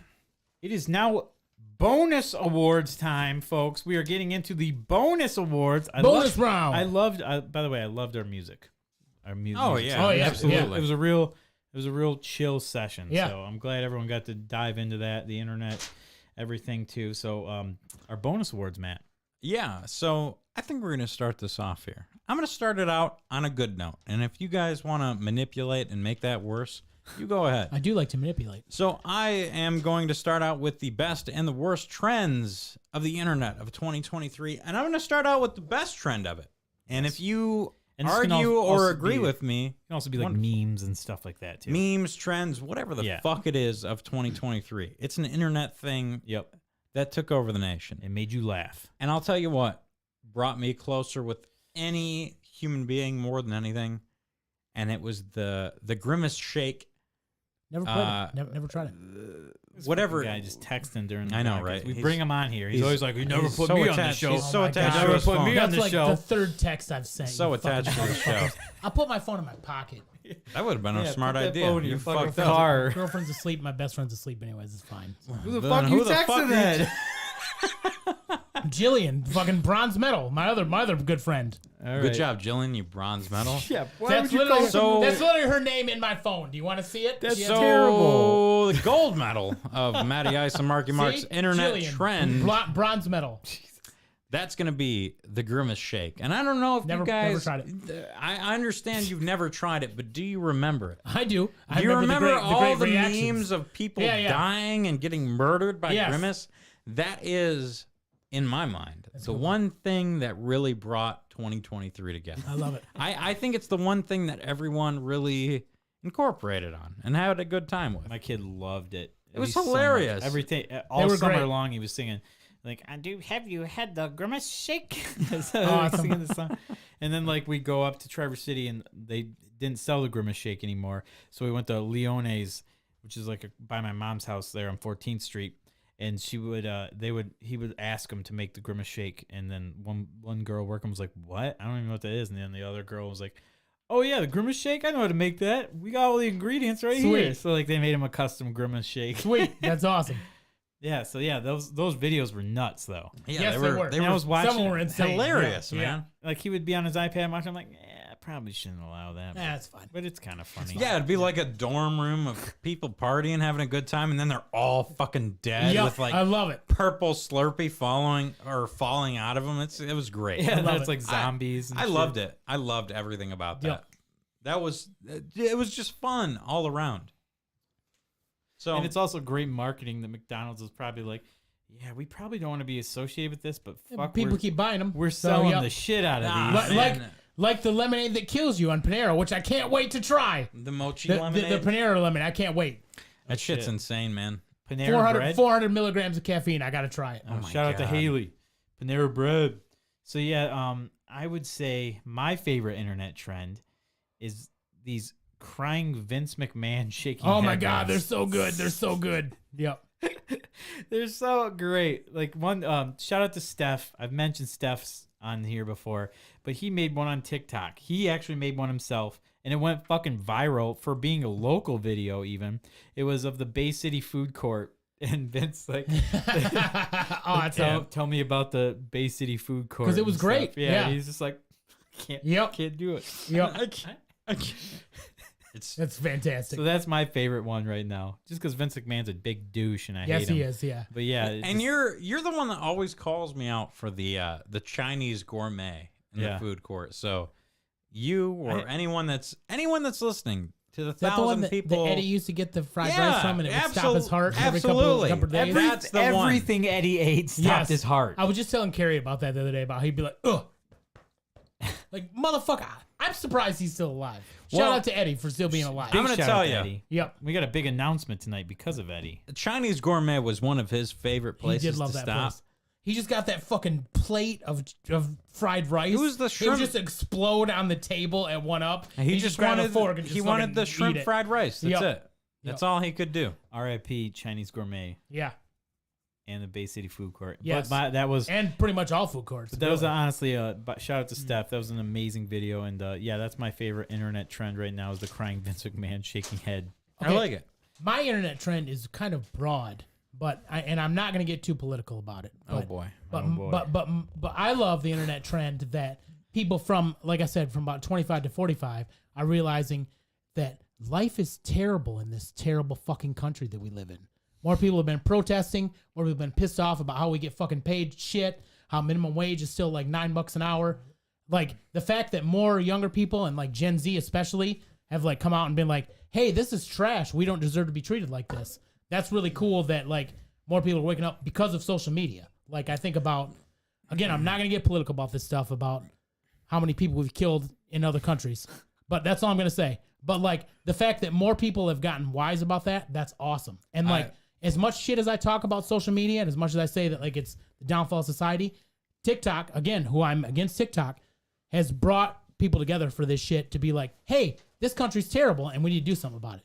[SPEAKER 1] it is now bonus awards time, folks. We are getting into the bonus awards.
[SPEAKER 3] Bonus round.
[SPEAKER 1] I loved. By the way, I loved our music. Our music.
[SPEAKER 2] Oh, yeah.
[SPEAKER 3] Oh, yeah.
[SPEAKER 2] Absolutely.
[SPEAKER 1] It was a real chill session.
[SPEAKER 3] Yeah.
[SPEAKER 1] So I'm glad everyone got to dive into that, the internet, everything too. So our bonus awards, Matt.
[SPEAKER 2] Yeah, so I think we're going to start this off here. I'm going to start it out on a good note. And if you guys want to manipulate and make that worse, you go ahead.
[SPEAKER 3] I do like to manipulate.
[SPEAKER 2] So I am going to start out with the best and the worst trends of the internet of 2023. And I'm going to start out with the best trend of it. And if you
[SPEAKER 1] And this can
[SPEAKER 2] argue
[SPEAKER 1] also
[SPEAKER 2] or agree
[SPEAKER 1] be-
[SPEAKER 2] with me,
[SPEAKER 1] It can also be like memes and stuff like that too.
[SPEAKER 2] memes, trends, whatever the
[SPEAKER 1] Yeah.
[SPEAKER 2] fuck it is of 2023, it's an internet thing
[SPEAKER 1] Yep.
[SPEAKER 2] that took over the nation.
[SPEAKER 1] It made you laugh.
[SPEAKER 2] And I'll tell you what brought me closer with any human being more than anything, and it was the grimace shake.
[SPEAKER 3] Never played it. Never tried it.
[SPEAKER 2] Whatever.
[SPEAKER 1] Guy just texting during. The
[SPEAKER 2] I know,
[SPEAKER 1] podcast.
[SPEAKER 2] right?
[SPEAKER 1] We
[SPEAKER 2] He's-
[SPEAKER 1] bring him on here. He's
[SPEAKER 2] he's-
[SPEAKER 1] always like, "You never
[SPEAKER 2] he's
[SPEAKER 1] put
[SPEAKER 2] so
[SPEAKER 1] me on the
[SPEAKER 2] attached-
[SPEAKER 1] show."
[SPEAKER 2] he's so
[SPEAKER 3] Oh my
[SPEAKER 2] attached
[SPEAKER 3] God.
[SPEAKER 2] to
[SPEAKER 1] Never
[SPEAKER 2] his
[SPEAKER 1] put me
[SPEAKER 2] phone.
[SPEAKER 1] on
[SPEAKER 3] That's
[SPEAKER 1] the
[SPEAKER 3] like
[SPEAKER 1] show.
[SPEAKER 3] the third text I've sent.
[SPEAKER 2] So
[SPEAKER 3] you fucking
[SPEAKER 2] attached to the
[SPEAKER 3] motherfuckers.
[SPEAKER 2] show.
[SPEAKER 3] I'll put my phone in my pocket.
[SPEAKER 2] That would have been a
[SPEAKER 1] Yeah,
[SPEAKER 2] smart
[SPEAKER 1] put that
[SPEAKER 2] idea.
[SPEAKER 1] phone in
[SPEAKER 2] You
[SPEAKER 1] your fucking
[SPEAKER 2] fucked up.
[SPEAKER 1] car.
[SPEAKER 3] Girlfriend's asleep. My best friend's asleep. Anyways, it's fine.
[SPEAKER 1] Who the
[SPEAKER 2] Then
[SPEAKER 1] fuck
[SPEAKER 2] who
[SPEAKER 1] you
[SPEAKER 2] the fuck
[SPEAKER 1] texting
[SPEAKER 2] you
[SPEAKER 1] that?
[SPEAKER 3] Jillian, fucking bronze medal. My other good friend.
[SPEAKER 1] All
[SPEAKER 2] Good
[SPEAKER 1] right.
[SPEAKER 2] job, Jillian. You bronze medal.
[SPEAKER 1] Yeah. Why
[SPEAKER 3] That's
[SPEAKER 1] would you
[SPEAKER 3] literally,
[SPEAKER 1] call
[SPEAKER 2] So-
[SPEAKER 3] that's literally her name in my phone. Do you want to see it?
[SPEAKER 1] That's
[SPEAKER 3] She has-
[SPEAKER 1] so- terrible.
[SPEAKER 2] The gold medal of Matty Ice and Marky Mark's
[SPEAKER 3] See?
[SPEAKER 2] internet
[SPEAKER 3] Jillian,
[SPEAKER 2] trend.
[SPEAKER 3] Bronze medal.
[SPEAKER 2] That's going to be the grimace shake. And I don't know if
[SPEAKER 3] Never-
[SPEAKER 2] you guys.
[SPEAKER 3] never tried
[SPEAKER 2] I understand you've never tried it, but do you remember it?
[SPEAKER 3] I do. I
[SPEAKER 2] Do you remember
[SPEAKER 3] the
[SPEAKER 2] all
[SPEAKER 3] great
[SPEAKER 2] the
[SPEAKER 3] reactions.
[SPEAKER 2] memes of people
[SPEAKER 3] Yeah, yeah.
[SPEAKER 2] dying and getting murdered by
[SPEAKER 3] Yes.
[SPEAKER 2] Grimace? That is, in my mind, the one thing that really brought 2023 together.
[SPEAKER 3] I love it.
[SPEAKER 2] I think it's the one thing that everyone really incorporated on and had a good time with.
[SPEAKER 1] My kid loved it.
[SPEAKER 2] It was
[SPEAKER 1] He's so much-
[SPEAKER 2] hilarious.
[SPEAKER 1] Everything all
[SPEAKER 3] were
[SPEAKER 1] summer
[SPEAKER 3] great.
[SPEAKER 1] long, he was singing like, "I do. Have you had the grimace shake?" So
[SPEAKER 3] Awesome.
[SPEAKER 1] singing the song. And then like we go up to Traverse City, and they didn't sell the grimace shake anymore. So we went to Leone's, which is like by my mom's house there on 14th Street. And he would ask him to make the grimace shake, and then one girl working was like, "What? I don't even know what that is." And then the other girl was like, "Oh yeah, the grimace shake. I know how to make that. We got all the ingredients right here."
[SPEAKER 3] Sweet.
[SPEAKER 1] So like they made him a custom grimace shake.
[SPEAKER 3] Sweet. That's awesome.
[SPEAKER 1] Yeah. So yeah, those videos were nuts though.
[SPEAKER 2] Yeah,
[SPEAKER 3] Yes, they were.
[SPEAKER 2] They
[SPEAKER 1] And I
[SPEAKER 2] were
[SPEAKER 1] was watching.
[SPEAKER 3] Some were insane.
[SPEAKER 2] hilarious,
[SPEAKER 3] Yeah.
[SPEAKER 2] man.
[SPEAKER 1] Like he would be on his iPad watching. I'm like, I probably shouldn't allow that.
[SPEAKER 3] Yeah, that's fine.
[SPEAKER 1] But it's kind of funny.
[SPEAKER 2] Yeah, it'd be like a dorm room of people partying, having a good time, and then they're all fucking dead
[SPEAKER 3] Yep,
[SPEAKER 2] with like
[SPEAKER 3] I love it.
[SPEAKER 2] purple Slurpee falling out of them. It was great.
[SPEAKER 1] Yeah,
[SPEAKER 3] love
[SPEAKER 1] that's
[SPEAKER 3] it.
[SPEAKER 1] like zombies. and
[SPEAKER 2] I
[SPEAKER 1] shit.
[SPEAKER 2] loved it. I loved everything about that.
[SPEAKER 3] Yep.
[SPEAKER 2] That was it was just fun all around. So
[SPEAKER 1] And it's also great marketing that McDonald's is probably like, yeah, we probably don't want to be associated with this, but fuck,
[SPEAKER 3] People keep buying them.
[SPEAKER 1] we're selling the shit out of
[SPEAKER 2] Nah,
[SPEAKER 1] these.
[SPEAKER 2] man.
[SPEAKER 3] Like the lemonade that kills you on Panera, which I can't wait to try.
[SPEAKER 2] the mochi
[SPEAKER 3] The
[SPEAKER 2] lemonade.
[SPEAKER 3] Panera lemonade, I can't wait.
[SPEAKER 2] that shit's
[SPEAKER 1] shit.
[SPEAKER 2] insane, man.
[SPEAKER 1] Panera bread.
[SPEAKER 3] 400 milligrams of caffeine. I got to try it.
[SPEAKER 1] Oh,
[SPEAKER 2] my
[SPEAKER 1] shout out to
[SPEAKER 2] God.
[SPEAKER 1] Haley. Panera bread. So yeah, I would say my favorite internet trend is these crying Vince McMahon shaking.
[SPEAKER 3] Oh my
[SPEAKER 1] head
[SPEAKER 3] God, they're
[SPEAKER 1] rings.
[SPEAKER 3] so good. They're so good. Yep.
[SPEAKER 1] They're so great. Like one, shout out to Steph. I've mentioned Steph's on here before, but he made one on TikTok. He actually made one himself, and it went fucking viral for being a local video. Even it was of the Bay City food court, and Vince like, tell me about the Bay City food court
[SPEAKER 3] because it was great.
[SPEAKER 1] Stuff. Yeah, he's just like, can't do it.
[SPEAKER 3] Yep.
[SPEAKER 2] I can't.
[SPEAKER 3] It's fantastic.
[SPEAKER 1] So that's my favorite one right now, just because Vince McMahon's a big douche and I hate him.
[SPEAKER 3] Yes, he is. Yeah.
[SPEAKER 1] But yeah,
[SPEAKER 2] And you're the one that always calls me out for the Chinese gourmet in the food court. So you or anyone that's listening to the
[SPEAKER 3] Is that the one
[SPEAKER 2] 1,000
[SPEAKER 3] that,
[SPEAKER 2] people
[SPEAKER 3] that Eddie used to get the fried rice from, and it would stop his heart
[SPEAKER 2] absolutely.
[SPEAKER 3] every couple of days?
[SPEAKER 2] That's the one.
[SPEAKER 1] Everything Eddie ate stopped his heart.
[SPEAKER 3] I was just telling Carrie about that the other day, about how he'd be like, ugh. Like, motherfucker, I'm surprised he's still alive. Shout out to Eddie for still being alive.
[SPEAKER 2] I'm going to tell you.
[SPEAKER 1] Eddie.
[SPEAKER 3] Yep.
[SPEAKER 1] We got a big announcement tonight because of Eddie.
[SPEAKER 2] Chinese Gourmet was one of his favorite places
[SPEAKER 3] He did love
[SPEAKER 2] to
[SPEAKER 3] that
[SPEAKER 2] stop.
[SPEAKER 3] place. He just got that fucking plate of fried rice.
[SPEAKER 2] It was the
[SPEAKER 3] It
[SPEAKER 2] shrimp-
[SPEAKER 3] would just explode on the table at one up.
[SPEAKER 2] And he just
[SPEAKER 3] grabbed
[SPEAKER 2] wanted
[SPEAKER 3] a fork and just
[SPEAKER 2] he wanted the
[SPEAKER 3] fucking
[SPEAKER 2] shrimp
[SPEAKER 3] eat it.
[SPEAKER 2] fried rice. That's
[SPEAKER 3] Yep.
[SPEAKER 2] it. That's all he could do.
[SPEAKER 1] R.I.P. Chinese Gourmet
[SPEAKER 3] Yeah.
[SPEAKER 1] and the Bay City Food Court.
[SPEAKER 3] Yes.
[SPEAKER 1] But that was
[SPEAKER 3] And pretty much all food courts.
[SPEAKER 1] But that was
[SPEAKER 3] really.
[SPEAKER 1] honestly shout out to Steph. That was an amazing video, and yeah, that's my favorite internet trend right now is the crying Vince McMahon shaking head.
[SPEAKER 2] I like it.
[SPEAKER 3] My internet trend is kind of broad, but I'm not going to get too political about it.
[SPEAKER 2] Oh
[SPEAKER 3] But,
[SPEAKER 2] boy.
[SPEAKER 3] but I love the internet trend that people from, like I said, from about 25 to 45 are realizing that life is terrible in this terrible fucking country that we live in. More people have been protesting. More people have been pissed off about how we get fucking paid shit. How minimum wage is still like $9 an hour. Like the fact that more younger people and like Gen Z especially have like come out and been like, "Hey, this is trash. We don't deserve to be treated like this." That's really cool that like more people are waking up because of social media. Like I think about, again, I'm not gonna get political about this stuff about how many people we've killed in other countries, but that's all I'm gonna say. But like the fact that more people have gotten wise about that, that's awesome. And like as much shit as I talk about social media and as much as I say that like it's the downfall of society, TikTok, again, who I'm against TikTok, has brought people together for this shit to be like, hey, this country's terrible and we need to do something about it.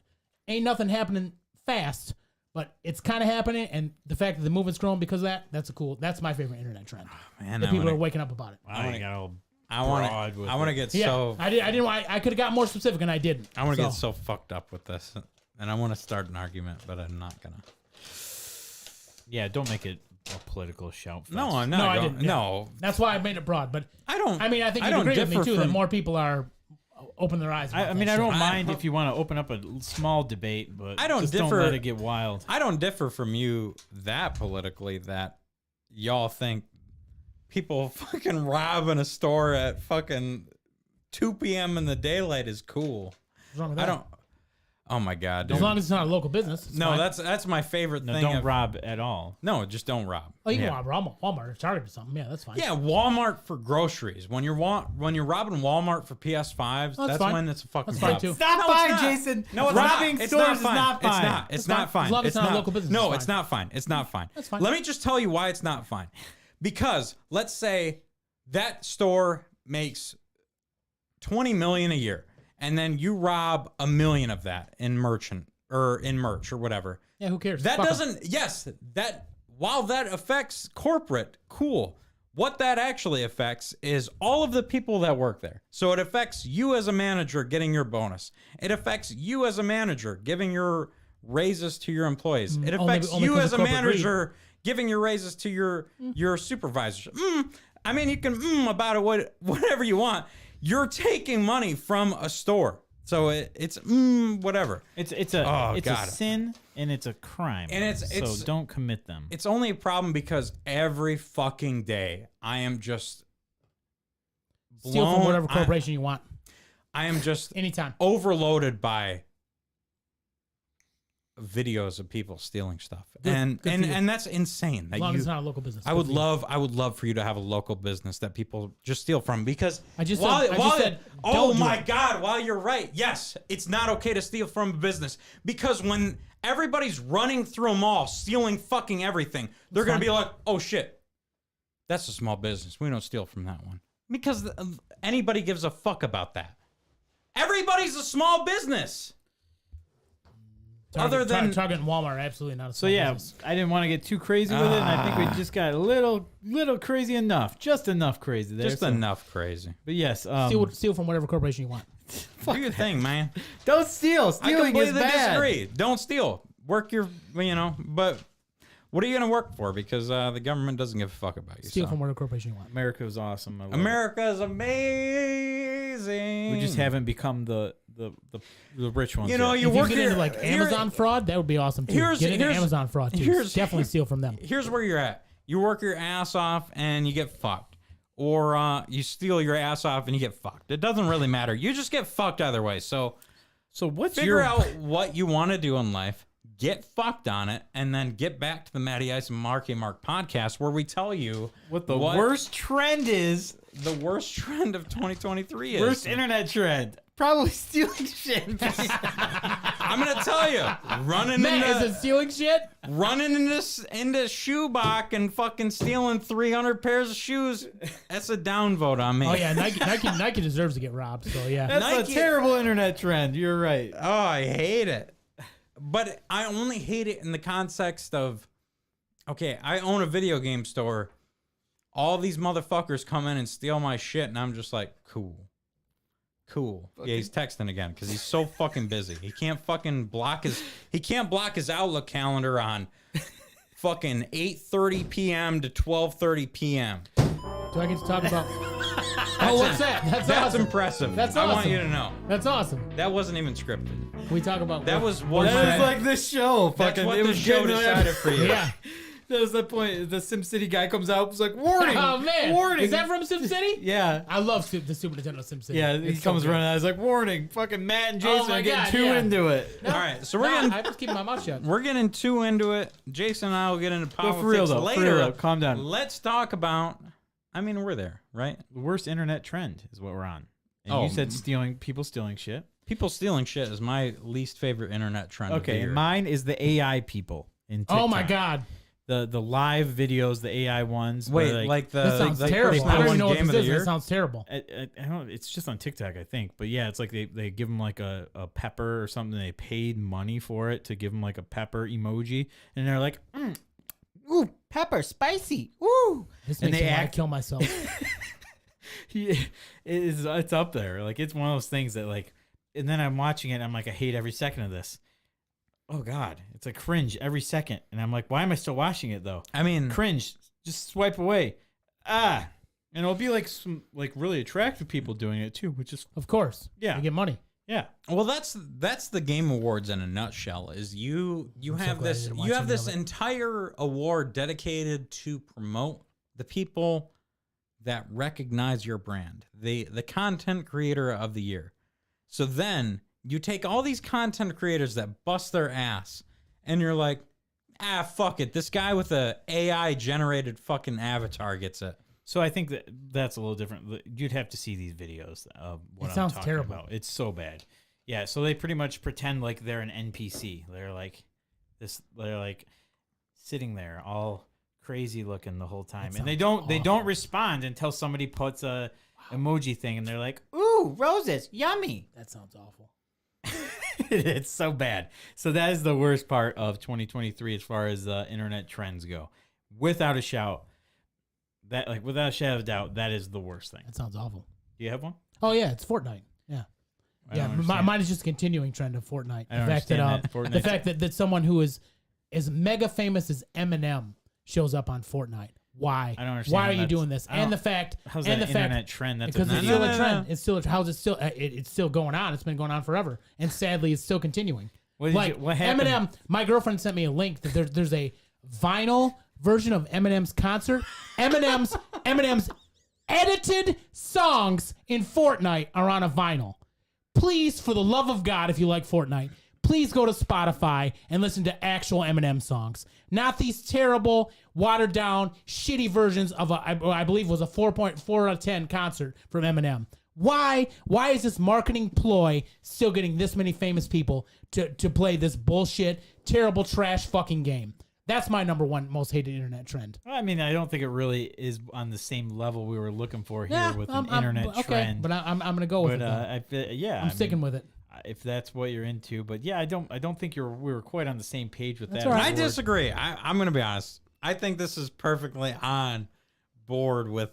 [SPEAKER 3] Ain't nothing happening fast, but it's kind of happening. And the fact that the movement's growing because of that, that's my favorite internet trend.
[SPEAKER 2] Man,
[SPEAKER 3] that people are waking up about it.
[SPEAKER 1] Wow, you got all
[SPEAKER 2] I
[SPEAKER 1] broad with
[SPEAKER 2] want to
[SPEAKER 1] it.
[SPEAKER 2] get
[SPEAKER 3] Yeah,
[SPEAKER 2] so
[SPEAKER 3] I didn't. I could have got more specific, and I didn't.
[SPEAKER 2] I want to get so fucked up with this, and I want to start an argument, but I'm not gonna.
[SPEAKER 1] Yeah, don't make it a political shout fest.
[SPEAKER 2] No, I'm
[SPEAKER 3] No,
[SPEAKER 2] not.
[SPEAKER 3] I
[SPEAKER 2] going,
[SPEAKER 3] didn't. Yeah.
[SPEAKER 2] No,
[SPEAKER 3] That's why I made it broad. But
[SPEAKER 2] I don't.
[SPEAKER 3] I mean, I think you
[SPEAKER 2] don't
[SPEAKER 3] agree with me
[SPEAKER 2] differ
[SPEAKER 3] too that
[SPEAKER 2] from-
[SPEAKER 3] more people are open their eyes.
[SPEAKER 1] I
[SPEAKER 3] about
[SPEAKER 1] mean,
[SPEAKER 3] that
[SPEAKER 1] I don't
[SPEAKER 3] shit.
[SPEAKER 1] mind if you want to open up a small debate, but
[SPEAKER 2] I don't
[SPEAKER 1] just
[SPEAKER 2] differ-
[SPEAKER 1] don't let it get wild.
[SPEAKER 2] I don't differ from you that politically that y'all think people fucking robbing a store at fucking 2 p.m. in the daylight is cool.
[SPEAKER 3] What's wrong with
[SPEAKER 2] I
[SPEAKER 3] that?
[SPEAKER 2] don't. Oh my god.
[SPEAKER 3] As
[SPEAKER 2] dude.
[SPEAKER 3] long as it's not a local business. It's
[SPEAKER 2] No,
[SPEAKER 3] fine.
[SPEAKER 2] that's my favorite
[SPEAKER 1] No,
[SPEAKER 2] thing.
[SPEAKER 1] don't
[SPEAKER 2] of-
[SPEAKER 1] rob at all.
[SPEAKER 2] No, just don't rob.
[SPEAKER 3] Oh, you can
[SPEAKER 1] yeah.
[SPEAKER 3] rob Walmart or Target or something. Yeah, that's fine.
[SPEAKER 2] Yeah, Walmart for groceries. When you're robbing Walmart for PS5s,
[SPEAKER 3] Oh, that's
[SPEAKER 2] that's
[SPEAKER 3] fine.
[SPEAKER 2] when it's a fucking
[SPEAKER 3] That's fine,
[SPEAKER 2] problem.
[SPEAKER 3] too.
[SPEAKER 1] It's not
[SPEAKER 2] No, it's
[SPEAKER 1] fine,
[SPEAKER 2] not.
[SPEAKER 1] Jason.
[SPEAKER 2] No, it's
[SPEAKER 1] robbing
[SPEAKER 2] not. It's
[SPEAKER 1] stores
[SPEAKER 2] not
[SPEAKER 1] is
[SPEAKER 2] fine.
[SPEAKER 1] not fine.
[SPEAKER 2] It's not. It's
[SPEAKER 3] That's
[SPEAKER 2] not
[SPEAKER 3] fine.
[SPEAKER 2] fine.
[SPEAKER 3] As long as it's not a
[SPEAKER 2] not-
[SPEAKER 3] local business,
[SPEAKER 2] No,
[SPEAKER 3] it's
[SPEAKER 2] it's
[SPEAKER 3] fine.
[SPEAKER 2] not fine. It's not fine.
[SPEAKER 3] That's fine.
[SPEAKER 2] Let me just tell you why it's not fine. Because let's say that store makes $20 million a year, and then you rob $1 million of that in merch or whatever.
[SPEAKER 3] Yeah, who cares?
[SPEAKER 2] That
[SPEAKER 3] Fuck 'em.
[SPEAKER 2] doesn't. Yes, that while that affects corporate, cool. What that actually affects is all of the people that work there. So it affects you as a manager getting your bonus. It affects you as a manager giving your raises to your employees. It affects
[SPEAKER 3] only
[SPEAKER 2] you
[SPEAKER 3] 'cause
[SPEAKER 2] as
[SPEAKER 3] of
[SPEAKER 2] a
[SPEAKER 3] corporate
[SPEAKER 2] manager giving your raises to your supervisors. I mean, you can about it whatever you want. You're taking money from a store. So it's whatever.
[SPEAKER 1] It's
[SPEAKER 2] Oh,
[SPEAKER 1] a
[SPEAKER 2] God.
[SPEAKER 1] sin and it's a crime.
[SPEAKER 2] And it's-
[SPEAKER 1] so don't commit them.
[SPEAKER 2] It's only a problem because every fucking day I am just
[SPEAKER 3] Steal from
[SPEAKER 2] blown-
[SPEAKER 3] whatever corporation you want.
[SPEAKER 2] I am just
[SPEAKER 3] Anytime.
[SPEAKER 2] overloaded by videos of people stealing stuff,
[SPEAKER 3] Good
[SPEAKER 2] and
[SPEAKER 3] for you.
[SPEAKER 2] and that's insane. That
[SPEAKER 3] As long
[SPEAKER 2] you,
[SPEAKER 3] as it's not a local business.
[SPEAKER 2] I
[SPEAKER 3] Good
[SPEAKER 2] would
[SPEAKER 3] for you.
[SPEAKER 2] love for you to have a local business that people just steal from because
[SPEAKER 3] I just
[SPEAKER 2] while,
[SPEAKER 3] said- I just
[SPEAKER 2] while-
[SPEAKER 3] said,
[SPEAKER 2] oh
[SPEAKER 3] don't do
[SPEAKER 2] my
[SPEAKER 3] it.
[SPEAKER 2] God, while you're right, yes, it's not okay to steal from a business because when everybody's running through a mall stealing fucking everything, they're gonna
[SPEAKER 3] fine.
[SPEAKER 2] be like, oh shit, that's a small business. We don't steal from that one because anybody gives a fuck about that. Everybody's a small business. Other than
[SPEAKER 3] Target and Walmart are absolutely not a
[SPEAKER 1] So
[SPEAKER 3] small
[SPEAKER 1] yeah,
[SPEAKER 3] business.
[SPEAKER 1] I didn't want to get too crazy with it, and I think we just got a little crazy enough, just enough crazy there.
[SPEAKER 2] just enough crazy.
[SPEAKER 1] But yes,
[SPEAKER 3] Steal from whatever corporation you want.
[SPEAKER 2] Do your thing, man.
[SPEAKER 1] don't steal.
[SPEAKER 2] I
[SPEAKER 1] Stealing is
[SPEAKER 2] completely
[SPEAKER 1] bad.
[SPEAKER 2] disagree. Don't steal. Work your, but what are you going to work for? Because the government doesn't give a fuck about you.
[SPEAKER 3] Steal
[SPEAKER 2] so.
[SPEAKER 3] from whatever corporation you want.
[SPEAKER 1] America is awesome. I love it.
[SPEAKER 2] America's amazing.
[SPEAKER 1] We just haven't become the rich ones.
[SPEAKER 2] You know,
[SPEAKER 1] yet.
[SPEAKER 2] you
[SPEAKER 3] If you
[SPEAKER 2] work
[SPEAKER 3] get
[SPEAKER 2] your,
[SPEAKER 3] into like Amazon fraud, that would be awesome too.
[SPEAKER 2] here's-
[SPEAKER 3] Get into
[SPEAKER 2] here's-
[SPEAKER 3] Amazon fraud too.
[SPEAKER 2] here's-
[SPEAKER 3] Definitely steal from them.
[SPEAKER 2] Here's where you're at. You work your ass off and you get fucked. Or you steal your ass off and you get fucked. It doesn't really matter. You just get fucked either way. So
[SPEAKER 1] what's
[SPEAKER 2] figure out what you want to do in life, get fucked on it, and then get back to the Matty Ice and Marky Mark podcast where we tell you
[SPEAKER 1] what the worst trend is?
[SPEAKER 2] the worst trend of 2023 is.
[SPEAKER 1] Worst internet trend. Probably stealing shit.
[SPEAKER 2] I'm gonna tell you, running
[SPEAKER 3] Matt, is it
[SPEAKER 2] into
[SPEAKER 3] stealing shit?
[SPEAKER 2] into shoebox and fucking stealing 300 pairs of shoes. That's a downvote on me.
[SPEAKER 3] Oh yeah, Nike deserves to get robbed. So yeah.
[SPEAKER 1] That's
[SPEAKER 2] Nike-
[SPEAKER 1] a terrible internet trend. You're right.
[SPEAKER 2] Oh, I hate it. But I only hate it in the context of, okay, I own a video game store. All these motherfuckers come in and steal my shit, and I'm just like, cool. Yeah, he's texting again because he's so fucking busy. He can't fucking block his Outlook calendar on fucking 8:30 p.m. to 12:30 p.m.
[SPEAKER 3] Do I get to talk about? Oh, what's that? That's awesome.
[SPEAKER 2] Impressive.
[SPEAKER 3] That's
[SPEAKER 2] I want
[SPEAKER 3] awesome.
[SPEAKER 2] you to know.
[SPEAKER 3] That's awesome.
[SPEAKER 2] That wasn't even scripted.
[SPEAKER 3] We talk about
[SPEAKER 2] That was one
[SPEAKER 1] That
[SPEAKER 2] friend.
[SPEAKER 1] was like this show.
[SPEAKER 2] That's
[SPEAKER 1] Fucking,
[SPEAKER 2] what
[SPEAKER 1] it
[SPEAKER 2] the
[SPEAKER 1] was
[SPEAKER 2] show
[SPEAKER 1] getting-
[SPEAKER 2] decided for you.
[SPEAKER 3] yeah.
[SPEAKER 1] That was the point. The SimCity guy comes out. Was like, warning.
[SPEAKER 3] Oh man,
[SPEAKER 1] warning.
[SPEAKER 3] is that from SimCity?
[SPEAKER 1] Yeah.
[SPEAKER 3] I love the Super Nintendo SimCity.
[SPEAKER 1] Yeah, he
[SPEAKER 3] It's so
[SPEAKER 1] comes
[SPEAKER 3] good.
[SPEAKER 1] running out. I was like, warning. Fucking Matt and Jason
[SPEAKER 3] my
[SPEAKER 1] are getting
[SPEAKER 3] God,
[SPEAKER 1] too
[SPEAKER 3] yeah.
[SPEAKER 1] into it.
[SPEAKER 3] No,
[SPEAKER 2] All right, so
[SPEAKER 3] I'm just keeping my mouth shut.
[SPEAKER 2] we're getting too into it. Jason and I will get into politics
[SPEAKER 1] for real, though.
[SPEAKER 2] later.
[SPEAKER 1] For real, though. Calm down.
[SPEAKER 2] Let's talk about. I mean, we're there, right?
[SPEAKER 1] The worst internet trend is what we're on. And
[SPEAKER 2] Oh.
[SPEAKER 1] you said people stealing shit.
[SPEAKER 2] People stealing shit is my least favorite internet trend. of the
[SPEAKER 1] Okay,
[SPEAKER 2] year.
[SPEAKER 1] and mine is the AI people in TikTok.
[SPEAKER 3] Oh my god,
[SPEAKER 1] The live videos, the AI ones. where,
[SPEAKER 2] Wait, like the
[SPEAKER 3] that sounds
[SPEAKER 2] the
[SPEAKER 3] terrible.
[SPEAKER 2] first
[SPEAKER 3] I don't even
[SPEAKER 2] one
[SPEAKER 3] know what
[SPEAKER 2] game
[SPEAKER 3] this
[SPEAKER 2] of the
[SPEAKER 3] is. That
[SPEAKER 2] year.
[SPEAKER 3] sounds terrible.
[SPEAKER 1] I don't. It's just on TikTok, I think. But yeah, it's like they give them like a pepper or something. They paid money for it to give them like a pepper emoji, and they're like, "Ooh, pepper, spicy, ooh."
[SPEAKER 3] This
[SPEAKER 1] And
[SPEAKER 3] makes
[SPEAKER 1] they
[SPEAKER 3] me want
[SPEAKER 1] act-
[SPEAKER 3] to kill myself.
[SPEAKER 1] It's up there. Like it's one of those things that like, and then I'm watching it. And I'm like, I hate every second of this. Oh God, it's like cringe every second, and I'm like, why am I still watching it though?
[SPEAKER 2] I mean,
[SPEAKER 1] Cringe. Just swipe away. And it'll be like some like really attractive people doing it too, which is
[SPEAKER 3] Of course.
[SPEAKER 1] Yeah.
[SPEAKER 3] You get money.
[SPEAKER 1] yeah.
[SPEAKER 2] well, that's the Game Awards in a nutshell. Is you
[SPEAKER 3] I'm so
[SPEAKER 2] have
[SPEAKER 3] glad I
[SPEAKER 2] this
[SPEAKER 3] didn't watch
[SPEAKER 2] you have
[SPEAKER 3] any
[SPEAKER 2] this
[SPEAKER 3] of it.
[SPEAKER 2] entire award dedicated to promote the people that recognize your brand, the content creator of the year. So then you take all these content creators that bust their ass, and you're like, fuck it. This guy with a AI generated fucking avatar gets it.
[SPEAKER 1] So I think that's a little different. You'd have to see these videos of what
[SPEAKER 3] It
[SPEAKER 1] I'm
[SPEAKER 3] sounds
[SPEAKER 1] talking
[SPEAKER 3] terrible.
[SPEAKER 1] about. It's so bad. Yeah. So they pretty much pretend like they're an NPC. They're like this. They're like sitting there all crazy looking the whole time, and they don't
[SPEAKER 3] awful.
[SPEAKER 1] respond until somebody puts a emoji thing, and they're like, "Ooh, roses, yummy."
[SPEAKER 3] That sounds awful.
[SPEAKER 1] It's so bad. So that is the worst part of 2023 as far as internet trends go. Without a shout, without a shadow of doubt, that is the worst thing.
[SPEAKER 3] That sounds awful.
[SPEAKER 1] Do you have one?
[SPEAKER 3] Oh yeah, it's Fortnite. Yeah.
[SPEAKER 1] I
[SPEAKER 3] Yeah,
[SPEAKER 1] don't understand.
[SPEAKER 3] mine is just a continuing trend of Fortnite.
[SPEAKER 1] I don't
[SPEAKER 3] The fact that
[SPEAKER 1] understand that. Fortnite's-
[SPEAKER 3] the fact that someone who is as mega famous as Eminem shows up on Fortnite. Why?
[SPEAKER 1] I don't understand
[SPEAKER 3] Why
[SPEAKER 1] how
[SPEAKER 3] are you
[SPEAKER 1] that's-
[SPEAKER 3] doing this?
[SPEAKER 1] I don't-
[SPEAKER 3] And the fact,
[SPEAKER 1] How's
[SPEAKER 3] and
[SPEAKER 1] that
[SPEAKER 3] the
[SPEAKER 1] internet
[SPEAKER 3] fact,
[SPEAKER 1] trend? That's
[SPEAKER 3] because
[SPEAKER 1] a
[SPEAKER 3] it's
[SPEAKER 1] video.
[SPEAKER 3] still
[SPEAKER 2] no,
[SPEAKER 3] a
[SPEAKER 2] no,
[SPEAKER 3] trend.
[SPEAKER 2] no.
[SPEAKER 3] It's still how's it still? It's still going on. It's been going on forever, and sadly, it's still continuing.
[SPEAKER 1] What happened?
[SPEAKER 3] Eminem, my girlfriend sent me a link that there's a vinyl version of Eminem's concert. Eminem's edited songs in Fortnite are on a vinyl. Please, for the love of God, if you like Fortnite, please go to Spotify and listen to actual Eminem songs. Not these terrible, watered down, shitty versions of I believe was a 4.4 out of 10 concert from Eminem. Why is this marketing ploy still getting this many famous people to play this bullshit, terrible, trash fucking game? That's my number one most hated internet trend.
[SPEAKER 1] I mean, I don't think it really is on the same level we were looking for here with an
[SPEAKER 3] I'm
[SPEAKER 1] internet
[SPEAKER 3] okay,
[SPEAKER 1] trend.
[SPEAKER 3] but I'm gonna go with
[SPEAKER 1] But
[SPEAKER 3] it. Though.
[SPEAKER 1] yeah,
[SPEAKER 3] I'm sticking with it.
[SPEAKER 1] if that's what you're into. But yeah, I don't think we were quite on the same page with that.
[SPEAKER 3] all right.
[SPEAKER 2] I disagree. I'm going to be honest. I think this is perfectly on board with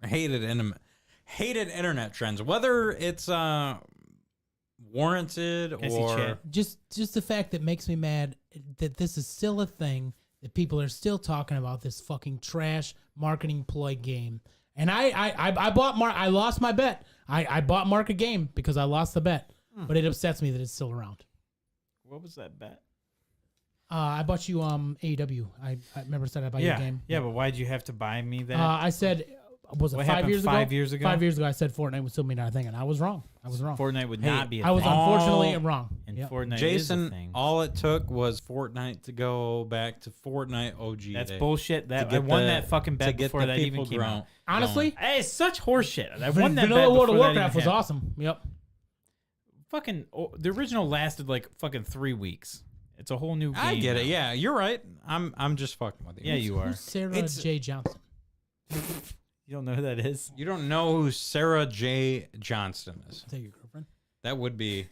[SPEAKER 2] hated internet trends, whether it's warranted or
[SPEAKER 3] just the fact that makes me mad that this is still a thing, that people are still talking about this fucking trash marketing ploy game. And I bought Mark. I lost my bet. I bought Mark a game because I lost the bet, but it upsets me that it's still around.
[SPEAKER 1] What was that bet?
[SPEAKER 3] I bought you AEW. I remember said I bought you a game.
[SPEAKER 1] Yeah, but why'd you have to buy me that?
[SPEAKER 3] I said, was it
[SPEAKER 1] What
[SPEAKER 3] 5
[SPEAKER 1] happened
[SPEAKER 3] years ago?
[SPEAKER 1] 5 years ago?
[SPEAKER 3] 5 years ago, I said Fortnite would still be not a thing, and I was wrong.
[SPEAKER 1] Fortnite would not be a
[SPEAKER 3] I was
[SPEAKER 1] thing.
[SPEAKER 3] unfortunately wrong.
[SPEAKER 1] And
[SPEAKER 3] Yep.
[SPEAKER 1] Fortnite is a
[SPEAKER 2] Jason,
[SPEAKER 1] thing.
[SPEAKER 2] all it took was Fortnite to go back to Fortnite OG.
[SPEAKER 1] That's
[SPEAKER 2] days.
[SPEAKER 1] bullshit.
[SPEAKER 2] To
[SPEAKER 1] That
[SPEAKER 2] get
[SPEAKER 1] I won
[SPEAKER 2] the-
[SPEAKER 1] that fucking
[SPEAKER 2] to
[SPEAKER 1] bet
[SPEAKER 2] get
[SPEAKER 1] before
[SPEAKER 2] the
[SPEAKER 1] that even
[SPEAKER 2] people
[SPEAKER 1] came out.
[SPEAKER 3] Honestly,
[SPEAKER 1] Hey, it's such horseshit. I won that bet
[SPEAKER 3] Vanilla World
[SPEAKER 1] before
[SPEAKER 3] of
[SPEAKER 1] that
[SPEAKER 3] Warcraft
[SPEAKER 1] even
[SPEAKER 3] was
[SPEAKER 1] happened.
[SPEAKER 3] awesome. Yep.
[SPEAKER 1] Fucking the original lasted like fucking 3 weeks. It's a whole new game.
[SPEAKER 2] I get it.
[SPEAKER 1] now.
[SPEAKER 2] Yeah, you're right. I'm just fucking with you.
[SPEAKER 1] Yeah, you are.
[SPEAKER 3] Who's Sarah
[SPEAKER 2] It's-
[SPEAKER 3] J. Johnson?
[SPEAKER 1] You don't know who that is?
[SPEAKER 2] You don't know who Sarah J. Johnston is.
[SPEAKER 3] Is that your girlfriend?
[SPEAKER 2] That would be.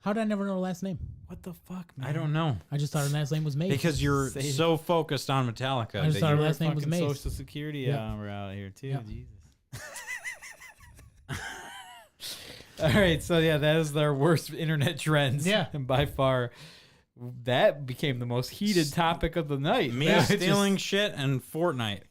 [SPEAKER 3] How did I never know her last name?
[SPEAKER 1] What the fuck, man?
[SPEAKER 2] I don't know.
[SPEAKER 3] I just thought her last name was Maeve.
[SPEAKER 2] Because you're
[SPEAKER 1] Say it.
[SPEAKER 2] so focused on Metallica.
[SPEAKER 3] I just
[SPEAKER 2] that
[SPEAKER 3] thought her
[SPEAKER 2] you're-
[SPEAKER 3] last name was
[SPEAKER 1] Fucking
[SPEAKER 3] Maeve.
[SPEAKER 1] Social Security
[SPEAKER 3] Yep.
[SPEAKER 1] we're out here too.
[SPEAKER 3] Yep.
[SPEAKER 1] Jesus. All right, so yeah, that is their worst internet trends.
[SPEAKER 3] Yeah.
[SPEAKER 1] And by far, that became the most heated topic of the night.
[SPEAKER 2] Me
[SPEAKER 1] It's just-
[SPEAKER 2] stealing shit and Fortnite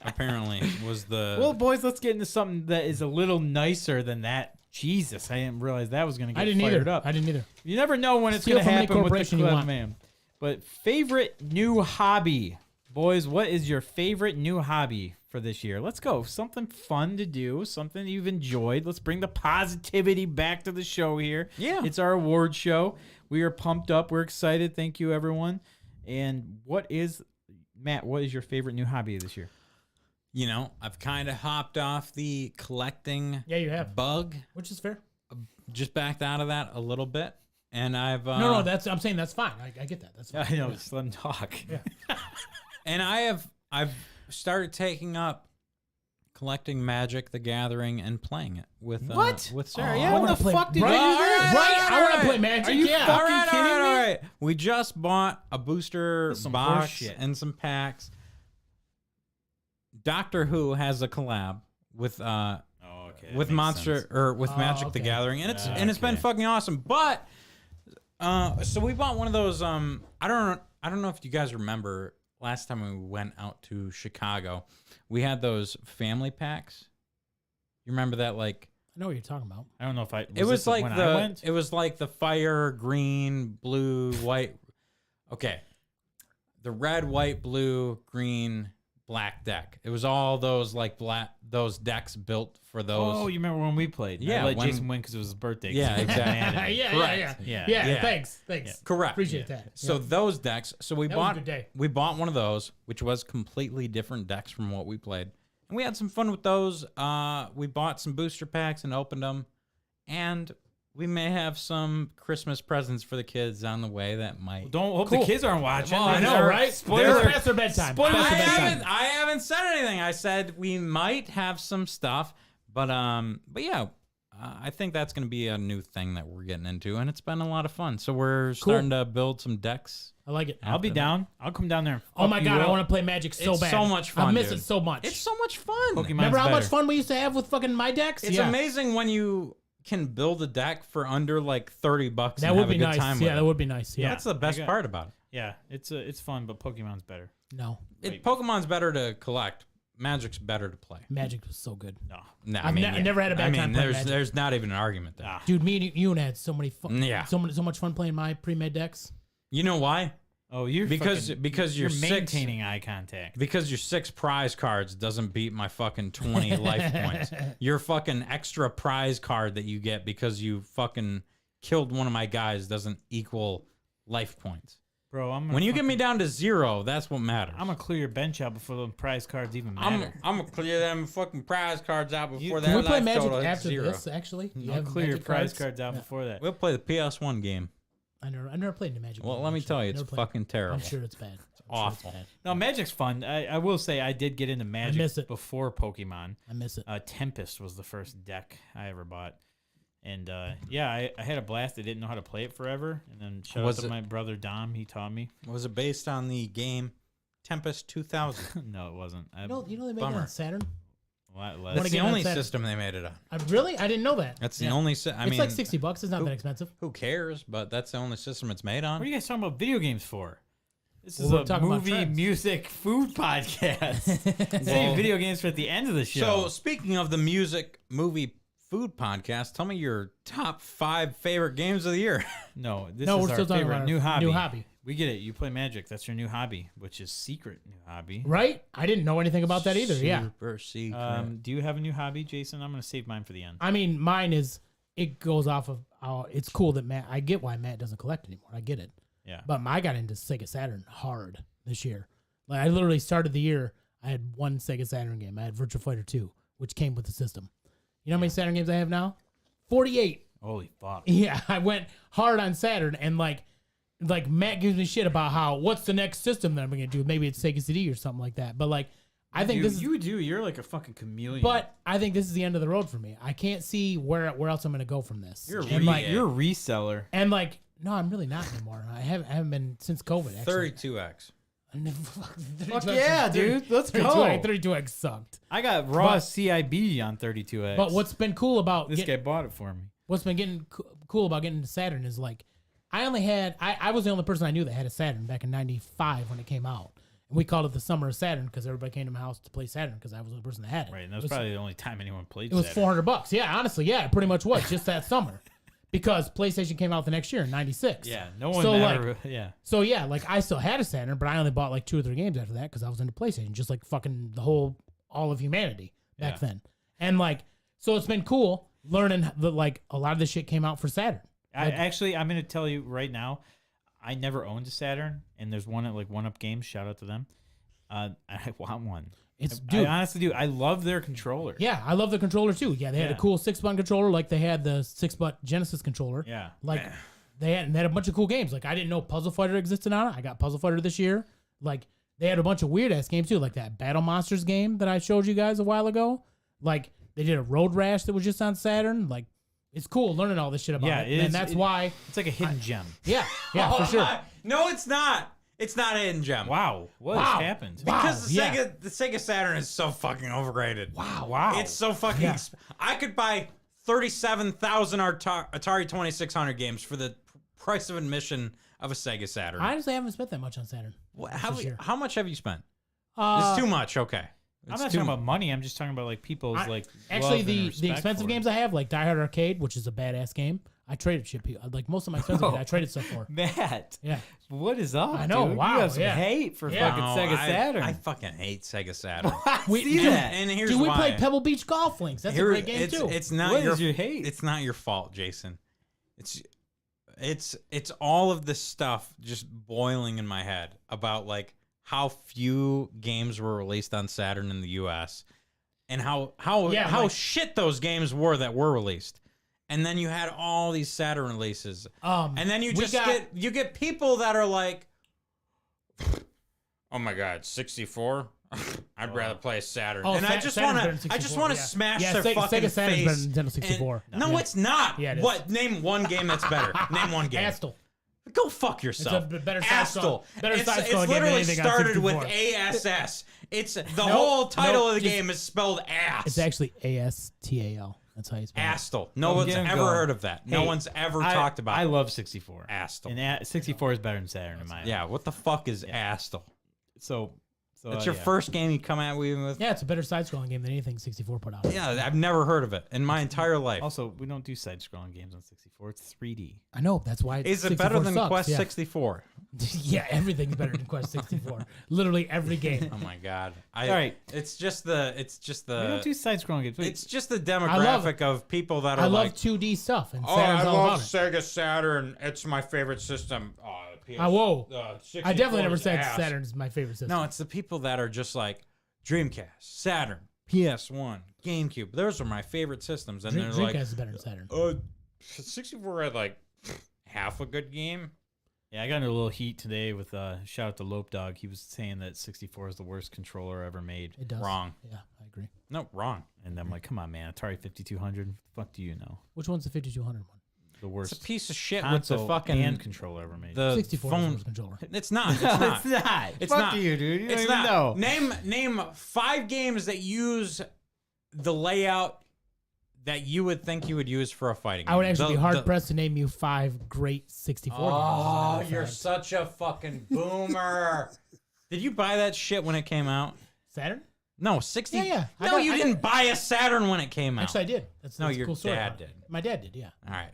[SPEAKER 2] apparently was the.
[SPEAKER 1] Well, boys, let's get into something that is a little nicer than that. Jesus, I didn't realize that was going to get
[SPEAKER 3] I didn't
[SPEAKER 1] fired
[SPEAKER 3] either.
[SPEAKER 1] up.
[SPEAKER 3] I didn't either.
[SPEAKER 1] You never know when it's
[SPEAKER 3] Steal
[SPEAKER 1] going to
[SPEAKER 3] from any
[SPEAKER 1] happen with the
[SPEAKER 3] corporation you want.
[SPEAKER 1] Clevman. But favorite new hobby, boys. What is your favorite new hobby for this year? Let's go. Something fun to do. Something you've enjoyed. Let's bring the positivity back to the show here.
[SPEAKER 2] Yeah.
[SPEAKER 1] It's our award show. We are pumped up. We're excited. Thank you, everyone. And Matt? What is your favorite new hobby this year?
[SPEAKER 2] You know, I've kind of hopped off the collecting
[SPEAKER 3] Yeah, you have.
[SPEAKER 2] bug.
[SPEAKER 3] Which is fair.
[SPEAKER 2] Just backed out of that a little bit. And I've.
[SPEAKER 3] No, I'm saying that's fine. I get that. That's fine.
[SPEAKER 1] I know. Just let him talk.
[SPEAKER 3] Yeah.
[SPEAKER 2] And I've started taking up collecting Magic the Gathering and playing it with
[SPEAKER 1] What?
[SPEAKER 2] with Sarah.
[SPEAKER 3] Oh,
[SPEAKER 2] yeah,
[SPEAKER 3] I
[SPEAKER 1] What
[SPEAKER 3] wanna
[SPEAKER 1] the
[SPEAKER 3] play-
[SPEAKER 1] fuck did
[SPEAKER 3] right,
[SPEAKER 1] you do
[SPEAKER 3] all
[SPEAKER 1] this?
[SPEAKER 3] right, I want to play Magic.
[SPEAKER 1] Are you
[SPEAKER 3] yeah.
[SPEAKER 1] fucking
[SPEAKER 2] all
[SPEAKER 1] kidding me?
[SPEAKER 2] right. We just bought a booster
[SPEAKER 1] This is some
[SPEAKER 2] box
[SPEAKER 1] horseshit.
[SPEAKER 2] and some packs. Doctor Who has a collab with
[SPEAKER 1] Oh, okay.
[SPEAKER 2] with Monster or with
[SPEAKER 3] Oh,
[SPEAKER 2] Magic the
[SPEAKER 3] okay.
[SPEAKER 2] Gathering, and it's been
[SPEAKER 1] Okay.
[SPEAKER 2] fucking awesome. But so we bought one of those. I don't know if you guys remember last time we went out to Chicago, we had those family packs. You remember that? Like
[SPEAKER 3] I know what you're talking about.
[SPEAKER 1] I don't know if I.
[SPEAKER 2] it was
[SPEAKER 1] this
[SPEAKER 2] like
[SPEAKER 1] when I went?
[SPEAKER 2] it was like the fire, green, blue, white. Okay, the red, white, blue, green, black deck. It was all those like those decks built for those.
[SPEAKER 1] Oh, you remember when we played?
[SPEAKER 2] Yeah,
[SPEAKER 1] I let
[SPEAKER 2] when-
[SPEAKER 1] Jason win because it was his birthday. 'cause
[SPEAKER 2] Yeah,
[SPEAKER 1] he was
[SPEAKER 2] exactly.
[SPEAKER 1] mad at me.
[SPEAKER 3] yeah,
[SPEAKER 2] Correct.
[SPEAKER 3] yeah.
[SPEAKER 1] Yeah.
[SPEAKER 3] Thanks.
[SPEAKER 2] Correct.
[SPEAKER 3] Appreciate that.
[SPEAKER 2] So
[SPEAKER 3] Yeah.
[SPEAKER 2] those decks. So we
[SPEAKER 3] That was a
[SPEAKER 2] bought.
[SPEAKER 3] good day.
[SPEAKER 2] We bought one of those, which was completely different decks from what we played, and we had some fun with those. We bought some booster packs and opened them, and we may have some Christmas presents for the kids on the way that might.
[SPEAKER 1] Don't hope
[SPEAKER 3] Cool.
[SPEAKER 1] the kids aren't watching.
[SPEAKER 3] I know,
[SPEAKER 1] They're-
[SPEAKER 3] right?
[SPEAKER 1] Spoiler.
[SPEAKER 3] It's past their bedtime.
[SPEAKER 1] Spoiler.
[SPEAKER 3] Past their bedtime.
[SPEAKER 2] I haven't said anything. I said we might have some stuff, but yeah, I think that's going to be a new thing that we're getting into, and it's been a lot of fun. So we're starting to build some decks.
[SPEAKER 3] I like it.
[SPEAKER 1] I'll be
[SPEAKER 2] after that.
[SPEAKER 1] down. I'll come down there. And
[SPEAKER 3] Oh my
[SPEAKER 1] fuck you
[SPEAKER 3] god, I
[SPEAKER 1] up.
[SPEAKER 3] want to play Magic so
[SPEAKER 2] It's
[SPEAKER 3] bad.
[SPEAKER 2] so much fun,
[SPEAKER 3] I miss
[SPEAKER 2] dude.
[SPEAKER 3] it so much.
[SPEAKER 2] It's so much fun.
[SPEAKER 1] Pokemon.
[SPEAKER 3] Remember how much
[SPEAKER 1] better.
[SPEAKER 3] fun we used to have with fucking my decks?
[SPEAKER 2] It's
[SPEAKER 3] yeah.
[SPEAKER 2] amazing when you can build a deck for under like $30
[SPEAKER 3] That
[SPEAKER 2] and
[SPEAKER 3] would
[SPEAKER 2] have
[SPEAKER 3] be
[SPEAKER 2] a good
[SPEAKER 3] nice.
[SPEAKER 2] time
[SPEAKER 3] Yeah,
[SPEAKER 2] with
[SPEAKER 3] that
[SPEAKER 2] it.
[SPEAKER 3] would be nice. Yeah.
[SPEAKER 2] That's the best
[SPEAKER 1] I got-
[SPEAKER 2] part about it.
[SPEAKER 1] Yeah, it's fun, but Pokemon's better.
[SPEAKER 3] No.
[SPEAKER 2] Pokemon's better to collect. Magic's better to play.
[SPEAKER 3] Magic was so good.
[SPEAKER 1] No.
[SPEAKER 2] No,
[SPEAKER 3] I've never had a bad time playing Magic.
[SPEAKER 2] there's not even an argument there.
[SPEAKER 1] Ah.
[SPEAKER 3] Dude, me and you had so many fun.
[SPEAKER 2] Yeah.
[SPEAKER 3] So much fun playing my pre-made decks.
[SPEAKER 2] You know why?
[SPEAKER 1] Oh, you're
[SPEAKER 2] Because
[SPEAKER 1] you're
[SPEAKER 2] your
[SPEAKER 1] maintaining eye contact.
[SPEAKER 2] Because your 6 prize cards doesn't beat my fucking 20 life points. Your fucking extra prize card that you get because you fucking killed one of my guys doesn't equal life points.
[SPEAKER 1] Bro,
[SPEAKER 2] When you get me down to 0, that's what matters.
[SPEAKER 1] I'm gonna clear your bench out before the prize cards even
[SPEAKER 2] I'm
[SPEAKER 1] matter.
[SPEAKER 2] gonna clear them fucking prize cards out before that
[SPEAKER 3] Can we play
[SPEAKER 2] life
[SPEAKER 3] Magic
[SPEAKER 2] total hits
[SPEAKER 3] after
[SPEAKER 2] 0.
[SPEAKER 3] this? Actually, Do you
[SPEAKER 1] I'll
[SPEAKER 3] have
[SPEAKER 1] clear your
[SPEAKER 3] Magic
[SPEAKER 1] prize cards out before that.
[SPEAKER 2] We'll play the PS1 game.
[SPEAKER 3] I never played the Magic.
[SPEAKER 2] Well,
[SPEAKER 3] game,
[SPEAKER 2] let me
[SPEAKER 3] actually.
[SPEAKER 2] tell you, it's
[SPEAKER 3] Never played.
[SPEAKER 2] fucking terrible.
[SPEAKER 3] I'm sure it's bad. It's
[SPEAKER 2] awful.
[SPEAKER 1] No, Magic's fun. I will say I did get into Magic
[SPEAKER 3] miss it.
[SPEAKER 1] before Pokemon.
[SPEAKER 3] I miss it.
[SPEAKER 1] Tempest was the first deck I ever bought. And yeah, I had a blast. I didn't know how to play it forever. And then shout out to my brother Dom. He taught me.
[SPEAKER 2] Was it based on the game Tempest 2000?
[SPEAKER 1] No, it wasn't.
[SPEAKER 3] You know they make it
[SPEAKER 2] Bummer.
[SPEAKER 3] on Saturn.
[SPEAKER 2] That's the
[SPEAKER 3] game on
[SPEAKER 2] only
[SPEAKER 3] Saturn.
[SPEAKER 2] system they made it on.
[SPEAKER 3] Really? I didn't know that.
[SPEAKER 2] That's the only. I
[SPEAKER 3] It's
[SPEAKER 2] mean,
[SPEAKER 3] like $60. It's not that expensive.
[SPEAKER 2] who cares? But that's the only system it's made on.
[SPEAKER 1] What are you guys talking about video games for? This
[SPEAKER 3] Well,
[SPEAKER 1] is
[SPEAKER 3] we're
[SPEAKER 1] a
[SPEAKER 3] talking about
[SPEAKER 1] movie,
[SPEAKER 3] trends.
[SPEAKER 1] music, food podcast. Save video games for at the end of the show.
[SPEAKER 2] So speaking of the music, movie, food podcast, tell me your top 5 favorite games of the year.
[SPEAKER 1] No, this
[SPEAKER 3] No,
[SPEAKER 1] is
[SPEAKER 3] we're
[SPEAKER 1] our
[SPEAKER 3] still talking
[SPEAKER 1] favorite
[SPEAKER 3] about our
[SPEAKER 1] new hobby.
[SPEAKER 3] new hobby.
[SPEAKER 1] We get it. You play Magic. That's your new hobby, which is secret new hobby.
[SPEAKER 3] Right? I didn't know anything about that either. Yeah.
[SPEAKER 2] Super secret.
[SPEAKER 1] Do you have a new hobby, Jason? I'm going to save mine for the end.
[SPEAKER 3] I mean, mine is, it goes off of, it's cool that Matt, I get why Matt doesn't collect anymore. I get it.
[SPEAKER 1] Yeah.
[SPEAKER 3] But I got into Sega Saturn hard this year. Like, I literally started the year, I had one Sega Saturn game. I had Virtua Fighter 2, which came with the system. You know how many Saturn games I have now? 48.
[SPEAKER 1] Holy fuck.
[SPEAKER 3] Yeah, I went hard on Saturn, and like Matt gives me shit about how, what's the next system that I'm going to do? Maybe it's Sega CD or something like that. But like, I think this is,
[SPEAKER 1] You're like a fucking chameleon.
[SPEAKER 3] but I think this is the end of the road for me. I can't see where else I'm going to go from this.
[SPEAKER 1] you're a,
[SPEAKER 3] and like,
[SPEAKER 1] you're a reseller.
[SPEAKER 3] and like, no, I'm really not anymore. I haven't been since COVID. Actually.
[SPEAKER 2] 32X.
[SPEAKER 1] Fuck yeah, dude. Let's go.
[SPEAKER 3] 32X sucked.
[SPEAKER 1] I got raw
[SPEAKER 3] But-
[SPEAKER 1] CIB on 32X.
[SPEAKER 3] But what's been cool about
[SPEAKER 1] this guy bought it for me.
[SPEAKER 3] what's been getting cool about getting into Saturn is like, I was the only person I knew that had a Saturn back in '95 when it came out. And we called it the summer of Saturn because everybody came to my house to play Saturn because I was the person that had it.
[SPEAKER 1] Right, and that was probably the only time anyone played
[SPEAKER 3] It was
[SPEAKER 1] Saturn.
[SPEAKER 3] $400. Yeah, honestly, yeah, it pretty much was just that summer. Because PlayStation came out the next year in '96.
[SPEAKER 1] Yeah, no one
[SPEAKER 3] So,
[SPEAKER 1] ever.
[SPEAKER 3] like,
[SPEAKER 1] yeah.
[SPEAKER 3] So yeah, like I still had a Saturn, but I only bought like 2 or 3 games after that because I was into PlayStation, just like fucking all of humanity back then. And like, so it's been cool learning that like a lot of this shit came out for Saturn.
[SPEAKER 1] I'm going to tell you right now, I never owned a Saturn, and there's one at like One Up Games. Shout out to them. I want one. I honestly do. I love their controller.
[SPEAKER 3] Yeah, I love the controller too. Yeah, they had a
[SPEAKER 1] Yeah.
[SPEAKER 3] cool 6-button controller, like they had the 6-button Genesis controller.
[SPEAKER 1] Yeah.
[SPEAKER 3] Like they had a bunch of cool games. Like I didn't know Puzzle Fighter existed on it. I got Puzzle Fighter this year. Like they had a bunch of weird ass games too, like that Battle Monsters game that I showed you guys a while ago. Like they did a Road Rash that was just on Saturn. Like it's cool learning all this shit about
[SPEAKER 1] Yeah,
[SPEAKER 3] it. And that's why.
[SPEAKER 1] It's like a hidden gem.
[SPEAKER 3] Yeah, for sure.
[SPEAKER 2] No, it's not. It's not a hidden gem.
[SPEAKER 1] Wow. What
[SPEAKER 3] Wow.
[SPEAKER 1] has happened?
[SPEAKER 3] Wow.
[SPEAKER 2] Because
[SPEAKER 3] yeah.
[SPEAKER 2] the Sega Saturn is so fucking overrated.
[SPEAKER 1] Wow.
[SPEAKER 2] It's so fucking. I could buy 37,000 Atari 2600 games for the price of admission of a Sega Saturn.
[SPEAKER 3] I honestly haven't spent that much on Saturn. this year.
[SPEAKER 2] How much have you spent?
[SPEAKER 3] Uh,
[SPEAKER 2] It's too much. Okay.
[SPEAKER 1] I'm
[SPEAKER 2] It's
[SPEAKER 1] not
[SPEAKER 2] too
[SPEAKER 1] talking about money. I'm just talking about like people's like.
[SPEAKER 3] Actually,
[SPEAKER 1] love and
[SPEAKER 3] the
[SPEAKER 1] respect
[SPEAKER 3] expensive
[SPEAKER 1] for
[SPEAKER 3] games
[SPEAKER 1] it.
[SPEAKER 3] I have, like Die Hard Arcade, which is a badass game. I traded shit. Like most of my expensive games, I traded stuff for.
[SPEAKER 1] Matt.
[SPEAKER 3] Yeah.
[SPEAKER 1] What is up?
[SPEAKER 3] I know,
[SPEAKER 1] Dude?
[SPEAKER 3] wow,
[SPEAKER 1] You have some
[SPEAKER 3] yeah.
[SPEAKER 1] hate for
[SPEAKER 3] Yeah.
[SPEAKER 1] fucking
[SPEAKER 2] No,
[SPEAKER 1] Sega Saturn.
[SPEAKER 2] I fucking hate Sega Saturn.
[SPEAKER 3] We
[SPEAKER 1] See
[SPEAKER 3] do.
[SPEAKER 1] that?
[SPEAKER 2] And here's
[SPEAKER 3] Dude, we
[SPEAKER 2] why.
[SPEAKER 3] played Pebble Beach Golf Links. That's a great game too.
[SPEAKER 2] It's not
[SPEAKER 1] What
[SPEAKER 2] your,
[SPEAKER 1] is your hate?
[SPEAKER 2] It's not your fault, Jason. It's all of this stuff just boiling in my head about like how few games were released on Saturn in the U.S. and how
[SPEAKER 3] like-
[SPEAKER 2] shit those games were that were released. And then you had all these Saturn releases, and then you
[SPEAKER 3] we
[SPEAKER 2] just
[SPEAKER 3] got-
[SPEAKER 2] get people that are like, "Oh my God, 64! I'd rather play a Saturn."
[SPEAKER 3] Oh,
[SPEAKER 2] and I
[SPEAKER 3] Sa-
[SPEAKER 2] just
[SPEAKER 3] Saturn's
[SPEAKER 2] want
[SPEAKER 3] better
[SPEAKER 2] to,
[SPEAKER 3] than
[SPEAKER 2] I just
[SPEAKER 3] 64,
[SPEAKER 2] want to
[SPEAKER 3] yeah.
[SPEAKER 2] smash
[SPEAKER 3] Yeah,
[SPEAKER 2] their
[SPEAKER 3] Sega
[SPEAKER 2] fucking
[SPEAKER 3] Saturn's better
[SPEAKER 2] face.
[SPEAKER 3] than Nintendo 64.
[SPEAKER 2] No,
[SPEAKER 3] Yeah.
[SPEAKER 2] it's not.
[SPEAKER 3] Yeah, it is.
[SPEAKER 2] What? Name one game that's better. Name one game.
[SPEAKER 3] Astle.
[SPEAKER 2] Go fuck yourself.
[SPEAKER 3] It's a better side
[SPEAKER 2] Astle.
[SPEAKER 3] scroll- better
[SPEAKER 2] It's
[SPEAKER 3] side scrolling game than
[SPEAKER 2] literally
[SPEAKER 3] anything on
[SPEAKER 2] started with
[SPEAKER 3] 64.
[SPEAKER 2] ASS. It's the whole title of the
[SPEAKER 3] just-
[SPEAKER 2] game is spelled ass.
[SPEAKER 3] It's actually ASTAL. That's how you spell it.
[SPEAKER 2] Astle. No one's
[SPEAKER 1] get 'em
[SPEAKER 2] ever
[SPEAKER 1] going.
[SPEAKER 2] heard of that. No
[SPEAKER 1] Hey,
[SPEAKER 2] one's ever talked about
[SPEAKER 1] I love 64.
[SPEAKER 2] Astle.
[SPEAKER 1] And 64 is better than Saturn in my opinion.
[SPEAKER 2] Yeah, what the fuck is Astle?
[SPEAKER 1] So
[SPEAKER 2] That's your first game you come out with?
[SPEAKER 3] Yeah, it's a better side-scrolling game than anything 64 put out.
[SPEAKER 2] Yeah, I've never heard of it in my entire life.
[SPEAKER 1] Also, we don't do side-scrolling games on 64. It's 3D.
[SPEAKER 3] I know. That's why.
[SPEAKER 2] Is it
[SPEAKER 3] 64
[SPEAKER 2] better than
[SPEAKER 3] sucks,
[SPEAKER 2] Quest
[SPEAKER 3] yeah.
[SPEAKER 2] 64?
[SPEAKER 3] Yeah, everything's better than Quest 64. Literally every game.
[SPEAKER 2] Oh my god!
[SPEAKER 1] All right.
[SPEAKER 2] It's just the
[SPEAKER 1] we don't do side-scrolling games. Wait,
[SPEAKER 2] it's just the
[SPEAKER 3] love
[SPEAKER 2] demographic of people that are
[SPEAKER 3] I
[SPEAKER 2] like,
[SPEAKER 3] love 2D stuff, and
[SPEAKER 2] oh,
[SPEAKER 3] Saturn's
[SPEAKER 2] I
[SPEAKER 3] all
[SPEAKER 2] love
[SPEAKER 3] about it.
[SPEAKER 2] Sega Saturn. It's my favorite system. Oh, PS,
[SPEAKER 3] Whoa.
[SPEAKER 2] 64
[SPEAKER 3] I definitely never
[SPEAKER 2] is
[SPEAKER 3] said
[SPEAKER 2] ass.
[SPEAKER 3] Saturn's my favorite system.
[SPEAKER 2] No, it's the people that are just like Dreamcast, Saturn, PS1, GameCube. Those are my favorite systems, and
[SPEAKER 3] Dreamcast
[SPEAKER 2] they're like,
[SPEAKER 3] is better than Saturn.
[SPEAKER 2] 64 had like half a good game.
[SPEAKER 1] Yeah, I got into a little heat today with shout out to Lope Dog. He was saying that 64 is the worst controller ever made.
[SPEAKER 3] It does.
[SPEAKER 2] Wrong.
[SPEAKER 3] Yeah, I agree.
[SPEAKER 2] No, wrong.
[SPEAKER 1] And I'm like, come on, man. Atari 5200. Fuck do you know?
[SPEAKER 3] Which one's the 5200 one?
[SPEAKER 1] The worst.
[SPEAKER 2] It's a piece of shit with the
[SPEAKER 1] console
[SPEAKER 2] fucking
[SPEAKER 1] and controller ever made.
[SPEAKER 2] the
[SPEAKER 3] 64 is the
[SPEAKER 2] phone.
[SPEAKER 3] worst controller.
[SPEAKER 2] It's not. It's not.
[SPEAKER 1] It's not.
[SPEAKER 2] It's
[SPEAKER 1] Fuck
[SPEAKER 2] not.
[SPEAKER 1] you, dude. You don't
[SPEAKER 2] It's
[SPEAKER 1] even
[SPEAKER 2] not.
[SPEAKER 1] know.
[SPEAKER 2] Name 5 games that use the layout that you would think you would use for a fighting game.
[SPEAKER 3] I would actually
[SPEAKER 2] The-
[SPEAKER 3] be hard
[SPEAKER 2] the-
[SPEAKER 3] pressed to name you 5 great 64 games.
[SPEAKER 2] Oh,
[SPEAKER 3] as a matter
[SPEAKER 2] you're
[SPEAKER 3] of fact.
[SPEAKER 2] such a fucking boomer. Did you buy that shit when it came out?
[SPEAKER 3] Saturn?
[SPEAKER 2] No, 60.
[SPEAKER 3] Yeah.
[SPEAKER 2] No, you didn't buy a Saturn when it came out.
[SPEAKER 3] Actually, I did. That's
[SPEAKER 2] No,
[SPEAKER 3] a
[SPEAKER 2] your
[SPEAKER 3] cool story
[SPEAKER 2] dad
[SPEAKER 3] about it.
[SPEAKER 2] did.
[SPEAKER 3] My dad did, yeah.
[SPEAKER 2] All right.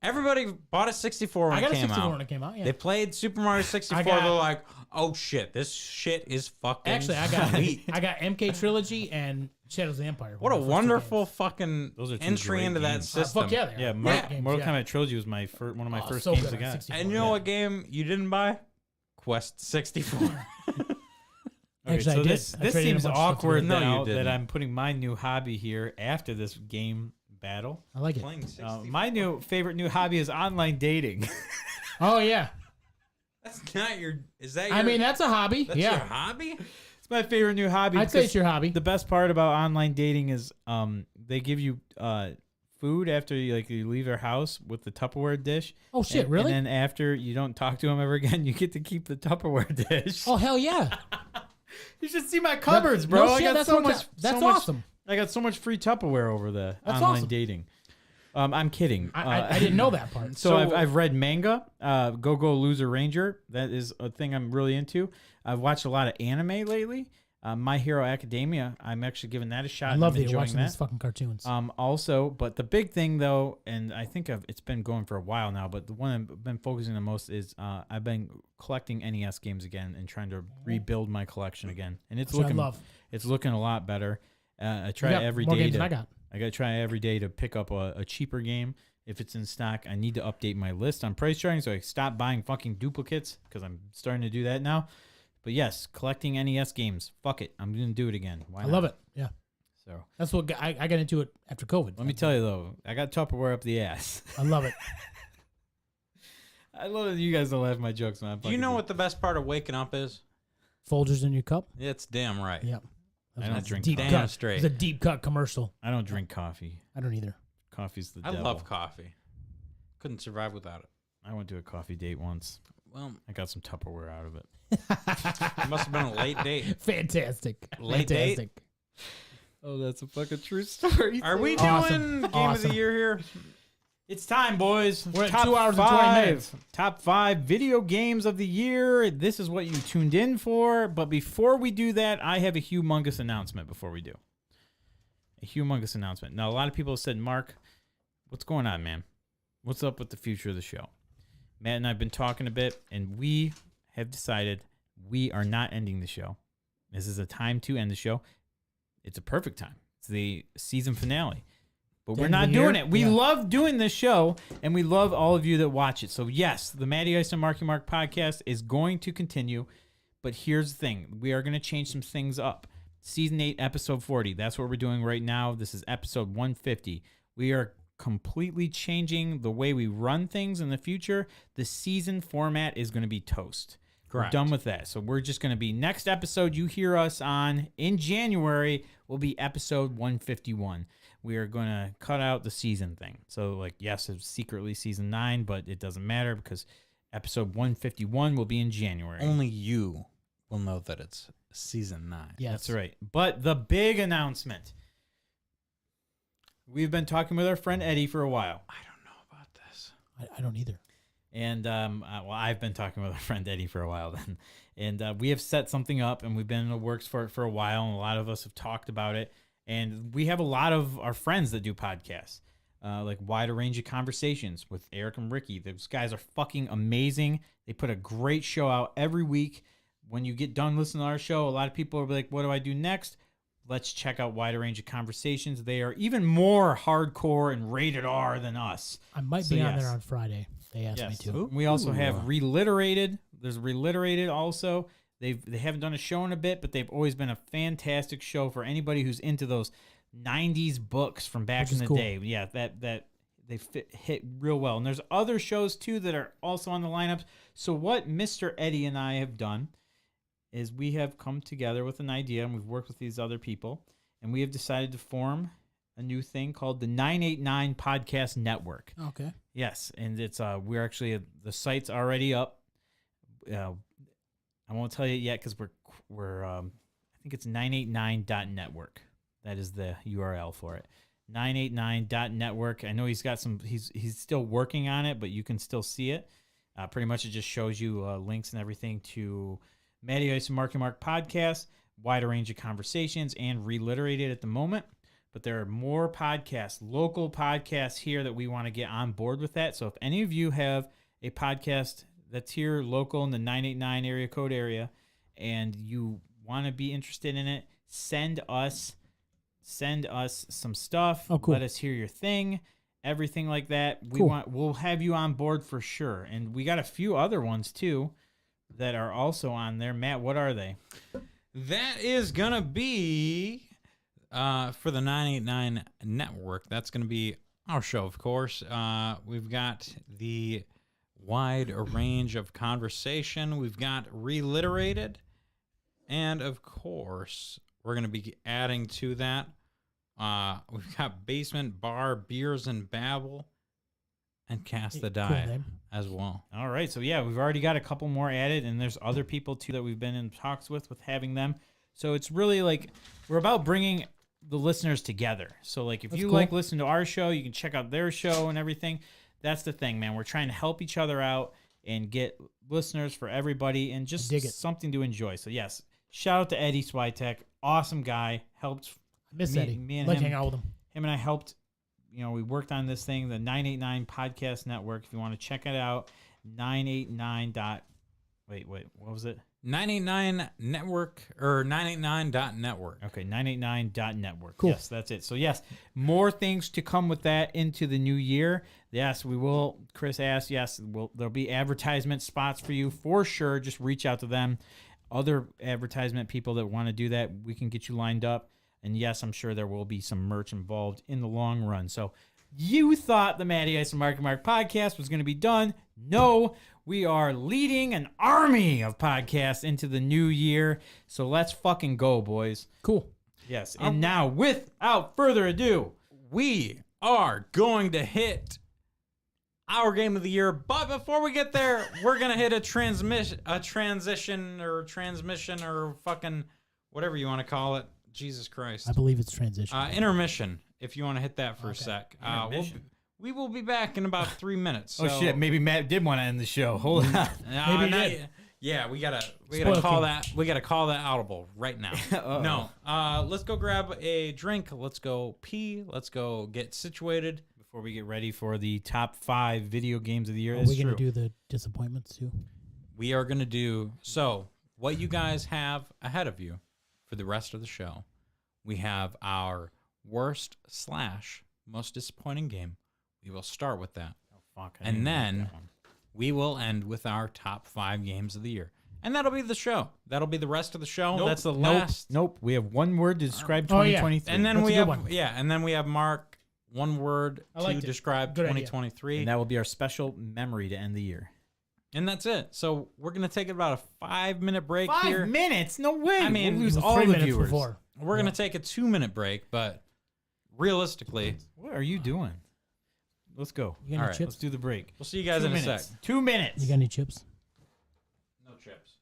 [SPEAKER 2] Everybody bought a 64 when
[SPEAKER 3] I got
[SPEAKER 2] it
[SPEAKER 3] a
[SPEAKER 2] came
[SPEAKER 3] 64
[SPEAKER 2] out.
[SPEAKER 3] when it came out, yeah.
[SPEAKER 2] They played Super Mario 64.
[SPEAKER 3] got-
[SPEAKER 2] They're like, oh shit, this shit is fucking
[SPEAKER 3] Actually, I got
[SPEAKER 2] sweet.
[SPEAKER 3] I got MK Trilogy and Shadows of the Empire.
[SPEAKER 2] What a
[SPEAKER 3] were the first 2
[SPEAKER 2] wonderful
[SPEAKER 3] games.
[SPEAKER 2] fucking
[SPEAKER 1] Those are two
[SPEAKER 2] entry
[SPEAKER 1] great
[SPEAKER 2] into that
[SPEAKER 1] games.
[SPEAKER 2] system.
[SPEAKER 3] Fuck yeah, they are.
[SPEAKER 1] Yeah,
[SPEAKER 3] Great games,
[SPEAKER 1] Mortal
[SPEAKER 3] yeah.
[SPEAKER 1] Kombat Trilogy was my one of my
[SPEAKER 3] Oh,
[SPEAKER 1] first
[SPEAKER 3] so
[SPEAKER 1] games
[SPEAKER 3] good
[SPEAKER 1] I
[SPEAKER 3] on
[SPEAKER 1] got.
[SPEAKER 3] 64.
[SPEAKER 2] And you know what game you didn't buy? Quest 64.
[SPEAKER 1] Okay,
[SPEAKER 3] Actually,
[SPEAKER 1] so
[SPEAKER 3] I did.
[SPEAKER 1] this
[SPEAKER 3] I
[SPEAKER 1] this
[SPEAKER 3] traded in a
[SPEAKER 1] seems
[SPEAKER 3] bunch of stuff
[SPEAKER 1] awkward
[SPEAKER 2] together. No, you
[SPEAKER 1] now that
[SPEAKER 2] didn't.
[SPEAKER 1] I'm putting my new hobby here after this game battle.
[SPEAKER 3] I like it.
[SPEAKER 2] Playing 64.
[SPEAKER 1] My new favorite new hobby is online dating.
[SPEAKER 3] Oh, yeah.
[SPEAKER 2] That's not your. Is that your?
[SPEAKER 3] I mean, that's a hobby.
[SPEAKER 2] that's
[SPEAKER 3] yeah.
[SPEAKER 2] your hobby.
[SPEAKER 1] It's my favorite new hobby.
[SPEAKER 3] I'd say
[SPEAKER 1] because
[SPEAKER 3] it's your hobby.
[SPEAKER 1] The best part about online dating is they give you food after you leave their house with the Tupperware dish.
[SPEAKER 3] Oh, shit,
[SPEAKER 1] And-
[SPEAKER 3] really?
[SPEAKER 1] And then after you don't talk to them ever again, you get to keep the Tupperware dish.
[SPEAKER 3] Oh, hell yeah.
[SPEAKER 1] You should see my cupboards, bro.
[SPEAKER 3] No
[SPEAKER 1] I
[SPEAKER 3] shit,
[SPEAKER 1] got
[SPEAKER 3] that's
[SPEAKER 1] so
[SPEAKER 3] what
[SPEAKER 1] much.
[SPEAKER 3] ca- that's
[SPEAKER 1] so much-
[SPEAKER 3] awesome.
[SPEAKER 1] I got so much free Tupperware over the
[SPEAKER 3] That's
[SPEAKER 1] online
[SPEAKER 3] awesome.
[SPEAKER 1] dating. I'm kidding.
[SPEAKER 3] I didn't know that part.
[SPEAKER 1] So I've read manga, Go Go Loser Ranger. That is a thing I'm really into. I've watched a lot of anime lately. My Hero Academia. I'm actually giving that a shot.
[SPEAKER 3] I love
[SPEAKER 1] I'm
[SPEAKER 3] that you're
[SPEAKER 1] enjoying
[SPEAKER 3] watching
[SPEAKER 1] that.
[SPEAKER 3] these fucking cartoons.
[SPEAKER 1] Also, but the big thing though, and I think it's been going for a while now, but the one I've been focusing the most is I've been collecting NES games again and trying to rebuild my collection again, and it's
[SPEAKER 3] Which I
[SPEAKER 1] looking
[SPEAKER 3] love.
[SPEAKER 1] it's looking a lot better. I
[SPEAKER 3] You
[SPEAKER 1] try
[SPEAKER 3] got
[SPEAKER 1] every
[SPEAKER 3] more
[SPEAKER 1] day
[SPEAKER 3] games
[SPEAKER 1] to
[SPEAKER 3] than I got.
[SPEAKER 1] I gotta try every day to pick up a cheaper game if it's in stock. I need to update my list on price charting, so I stop buying fucking duplicates because I'm starting to do that now. But yes, collecting NES games. Fuck it, I'm gonna do it again. Why
[SPEAKER 3] I
[SPEAKER 1] not?
[SPEAKER 3] love it. Yeah.
[SPEAKER 1] So
[SPEAKER 3] That's what I got into it after COVID.
[SPEAKER 1] let me tell you though, I got Tupperware up the ass.
[SPEAKER 3] I love it.
[SPEAKER 1] I love that you guys don't laugh at my jokes, man.
[SPEAKER 2] Do you know what the best part of waking up is?
[SPEAKER 3] Folgers in your cup.
[SPEAKER 2] It's damn right.
[SPEAKER 3] Yep.
[SPEAKER 1] I don't drink
[SPEAKER 3] deep
[SPEAKER 1] coffee.
[SPEAKER 2] Damn
[SPEAKER 3] cut.
[SPEAKER 2] straight.
[SPEAKER 3] It's a deep cut commercial.
[SPEAKER 1] I don't drink coffee.
[SPEAKER 3] I don't either.
[SPEAKER 1] Coffee's the
[SPEAKER 2] I
[SPEAKER 1] devil.
[SPEAKER 2] love coffee. Couldn't survive without it.
[SPEAKER 1] I went to a coffee date once.
[SPEAKER 2] Well,
[SPEAKER 1] I got some Tupperware out of it.
[SPEAKER 2] it must have been a late date.
[SPEAKER 3] Fantastic.
[SPEAKER 2] Late date?
[SPEAKER 3] Fantastic.
[SPEAKER 1] Oh, that's a fucking true story.
[SPEAKER 2] Are we
[SPEAKER 3] Awesome.
[SPEAKER 2] doing Game of
[SPEAKER 3] Awesome.
[SPEAKER 2] the Year here?
[SPEAKER 1] It's time, boys.
[SPEAKER 3] We're at
[SPEAKER 1] Top
[SPEAKER 3] 2 hours and 20
[SPEAKER 1] 5.
[SPEAKER 3] minutes.
[SPEAKER 1] Top 5 video games of the year. This is what you tuned in for. But before we do that, I have a humongous announcement before we do. A humongous announcement. Now, a lot of people have said, Mark, what's going on, man? What's up with the future of the show? Matt and I have been talking a bit, and we have decided we are not ending the show. This is a time to end the show. It's a perfect time. It's the season finale. But we're
[SPEAKER 3] End of
[SPEAKER 1] not
[SPEAKER 3] the
[SPEAKER 1] doing
[SPEAKER 3] year?
[SPEAKER 1] it. We
[SPEAKER 3] Yeah.
[SPEAKER 1] love doing this show, and we love all of you that watch it. So, yes, the Matty Ice and Marky Mark podcast is going to continue. But here's the thing. We are going to change some things up. Season 8, episode 40. That's what we're doing right now. This is episode 150. We are completely changing the way we run things in the future. The season format is going to be toast.
[SPEAKER 2] Correct.
[SPEAKER 1] We're done with that. So we're just going to be, next episode you hear us on in January will be episode 151. We are going to cut out the season thing. So, like, yes, it's secretly season 9, but it doesn't matter because episode 151 will be in January.
[SPEAKER 2] Only you will know that it's season 9.
[SPEAKER 3] Yes.
[SPEAKER 1] That's right. But the big announcement. We've been talking with our friend Eddie for a while.
[SPEAKER 2] I don't know about this.
[SPEAKER 3] I don't either.
[SPEAKER 1] And, well, I've been talking with our friend Eddie for a while then. And we have set something up, and we've been in the works for it for a while, and a lot of us have talked about it. And we have a lot of our friends that do podcasts, like Wider Range of Conversations with Eric and Ricky. Those guys are fucking amazing. They put a great show out every week. When you get done listening to our show, a lot of people are like, what do I do next? Let's check out Wider Range of Conversations. They are even more hardcore and rated R than us.
[SPEAKER 3] I might
[SPEAKER 1] So,
[SPEAKER 3] be on
[SPEAKER 1] yes.
[SPEAKER 3] there on Friday. They asked me to.
[SPEAKER 1] We also have Reliterated. There's Reliterated also. They haven't done a show in a bit, but they've always been a fantastic show for anybody who's into those 90s books from back
[SPEAKER 3] Which
[SPEAKER 1] in
[SPEAKER 3] is
[SPEAKER 1] the
[SPEAKER 3] cool.
[SPEAKER 1] day. Yeah, that they hit real well. And there's other shows too that are also on the lineups. So what Mr. Eddie and I have done is we have come together with an idea, and we've worked with these other people, and we have decided to form a new thing called the 989 Podcast Network.
[SPEAKER 3] Okay.
[SPEAKER 1] Yes, and it's we're actually the site's already up. I won't tell you yet because we're I think it's 989.network. That is the URL for it. 989.network. I know he's got some. He's still working on it, but you can still see it. Pretty much, it just shows you links and everything to Matty Ice and Marky Mark podcast, wider range of conversations, and reliterated at the moment. But there are more podcasts, local podcasts here that we want to get on board with that. So if any of you have a podcast that's here local in the 989 area code area and you want to be interested in it, send us some stuff.
[SPEAKER 3] Oh, cool.
[SPEAKER 1] Let us hear your thing, everything like that. We'll have you on board for sure. And we got a few other ones too that are also on there. Matt, what are they?
[SPEAKER 2] That is going to be for the 989 network. That's going to be our show, of course. We've got the wide range of conversation. We've got reliterated. And, of course, we're going to be adding to that. We've got Basement Bar, Beers and Babble, and Cast the Die
[SPEAKER 3] name.
[SPEAKER 2] as well.
[SPEAKER 1] All right. So, yeah, we've already got a couple more added, and there's other people, too, that we've been in talks with having them. So it's really like we're about bringing the listeners together. So, like, if you like listening to our show, you can check out their show and everything. That's the thing, man. We're trying to help each other out and get listeners for everybody and just something to enjoy. So, yes, shout out to Eddie Switek. Awesome guy. Helped.
[SPEAKER 3] I miss Eddie.
[SPEAKER 1] Me and
[SPEAKER 3] like
[SPEAKER 1] him,
[SPEAKER 3] hang out with him.
[SPEAKER 1] Him and I helped. You know, we worked on this thing, the 989 Podcast Network. If you want to check it out, 989. Wait, what was it?
[SPEAKER 2] 989 network or 989.network.
[SPEAKER 1] Okay, 989.network.
[SPEAKER 3] Cool.
[SPEAKER 1] Yes, that's it. So, yes, more things to come with that into the new year. Yes, we will. Chris asked, yes, there'll be advertisement spots for you for sure. Just reach out to them. Other advertisement people that want to do that, we can get you lined up. And, yes, I'm sure there will be some merch involved in the long run. So, you thought the Matty Ice and Marky Mark podcast was going to be done. No, we are leading an army of podcasts into the new year. So let's fucking go, boys.
[SPEAKER 3] Cool.
[SPEAKER 1] Yes. And now, without further ado,
[SPEAKER 2] we are going to hit our game of the year. But before we get there, we're going to hit a transition or fucking whatever you want to call it. Jesus Christ.
[SPEAKER 3] I believe it's transition.
[SPEAKER 2] Intermission, if you want to hit that for a sec. We will be back in about 3 minutes. So.
[SPEAKER 1] Oh shit! Maybe Matt did want to end the show. Hold on.
[SPEAKER 3] Maybe he did.
[SPEAKER 2] Yeah, we gotta
[SPEAKER 3] Spoiler
[SPEAKER 2] call
[SPEAKER 3] King.
[SPEAKER 2] that. We gotta call that audible right now. No, let's go grab a drink. Let's go pee. Let's go get situated
[SPEAKER 1] Before we get ready for the top 5 video games of the year.
[SPEAKER 3] Are
[SPEAKER 1] That's
[SPEAKER 3] we going to
[SPEAKER 1] true.
[SPEAKER 3] do the disappointments too?
[SPEAKER 2] We are gonna do so. What you guys have ahead of you for the rest of the show, we have our worst / most disappointing game. We will start with that.
[SPEAKER 1] Oh, fuck,
[SPEAKER 2] And then we will end with our top 5 games of the year. And that'll be the show. That'll be the rest of the show.
[SPEAKER 1] Nope,
[SPEAKER 2] That's the
[SPEAKER 1] nope,
[SPEAKER 2] last.
[SPEAKER 1] Nope. We have one word to describe
[SPEAKER 3] Oh, yeah.
[SPEAKER 1] 2023.
[SPEAKER 2] And then
[SPEAKER 3] That's
[SPEAKER 2] we
[SPEAKER 3] a good
[SPEAKER 2] have
[SPEAKER 3] one.
[SPEAKER 2] and then we have Mark, one word
[SPEAKER 3] I
[SPEAKER 2] to
[SPEAKER 3] liked it.
[SPEAKER 2] describe
[SPEAKER 3] Good idea.
[SPEAKER 2] 2023.
[SPEAKER 1] And that will be our special memory to end the year.
[SPEAKER 2] And that's it. So we're going to take about a 5-minute break here.
[SPEAKER 1] 5 minutes? No way.
[SPEAKER 2] I mean,
[SPEAKER 1] we'll
[SPEAKER 3] It
[SPEAKER 1] lose
[SPEAKER 3] was
[SPEAKER 1] all
[SPEAKER 3] 3
[SPEAKER 1] the
[SPEAKER 3] minutes
[SPEAKER 1] viewers.
[SPEAKER 3] before.
[SPEAKER 2] We're going to take a 2-minute break, but realistically,
[SPEAKER 1] What are you doing? Let's go.
[SPEAKER 3] You got any
[SPEAKER 2] All right,
[SPEAKER 3] chips?
[SPEAKER 1] Let's do the break.
[SPEAKER 2] we'll see you guys
[SPEAKER 1] 2
[SPEAKER 2] in a
[SPEAKER 1] minutes.
[SPEAKER 2] sec.
[SPEAKER 1] 2 minutes.
[SPEAKER 3] You got any chips?
[SPEAKER 2] No chips.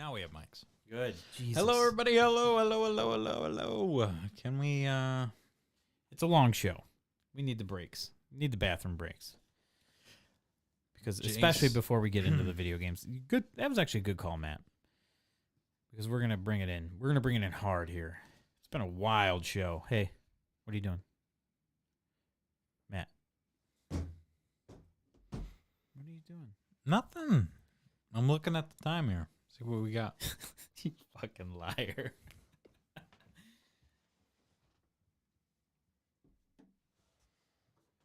[SPEAKER 2] Now we have mics.
[SPEAKER 1] Good. Jesus.
[SPEAKER 2] Hello, everybody. Hello. Can we?
[SPEAKER 1] It's a long show. We need the breaks. We need the bathroom breaks. Because especially before we get into the video games. Good. That was actually a good call, Matt. Because we're going to bring it in. We're going to bring it in hard here. It's been a wild show. Hey, what are you doing? Matt. What are you doing?
[SPEAKER 2] Nothing. I'm looking at the time here. See what we got.
[SPEAKER 1] You fucking liar.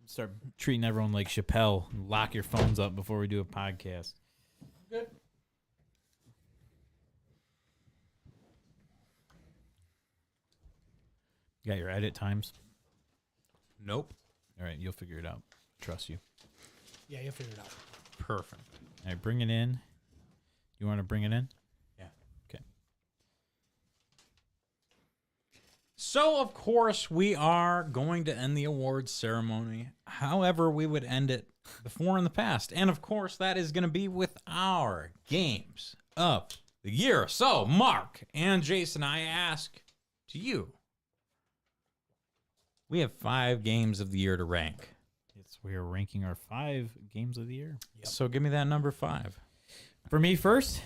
[SPEAKER 1] Start treating everyone like Chappelle. Lock your phones up before we do a podcast.
[SPEAKER 3] Good.
[SPEAKER 1] You got your edit times?
[SPEAKER 2] Nope.
[SPEAKER 1] All right, you'll figure it out. Trust you.
[SPEAKER 3] Yeah, you'll figure it out.
[SPEAKER 2] Perfect.
[SPEAKER 1] All right, bring it in. You want to bring it in?
[SPEAKER 2] Yeah.
[SPEAKER 1] Okay.
[SPEAKER 2] So, of course, we are going to end the awards ceremony. However, we would end it before in the past. And, of course, that is going to be with our games of the year. So, Mark and Jason, I ask to you. We have 5 games of the year to rank.
[SPEAKER 1] We are ranking our 5 games of the year.
[SPEAKER 2] Yep. So, give me that number 5.
[SPEAKER 1] For me first?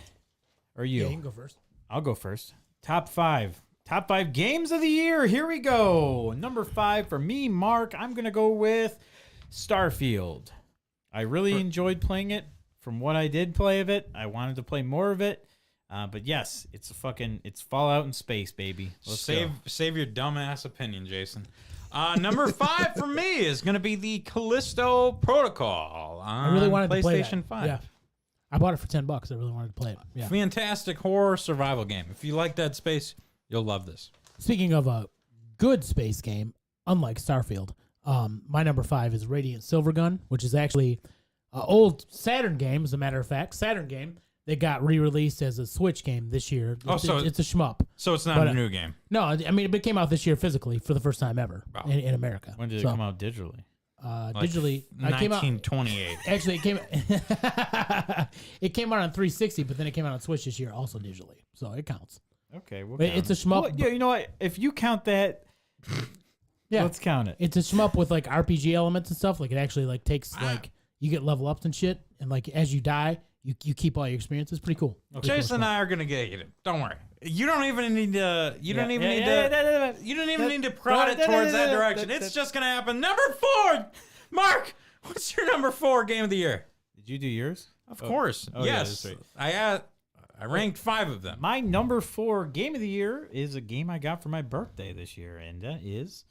[SPEAKER 1] Or you?
[SPEAKER 3] Yeah, you can go first.
[SPEAKER 1] I'll go first. Top 5. Top 5 games of the year. Here we go. Number 5 for me, Mark. I'm going to go with Starfield. I really enjoyed playing it. From what I did play of it, I wanted to play more of it. But yes, it's Fallout in space, baby. Let's go.
[SPEAKER 2] Save your dumbass opinion, Jason. Number 5 for me is going to be the Callisto Protocol on
[SPEAKER 3] I really wanted to play
[SPEAKER 2] PlayStation
[SPEAKER 3] that.
[SPEAKER 2] 5.
[SPEAKER 3] Yeah. I bought it for $10. I really wanted to play it. Yeah.
[SPEAKER 2] Fantastic horror survival game. If you like Dead Space, you'll love this.
[SPEAKER 3] Speaking of a good space game, unlike Starfield, my number 5 is Radiant Silvergun, which is actually an old Saturn game, as a matter of fact. Saturn game. They got re-released as a Switch game this year. It's a shmup.
[SPEAKER 2] So it's not a new game.
[SPEAKER 3] No, I mean, it came out this year physically for the first time ever in America.
[SPEAKER 1] When did it come out digitally?
[SPEAKER 3] Digitally,
[SPEAKER 2] 1928.
[SPEAKER 3] Actually, it came out on 360, but then it came out on Switch this year, also digitally. So it counts.
[SPEAKER 1] Okay,
[SPEAKER 3] But it's a shmup.
[SPEAKER 1] Well, yeah, you know what? If you count that,
[SPEAKER 3] Yeah,
[SPEAKER 1] let's count it.
[SPEAKER 3] it's a shmup with like RPG elements and stuff. Like it actually like takes like you get level ups and shit, and like as you die, you keep all your experience. It's pretty cool.
[SPEAKER 2] Jason and I are gonna get you. Don't worry. You don't even need to. You don't even need to prod it towards that direction. It's just gonna happen. Number 4, Mark. What's your number 4 game of the year?
[SPEAKER 1] Did you do yours?
[SPEAKER 2] Of course.
[SPEAKER 1] Oh, yeah,
[SPEAKER 2] yes.
[SPEAKER 1] that's right.
[SPEAKER 2] I ranked 5 of them.
[SPEAKER 1] My number 4 game of the year is a game I got for my birthday this year, and that is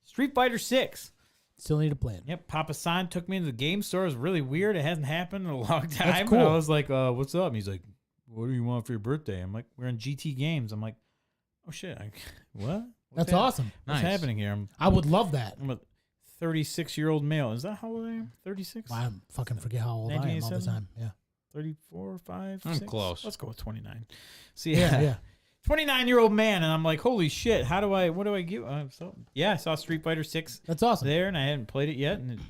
[SPEAKER 1] Street Fighter 6.
[SPEAKER 3] Still need to play it.
[SPEAKER 1] Yep, Papa San took me to the game store. It was really weird. It hasn't happened in a long time.
[SPEAKER 3] That's cool.
[SPEAKER 1] And I was like, what's up? And he's like, what do you want for your birthday? I'm like, we're in GT Games. I'm like, oh, shit. What?
[SPEAKER 3] That's awesome.
[SPEAKER 1] What's happening here?
[SPEAKER 3] I would love that.
[SPEAKER 1] I'm a 36-year-old male. Is that how old I am? 36?
[SPEAKER 3] Well, I fucking forget how old I am all the
[SPEAKER 1] 1987?
[SPEAKER 3] time. Yeah.
[SPEAKER 1] 34, 5,
[SPEAKER 2] I'm
[SPEAKER 1] 6?
[SPEAKER 2] close.
[SPEAKER 1] Let's go with 29. So,
[SPEAKER 3] Yeah.
[SPEAKER 1] 29-year-old man, and I'm like, holy shit, what do I give? I saw Street Fighter 6
[SPEAKER 3] That's awesome.
[SPEAKER 1] there, and I hadn't played it yet, and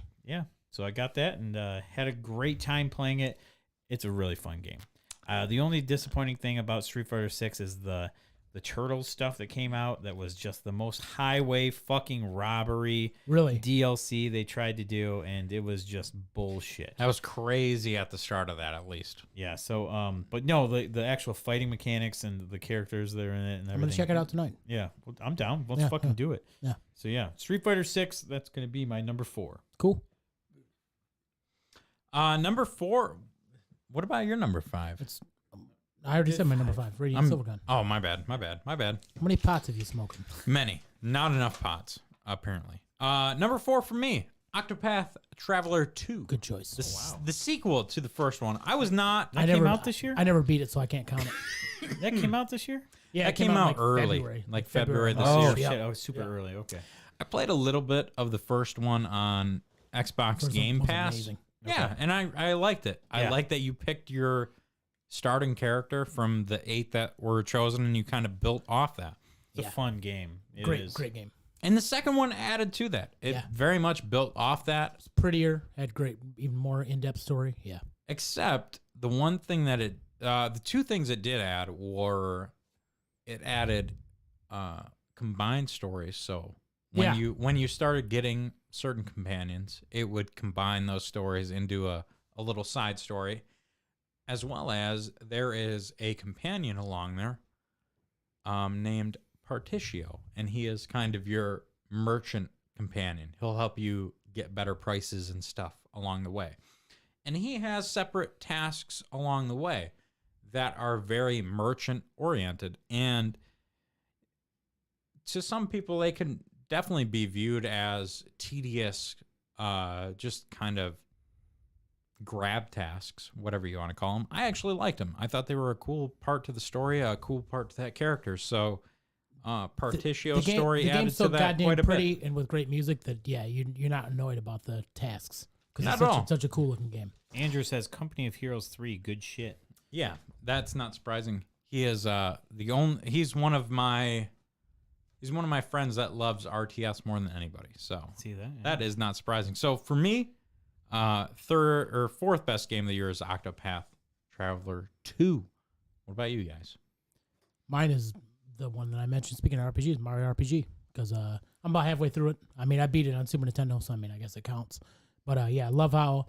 [SPEAKER 1] so I got that, and had a great time playing it. It's a really fun game. The only disappointing thing about Street Fighter 6 is the Turtles stuff that came out that was just the most highway fucking robbery
[SPEAKER 3] Really?
[SPEAKER 1] DLC they tried to do, and it was just bullshit.
[SPEAKER 2] That was crazy at the start of that, at least.
[SPEAKER 1] Yeah, so but no, the actual fighting mechanics and the characters that are in it and everything.
[SPEAKER 3] I'm gonna check it out tonight.
[SPEAKER 1] Yeah, well, I'm down. Let's fucking do it.
[SPEAKER 3] Yeah.
[SPEAKER 1] So yeah, Street Fighter 6. That's gonna be my number 4.
[SPEAKER 3] Cool.
[SPEAKER 2] Number 4. What about your number 5?
[SPEAKER 3] I already said my number 5. Radiant Silvergun.
[SPEAKER 2] Oh, my bad.
[SPEAKER 3] How many pots have you smoking?
[SPEAKER 2] Many. Not enough pots, apparently. Number 4 for me, Octopath Traveler 2.
[SPEAKER 3] Good choice.
[SPEAKER 2] The sequel to the first one. I was not.
[SPEAKER 1] That came out this year?
[SPEAKER 3] I never beat it, so I can't count it.
[SPEAKER 1] That came out this year?
[SPEAKER 3] Yeah,
[SPEAKER 2] That came out early,
[SPEAKER 3] February.
[SPEAKER 2] like February this
[SPEAKER 1] Oh
[SPEAKER 2] year.
[SPEAKER 1] shit!
[SPEAKER 3] Yeah.
[SPEAKER 1] Oh, super early. Okay.
[SPEAKER 2] I played a little bit of the first one on Xbox
[SPEAKER 3] First
[SPEAKER 2] Game
[SPEAKER 3] one was
[SPEAKER 2] Pass.
[SPEAKER 3] amazing.
[SPEAKER 2] Yeah, and I liked it. I
[SPEAKER 1] Yeah.
[SPEAKER 2] like that you picked your starting character from the 8 that were chosen, and you kind of built off that.
[SPEAKER 1] It's a fun game. It
[SPEAKER 3] Great
[SPEAKER 1] is.
[SPEAKER 3] game.
[SPEAKER 2] And the second one added to that. It very much built off that.
[SPEAKER 3] It's prettier. Had great, even more in-depth story. Yeah.
[SPEAKER 2] Except the one thing that The two things it did add were it added combined stories. So when you started getting certain companions, it would combine those stories into a little side story, as well as there is a companion along there named Particio, and he is kind of your merchant companion. He'll help you get better prices and stuff along the way. And he has separate tasks along the way that are very merchant oriented. And to some people, they can definitely be viewed as tedious, just kind of grab tasks, whatever you want to call them. I actually liked them. I thought they were a cool part to the story, a cool part to that character. So Particio story added to that quite a
[SPEAKER 3] pretty
[SPEAKER 2] bit.
[SPEAKER 3] And with great music that, you're not annoyed about the tasks. Because
[SPEAKER 2] Not
[SPEAKER 3] it's
[SPEAKER 2] at all.
[SPEAKER 3] such a cool looking game.
[SPEAKER 1] Andrew says Company of Heroes 3, good shit.
[SPEAKER 2] Yeah, that's not surprising. He is he's one of my friends that loves RTS more than anybody. So
[SPEAKER 1] See that? Yeah.
[SPEAKER 2] that is not surprising. So for me, third or fourth best game of the year is Octopath Traveler 2. What about you guys?
[SPEAKER 3] Mine is the one that I mentioned, speaking of RPGs, Mario RPG. Because I'm about halfway through it. I mean, I beat it on Super Nintendo, so I mean, I guess it counts. But I love how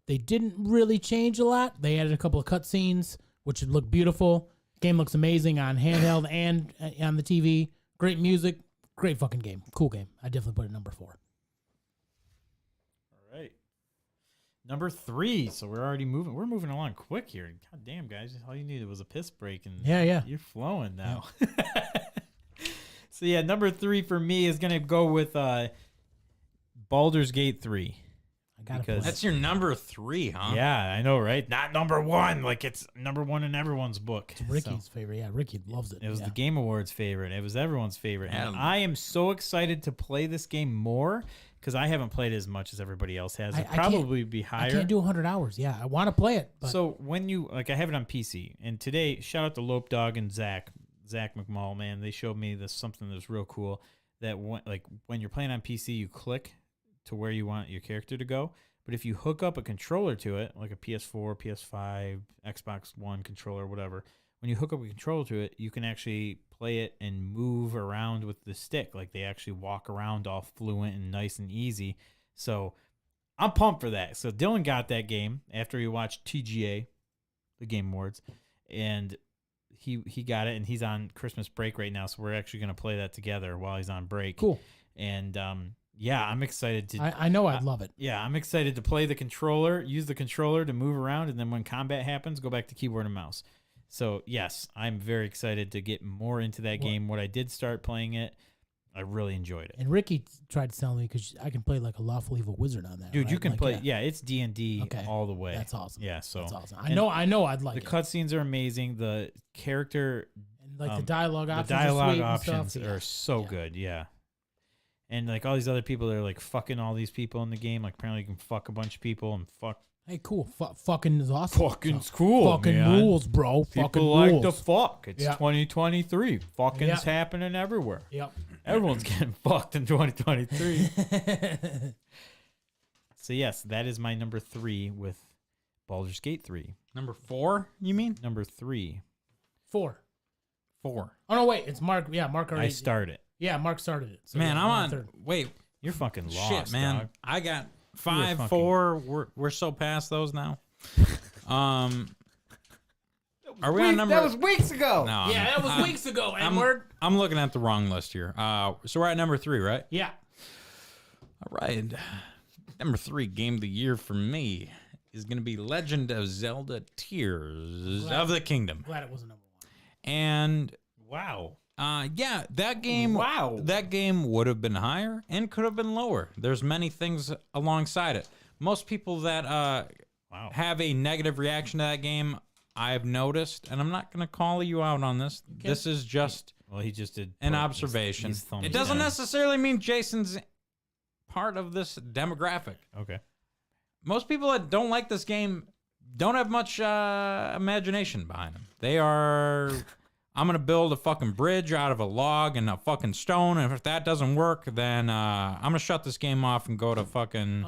[SPEAKER 3] they didn't really change a lot. They added a couple of cutscenes, which look beautiful. Game looks amazing on handheld and on the TV. Great music. Great fucking game. Cool game. I definitely put it number 4.
[SPEAKER 1] All right. Number 3. So we're already moving. We're moving along quick here. God damn, guys. All you needed was a piss break. And
[SPEAKER 3] Yeah.
[SPEAKER 1] you're flowing now. So, yeah, number 3 for me is going to go with Baldur's Gate 3.
[SPEAKER 3] I got
[SPEAKER 1] Because-
[SPEAKER 3] it.
[SPEAKER 2] That's your number 3, huh?
[SPEAKER 1] Yeah, I know, right? Not number 1. Like, it's number 1 in everyone's book.
[SPEAKER 3] Ricky's
[SPEAKER 1] So,
[SPEAKER 3] favorite. Yeah, Ricky loves it.
[SPEAKER 1] it was
[SPEAKER 3] yeah.
[SPEAKER 1] the Game Awards favorite. It was everyone's favorite. And
[SPEAKER 2] Yeah.
[SPEAKER 1] I am so excited to play this game more because I haven't played it as much as everybody else has.
[SPEAKER 3] I
[SPEAKER 1] It'll
[SPEAKER 3] can't-
[SPEAKER 1] probably be higher.
[SPEAKER 3] I can't do 100 hours. Yeah, I want to play it. But
[SPEAKER 1] So when you I have it on PC, and today shout out to Lope Dog and Zach McMull, man, they showed me something that's real cool. That when you're playing on PC, you click to where you want your character to go, but if you hook up a controller to it, like a PS4, PS5, Xbox One controller, whatever, when you hook up a controller to it, you can actually play it and move around with the stick. Like they actually walk around all fluent and nice and easy. So I'm pumped for that. So Dylan got that game after he watched TGA, the Game Awards, and he got it, and he's on Christmas break right now, so we're actually going to play that together while he's on break.
[SPEAKER 3] cool.
[SPEAKER 1] And yeah, I'm excited to
[SPEAKER 3] I know I'd love it.
[SPEAKER 1] yeah, I'm excited to play the controller, use the controller to move around, and then when combat happens, go back to keyboard and mouse. So yes, I'm very excited to get more into that game. What I did start playing it, I really enjoyed it.
[SPEAKER 3] And Ricky tried to tell me because I can play like a lawful evil wizard on that.
[SPEAKER 1] Dude,
[SPEAKER 3] right?
[SPEAKER 1] you can
[SPEAKER 3] Like,
[SPEAKER 1] play. Yeah, it's D&D
[SPEAKER 3] Okay.
[SPEAKER 1] all the way.
[SPEAKER 3] That's awesome.
[SPEAKER 1] Yeah, so
[SPEAKER 3] That's awesome.
[SPEAKER 1] and
[SPEAKER 3] I know I'd like
[SPEAKER 1] the
[SPEAKER 3] it.
[SPEAKER 1] cutscenes are amazing. The character,
[SPEAKER 3] And like the dialogue options,
[SPEAKER 1] the dialogue
[SPEAKER 3] are sweet
[SPEAKER 1] options
[SPEAKER 3] and stuff.
[SPEAKER 1] are so
[SPEAKER 3] Yeah.
[SPEAKER 1] good. Yeah, and like all these other people, they're like fucking all these people in the game. Like apparently you can fuck a bunch of people and fuck.
[SPEAKER 3] Hey, cool. Fucking is awesome.
[SPEAKER 1] Fucking's cool,
[SPEAKER 3] Fucking
[SPEAKER 1] man.
[SPEAKER 3] rules, bro.
[SPEAKER 1] People
[SPEAKER 3] Fucking
[SPEAKER 1] like
[SPEAKER 3] rules.
[SPEAKER 1] to fuck. It's
[SPEAKER 3] Yeah.
[SPEAKER 1] 2023. Fucking's
[SPEAKER 3] Yeah.
[SPEAKER 1] happening everywhere.
[SPEAKER 3] Yep.
[SPEAKER 1] Everyone's getting fucked in 2023. So yes, that is my number 3 with Baldur's Gate 3.
[SPEAKER 2] Number 4, you mean?
[SPEAKER 1] Number 3.
[SPEAKER 3] 4.
[SPEAKER 2] 4.
[SPEAKER 3] Oh no, wait. It's Mark. Yeah, Mark already.
[SPEAKER 1] I started.
[SPEAKER 3] Yeah, Mark started it. So
[SPEAKER 2] Man,
[SPEAKER 3] yeah,
[SPEAKER 2] I'm
[SPEAKER 3] I'm
[SPEAKER 2] on.
[SPEAKER 3] third.
[SPEAKER 2] Wait,
[SPEAKER 1] You're fucking lost,
[SPEAKER 2] shit, man.
[SPEAKER 1] dog.
[SPEAKER 2] I got 5,
[SPEAKER 1] fucking-
[SPEAKER 2] 4. We're so past those now. Are we on number?
[SPEAKER 1] That was weeks ago.
[SPEAKER 2] No,
[SPEAKER 3] Yeah, that was weeks ago. Edward.
[SPEAKER 2] I'm looking at the wrong list here. So we're at number 3, right?
[SPEAKER 3] Yeah.
[SPEAKER 2] All right. Number 3 game of the year for me is going to be Legend of Zelda Tears of the Kingdom.
[SPEAKER 3] Glad it wasn't number 1.
[SPEAKER 2] And
[SPEAKER 1] Wow.
[SPEAKER 2] yeah, that game
[SPEAKER 1] Wow.
[SPEAKER 2] that game would have been higher and could have been lower. There's many things alongside it. Most people that
[SPEAKER 1] Wow.
[SPEAKER 2] have a negative reaction to that game, I've noticed, and I'm not going to call you out on this. This is just
[SPEAKER 1] Well, he just did
[SPEAKER 2] an
[SPEAKER 1] put
[SPEAKER 2] observation.
[SPEAKER 1] his thumbs
[SPEAKER 2] It doesn't
[SPEAKER 1] down.
[SPEAKER 2] necessarily mean Jason's part of this demographic.
[SPEAKER 1] Okay.
[SPEAKER 2] Most people that don't like this game don't have much imagination behind them. They are, I'm going to build a fucking bridge out of a log and a fucking stone, and if that doesn't work, then I'm going to shut this game off and go to fucking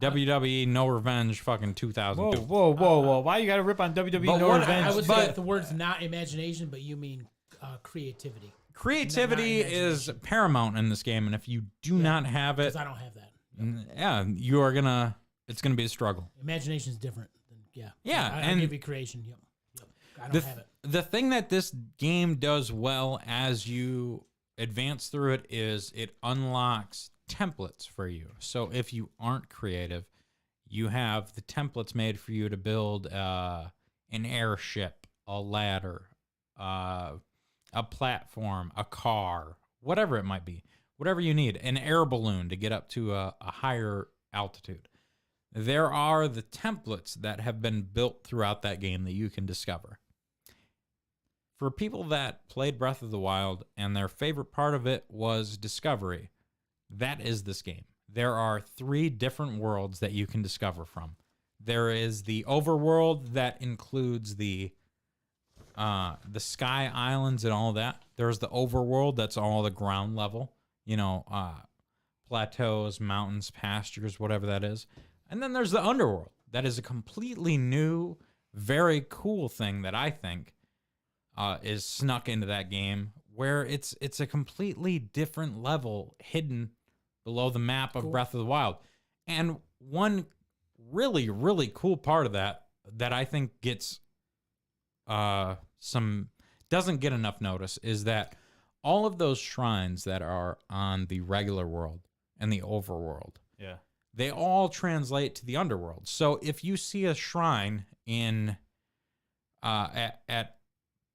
[SPEAKER 2] WWE No Revenge fucking 2002.
[SPEAKER 1] Whoa. Why you got to rip on WWE
[SPEAKER 2] but
[SPEAKER 1] No
[SPEAKER 2] what-
[SPEAKER 1] Revenge?
[SPEAKER 3] I would say that the word's not imagination, but you mean creativity.
[SPEAKER 2] Creativity
[SPEAKER 3] Not
[SPEAKER 2] is
[SPEAKER 3] imagination.
[SPEAKER 2] paramount in this game, and if you do not have it,
[SPEAKER 3] Because I don't have that.
[SPEAKER 2] you are gonna. It's gonna be a struggle.
[SPEAKER 3] Imagination is different.
[SPEAKER 2] Yeah,
[SPEAKER 3] I
[SPEAKER 2] and
[SPEAKER 3] give you creation. Yep. I don't
[SPEAKER 2] The,
[SPEAKER 3] have it.
[SPEAKER 2] the thing that this game does well as you advance through it is it unlocks templates for you. So if you aren't creative, you have the templates made for you to build an airship, a ladder, a platform, a car, whatever it might be, whatever you need, an air balloon to get up to a higher altitude. There are the templates that have been built throughout that game that you can discover. For people that played Breath of the Wild and their favorite part of it was discovery, that is this game. There are 3 different worlds that you can discover from. There is the overworld that includes the sky islands and all that. There's the overworld that's all the ground level, plateaus, mountains, pastures, whatever that is. And then there's the underworld. That is a completely new, very cool thing that I think is snuck into that game, where it's a completely different level hidden below the map of Breath of the Wild. And one really, really cool part of that I think gets doesn't get enough notice is that all of those shrines that are on the regular world and the overworld, they all translate to the underworld. So if you see a shrine in at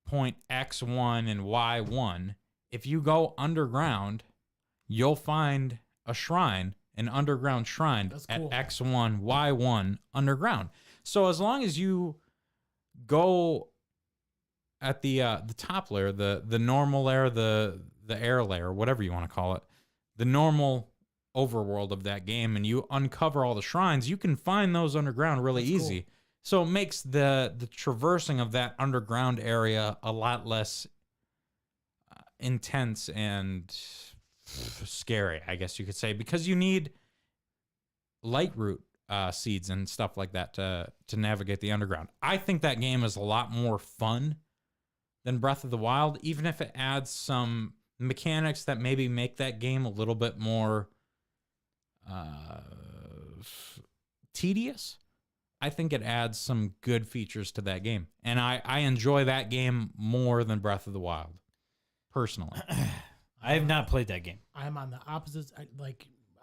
[SPEAKER 2] point X1 and Y1, if you go underground, you'll find a shrine, an underground shrine at X1, Y1 underground. So as long as you go at the top layer, the normal layer, the air layer, whatever you want to call it, the normal overworld of that game, and you uncover all the shrines, you can find those underground really easy. Cool. So it makes the traversing of that underground area a lot less intense and scary, I guess you could say, because you need light root seeds and stuff like that to navigate the underground. I think that game is a lot more fun than Breath of the Wild, even if it adds some mechanics that maybe make that game a little bit more tedious. I think it adds some good features to that game. And I enjoy that game more than Breath of the Wild, personally.
[SPEAKER 1] I have not played that game.
[SPEAKER 3] I'm on the opposite.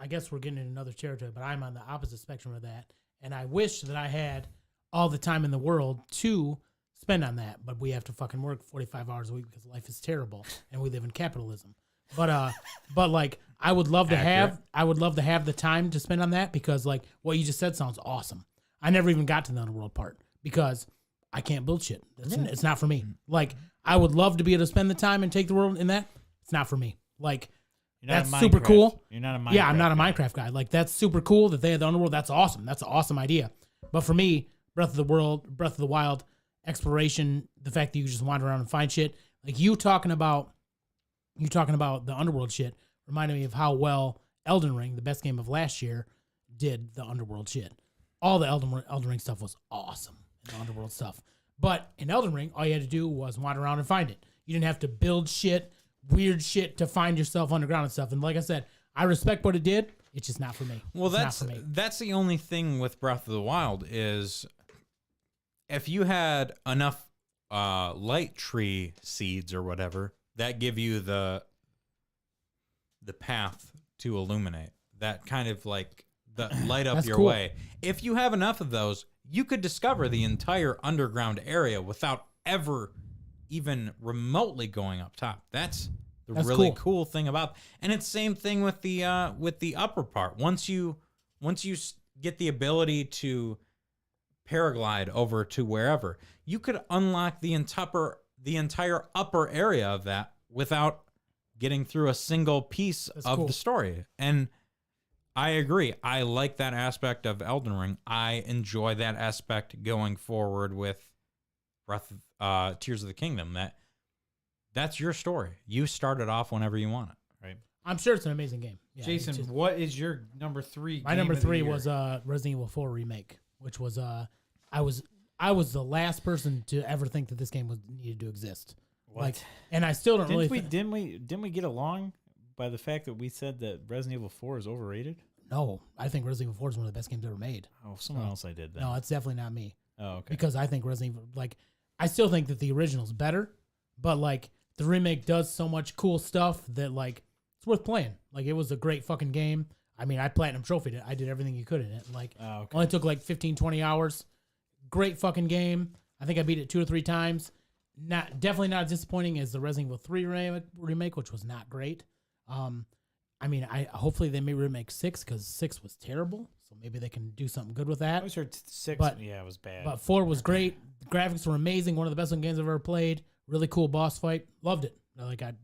[SPEAKER 3] I guess we're getting in another territory, but I'm on the opposite spectrum of that. And I wish that I had all the time in the world to spend on that. But we have to fucking work 45 hours a week because life is terrible and we live in capitalism. But like I would love to have the time to spend on that because like what you just said sounds awesome. I never even got to the underworld part because I can't build shit. It's not for me. Like I would love to be able to spend the time and take the world in that. It's not for me. Like that's super cool.
[SPEAKER 1] You're not a Minecraft.
[SPEAKER 3] Yeah, I'm not a Minecraft guy. Like that's super cool that they had the underworld. That's awesome. That's an awesome idea. But for me, Breath of the Wild, exploration, the fact that you just wander around and find shit. Like you talking about the underworld shit reminded me of how well Elden Ring, the best game of last year, did the underworld shit. All the Elden Ring stuff was awesome. The underworld stuff. But in Elden Ring, all you had to do was wander around and find it. You didn't have to build shit, weird shit to find yourself underground and stuff. And like I said, I respect what it did. It's just not for me.
[SPEAKER 2] Well, that's the only thing with Breath of the Wild is if you had enough light tree seeds or whatever that give you the path to illuminate, that kind of like the light up your way. If you have enough of those, you could discover the entire underground area without ever even remotely going up top. That's really cool thing about, and it's same thing with the upper part. Once you get the ability to paraglide over to wherever, you could unlock the entire upper area of that without getting through a single piece of the story. And I agree. I like that aspect of Elden Ring. I enjoy that aspect going forward with Tears of the Kingdom. That's your story. You start it off whenever you want it, right?
[SPEAKER 3] I'm sure it's an amazing game. Yeah,
[SPEAKER 1] Jason, what is your number 3?
[SPEAKER 3] My number 3 was Resident Evil 4 remake, which was I was the last person to ever think that this game needed to exist.
[SPEAKER 1] What?
[SPEAKER 3] Like, and I still don't
[SPEAKER 1] Didn't
[SPEAKER 3] really.
[SPEAKER 1] didn't we get along by the fact that we said that Resident Evil 4 is overrated?
[SPEAKER 3] No, I think Resident Evil 4 is one of the best games ever made.
[SPEAKER 1] Oh, someone else I did that.
[SPEAKER 3] No, it's definitely not me.
[SPEAKER 1] Oh, okay.
[SPEAKER 3] Because I think Resident Evil, like, I still think that the original's better, but like the remake does so much cool stuff that like it's worth playing. Like, it was a great fucking game. I mean, I platinum trophied it. I did everything you could in it. Like, only took like 15, 20 hours. Great fucking game. I think I beat it 2 or 3 times. Definitely not as disappointing as the Resident Evil 3 remake, which was not great. I mean, hopefully they may remake 6 because 6 was terrible. So maybe they can do something good with that.
[SPEAKER 1] I always heard 6. Yeah, it was bad.
[SPEAKER 3] But 4 was great. The graphics were amazing. One of the best games I've ever played. Really cool boss fight. Loved it.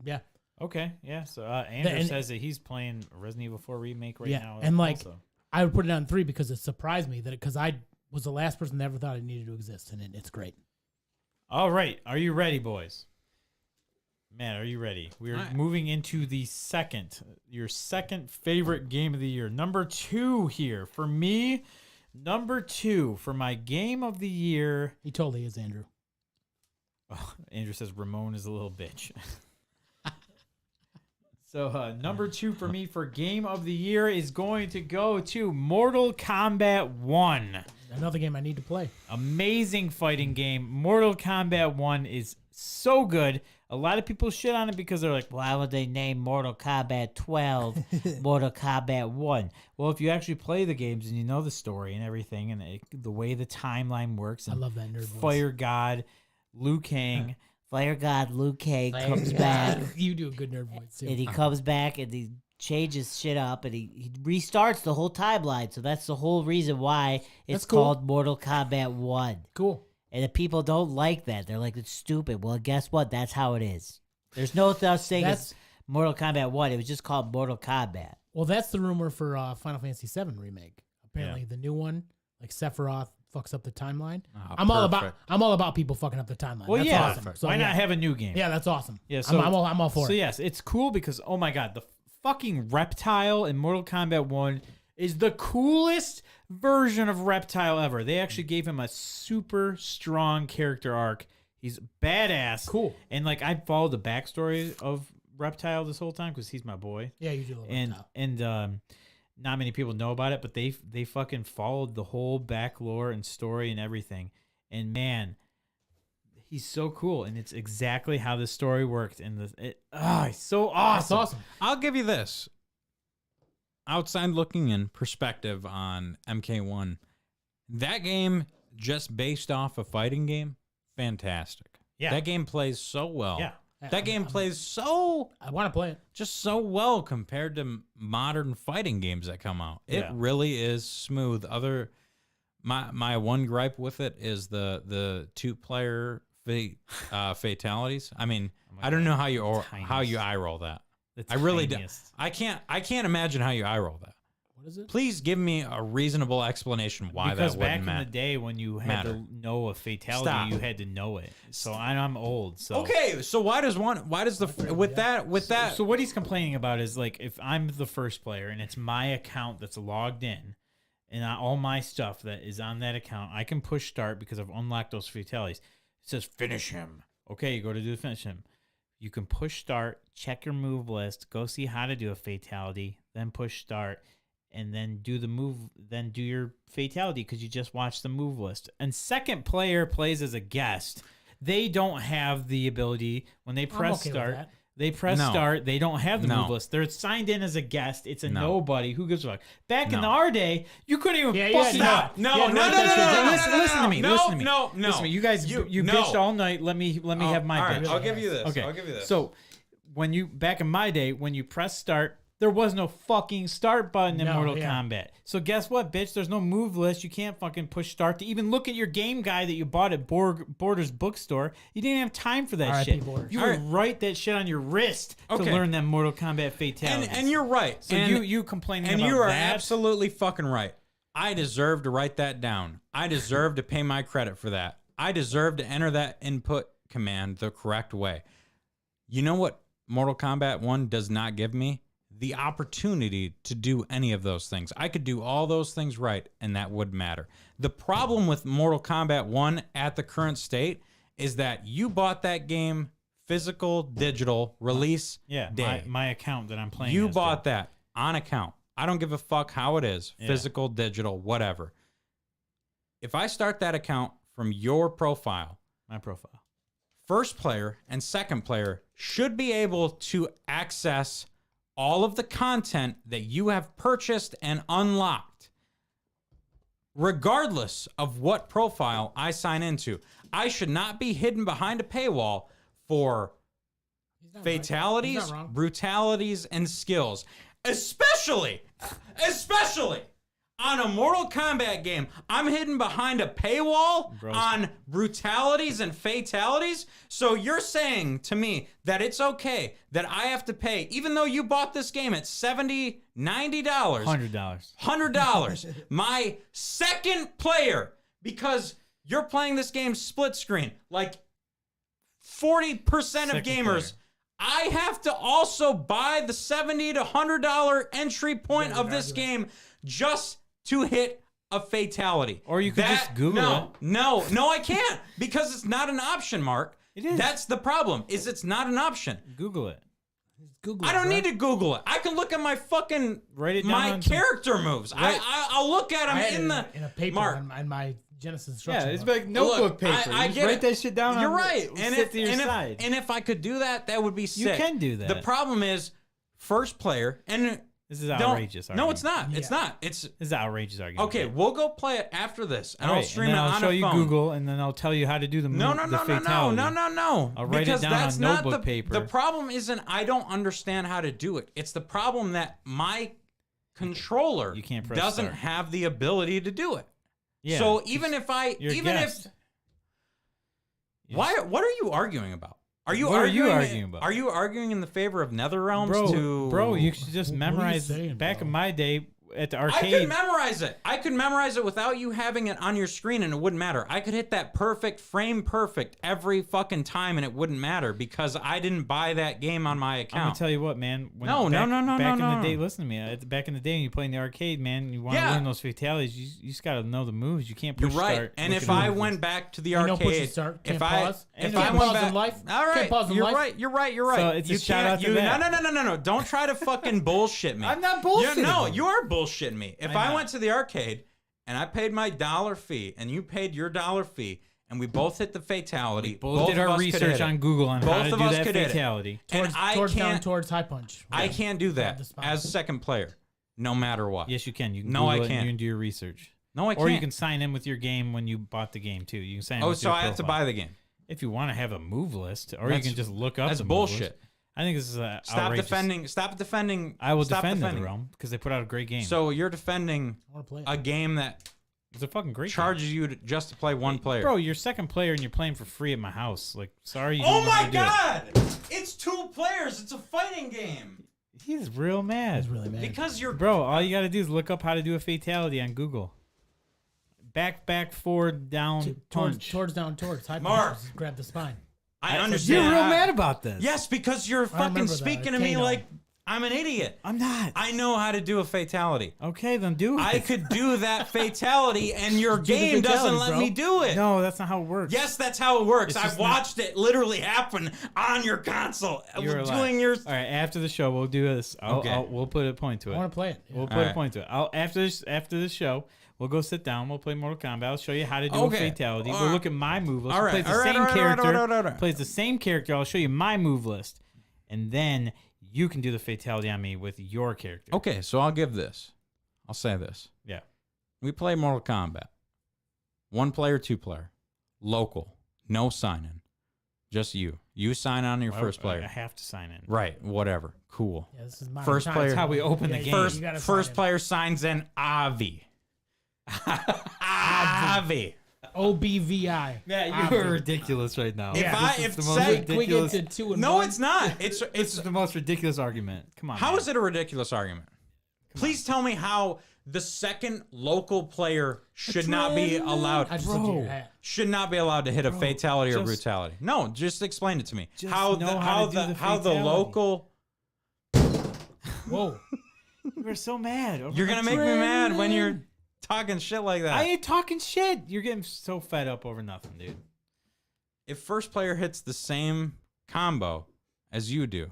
[SPEAKER 3] Yeah.
[SPEAKER 1] Okay, yeah. So Andrew says that he's playing a Resident Evil 4 remake right now.
[SPEAKER 3] And like,
[SPEAKER 1] also.
[SPEAKER 3] I would put it on 3 because it surprised me because I was the last person that ever thought it needed to exist, and it's great.
[SPEAKER 1] All right, are you ready, boys? Matt, are you ready? We're moving into your second favorite game of the year. Number 2 here. For me, number 2 for my game of the year.
[SPEAKER 3] He totally is, Andrew.
[SPEAKER 1] Oh, Andrew says Ramon is a little bitch. So number 2 for me for game of the year is going to go to Mortal Kombat 1.
[SPEAKER 3] Another game I need to play. Amazing
[SPEAKER 1] fighting game. Mortal Kombat 1 is so good. A lot of people shit on it because they're like, why would they name Mortal Kombat 12 Mortal Kombat 1? Well, if you actually play the games and you know the story and everything and the way the timeline works. And
[SPEAKER 3] I love that nerd
[SPEAKER 1] Fire God, Liu Kang. Fire God Liu Kang comes back.
[SPEAKER 3] You do a good nerd voice, too.
[SPEAKER 5] And he comes back and he changes shit up and he restarts the whole timeline. So that's the whole reason why it's called Mortal Kombat 1.
[SPEAKER 3] Cool.
[SPEAKER 5] And the people don't like that. They're like, it's stupid. Well, guess what? That's how it is. There's no such thing as Mortal Kombat 1. It was just called Mortal Kombat.
[SPEAKER 3] Well, that's the rumor for Final Fantasy VII remake. Apparently, the new one, like Sephiroth, fucks up the timeline. I'm all about people fucking up the timeline.
[SPEAKER 1] Well,
[SPEAKER 3] that's awesome.
[SPEAKER 1] So, why not have a new game?
[SPEAKER 3] Yeah, that's awesome.
[SPEAKER 1] Yeah, so
[SPEAKER 3] I'm all for it.
[SPEAKER 1] So yes, it's cool because oh my god, the fucking reptile in Mortal Kombat 1 is the coolest version of reptile ever. They actually gave him a super strong character arc. He's badass.
[SPEAKER 3] Cool.
[SPEAKER 1] And like I followed the backstory of Reptile this whole time because he's my boy.
[SPEAKER 3] Yeah, you do love Reptile.
[SPEAKER 1] And not many people know about it, but they fucking followed the whole back lore and story and everything. And man, he's so cool, and it's exactly how the story worked. And he's so awesome.
[SPEAKER 3] That's awesome.
[SPEAKER 2] I'll give you this. Outside looking in perspective on MK1, that game just based off a fighting game, fantastic.
[SPEAKER 1] Yeah,
[SPEAKER 2] that game plays so well.
[SPEAKER 1] Yeah.
[SPEAKER 2] That game plays so...
[SPEAKER 3] I want to play it.
[SPEAKER 2] Just so well compared to modern fighting games that come out. It really is smooth. My one gripe with it is the 2-player fatalities. I mean, I don't know how you eye roll that. I really do. I can't imagine how you eye roll that.
[SPEAKER 3] What is it?
[SPEAKER 2] Please give me a reasonable explanation why that wouldn't matter.
[SPEAKER 1] Because back in the day when you had to know a fatality, you had to know it. So I'm old. So
[SPEAKER 2] okay, so with that?
[SPEAKER 1] So what he's complaining about is like if I'm the first player and it's my account that's logged in, and all my stuff that is on that account, I can push start because I've unlocked those fatalities. It says finish him. Okay, you go to do finish him. You can push start, check your move list, go see how to do a fatality, then push start. And then do the move, then do your fatality because you just watched the move list. And second player plays as a guest. They don't have the ability when they press start. They press start. They don't have the move list. They're signed in as a guest. It's a nobody. Who gives a fuck? Back in our day, you couldn't even fucking
[SPEAKER 2] stop. No.
[SPEAKER 1] Listen to me.
[SPEAKER 2] No.
[SPEAKER 1] Listen to me. You guys, you bitched all night. Let me have my bitch.
[SPEAKER 2] I'll give you this.
[SPEAKER 1] Okay.
[SPEAKER 2] I'll give you this.
[SPEAKER 1] So back in my day, when you press start, there was no fucking start button in Mortal Kombat. So guess what, bitch? There's no move list. You can't fucking push start to even look at your game guide that you bought at Borders bookstore. You didn't have time for that shit.
[SPEAKER 3] Borders.
[SPEAKER 1] You would write that shit on your wrist to learn them Mortal Kombat fatalities.
[SPEAKER 2] And you're right.
[SPEAKER 1] So you complaining about that.
[SPEAKER 2] And you are absolutely fucking right. I deserve to write that down. I deserve to pay my credit for that. I deserve to enter that input command the correct way. You know what Mortal Kombat 1 does not give me? the opportunity to do any of those things. I could do all those things right, and that wouldn't matter. The problem with Mortal Kombat 1 at the current state is that you bought that game physical, digital, release day.
[SPEAKER 1] My account that I'm playing.
[SPEAKER 2] You bought that on account. I don't give a fuck how it is, physical, digital, whatever. If I start that account from your profile,
[SPEAKER 1] my profile,
[SPEAKER 2] first player and second player should be able to access all of the content that you have purchased and unlocked, regardless of what profile I sign into. I should not be hidden behind a paywall for fatalities, brutalities, and skills. Especially on a Mortal Kombat game, I'm hidden behind a paywall on brutalities and fatalities. So you're saying to me that it's okay that I have to pay, even though you bought this game at $70, $90, $100, my second player, because you're playing this game split screen, like 40% of gamers. I have to also buy the $70 to $100 entry point of this game just to hit a fatality.
[SPEAKER 1] Or you could just Google it.
[SPEAKER 2] No, I can't, because it's not an option, Mark.
[SPEAKER 1] It is.
[SPEAKER 2] That's the problem, is it's not an option.
[SPEAKER 1] Google it.
[SPEAKER 2] I don't need to Google it. I can look at my fucking character moves. I'll look at them
[SPEAKER 3] in a paper on my Genesis instruction.
[SPEAKER 1] Yeah, it's like notebook paper.
[SPEAKER 2] I get
[SPEAKER 1] write that shit down.
[SPEAKER 2] You're right.
[SPEAKER 1] And
[SPEAKER 2] if I could do that, that would be sick.
[SPEAKER 1] You can do that.
[SPEAKER 2] The problem is first player, and
[SPEAKER 1] this is outrageous.
[SPEAKER 2] No, it's not. It's not.
[SPEAKER 1] This is outrageous argument.
[SPEAKER 2] Okay, we'll go play it after this, and I'll stream it on a phone.
[SPEAKER 1] I'll show you Google, and then I'll tell you how to do the fatality.
[SPEAKER 2] No.
[SPEAKER 1] I'll write it down on notebook paper.
[SPEAKER 2] The problem isn't I don't understand how to do it. It's the problem that my controller doesn't have the ability to do it. Yeah. So even if what are you arguing about? Are you arguing in the favor of NetherRealms?
[SPEAKER 1] Bro, you should just memorize. Back in my day at the arcade,
[SPEAKER 2] I could memorize it without you having it on your screen, and it wouldn't matter. I could hit that frame perfect every fucking time, and it wouldn't matter because I didn't buy that game on my account.
[SPEAKER 1] I'm gonna tell you what, man.
[SPEAKER 2] No.
[SPEAKER 1] Back in the day, listen to me. Back in the day, when you play in the arcade, man, you want to win those fatalities. You just gotta know the moves. You can't push start.
[SPEAKER 2] You're right. And if I went back to the arcade,
[SPEAKER 3] if I went back in life,
[SPEAKER 2] all right, you're right.
[SPEAKER 1] So it's a shout out to that.
[SPEAKER 2] No. Don't try to fucking bullshit me.
[SPEAKER 1] I'm not bullshitting.
[SPEAKER 2] No, you are bullshitting me. If I went to the arcade and I paid my $1 fee and you paid your $1 fee and we both hit the fatality,
[SPEAKER 1] both did our research on Google on how to do that fatality.
[SPEAKER 3] Towards high punch.
[SPEAKER 2] I can't do that as second player, no matter what.
[SPEAKER 1] Yes, you can. You can Google it and you can do your research.
[SPEAKER 2] No, I can't.
[SPEAKER 1] Or you can sign in with your game when you bought the game too. You can sign in with
[SPEAKER 2] so
[SPEAKER 1] your
[SPEAKER 2] I have to buy the game.
[SPEAKER 1] If you want to have a move list, or you can just look up.
[SPEAKER 2] That's bullshit.
[SPEAKER 1] I think this is
[SPEAKER 2] Stop
[SPEAKER 1] outrageous.
[SPEAKER 2] defending.
[SPEAKER 1] I will defend NetherRealm because they put out a great game.
[SPEAKER 2] So you're defending a game that
[SPEAKER 1] it's a fucking great
[SPEAKER 2] charges
[SPEAKER 1] game.
[SPEAKER 2] you just to play one player.
[SPEAKER 1] Bro, you're second player and you're playing for free at my house. Like, sorry.
[SPEAKER 2] Oh my god! It's 2 players. It's a fighting game.
[SPEAKER 1] He's real mad.
[SPEAKER 2] Because you're
[SPEAKER 1] all you got to do is look up how to do a fatality on Google. Back, forward, down, punch.
[SPEAKER 3] Towards, high
[SPEAKER 2] Mark.
[SPEAKER 3] punch. Grab the spine.
[SPEAKER 2] I understand.
[SPEAKER 1] You're real mad about this.
[SPEAKER 2] Yes, because you're fucking speaking to me like I'm an idiot.
[SPEAKER 1] I'm not.
[SPEAKER 2] I know how to do a fatality.
[SPEAKER 1] Okay, then do it.
[SPEAKER 2] I could do that fatality, and your game doesn't let me do it.
[SPEAKER 1] No, that's not how it works.
[SPEAKER 2] Yes, that's how it works. I've watched it literally happen on your console.
[SPEAKER 1] You're doing yours. All right, after the show, we'll do this. We'll put a point to it.
[SPEAKER 3] I want to play it.
[SPEAKER 1] Yeah. We'll put a point to it. After the show, we'll go sit down. We'll play Mortal Kombat. I'll show you how to do a fatality. We'll look at my move list. Plays the same character. Plays the same character. I'll show you my move list, and then you can do the fatality on me with your character.
[SPEAKER 2] Okay, so I'll say this.
[SPEAKER 1] Yeah.
[SPEAKER 2] We play Mortal Kombat. 1 player, 2 player. Local. No sign-in. Just you. You sign on your first player.
[SPEAKER 1] I have to sign in.
[SPEAKER 2] Right. Whatever. Cool.
[SPEAKER 3] Yeah, this is my
[SPEAKER 2] first player.
[SPEAKER 1] That's how we open the game.
[SPEAKER 2] First player signs in Avi. Avi.
[SPEAKER 3] OBVI.
[SPEAKER 1] Yeah, you're ridiculous right now.
[SPEAKER 3] It's not.
[SPEAKER 2] It's
[SPEAKER 1] the most ridiculous argument. Come on.
[SPEAKER 2] How is it a ridiculous argument? Please tell me how the second local player should not be allowed. Should not be allowed to hit a fatality or brutality. No, just explain it to me. How the local.
[SPEAKER 3] Whoa.
[SPEAKER 1] You were so mad.
[SPEAKER 2] You're gonna make me mad when you're talking shit like that.
[SPEAKER 1] I ain't talking shit. You're getting so fed up over nothing, dude.
[SPEAKER 2] If first player hits the same combo as you do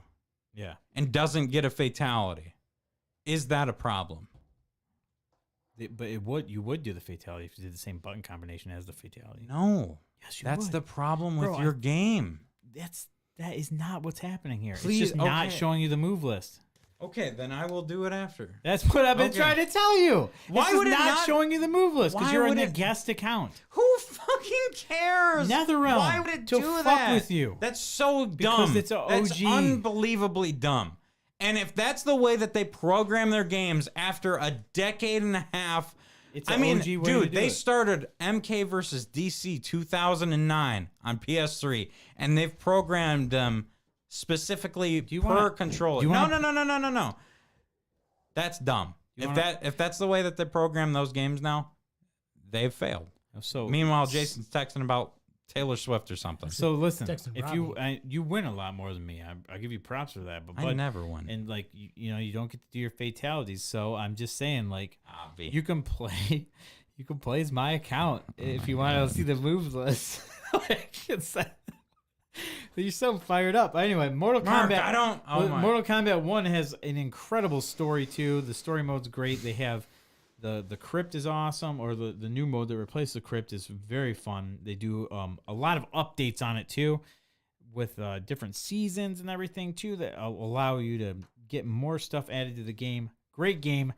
[SPEAKER 1] Yeah.
[SPEAKER 2] and doesn't get a fatality, is that a problem?
[SPEAKER 1] But you would do the fatality if you did the same button combination as the fatality.
[SPEAKER 2] No.
[SPEAKER 1] Yes, you
[SPEAKER 2] That's
[SPEAKER 1] would.
[SPEAKER 2] the problem with
[SPEAKER 1] Bro,
[SPEAKER 2] your game.
[SPEAKER 1] That is not what's happening here.
[SPEAKER 2] Please,
[SPEAKER 1] it's just not
[SPEAKER 2] okay.
[SPEAKER 1] showing you the move list.
[SPEAKER 2] Okay, then I will do it after.
[SPEAKER 1] That's what I've been
[SPEAKER 2] Okay.
[SPEAKER 1] trying to tell you.
[SPEAKER 2] Why
[SPEAKER 1] It's just
[SPEAKER 2] would it not-
[SPEAKER 1] showing you the move list? Because
[SPEAKER 2] Why
[SPEAKER 1] you're in
[SPEAKER 2] would
[SPEAKER 1] the
[SPEAKER 2] it-
[SPEAKER 1] guest account.
[SPEAKER 2] Who fucking cares?
[SPEAKER 1] NetherRealm.
[SPEAKER 2] Why would it
[SPEAKER 1] To
[SPEAKER 2] do
[SPEAKER 1] fuck
[SPEAKER 2] that?
[SPEAKER 1] with you.
[SPEAKER 2] That's so
[SPEAKER 1] Because
[SPEAKER 2] dumb.
[SPEAKER 1] it's a
[SPEAKER 2] That's
[SPEAKER 1] OG.
[SPEAKER 2] unbelievably dumb. And if that's the way that they program their games after a decade and a half,
[SPEAKER 1] It's
[SPEAKER 2] I
[SPEAKER 1] an
[SPEAKER 2] mean,
[SPEAKER 1] OG way to
[SPEAKER 2] dude,
[SPEAKER 1] do
[SPEAKER 2] they
[SPEAKER 1] it.
[SPEAKER 2] started MK versus DC 2009 on PS3, and they've programmed them specifically
[SPEAKER 1] you
[SPEAKER 2] per
[SPEAKER 1] wanna-
[SPEAKER 2] controller.
[SPEAKER 1] do you wanna-
[SPEAKER 2] No. That's dumb.
[SPEAKER 1] You
[SPEAKER 2] If that's the way that they program those games now, they've failed.
[SPEAKER 1] So
[SPEAKER 2] Meanwhile, Jason's texting about Taylor Swift or something.
[SPEAKER 1] So listen,
[SPEAKER 3] Texting
[SPEAKER 1] if you win a lot more than me, I give you props for that. But
[SPEAKER 2] I never win.
[SPEAKER 1] and like you know, you don't get to do your fatalities. So I'm just saying, like,
[SPEAKER 2] Obvi.
[SPEAKER 1] you can play as my account if you want to see the moves list. Like, you're so fired up. Anyway, Mortal
[SPEAKER 2] Mark,
[SPEAKER 1] Kombat.
[SPEAKER 2] I don't. Oh my.
[SPEAKER 1] Mortal Kombat 1 has an incredible story too. The story mode's great. They have the crypt is awesome, or the new mode that replaced the crypt is very fun. They do a lot of updates on it too, with different seasons and everything too that allow you to get more stuff added to the game. Great game.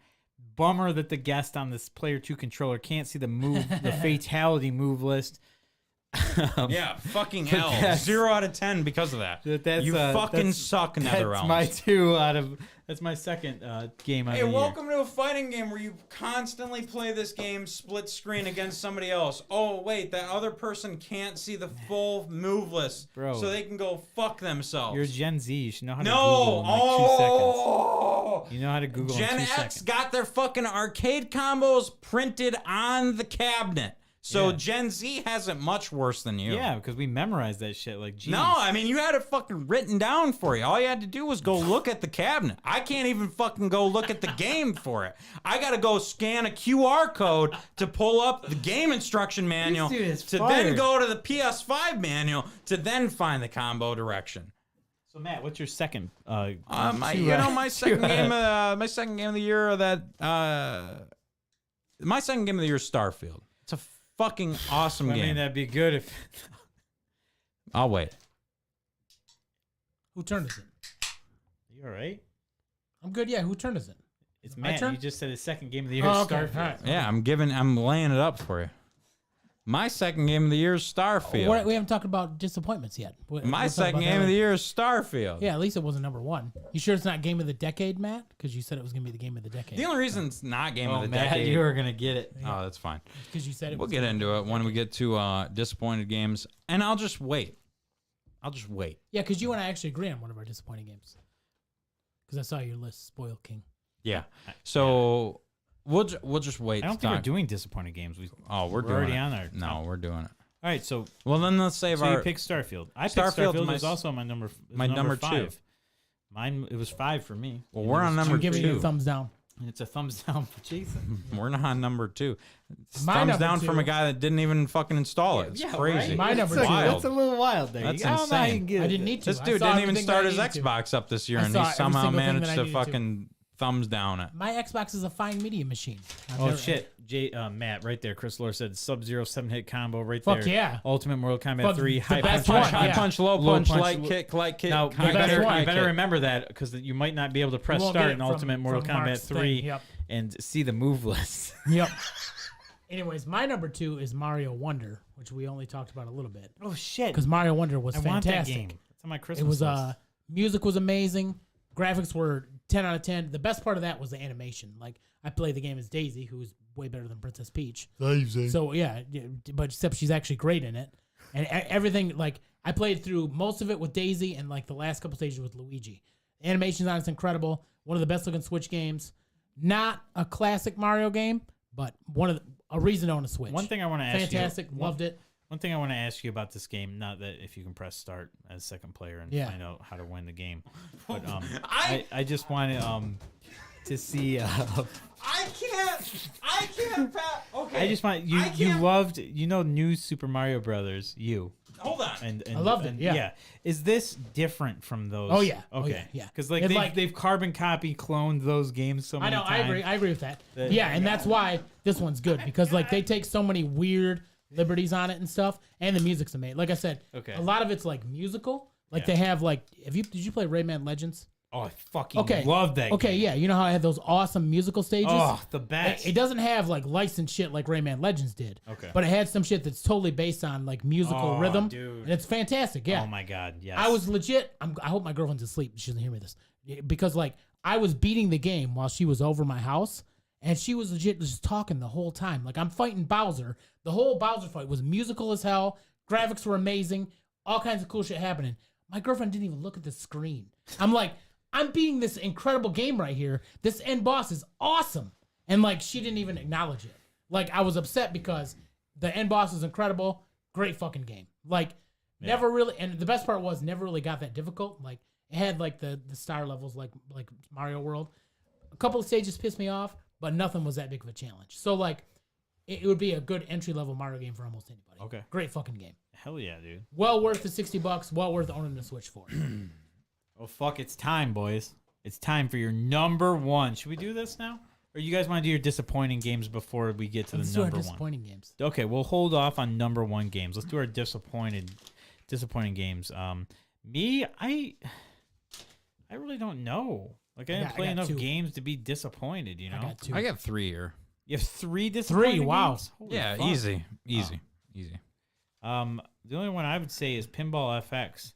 [SPEAKER 1] Bummer that the guest on this Player 2 controller can't see the fatality move list.
[SPEAKER 2] Yeah, fucking
[SPEAKER 1] But
[SPEAKER 2] hell.
[SPEAKER 1] that's-
[SPEAKER 2] 0 out of 10 because of that.
[SPEAKER 1] That's,
[SPEAKER 2] You fucking
[SPEAKER 1] that's-
[SPEAKER 2] suck,
[SPEAKER 1] That's
[SPEAKER 2] NetherRealms.
[SPEAKER 1] that's my second game of
[SPEAKER 2] Hey,
[SPEAKER 1] the year.
[SPEAKER 2] welcome to a fighting game where you constantly play this game split screen against somebody else. Oh, wait, that other person can't see the full move list,
[SPEAKER 1] Bro.
[SPEAKER 2] so they can go fuck themselves.
[SPEAKER 1] You're Gen Z. You should know how to
[SPEAKER 2] no!
[SPEAKER 1] Google in like 2 seconds.
[SPEAKER 2] Oh!
[SPEAKER 1] You know how to Google in
[SPEAKER 2] Gen
[SPEAKER 1] 2
[SPEAKER 2] X
[SPEAKER 1] seconds.
[SPEAKER 2] got their fucking arcade combos printed on the cabinet. So
[SPEAKER 1] Yeah.
[SPEAKER 2] Gen Z has it much worse than you.
[SPEAKER 1] Yeah, because we memorized that shit like geez.
[SPEAKER 2] No, I mean, you had it fucking written down for you. All you had to do was go look at the cabinet. I can't even fucking go look at the game for it. I got to go scan a QR code to pull up the game instruction manual
[SPEAKER 1] This dude is
[SPEAKER 2] to then
[SPEAKER 1] fired.
[SPEAKER 2] go to the PS5 manual to then find the combo direction.
[SPEAKER 1] So Matt, what's your second?
[SPEAKER 2] My
[SPEAKER 1] my
[SPEAKER 2] second game of the year my second game of the year is Starfield. It's a fucking awesome
[SPEAKER 1] I
[SPEAKER 2] game.
[SPEAKER 1] mean, that'd be good if.
[SPEAKER 2] I'll wait.
[SPEAKER 3] Who turned is it?
[SPEAKER 1] You all right?
[SPEAKER 3] I'm good. Yeah, who turned is it?
[SPEAKER 1] It's
[SPEAKER 3] My
[SPEAKER 1] Matt.
[SPEAKER 3] turn?
[SPEAKER 1] You just said his second game of the year.
[SPEAKER 3] Oh,
[SPEAKER 1] is
[SPEAKER 3] okay.
[SPEAKER 1] Starfield.
[SPEAKER 3] All right.
[SPEAKER 2] Yeah, I'm laying it up for you. My second game of the year is Starfield.
[SPEAKER 3] We haven't talked about disappointments yet.
[SPEAKER 2] My second game of the year is Starfield.
[SPEAKER 3] Yeah, at least it wasn't number one. You sure it's not game of the decade, Matt? Because you said it was going to be the game of the decade.
[SPEAKER 2] The only reason it's not game
[SPEAKER 1] Oh,
[SPEAKER 2] of the
[SPEAKER 1] Matt,
[SPEAKER 2] decade.
[SPEAKER 1] you were gonna get it.
[SPEAKER 2] Oh, that's fine.
[SPEAKER 3] Because you said it
[SPEAKER 2] We'll
[SPEAKER 3] was
[SPEAKER 2] get into it when we get to disappointed games, and I'll just wait.
[SPEAKER 3] Yeah, because you and I actually agree on one of our disappointing games. Because I saw your list, Spoil King.
[SPEAKER 2] Yeah. So we'll just wait.
[SPEAKER 1] I don't
[SPEAKER 2] to
[SPEAKER 1] think we're
[SPEAKER 2] talk.
[SPEAKER 1] doing disappointing games. We're
[SPEAKER 2] We're doing
[SPEAKER 1] already
[SPEAKER 2] it.
[SPEAKER 1] on there.
[SPEAKER 2] No, we're doing it.
[SPEAKER 1] All right, so
[SPEAKER 2] Well, then let's save
[SPEAKER 1] you
[SPEAKER 2] our.
[SPEAKER 1] picked Starfield. I picked
[SPEAKER 2] Starfield's
[SPEAKER 1] Starfield.
[SPEAKER 2] my
[SPEAKER 1] It was also my number.
[SPEAKER 2] my number
[SPEAKER 1] 5.
[SPEAKER 2] two.
[SPEAKER 1] Mine it was 5 for me.
[SPEAKER 2] Well,
[SPEAKER 1] And
[SPEAKER 2] we're
[SPEAKER 1] it
[SPEAKER 2] on
[SPEAKER 1] was
[SPEAKER 2] number
[SPEAKER 3] I'm giving you a
[SPEAKER 2] 2.
[SPEAKER 3] thumbs down.
[SPEAKER 1] And it's a thumbs down for Jason.
[SPEAKER 2] We're not on number 2.
[SPEAKER 3] My
[SPEAKER 2] Thumbs
[SPEAKER 3] number
[SPEAKER 2] down
[SPEAKER 3] 2
[SPEAKER 2] from a guy that didn't even fucking install it. It's crazy.
[SPEAKER 3] My number
[SPEAKER 1] That's
[SPEAKER 3] 2.
[SPEAKER 2] Wild.
[SPEAKER 1] a little wild there.
[SPEAKER 2] That's
[SPEAKER 1] I don't know how you
[SPEAKER 2] insane.
[SPEAKER 1] can get
[SPEAKER 3] I
[SPEAKER 1] it.
[SPEAKER 3] didn't need to.
[SPEAKER 2] This
[SPEAKER 3] I
[SPEAKER 2] dude
[SPEAKER 3] saw
[SPEAKER 2] didn't even
[SPEAKER 3] everything
[SPEAKER 2] start
[SPEAKER 3] that
[SPEAKER 2] his
[SPEAKER 3] I needed to.
[SPEAKER 2] Xbox up this year,
[SPEAKER 3] I
[SPEAKER 2] and
[SPEAKER 3] saw
[SPEAKER 2] he
[SPEAKER 3] every
[SPEAKER 2] somehow
[SPEAKER 3] single thing that
[SPEAKER 2] managed
[SPEAKER 3] I
[SPEAKER 2] to
[SPEAKER 3] needed to.
[SPEAKER 2] fucking thumbs down it.
[SPEAKER 3] My Xbox is a fine media machine. I've
[SPEAKER 1] Oh
[SPEAKER 3] never-
[SPEAKER 1] shit, Matt, right there. Chris Lore said Sub-Zero 7-hit combo right
[SPEAKER 3] Fuck
[SPEAKER 1] there.
[SPEAKER 3] yeah.
[SPEAKER 1] Ultimate Mortal Kombat
[SPEAKER 3] Fuck,
[SPEAKER 1] 3
[SPEAKER 3] the
[SPEAKER 1] high
[SPEAKER 3] best
[SPEAKER 1] punch,
[SPEAKER 3] one,
[SPEAKER 2] High
[SPEAKER 3] yeah.
[SPEAKER 2] punch, low
[SPEAKER 1] Low
[SPEAKER 2] punch,
[SPEAKER 1] punch,
[SPEAKER 2] light kick, light kick.
[SPEAKER 1] Now
[SPEAKER 2] high
[SPEAKER 1] you better,
[SPEAKER 2] high
[SPEAKER 1] you better
[SPEAKER 2] kick.
[SPEAKER 1] remember that because you might not be able to
[SPEAKER 3] You
[SPEAKER 1] press
[SPEAKER 3] won't
[SPEAKER 1] start
[SPEAKER 3] get
[SPEAKER 1] in
[SPEAKER 3] it from-
[SPEAKER 1] Ultimate Mortal
[SPEAKER 3] from
[SPEAKER 1] Kombat
[SPEAKER 3] Mark's
[SPEAKER 1] 3
[SPEAKER 3] thing. Yep.
[SPEAKER 1] and see the move list.
[SPEAKER 3] Yep. Anyways, my number 2 is Mario Wonder, which we only talked about a little bit.
[SPEAKER 1] Oh shit!
[SPEAKER 3] Because Mario Wonder was
[SPEAKER 1] I want that
[SPEAKER 3] fantastic.
[SPEAKER 1] game. It's on my Christmas
[SPEAKER 3] It was
[SPEAKER 1] list.
[SPEAKER 3] music was amazing, graphics were 10 out of 10. The best part of that was the animation. Like I played the game as Daisy, who's way better than Princess Peach. So yeah, but except she's actually great in it, and everything. Like I played through most of it with Daisy, and like the last couple stages with Luigi. The animation's on it's incredible. One of the best looking Switch games. Not a classic Mario game, but a reason to own a Switch.
[SPEAKER 1] One thing I want to ask
[SPEAKER 3] fantastic,
[SPEAKER 1] you.
[SPEAKER 3] loved it.
[SPEAKER 1] One thing I want to ask you about this game, not that if you can press start as second player and find out how to win the game, but I just wanted to see.
[SPEAKER 2] I can't. Okay.
[SPEAKER 1] I just want you loved new Super Mario Brothers.
[SPEAKER 2] Hold on.
[SPEAKER 1] And
[SPEAKER 3] I loved it. Yeah.
[SPEAKER 1] Is this different from those?
[SPEAKER 3] Oh yeah.
[SPEAKER 1] Okay.
[SPEAKER 3] Yeah.
[SPEAKER 1] Because they've carbon copy cloned those games so many times.
[SPEAKER 3] I agree with that. And that's why this one's good because like they take so many weird liberties on it and stuff, and the music's amazing. Like I said, a lot of it's like musical. Like they have like, did you play Rayman Legends?
[SPEAKER 1] Oh, I fucking love that.
[SPEAKER 3] Okay,
[SPEAKER 1] game.
[SPEAKER 3] yeah, you know how I had those awesome musical stages?
[SPEAKER 1] Oh, the best.
[SPEAKER 3] It doesn't have like licensed shit like Rayman Legends did.
[SPEAKER 1] Okay.
[SPEAKER 3] But it had some shit that's totally based on like musical rhythm.
[SPEAKER 1] Dude.
[SPEAKER 3] And it's fantastic. Yeah.
[SPEAKER 1] Oh my god, yes.
[SPEAKER 3] I was legit. I hope my girlfriend's asleep. She doesn't hear me this. Because like I was beating the game while she was over my house, and she was legit just talking the whole time. Like I'm fighting Bowser. The whole Bowser fight was musical as hell. Graphics were amazing. All kinds of cool shit happening. My girlfriend didn't even look at the screen. I'm like, I'm beating this incredible game right here. This end boss is awesome. And like she didn't even acknowledge it. Like I was upset because the end boss is incredible. Great fucking game. Like never really, and the best part was never really got that difficult. Like it had like the star levels like Mario World. A couple of stages pissed me off, but nothing was that big of a challenge. So like it would be a good entry level Mario game for almost anybody.
[SPEAKER 1] Okay.
[SPEAKER 3] Great fucking game.
[SPEAKER 1] Hell yeah, dude.
[SPEAKER 3] Well worth the $60. Well worth owning the Switch for.
[SPEAKER 1] Oh fuck, it's time, boys. It's time for your number one. Should we do this now? Or you guys want to do your disappointing games before we get to
[SPEAKER 3] Let's
[SPEAKER 1] the
[SPEAKER 3] do our
[SPEAKER 1] number one?
[SPEAKER 3] disappointing games.
[SPEAKER 1] Okay, we'll hold off on number one games. Let's do our disappointing games. Me, I really don't know. Like I didn't play enough games to be disappointed. You know,
[SPEAKER 3] I got two.
[SPEAKER 2] I got 3 here.
[SPEAKER 1] You have 3 disappointing
[SPEAKER 3] wow.
[SPEAKER 1] games? Holy
[SPEAKER 2] Yeah,
[SPEAKER 1] fuck.
[SPEAKER 2] easy.
[SPEAKER 1] The only one I would say is Pinball FX.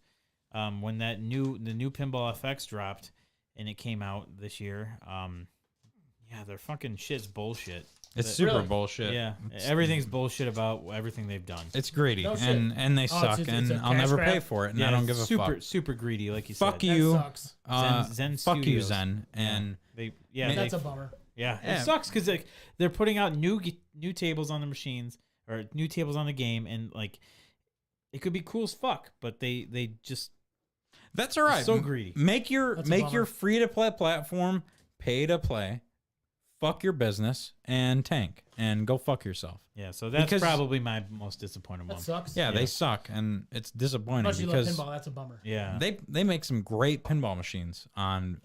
[SPEAKER 1] When the new Pinball FX dropped and it came out this year, their fucking shit's bullshit.
[SPEAKER 2] It's super bullshit.
[SPEAKER 1] Yeah, everything's bullshit about everything they've done.
[SPEAKER 2] It's greedy,
[SPEAKER 3] No shit.
[SPEAKER 2] and they suck,
[SPEAKER 3] it's
[SPEAKER 2] and
[SPEAKER 3] a
[SPEAKER 2] I'll
[SPEAKER 3] cash
[SPEAKER 2] never
[SPEAKER 3] grab.
[SPEAKER 2] pay for it, and I don't give a fuck.
[SPEAKER 1] Super greedy, like you
[SPEAKER 2] Fuck
[SPEAKER 1] said.
[SPEAKER 2] you,
[SPEAKER 3] That sucks.
[SPEAKER 1] Zen
[SPEAKER 2] fuck you,
[SPEAKER 1] Studios.
[SPEAKER 2] Zen, and
[SPEAKER 3] That's a bummer.
[SPEAKER 1] Yeah,
[SPEAKER 2] Yeah.
[SPEAKER 1] it sucks because they're putting out new tables on the machines or new tables on the game, and like it could be cool as fuck, but they just
[SPEAKER 2] that's all right.
[SPEAKER 1] so greedy.
[SPEAKER 2] Make your
[SPEAKER 3] That's a bummer.
[SPEAKER 2] free to play platform pay to play. Fuck your business and tank and go fuck yourself.
[SPEAKER 1] Yeah, so that's
[SPEAKER 2] Because-
[SPEAKER 1] probably my most disappointing
[SPEAKER 3] That
[SPEAKER 1] one.
[SPEAKER 3] sucks.
[SPEAKER 2] Yeah, they suck, and it's disappointing
[SPEAKER 3] Unless you love
[SPEAKER 2] because
[SPEAKER 3] pinball, that's a bummer.
[SPEAKER 1] Yeah,
[SPEAKER 2] they make some great pinball machines on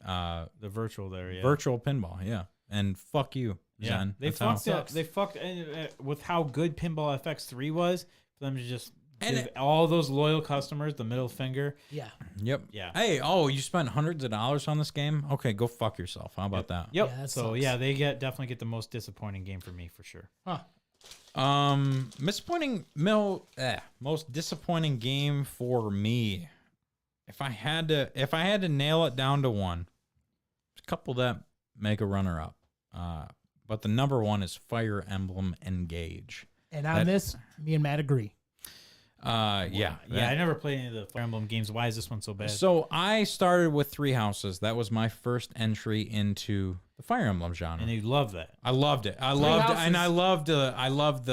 [SPEAKER 1] the virtual there. Yeah,
[SPEAKER 2] virtual pinball. Yeah, and fuck you,
[SPEAKER 1] Yeah,
[SPEAKER 2] Zen.
[SPEAKER 1] they
[SPEAKER 2] That's how-
[SPEAKER 1] fucked up. They fucked with how good Pinball FX3 was. For them to just
[SPEAKER 2] And
[SPEAKER 1] give all those loyal customers the middle finger.
[SPEAKER 3] Yeah.
[SPEAKER 2] Yep.
[SPEAKER 1] Yeah.
[SPEAKER 2] Hey, you spent hundreds of dollars on this game? Okay, go fuck yourself. How about that?
[SPEAKER 1] Yep.
[SPEAKER 3] Yeah, that
[SPEAKER 1] so
[SPEAKER 3] sucks.
[SPEAKER 1] yeah, they definitely get the most disappointing game for me for sure.
[SPEAKER 3] Huh.
[SPEAKER 2] Most disappointing game for me. If I had to nail it down to one, there's a couple that make a runner up. But the number one is Fire Emblem Engage.
[SPEAKER 3] And on this, me and Matt agree.
[SPEAKER 1] Yeah, I never played any of the Fire Emblem games. Why is this one so bad?
[SPEAKER 2] So I started with Three Houses. That was my first entry into the Fire Emblem genre.
[SPEAKER 1] And you love that.
[SPEAKER 2] I loved it. I loved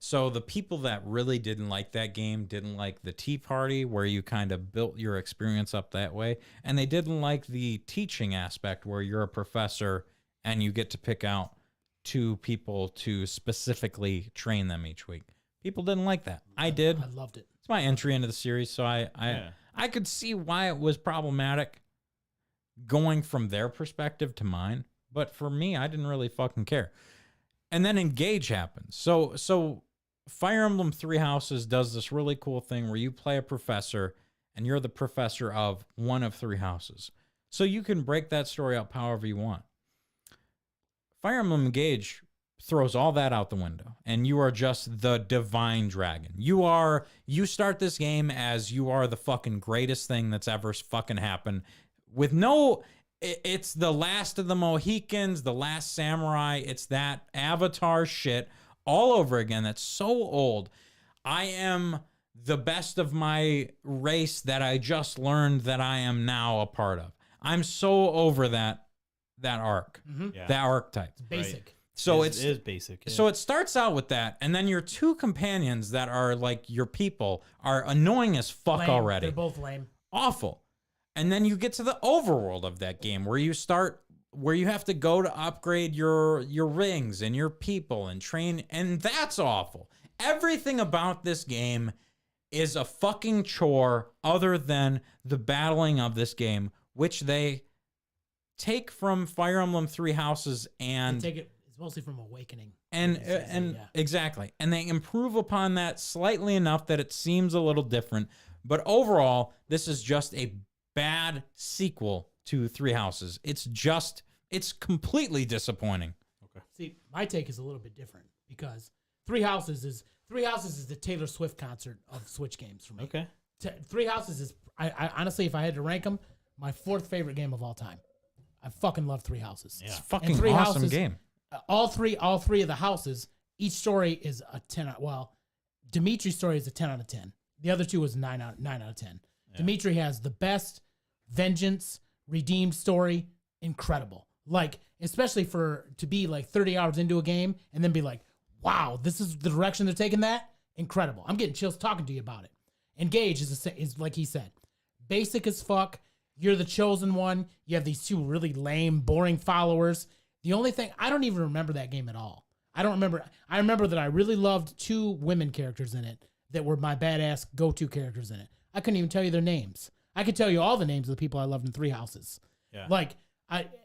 [SPEAKER 2] so the people that really didn't like that game didn't like the Tea Party, where you kind of built your experience up that way, and they didn't like the teaching aspect where you're a professor and you get to pick out 2 people to specifically train them each week. People didn't like that. I did.
[SPEAKER 3] I loved it.
[SPEAKER 2] It's my entry into the series, so I could see why it was problematic going from their perspective to mine. But for me, I didn't really fucking care. And then Engage happens. So Fire Emblem Three Houses does this really cool thing where you play a professor and you're the professor of one of 3 houses. So you can break that story up however you want. Fire Emblem Engage throws all that out the window, and you are just the divine dragon. You start this game as you are the fucking greatest thing that's ever fucking happened. It's the last of the Mohicans, the last samurai. It's that Avatar shit all over again. That's so old. I am the best of my race that I just learned that I am now a part of. I'm so over that arc,
[SPEAKER 1] Yeah.
[SPEAKER 2] that archetype.
[SPEAKER 3] Basic.
[SPEAKER 2] So
[SPEAKER 1] it is basic. Yeah.
[SPEAKER 2] So it starts out with that, and then your two companions that are like your people are annoying as fuck
[SPEAKER 3] Lame.
[SPEAKER 2] already.
[SPEAKER 3] They're both lame.
[SPEAKER 2] Awful. And then you get to the overworld of that game where you have to go to upgrade your rings and your people and train, and that's awful. Everything about this game is a fucking chore other than the battling of this game, which they take from Fire Emblem Three Houses and
[SPEAKER 3] They take it. It's mostly from Awakening.
[SPEAKER 2] and exactly, and they improve upon that slightly enough that it seems a little different. But overall, this is just a bad sequel to Three Houses. It's completely disappointing.
[SPEAKER 3] See, my take is a little bit different because Three Houses is the Taylor Swift concert of Switch games for me.
[SPEAKER 1] Okay.
[SPEAKER 3] Three Houses is I honestly, if I had to rank them, my fourth favorite game of all time. I fucking love Three Houses.
[SPEAKER 2] It's a fucking
[SPEAKER 3] Three
[SPEAKER 2] awesome
[SPEAKER 3] Houses,
[SPEAKER 2] game.
[SPEAKER 3] All three of the houses, each story is a 10 well, Dimitri's story is a 10 out of 10. The other two was 9 out of 10. Yeah. Dimitri has the best vengeance redeemed story, incredible. Like, especially to be like 30 hours into a game and then be like, wow, this is the direction they're taking that? Incredible. I'm getting chills talking to you about it. Engage is like he said, basic as fuck. You're the chosen one. You have these two really lame, boring followers. The only thing, I don't even remember that game at all. I don't remember. I remember that I really loved two women characters in it that were my badass go-to characters in it. I couldn't even tell you their names. I could tell you all the names of the people I loved in Three Houses.
[SPEAKER 1] Yeah.
[SPEAKER 3] Like,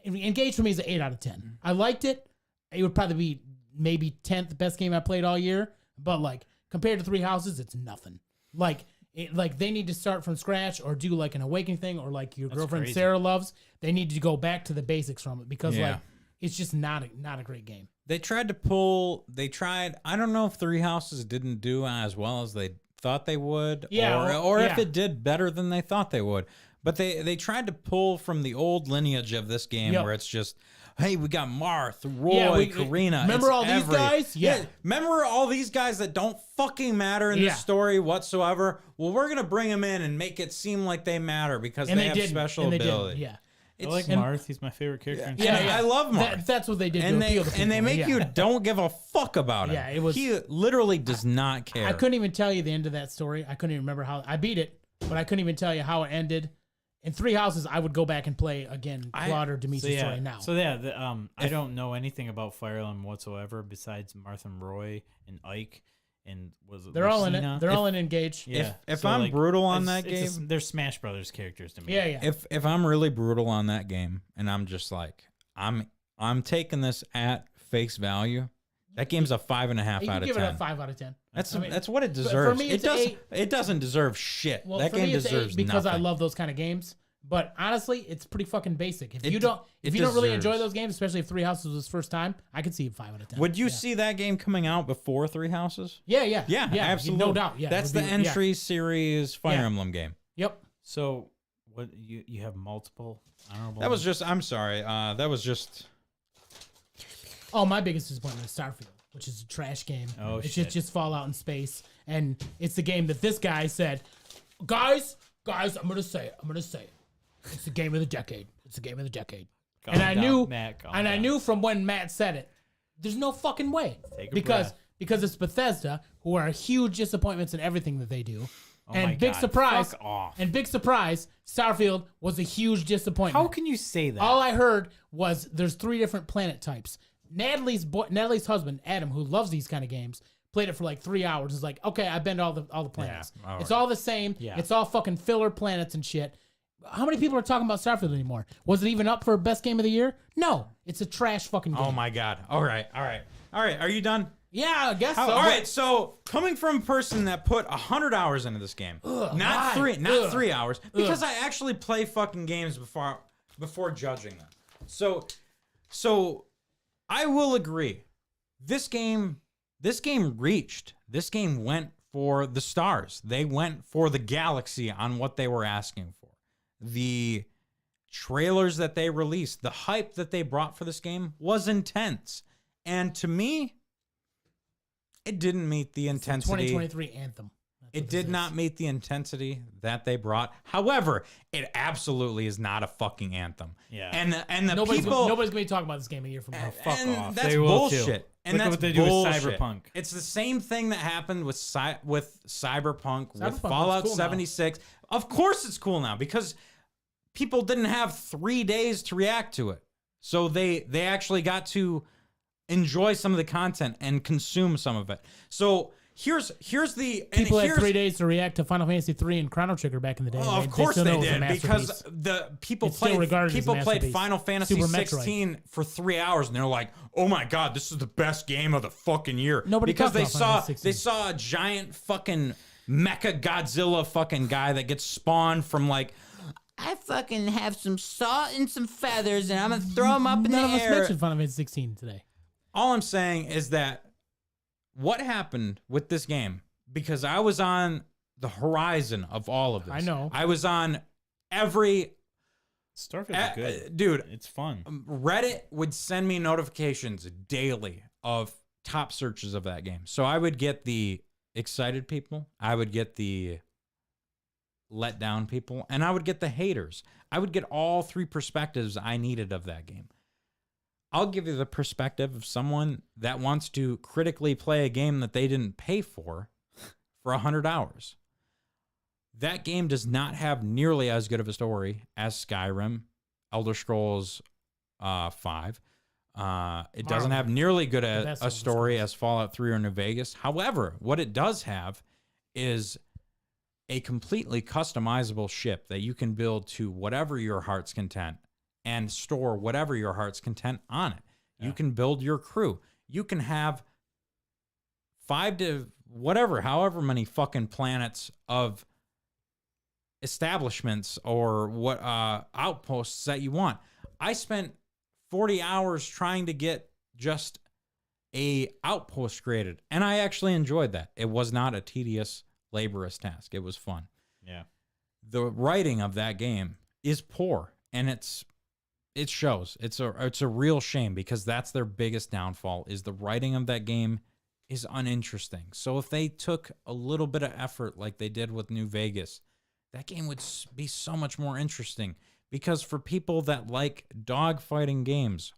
[SPEAKER 3] Engage for me is an 8 out of 10. I liked it. It would probably be maybe 10th best game I played all year. But like, compared to Three Houses, it's nothing. Like they need to start from scratch or do like an Awakening thing or like your girlfriend
[SPEAKER 1] crazy.
[SPEAKER 3] Sarah loves. They need to go back to the basics from it because like it's just not a great game.
[SPEAKER 2] I don't know if Three Houses didn't do as well as they thought they would, or if it did better than they thought they would. But they tried to pull from the old lineage of this game where it's just, hey, we got Marth, Roy, Karina.
[SPEAKER 3] Remember all these guys? Yeah.
[SPEAKER 2] Remember all these guys that don't fucking matter in the story whatsoever? Well, we're going to bring them in and make it seem like they matter because they have special ability.
[SPEAKER 3] Yeah.
[SPEAKER 1] I like Marth. He's my favorite character.
[SPEAKER 2] I love Marth.
[SPEAKER 3] That's what they did.
[SPEAKER 2] And they make you
[SPEAKER 3] yeah.
[SPEAKER 2] don't give a fuck about him.
[SPEAKER 3] Yeah, it was.
[SPEAKER 2] He literally does not care.
[SPEAKER 3] I couldn't even tell you the end of that story. I couldn't even remember how I beat it, but I couldn't even tell you how it ended. In Three Houses, I would go back and play again Claude or Dimitri's story now.
[SPEAKER 1] So yeah, I don't know anything about Fire Emblem whatsoever besides Marth and Roy and Ike. And
[SPEAKER 3] they're all in it. They're all in Engage.
[SPEAKER 2] Yeah. If I'm brutal on that game,
[SPEAKER 1] they're Smash Brothers characters to me.
[SPEAKER 3] Yeah.
[SPEAKER 2] If I'm really brutal on that game, and I'm just like, I'm taking this at face value. That game's a 5.5 out of 10.
[SPEAKER 3] Give it a 5 out of 10.
[SPEAKER 2] That's what it deserves.
[SPEAKER 3] For me,
[SPEAKER 2] it doesn't deserve shit.
[SPEAKER 3] Well,
[SPEAKER 2] that
[SPEAKER 3] for
[SPEAKER 2] game
[SPEAKER 3] me, it's
[SPEAKER 2] deserves
[SPEAKER 3] 8 because
[SPEAKER 2] nothing.
[SPEAKER 3] I love those kind of games. But honestly, it's pretty fucking basic. If you don't really enjoy those games, especially if Three Houses was first time, I could see 5 out of 10.
[SPEAKER 2] Would you see that game coming out before Three Houses?
[SPEAKER 3] Yeah,
[SPEAKER 2] absolutely,
[SPEAKER 3] no doubt. Yeah,
[SPEAKER 2] that's the entry series Fire Emblem game.
[SPEAKER 3] Yep.
[SPEAKER 1] So what you have multiple honorable?
[SPEAKER 2] That was just. I'm sorry. That was just.
[SPEAKER 3] Oh, my biggest disappointment is Starfield, which is a trash game.
[SPEAKER 1] Oh,
[SPEAKER 3] it's
[SPEAKER 1] shit.
[SPEAKER 3] just Fallout in space, and it's the game that this guy said, guys, I'm gonna say it. It's the game of the decade. It's the game of the decade.
[SPEAKER 1] Calm
[SPEAKER 3] I
[SPEAKER 1] down,
[SPEAKER 3] knew,
[SPEAKER 1] Matt, calm
[SPEAKER 3] and I
[SPEAKER 1] down.
[SPEAKER 3] knew from when Matt said it, there's no fucking way.
[SPEAKER 1] Take a
[SPEAKER 3] because
[SPEAKER 1] breath.
[SPEAKER 3] it's Bethesda, who are huge disappointments in everything that they do.
[SPEAKER 1] Oh my
[SPEAKER 3] and big
[SPEAKER 1] God,
[SPEAKER 3] surprise,
[SPEAKER 1] fuck off.
[SPEAKER 3] and big surprise, Starfield was a huge disappointment.
[SPEAKER 1] How can you say that?
[SPEAKER 3] All I heard was there's 3 different planet types. Natalie's husband, Adam, who loves these kind of games, played it for like 3 hours. Is like, okay, I've been to all the planets.
[SPEAKER 2] all
[SPEAKER 3] It's
[SPEAKER 2] right.
[SPEAKER 3] all the same.
[SPEAKER 1] Yeah.
[SPEAKER 3] It's all fucking filler planets and shit. How many people are talking about Starfield anymore? Was it even up for best game of the year? No, it's a trash fucking game.
[SPEAKER 2] Oh my god. All right. Are you done?
[SPEAKER 3] Yeah, I guess so.
[SPEAKER 2] All right. So coming from a person that put 100 hours into this game, not
[SPEAKER 3] why?
[SPEAKER 2] 3 hours, because I actually play fucking games before judging them. So I will agree. This game went for the stars. They went for the galaxy on what they were asking for. The trailers that they released, the hype that they brought for this game was intense. And to me, it didn't meet the intensity.
[SPEAKER 3] 2023 Anthem.
[SPEAKER 2] It did not meet the intensity that they brought. However, it absolutely is not a fucking anthem.
[SPEAKER 1] Yeah.
[SPEAKER 2] And the
[SPEAKER 3] Nobody's
[SPEAKER 2] people
[SPEAKER 3] gonna be talking about this game a year from now.
[SPEAKER 1] Fuck
[SPEAKER 2] and
[SPEAKER 1] off.
[SPEAKER 2] That's
[SPEAKER 1] They will too.
[SPEAKER 2] bullshit. And
[SPEAKER 1] Look at
[SPEAKER 2] that's
[SPEAKER 1] what they do with
[SPEAKER 2] bullshit.
[SPEAKER 1] Cyberpunk.
[SPEAKER 2] It's the same thing that happened with Cyberpunk, with
[SPEAKER 3] Cyberpunk
[SPEAKER 2] Fallout
[SPEAKER 3] looks cool
[SPEAKER 2] 76. Of course it's cool now because people didn't have 3 days to react to it. So they actually got to enjoy some of the content and consume some of it. So here's the
[SPEAKER 3] People
[SPEAKER 2] and
[SPEAKER 3] had 3 days to react to Final Fantasy 3 and Chrono Trigger back in the day.
[SPEAKER 2] Oh, of course
[SPEAKER 3] still
[SPEAKER 2] they
[SPEAKER 3] know it was a
[SPEAKER 2] did because
[SPEAKER 3] masterpiece.
[SPEAKER 2] the people
[SPEAKER 3] It's still regarded as a
[SPEAKER 2] played
[SPEAKER 3] masterpiece.
[SPEAKER 2] Final Fantasy
[SPEAKER 3] Super Metroid.
[SPEAKER 2] 16 for 3 hours and they're like, "Oh my god, this is the best game of the fucking year."
[SPEAKER 3] Nobody
[SPEAKER 2] because
[SPEAKER 3] talked
[SPEAKER 2] they
[SPEAKER 3] about Final
[SPEAKER 2] saw
[SPEAKER 3] Fantasy
[SPEAKER 2] they
[SPEAKER 3] 16.
[SPEAKER 2] saw a giant fucking mecha Godzilla fucking guy that gets spawned from like, I fucking have some salt and some feathers and I'm gonna throw them up in
[SPEAKER 3] None of
[SPEAKER 2] the
[SPEAKER 3] us
[SPEAKER 2] air.
[SPEAKER 3] mentioned Final Fantasy 16 today.
[SPEAKER 2] All I'm saying is that what happened with this game, because I was on the horizon of all of this.
[SPEAKER 3] I know.
[SPEAKER 2] I was on every
[SPEAKER 1] Starfield's good.
[SPEAKER 2] dude.
[SPEAKER 1] It's fun.
[SPEAKER 2] Reddit would send me notifications daily of top searches of that game. So I would get the excited people, I would get the let down people, and I would get the haters. I would get all three perspectives I needed of that game. I'll give you the perspective of someone that wants to critically play a game that they didn't pay for 100 hours. That game does not have nearly as good of a story as Skyrim, Elder Scrolls 5. It doesn't have nearly good a story as Fallout 3 or New Vegas. However, what it does have is a completely customizable ship that you can build to whatever your heart's content and store whatever your heart's content on it. You can build your crew. You can have 5 to whatever, however many fucking planets of establishments or what outposts that you want. I spent 40 hours trying to get just a outpost created, and I actually enjoyed that. It was not a tedious, laborious task. It was fun.
[SPEAKER 1] Yeah.
[SPEAKER 2] The writing of that game is poor, and it shows. It's a real shame because that's their biggest downfall is the writing of that game is uninteresting. So if they took a little bit of effort like they did with New Vegas, that game would be so much more interesting because for people that like dogfighting games,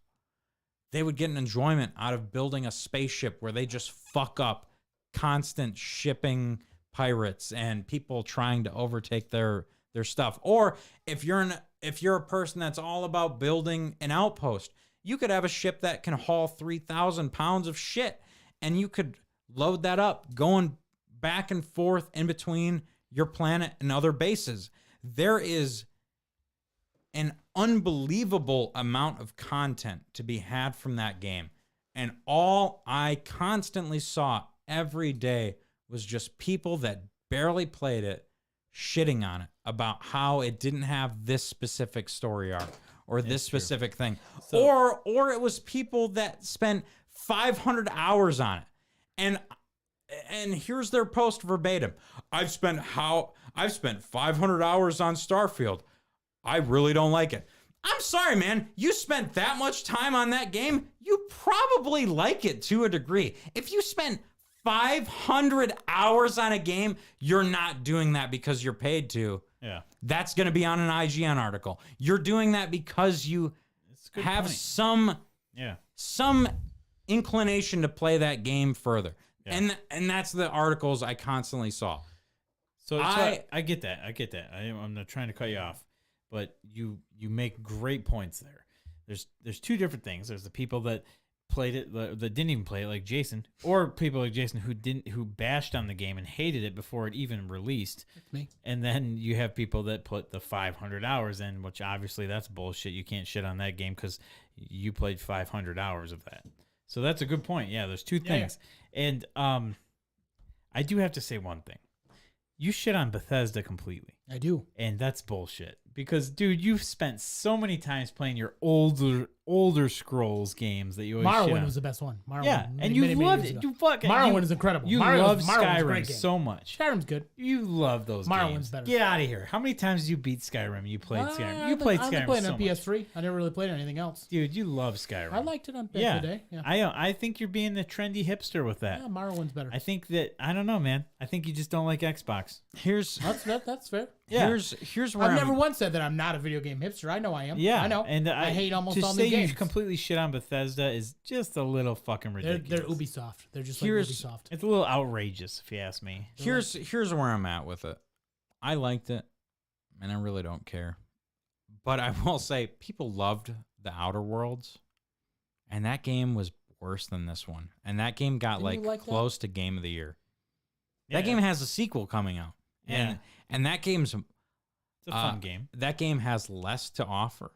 [SPEAKER 2] they would get an enjoyment out of building a spaceship where they just fuck up constant shipping pirates and people trying to overtake their stuff. Or if you're a person that's all about building an outpost, you could have a ship that can haul 3,000 pounds of shit and you could load that up going back and forth in between your planet and other bases. There is an unbelievable amount of content to be had from that game. And all I constantly saw every day was just people that barely played it shitting on it about how it didn't have this specific story arc or this specific thing. Or it was people that spent 500 hours on it. And here's their post verbatim. I've spent 500 hours on Starfield. I really don't like it. I'm sorry, man. You spent that much time on that game. You probably like it to a degree. If you spent 500 hours on a game, you're not doing that because you're paid to.
[SPEAKER 1] Yeah.
[SPEAKER 2] That's going to be on an IGN article. You're doing that because you have
[SPEAKER 1] point.
[SPEAKER 2] some inclination to play that game further.
[SPEAKER 1] Yeah.
[SPEAKER 2] And that's the articles I constantly saw.
[SPEAKER 1] So I get that. I'm not trying to cut you off, but you make great points there. There's two different things. There's the people that played it that didn't even play it, like Jason, or people like Jason who bashed on the game and hated it before it even released.
[SPEAKER 3] That's me.
[SPEAKER 1] And then you have people that put the 500 hours in, which obviously that's bullshit. You can't shit on that game because you played 500 hours of that. So that's a good point. Yeah, there's two things. And I do have to say one thing. You shit on Bethesda completely.
[SPEAKER 3] I do.
[SPEAKER 1] And that's bullshit because, dude, you've spent so many times playing your older Scrolls games that you always shit
[SPEAKER 3] Morrowind
[SPEAKER 1] on.
[SPEAKER 3] was the best one. Morrowind,
[SPEAKER 1] Yeah, and you loved it. You fucking
[SPEAKER 3] Morrowind is incredible.
[SPEAKER 1] You
[SPEAKER 3] Morrowind's
[SPEAKER 1] love
[SPEAKER 3] a
[SPEAKER 1] Skyrim
[SPEAKER 3] great game.
[SPEAKER 1] so much.
[SPEAKER 3] Skyrim's good.
[SPEAKER 1] You love those
[SPEAKER 3] Morrowind's
[SPEAKER 1] games.
[SPEAKER 3] better.
[SPEAKER 1] Get out of here. How many times did you beat Skyrim? You played Skyrim. You played
[SPEAKER 3] I
[SPEAKER 1] Skyrim
[SPEAKER 3] played
[SPEAKER 1] so
[SPEAKER 3] on
[SPEAKER 1] much.
[SPEAKER 3] PS3. I never really played anything else.
[SPEAKER 1] Dude, you love Skyrim.
[SPEAKER 3] I liked it on back
[SPEAKER 1] yeah.
[SPEAKER 3] in the day. Yeah.
[SPEAKER 1] I think you're being the trendy hipster with that.
[SPEAKER 3] Yeah, Morrowind's better.
[SPEAKER 1] I think that I don't know, man. I think you just don't like Xbox.
[SPEAKER 3] That's fair.
[SPEAKER 1] Yeah.
[SPEAKER 2] Here's where
[SPEAKER 3] I've never once said that I'm not a video game hipster. I know I am.
[SPEAKER 1] Yeah,
[SPEAKER 3] I know.
[SPEAKER 1] and
[SPEAKER 3] I hate almost
[SPEAKER 1] to
[SPEAKER 3] all
[SPEAKER 1] say
[SPEAKER 3] new games.
[SPEAKER 1] you completely shit on Bethesda is just a little fucking
[SPEAKER 3] They're
[SPEAKER 1] ridiculous.
[SPEAKER 3] Ubisoft. They're just
[SPEAKER 2] Here's-
[SPEAKER 3] like Ubisoft.
[SPEAKER 1] It's a little outrageous, if you ask me.
[SPEAKER 2] Here's where I'm at with it. I liked it, and I really don't care. But I will say, people loved the Outer Worlds, and that game was worse than this one. And that game got
[SPEAKER 3] Didn't you like that?
[SPEAKER 2] close to Game of the Year.
[SPEAKER 1] Yeah.
[SPEAKER 2] That game has a sequel coming out, and that game's
[SPEAKER 1] It's a fun game.
[SPEAKER 2] That game has less to offer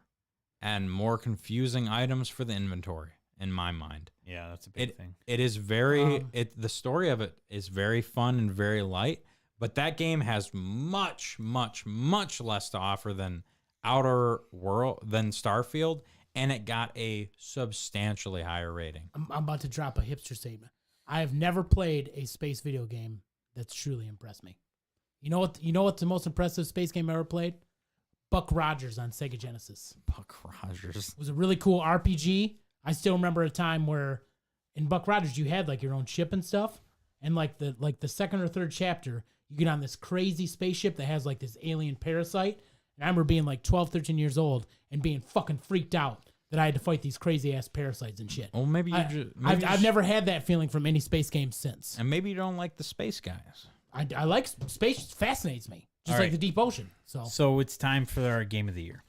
[SPEAKER 2] and more confusing items for the inventory, in my mind.
[SPEAKER 1] Yeah, that's a big thing.
[SPEAKER 2] It is very the story of it is very fun and very light, but that game has much less to offer than Starfield, and it got a substantially higher rating.
[SPEAKER 3] I'm about to drop a hipster statement. I have never played a space video game that's truly impressed me. You know what the most impressive space game I ever played? Buck Rogers on Sega Genesis.
[SPEAKER 2] Buck Rogers.
[SPEAKER 3] It was a really cool RPG. I still remember a time where in Buck Rogers you had like your own ship and stuff, and like the second or third chapter you get on this crazy spaceship that has like this alien parasite. And I remember being like 12, 13 years old and being fucking freaked out that I had to fight these crazy ass parasites and shit.
[SPEAKER 2] Well, maybe
[SPEAKER 3] I've never had that feeling from any space game since.
[SPEAKER 2] And maybe you don't like the space guys.
[SPEAKER 3] I like space, fascinates me, just
[SPEAKER 1] All
[SPEAKER 3] like
[SPEAKER 1] right.
[SPEAKER 3] the deep ocean.
[SPEAKER 1] So it's time for our game of the year.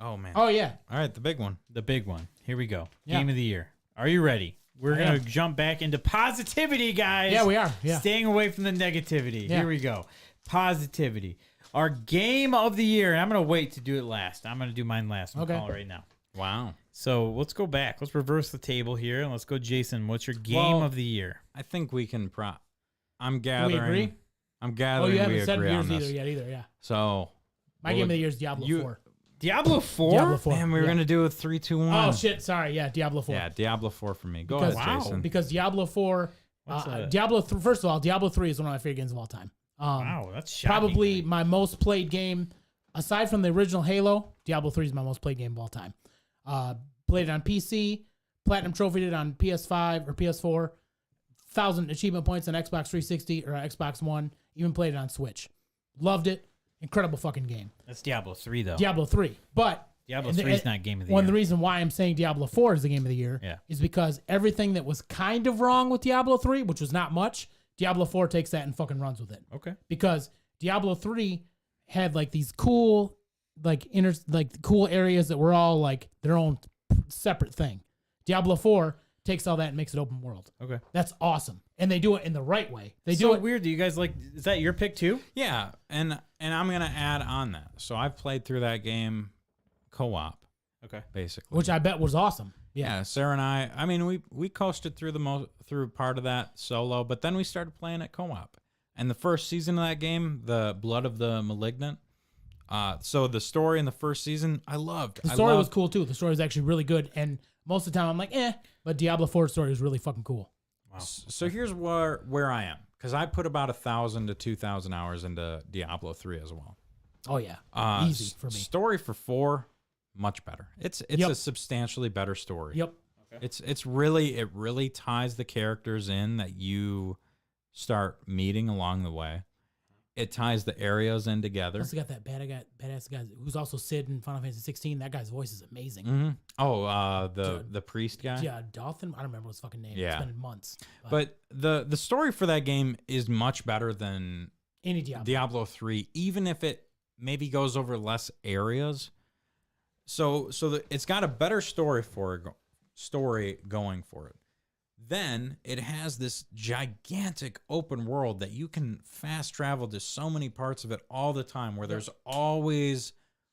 [SPEAKER 2] Oh man.
[SPEAKER 3] Oh yeah,
[SPEAKER 2] All right, the big one.
[SPEAKER 1] The big one. Here we go.
[SPEAKER 3] Yeah.
[SPEAKER 1] Game of the year. Are you ready? We're
[SPEAKER 3] I
[SPEAKER 1] going
[SPEAKER 3] am.
[SPEAKER 1] to jump back into positivity, guys.
[SPEAKER 3] Yeah, we are. Yeah.
[SPEAKER 1] Staying away from the negativity.
[SPEAKER 3] Yeah.
[SPEAKER 1] Here we go. Positivity. Our game of the year. And I'm going to wait to do it last. I'm going to do mine last. I'm
[SPEAKER 3] Okay.
[SPEAKER 1] calling it right now.
[SPEAKER 2] Wow.
[SPEAKER 1] So let's go back. Let's reverse the table here. And let's go, Jason. What's your game
[SPEAKER 2] Well,
[SPEAKER 1] of the year?
[SPEAKER 2] I think we can I'm
[SPEAKER 3] Do
[SPEAKER 2] gathering.
[SPEAKER 3] we agree?
[SPEAKER 2] I'm
[SPEAKER 3] Oh,
[SPEAKER 2] gathering
[SPEAKER 3] you
[SPEAKER 2] we
[SPEAKER 3] haven't said
[SPEAKER 2] agree on
[SPEAKER 3] yours
[SPEAKER 2] this.
[SPEAKER 3] either. Yeah.
[SPEAKER 2] So
[SPEAKER 3] My
[SPEAKER 2] Well,
[SPEAKER 3] game of the year is Diablo
[SPEAKER 2] you-
[SPEAKER 3] 4.
[SPEAKER 1] Diablo 4?
[SPEAKER 3] Diablo 4.
[SPEAKER 2] man, we were
[SPEAKER 3] yeah.
[SPEAKER 2] gonna do a 3, 2, 1.
[SPEAKER 3] Oh shit! Sorry. Yeah, Diablo 4.
[SPEAKER 2] Yeah, Diablo 4 for me. Go
[SPEAKER 3] Because-
[SPEAKER 2] ahead, Jason.
[SPEAKER 3] Because Diablo 4,
[SPEAKER 1] What's that?
[SPEAKER 3] First of all, Diablo 3 is one of my favorite games of all time.
[SPEAKER 1] Wow, that's shocking.
[SPEAKER 3] Probably my most played game, aside from the original Halo. Diablo 3 is my most played game of all time. Played it on PC, platinum trophied it on PS5 or PS4, 1,000 achievement points on Xbox 360 or Xbox One. Even played it on Switch. Loved it. Incredible fucking game.
[SPEAKER 1] That's Diablo 3, though.
[SPEAKER 3] Diablo 3, but
[SPEAKER 1] Diablo
[SPEAKER 3] and
[SPEAKER 1] 3 is
[SPEAKER 3] and
[SPEAKER 1] not game of the
[SPEAKER 3] one of
[SPEAKER 1] year.
[SPEAKER 3] the reason why I'm saying Diablo 4 is the game of the year
[SPEAKER 1] Yeah.
[SPEAKER 3] is because everything that was kind of wrong with Diablo 3, which was not much, Diablo 4 takes that and fucking runs with it.
[SPEAKER 1] Okay.
[SPEAKER 3] Because Diablo 3 had like these cool cool areas that were all like their own separate thing. Diablo 4 takes all that and makes it open world.
[SPEAKER 1] Okay.
[SPEAKER 3] That's awesome. And they do it in the right way. They
[SPEAKER 1] so
[SPEAKER 3] do it
[SPEAKER 1] weird. Do you guys like? Is that your pick too?
[SPEAKER 2] Yeah, and I'm gonna add on that. So I've played through that game co-op,
[SPEAKER 1] Okay.
[SPEAKER 2] basically.
[SPEAKER 3] which I bet was awesome.
[SPEAKER 2] yeah, Sarah and I mean, we coasted through through part of that solo, but then we started playing it co-op. And the first season of that game, the Blood of the Malignant. So the story in the first season, I loved.
[SPEAKER 3] The story was cool too. The story was actually really good. And most of the time I'm like, but Diablo 4's story was really fucking cool.
[SPEAKER 1] Wow.
[SPEAKER 2] So here's where I am, because I put about 1,000 to 2,000 hours into Diablo 3 as well.
[SPEAKER 3] Oh yeah. Easy for me.
[SPEAKER 2] Story for 4, much better. It's
[SPEAKER 3] Yep.
[SPEAKER 2] a substantially better story.
[SPEAKER 3] Yep.
[SPEAKER 2] It really ties the characters in that you start meeting along the way. It ties the areas in together.
[SPEAKER 3] Also got that badass guy who's also Sid in Final Fantasy 16. That guy's voice is amazing.
[SPEAKER 2] Mm-hmm. Oh, the priest guy.
[SPEAKER 3] Yeah, Dothan. I don't remember his fucking name.
[SPEAKER 2] Yeah.
[SPEAKER 3] It's been months.
[SPEAKER 2] But the story for that game is much better than
[SPEAKER 3] any Diablo.
[SPEAKER 2] Diablo 3, even if it maybe goes over less areas. So it's got a better story going for it. Then it has this gigantic open world that you can fast travel to so many parts of it all the time, where there's always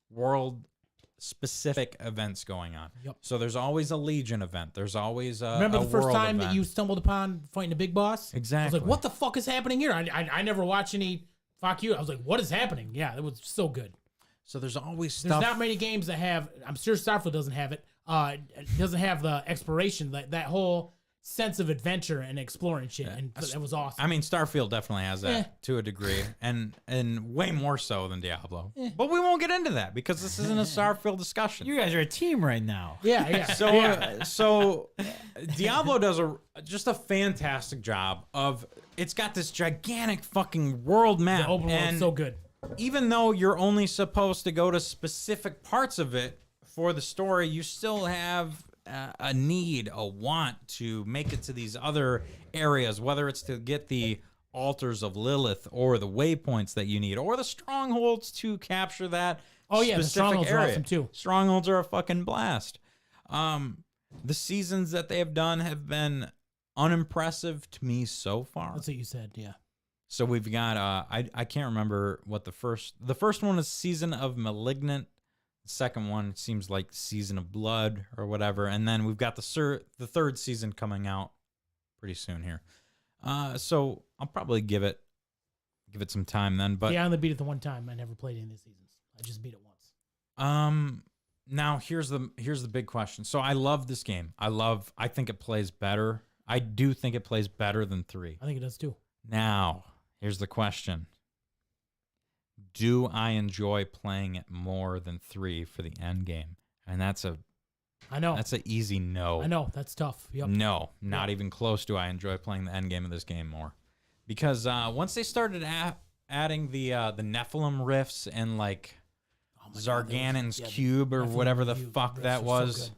[SPEAKER 2] world specific events going on.
[SPEAKER 3] Yep.
[SPEAKER 2] So there's always a Legion event. There's always a
[SPEAKER 3] Remember the first
[SPEAKER 2] world
[SPEAKER 3] time that
[SPEAKER 2] event.
[SPEAKER 3] you stumbled upon fighting a big boss? I
[SPEAKER 2] Exactly.
[SPEAKER 3] was like, what the fuck is happening here? I never watched any. Fuck you. I was like, what is happening? Yeah, it was so good.
[SPEAKER 2] So there's always
[SPEAKER 3] There's
[SPEAKER 2] stuff.
[SPEAKER 3] not many games that have. I'm sure Starfield doesn't have it. It doesn't have the exploration, that whole sense of adventure and exploring shit, and that was awesome.
[SPEAKER 2] I mean, Starfield definitely has that to a degree, and way more so than Diablo. But we won't get into that because this isn't a Starfield discussion.
[SPEAKER 1] You guys are a team right now.
[SPEAKER 3] yeah.
[SPEAKER 2] So Diablo does just a fantastic job of. It's got this gigantic fucking world map,
[SPEAKER 3] The open world
[SPEAKER 2] and
[SPEAKER 3] is so good.
[SPEAKER 2] even though you're only supposed to go to specific parts of it for the story, you still have a need, a want to make it to these other areas, whether it's to get the altars of Lilith or the waypoints that you need or the strongholds to capture that.
[SPEAKER 3] Oh yeah, the
[SPEAKER 2] specific
[SPEAKER 3] strongholds are
[SPEAKER 2] area.
[SPEAKER 3] awesome too.
[SPEAKER 2] Strongholds are a fucking blast. The seasons that they have done have been unimpressive to me so far.
[SPEAKER 3] That's what you said. Yeah.
[SPEAKER 2] So we've got I can't remember what the first one is Season of Malignant. The second one seems like Season of Blood or whatever, and then we've got the third season coming out pretty soon here. So I'll probably give it some time then. But
[SPEAKER 3] yeah, I only beat it the one time. I never played any of the seasons. I just beat it once.
[SPEAKER 2] Now here's the big question. So I love this game. I think it plays better. I do think it plays better than 3.
[SPEAKER 3] I think it does too.
[SPEAKER 2] Now, here's the question. Do I enjoy playing it more than 3 for the end game? And that's an easy no.
[SPEAKER 3] I know. That's tough. Yep.
[SPEAKER 2] No, not even close do I enjoy playing the end game of this game more. Because once they started adding the Nephilim rifts and like Zarganon's cube or whatever the fuck that was.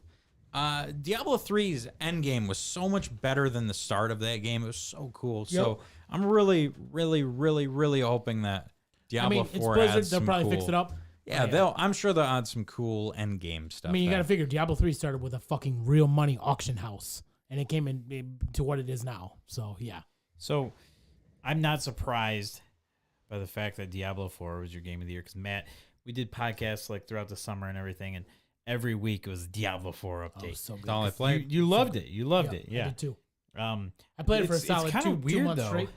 [SPEAKER 2] Diablo 3's end game was so much better than the start of that game. It was so cool.
[SPEAKER 3] Yep.
[SPEAKER 2] So I'm really, really, really, really hoping that Diablo 4
[SPEAKER 3] it's Blizzard.
[SPEAKER 2] adds
[SPEAKER 3] They'll
[SPEAKER 2] some
[SPEAKER 3] probably
[SPEAKER 2] cool,
[SPEAKER 3] fix it up.
[SPEAKER 2] Yeah, I'm sure they'll add some cool end game stuff.
[SPEAKER 3] I mean, you got to
[SPEAKER 2] there.
[SPEAKER 3] figure Diablo 3 started with a fucking real money auction house, and it came in to what it is now. So yeah.
[SPEAKER 1] So I'm not surprised by the fact that Diablo 4 was your game of the year because Matt, we did podcasts like throughout the summer and everything, and every week it was Diablo 4 update.
[SPEAKER 3] Oh, so good.
[SPEAKER 2] That's all I played.
[SPEAKER 1] You loved it. You loved it. Yeah.
[SPEAKER 3] I did too.
[SPEAKER 1] I
[SPEAKER 3] played it for a solid
[SPEAKER 1] kinda
[SPEAKER 3] 2
[SPEAKER 1] weird,
[SPEAKER 3] months
[SPEAKER 1] though,
[SPEAKER 3] straight.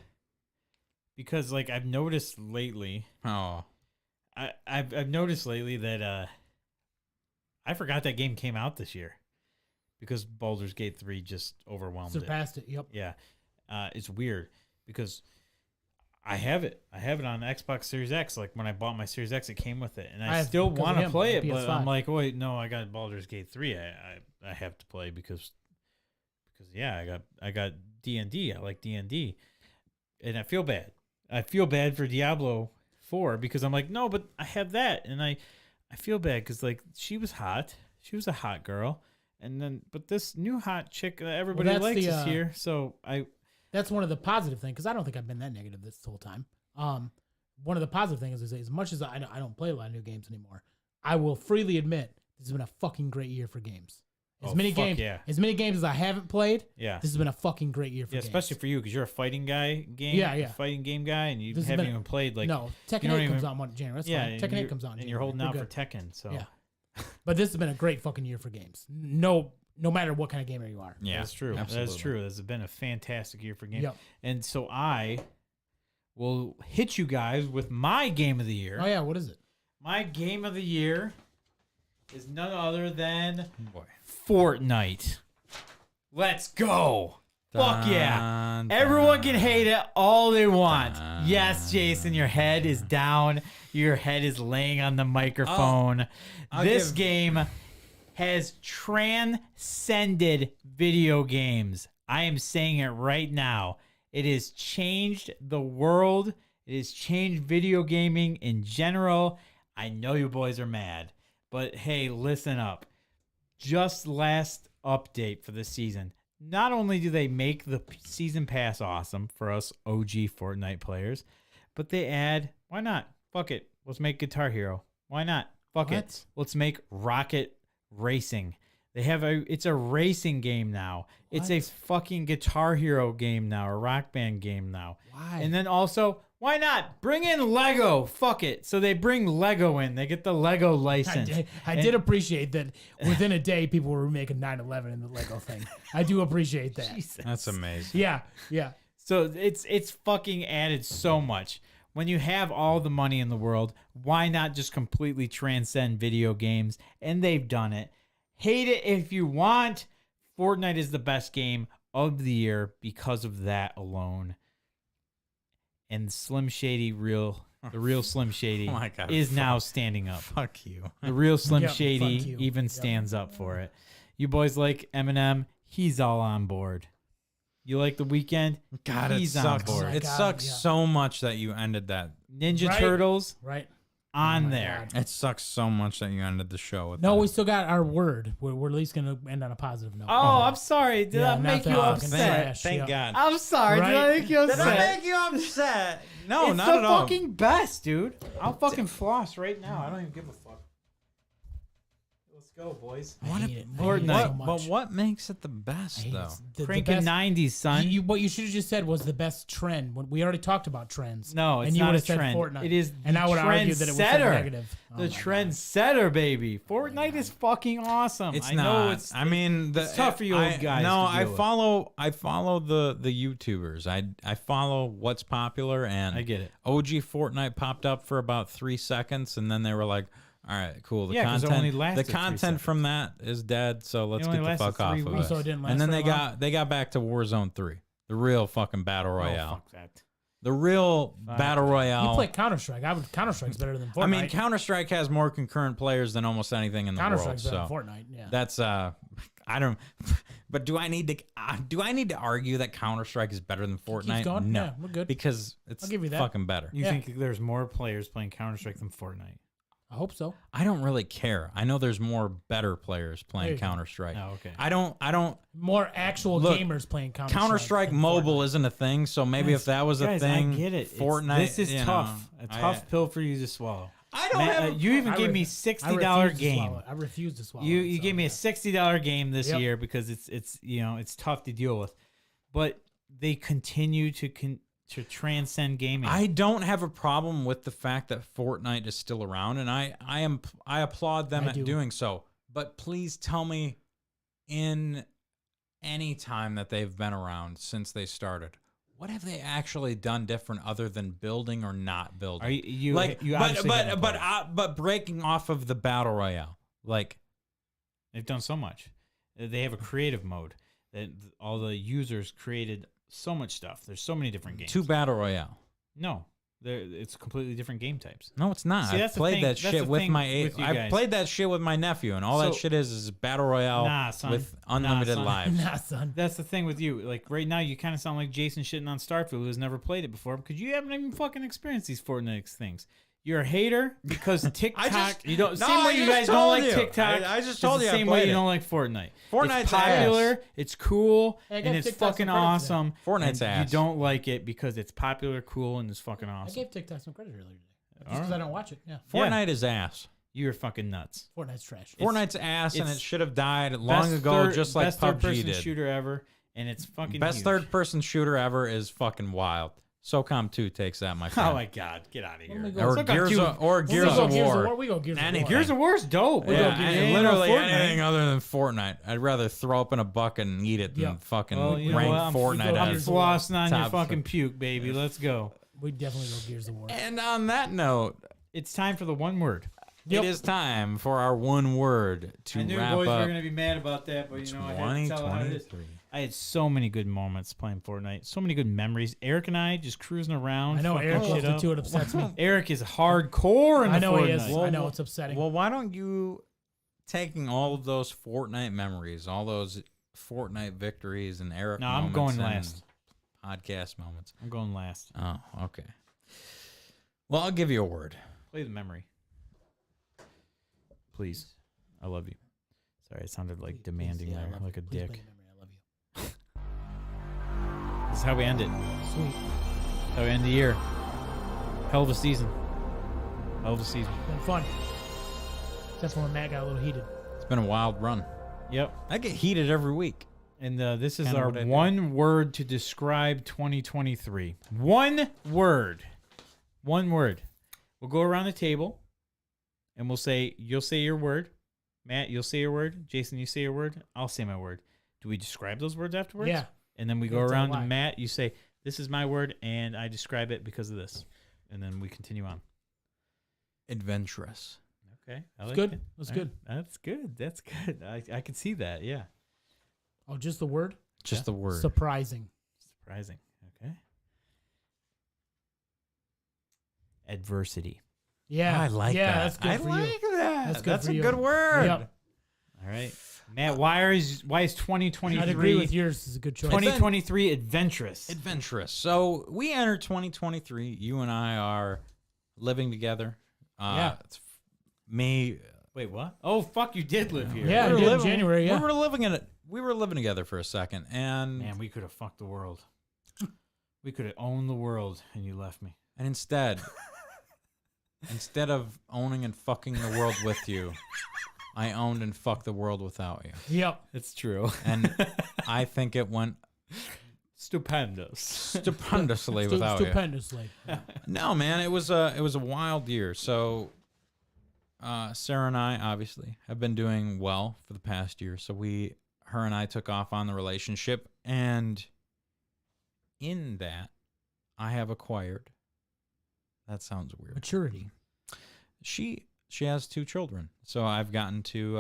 [SPEAKER 1] because like I've noticed lately.
[SPEAKER 2] Oh,
[SPEAKER 1] I've noticed lately that I forgot that game came out this year because Baldur's Gate 3 just overwhelmed
[SPEAKER 3] Surpassed it. Yep.
[SPEAKER 1] Yeah. It's weird because I have it. I have it on Xbox Series X. Like when I bought my Series X, it came with it, and I still want to play it. But I'm like, wait, no, I got Baldur's Gate 3. I have to play because yeah, I got D&D. I like D&D, and I feel bad. I feel bad for Diablo 4 because I'm like, no, but I have that, and I feel bad because like she was hot. She was a hot girl, and then but this new hot chick that everybody likes is here. So
[SPEAKER 3] That's one of the positive things, because I don't think I've been that negative this whole time. One of the positive things is as much as I don't play a lot of new games anymore, I will freely admit this has been a fucking great year for games. As many games as I haven't played, this has been a fucking great year for games.
[SPEAKER 1] especially for you because you're a fighting fighting game guy, and you haven't even played like
[SPEAKER 3] Tekken 8 comes on January. That's fine. Tekken 8 comes on,
[SPEAKER 1] and you're holding out for Tekken. So
[SPEAKER 3] yeah, but this has been a great fucking year for games. No matter what kind of gamer you are.
[SPEAKER 2] yeah,
[SPEAKER 1] that's true.
[SPEAKER 2] Absolutely.
[SPEAKER 1] That's true. This has been a fantastic year for games.
[SPEAKER 3] Yep.
[SPEAKER 1] And so I will hit you guys with my game of the year.
[SPEAKER 3] Oh yeah, what is it?
[SPEAKER 1] My game of the year is none other than Fortnite. Let's go. Fuck yeah. Everyone can hate it all they want. Yes, Jason, your head is down. Your head is laying on the microphone. This game has transcended video games. I am saying it right now. It has changed the world. It has changed video gaming in general. I know you boys are mad, but hey, listen up. Just last update for the season. Not only do they make the season pass awesome for us OG Fortnite players, but they add, why not? Fuck it. Let's make Guitar Hero. Why not? Fuck it. Let's make Rocket Racing. It's a racing game now. What? It's a fucking Guitar Hero game now, a Rock Band game now.
[SPEAKER 3] Why?
[SPEAKER 1] And then also, why not bring in Lego? Fuck it. So they bring Lego in. They get the Lego license.
[SPEAKER 3] I did appreciate that within a day people were making 9/11 in the Lego thing. I do appreciate that.
[SPEAKER 1] Jesus.
[SPEAKER 2] That's amazing.
[SPEAKER 3] Yeah.
[SPEAKER 1] So it's fucking added so much. when you have all the money in the world, why not just completely transcend video games? And they've done it. Hate it if you want. Fortnite is the best game of the year because of that alone. And Slim Shady, the real Slim Shady,
[SPEAKER 2] Oh my God,
[SPEAKER 1] is now standing up.
[SPEAKER 2] Fuck you.
[SPEAKER 1] The real Slim
[SPEAKER 3] Yep,
[SPEAKER 1] Shady
[SPEAKER 3] fuck you.
[SPEAKER 1] even
[SPEAKER 3] Yep.
[SPEAKER 1] stands up for it. You boys like Eminem? He's all on board. You like The Weeknd?
[SPEAKER 2] God, it
[SPEAKER 1] He's on
[SPEAKER 2] sucks.
[SPEAKER 1] board.
[SPEAKER 3] Oh my
[SPEAKER 2] It
[SPEAKER 3] God,
[SPEAKER 2] sucks
[SPEAKER 3] yeah.
[SPEAKER 2] so much that you ended that.
[SPEAKER 1] Ninja
[SPEAKER 3] Right.
[SPEAKER 1] Turtles
[SPEAKER 3] Right.
[SPEAKER 1] on
[SPEAKER 3] my
[SPEAKER 1] there.
[SPEAKER 3] God.
[SPEAKER 2] It sucks so much that you ended the show with
[SPEAKER 3] No,
[SPEAKER 2] that.
[SPEAKER 3] we still got our word. We're at least gonna end on a positive note.
[SPEAKER 1] Oh, I'm sorry. Did
[SPEAKER 3] Yeah,
[SPEAKER 1] I
[SPEAKER 3] not
[SPEAKER 1] make you
[SPEAKER 3] that fucking
[SPEAKER 1] upset?
[SPEAKER 3] trash.
[SPEAKER 2] Thank
[SPEAKER 3] Yeah.
[SPEAKER 2] God.
[SPEAKER 1] I'm sorry. Did I
[SPEAKER 3] Right?
[SPEAKER 1] make you upset?
[SPEAKER 2] you upset? No,
[SPEAKER 1] It's
[SPEAKER 2] not
[SPEAKER 1] the
[SPEAKER 2] at all.
[SPEAKER 1] fucking best, dude. I'll fucking floss right now. I don't even give a fuck. Let's go, boys.
[SPEAKER 3] I hate it. I hate it
[SPEAKER 1] Fortnite.
[SPEAKER 3] so
[SPEAKER 2] But
[SPEAKER 3] much.
[SPEAKER 2] what makes it the
[SPEAKER 3] I
[SPEAKER 2] best
[SPEAKER 3] hate it.
[SPEAKER 2] though?
[SPEAKER 3] It's the
[SPEAKER 1] Cranking
[SPEAKER 3] best-
[SPEAKER 1] 90s, son.
[SPEAKER 3] What you should have just said was the best trend. When we already talked about trends.
[SPEAKER 1] No, it's
[SPEAKER 3] and you
[SPEAKER 1] not
[SPEAKER 3] would
[SPEAKER 1] a
[SPEAKER 3] have said
[SPEAKER 1] trend.
[SPEAKER 3] Fortnite.
[SPEAKER 1] It is
[SPEAKER 3] and
[SPEAKER 1] the
[SPEAKER 3] I would argue that it was
[SPEAKER 1] trendsetter.
[SPEAKER 3] negative. Oh
[SPEAKER 1] The
[SPEAKER 3] my God.
[SPEAKER 1] trendsetter, baby. Fortnite is fucking awesome.
[SPEAKER 2] It's
[SPEAKER 1] I
[SPEAKER 2] not.
[SPEAKER 1] know it's.
[SPEAKER 2] I mean,
[SPEAKER 1] it's tough for you old guys
[SPEAKER 2] No,
[SPEAKER 1] to
[SPEAKER 2] I
[SPEAKER 1] deal with.
[SPEAKER 2] follow the YouTubers. I follow what's popular, and
[SPEAKER 1] I get it.
[SPEAKER 2] OG Fortnite popped up for about 3 seconds, and then they were like, "All right, cool. The
[SPEAKER 1] Yeah, 'cause it
[SPEAKER 2] content,
[SPEAKER 1] only lasted 3
[SPEAKER 2] content from that is dead. So let's
[SPEAKER 1] only
[SPEAKER 2] get the
[SPEAKER 1] lasted
[SPEAKER 2] fuck off
[SPEAKER 1] 3
[SPEAKER 2] of
[SPEAKER 1] weeks.
[SPEAKER 2] it."
[SPEAKER 3] So it didn't last
[SPEAKER 2] And then
[SPEAKER 3] very long?
[SPEAKER 2] they got back to Warzone 3, the real fucking battle
[SPEAKER 1] Oh,
[SPEAKER 2] royale,
[SPEAKER 1] fuck that.
[SPEAKER 2] the real battle royale.
[SPEAKER 3] You play Counter Strike. Counter Strike's better than Fortnite.
[SPEAKER 2] I mean, Counter Strike has more concurrent players than almost anything in the
[SPEAKER 3] Counter
[SPEAKER 2] world.
[SPEAKER 3] Strike's better
[SPEAKER 2] So
[SPEAKER 3] than Fortnite. Yeah.
[SPEAKER 2] that's I don't. But do I need to argue that Counter Strike is better than Fortnite?
[SPEAKER 3] going?
[SPEAKER 2] No,
[SPEAKER 3] Yeah, we're good.
[SPEAKER 2] because it's
[SPEAKER 3] I'll give you that.
[SPEAKER 2] fucking better.
[SPEAKER 1] You
[SPEAKER 3] Yeah.
[SPEAKER 1] think there's more players playing Counter Strike than Fortnite?
[SPEAKER 3] I hope so.
[SPEAKER 2] I don't really care. I know there's more better players
[SPEAKER 3] There
[SPEAKER 2] playing
[SPEAKER 3] you go.
[SPEAKER 2] Counter Strike.
[SPEAKER 1] Oh, okay.
[SPEAKER 2] I don't.
[SPEAKER 3] More actual
[SPEAKER 2] Look,
[SPEAKER 3] gamers playing Counter
[SPEAKER 2] Counter Strike
[SPEAKER 3] than
[SPEAKER 2] mobile
[SPEAKER 3] Fortnite.
[SPEAKER 2] isn't a thing, so maybe if that was a
[SPEAKER 1] Guys,
[SPEAKER 2] thing,
[SPEAKER 1] I get it.
[SPEAKER 2] Fortnite.
[SPEAKER 1] This is
[SPEAKER 2] you know,
[SPEAKER 1] tough. A tough pill for you to swallow.
[SPEAKER 2] I don't
[SPEAKER 1] Matt,
[SPEAKER 2] have.
[SPEAKER 1] you even
[SPEAKER 3] I
[SPEAKER 1] gave
[SPEAKER 3] re-
[SPEAKER 1] me
[SPEAKER 3] I
[SPEAKER 1] $60
[SPEAKER 3] refuse to
[SPEAKER 1] game.
[SPEAKER 3] swallow it. I refuse to swallow
[SPEAKER 1] You
[SPEAKER 3] it, so,
[SPEAKER 1] gave me a
[SPEAKER 3] yeah.
[SPEAKER 1] $60 game this
[SPEAKER 3] Yep.
[SPEAKER 1] year because it's it's tough to deal with, but they continue to transcend gaming.
[SPEAKER 2] I don't have a problem with the fact that Fortnite is still around, and I applaud them
[SPEAKER 3] I
[SPEAKER 2] at
[SPEAKER 3] do.
[SPEAKER 2] doing so. But please tell me, in any time that they've been around since they started, what have they actually done different other than building or not building?
[SPEAKER 1] Are you
[SPEAKER 2] like,
[SPEAKER 1] you obviously haven't played.
[SPEAKER 2] but breaking off of the battle royale, like
[SPEAKER 1] They've done so much. They have a creative mode that all the users created so much stuff. There's so many different games.
[SPEAKER 2] 2 battle royale.
[SPEAKER 1] No, it's completely different game types.
[SPEAKER 2] No, it's not.
[SPEAKER 1] See,
[SPEAKER 2] I've
[SPEAKER 1] that's the
[SPEAKER 2] played
[SPEAKER 1] thing-
[SPEAKER 2] that
[SPEAKER 1] that's
[SPEAKER 2] shit
[SPEAKER 1] the
[SPEAKER 2] with
[SPEAKER 1] thing
[SPEAKER 2] my
[SPEAKER 1] with you
[SPEAKER 2] I've
[SPEAKER 1] guys.
[SPEAKER 2] played that shit with my nephew, and all that
[SPEAKER 1] So-
[SPEAKER 2] shit is battle royale
[SPEAKER 1] Nah, son.
[SPEAKER 2] with
[SPEAKER 1] Nah,
[SPEAKER 2] unlimited
[SPEAKER 1] son.
[SPEAKER 2] lives.
[SPEAKER 3] Nah, son.
[SPEAKER 1] That's the thing with you. Like right now, you kind of sound like Jason shitting on Starfield, who has never played it before, because you haven't even fucking experienced these Fortnite things. You're a hater because TikTok. You don't.
[SPEAKER 2] No,
[SPEAKER 1] Same way
[SPEAKER 2] I
[SPEAKER 1] you
[SPEAKER 2] just
[SPEAKER 1] guys don't
[SPEAKER 2] told
[SPEAKER 1] like
[SPEAKER 2] you.
[SPEAKER 1] TikTok.
[SPEAKER 2] I just
[SPEAKER 1] it's
[SPEAKER 2] told
[SPEAKER 1] the
[SPEAKER 2] you I
[SPEAKER 1] same way
[SPEAKER 2] played
[SPEAKER 1] you
[SPEAKER 2] it.
[SPEAKER 1] don't like Fortnite.
[SPEAKER 2] Fortnite's
[SPEAKER 1] it's popular.
[SPEAKER 2] ass.
[SPEAKER 1] It's cool,
[SPEAKER 3] Hey, I
[SPEAKER 1] and
[SPEAKER 3] gave
[SPEAKER 1] it's
[SPEAKER 3] TikTok
[SPEAKER 1] fucking
[SPEAKER 3] some credit for that.
[SPEAKER 1] awesome.
[SPEAKER 2] Fortnite's
[SPEAKER 1] and
[SPEAKER 2] ass.
[SPEAKER 1] You don't like it because it's popular, cool, and it's fucking
[SPEAKER 3] I
[SPEAKER 1] awesome.
[SPEAKER 3] gave TikTok some credit earlier today. Just because I don't watch it. Yeah.
[SPEAKER 2] Fortnite is ass.
[SPEAKER 1] You're fucking nuts.
[SPEAKER 3] Fortnite's trash.
[SPEAKER 2] Fortnite's ass, and
[SPEAKER 1] it's
[SPEAKER 2] it should have died long
[SPEAKER 1] Best
[SPEAKER 2] ago,
[SPEAKER 1] third-
[SPEAKER 2] just like
[SPEAKER 1] best third
[SPEAKER 2] PUBG
[SPEAKER 1] person
[SPEAKER 2] did.
[SPEAKER 1] shooter ever, and it's fucking
[SPEAKER 2] Best
[SPEAKER 1] huge.
[SPEAKER 2] third-person shooter ever is fucking wild. SOCOM 2 takes that, my friend.
[SPEAKER 1] Oh my god, get out of here.
[SPEAKER 3] When we go-
[SPEAKER 2] Or
[SPEAKER 1] SOCOM
[SPEAKER 2] Gears
[SPEAKER 1] 2
[SPEAKER 2] of, or
[SPEAKER 3] When
[SPEAKER 2] Gears
[SPEAKER 3] we go
[SPEAKER 2] of
[SPEAKER 3] Gears
[SPEAKER 2] War.
[SPEAKER 3] We go Gears of
[SPEAKER 2] Anything.
[SPEAKER 3] War.
[SPEAKER 1] Gears of War's dope.
[SPEAKER 3] We
[SPEAKER 2] Yeah,
[SPEAKER 3] go Gears of
[SPEAKER 2] and
[SPEAKER 3] War.
[SPEAKER 2] literally
[SPEAKER 1] Fortnite.
[SPEAKER 2] anything other than Fortnite. I'd rather throw up in a bucket and eat it than
[SPEAKER 3] Yeah.
[SPEAKER 2] fucking
[SPEAKER 1] Well, you know
[SPEAKER 2] rank
[SPEAKER 1] what? I'm
[SPEAKER 2] Fortnite
[SPEAKER 1] I'm
[SPEAKER 2] as
[SPEAKER 1] flossing on your
[SPEAKER 2] top
[SPEAKER 1] fucking
[SPEAKER 2] for-
[SPEAKER 1] puke, baby. Let's go.
[SPEAKER 3] We definitely go Gears of War.
[SPEAKER 2] And on that note,
[SPEAKER 1] It's time for the one word.
[SPEAKER 3] Yep.
[SPEAKER 2] it is time for our one word to
[SPEAKER 1] I knew
[SPEAKER 2] wrap
[SPEAKER 1] boys
[SPEAKER 2] up
[SPEAKER 1] were gonna be mad about that, but you know I had to tell how it is.
[SPEAKER 2] 2023.
[SPEAKER 1] I had so many good moments playing Fortnite. So many good memories. Eric and I just cruising around.
[SPEAKER 3] I know
[SPEAKER 1] fucking
[SPEAKER 3] Eric
[SPEAKER 1] shit
[SPEAKER 3] loves it
[SPEAKER 1] up.
[SPEAKER 3] too. It upsets me.
[SPEAKER 1] Eric is hardcore in the
[SPEAKER 3] I know
[SPEAKER 1] Fortnite.
[SPEAKER 3] he is. I know it's upsetting.
[SPEAKER 2] Well, why don't you, taking all of those Fortnite memories, all those Fortnite victories and Eric
[SPEAKER 1] No, I'm
[SPEAKER 2] moments
[SPEAKER 1] going
[SPEAKER 2] and
[SPEAKER 1] last.
[SPEAKER 2] podcast moments.
[SPEAKER 1] I'm going last.
[SPEAKER 2] Oh, okay. Well, I'll give you a word.
[SPEAKER 1] Play the memory. Please. I love you. Sorry, it sounded like demanding
[SPEAKER 3] Yeah, I
[SPEAKER 1] there,
[SPEAKER 3] love
[SPEAKER 1] like
[SPEAKER 3] you.
[SPEAKER 1] a
[SPEAKER 3] Please
[SPEAKER 1] dick.
[SPEAKER 3] play memory. I love you.
[SPEAKER 1] This is how we end it.
[SPEAKER 3] Sweet.
[SPEAKER 1] How we end the year. Hell of a season. Hell of a season.
[SPEAKER 3] Been fun. That's when Matt got a little heated.
[SPEAKER 2] It's been a wild run.
[SPEAKER 1] Yep.
[SPEAKER 2] I get heated every week.
[SPEAKER 1] And this is
[SPEAKER 2] Kinda
[SPEAKER 1] our
[SPEAKER 2] what I do.
[SPEAKER 1] one word to describe 2023. One word. One word. We'll go around the table and we'll say, you'll say your word. Matt, you'll say your word. Jason, you say your word. I'll say my word. Do we describe those words afterwards?
[SPEAKER 3] Yeah.
[SPEAKER 1] And then we
[SPEAKER 3] Yeah,
[SPEAKER 1] go
[SPEAKER 3] tell
[SPEAKER 1] around
[SPEAKER 3] why.
[SPEAKER 1] to Matt. You say, this is my word, and I describe it because of this. and then we continue on.
[SPEAKER 2] Adventurous.
[SPEAKER 1] Okay,
[SPEAKER 3] That's good. That's good.
[SPEAKER 1] That's good. That's good. I can see that. Yeah,
[SPEAKER 3] Oh, just the word?
[SPEAKER 2] Just the word.
[SPEAKER 3] Surprising.
[SPEAKER 1] surprising. Okay. Adversity.
[SPEAKER 3] Yeah.
[SPEAKER 2] I like
[SPEAKER 3] yeah,
[SPEAKER 2] that.
[SPEAKER 3] that's good
[SPEAKER 2] I
[SPEAKER 3] for
[SPEAKER 2] like
[SPEAKER 3] you.
[SPEAKER 2] that.
[SPEAKER 3] That's good for
[SPEAKER 2] a
[SPEAKER 3] you.
[SPEAKER 2] good word.
[SPEAKER 3] Yep.
[SPEAKER 1] All right, Matt. Why is 2023?
[SPEAKER 3] I'd agree with yours. Is a good choice.
[SPEAKER 1] 2023 adventurous.
[SPEAKER 2] Adventurous. So we enter 2023. You and I are living together.
[SPEAKER 3] Yeah.
[SPEAKER 2] It's May.
[SPEAKER 1] Wait, what? Oh, fuck! You did live here.
[SPEAKER 3] Yeah,
[SPEAKER 2] we were
[SPEAKER 3] you did in
[SPEAKER 2] living-
[SPEAKER 3] January, yeah.
[SPEAKER 2] We were living in it. We were living together for a second, and
[SPEAKER 1] Man, we could have fucked the world. We could have owned the world, and you left me.
[SPEAKER 2] instead of owning and fucking the world with you, I owned and fucked the world without you.
[SPEAKER 3] Yep.
[SPEAKER 1] It's true.
[SPEAKER 2] And I think it went
[SPEAKER 1] Stupendous.
[SPEAKER 2] stupendously without you.
[SPEAKER 3] Stupendously.
[SPEAKER 2] No, man, it was a wild year. So Sarah and I obviously have been doing well for the past year. So her and I took off on the relationship, and in that I have acquired. That sounds weird.
[SPEAKER 3] Maturity.
[SPEAKER 2] She has 2 children, so I've gotten to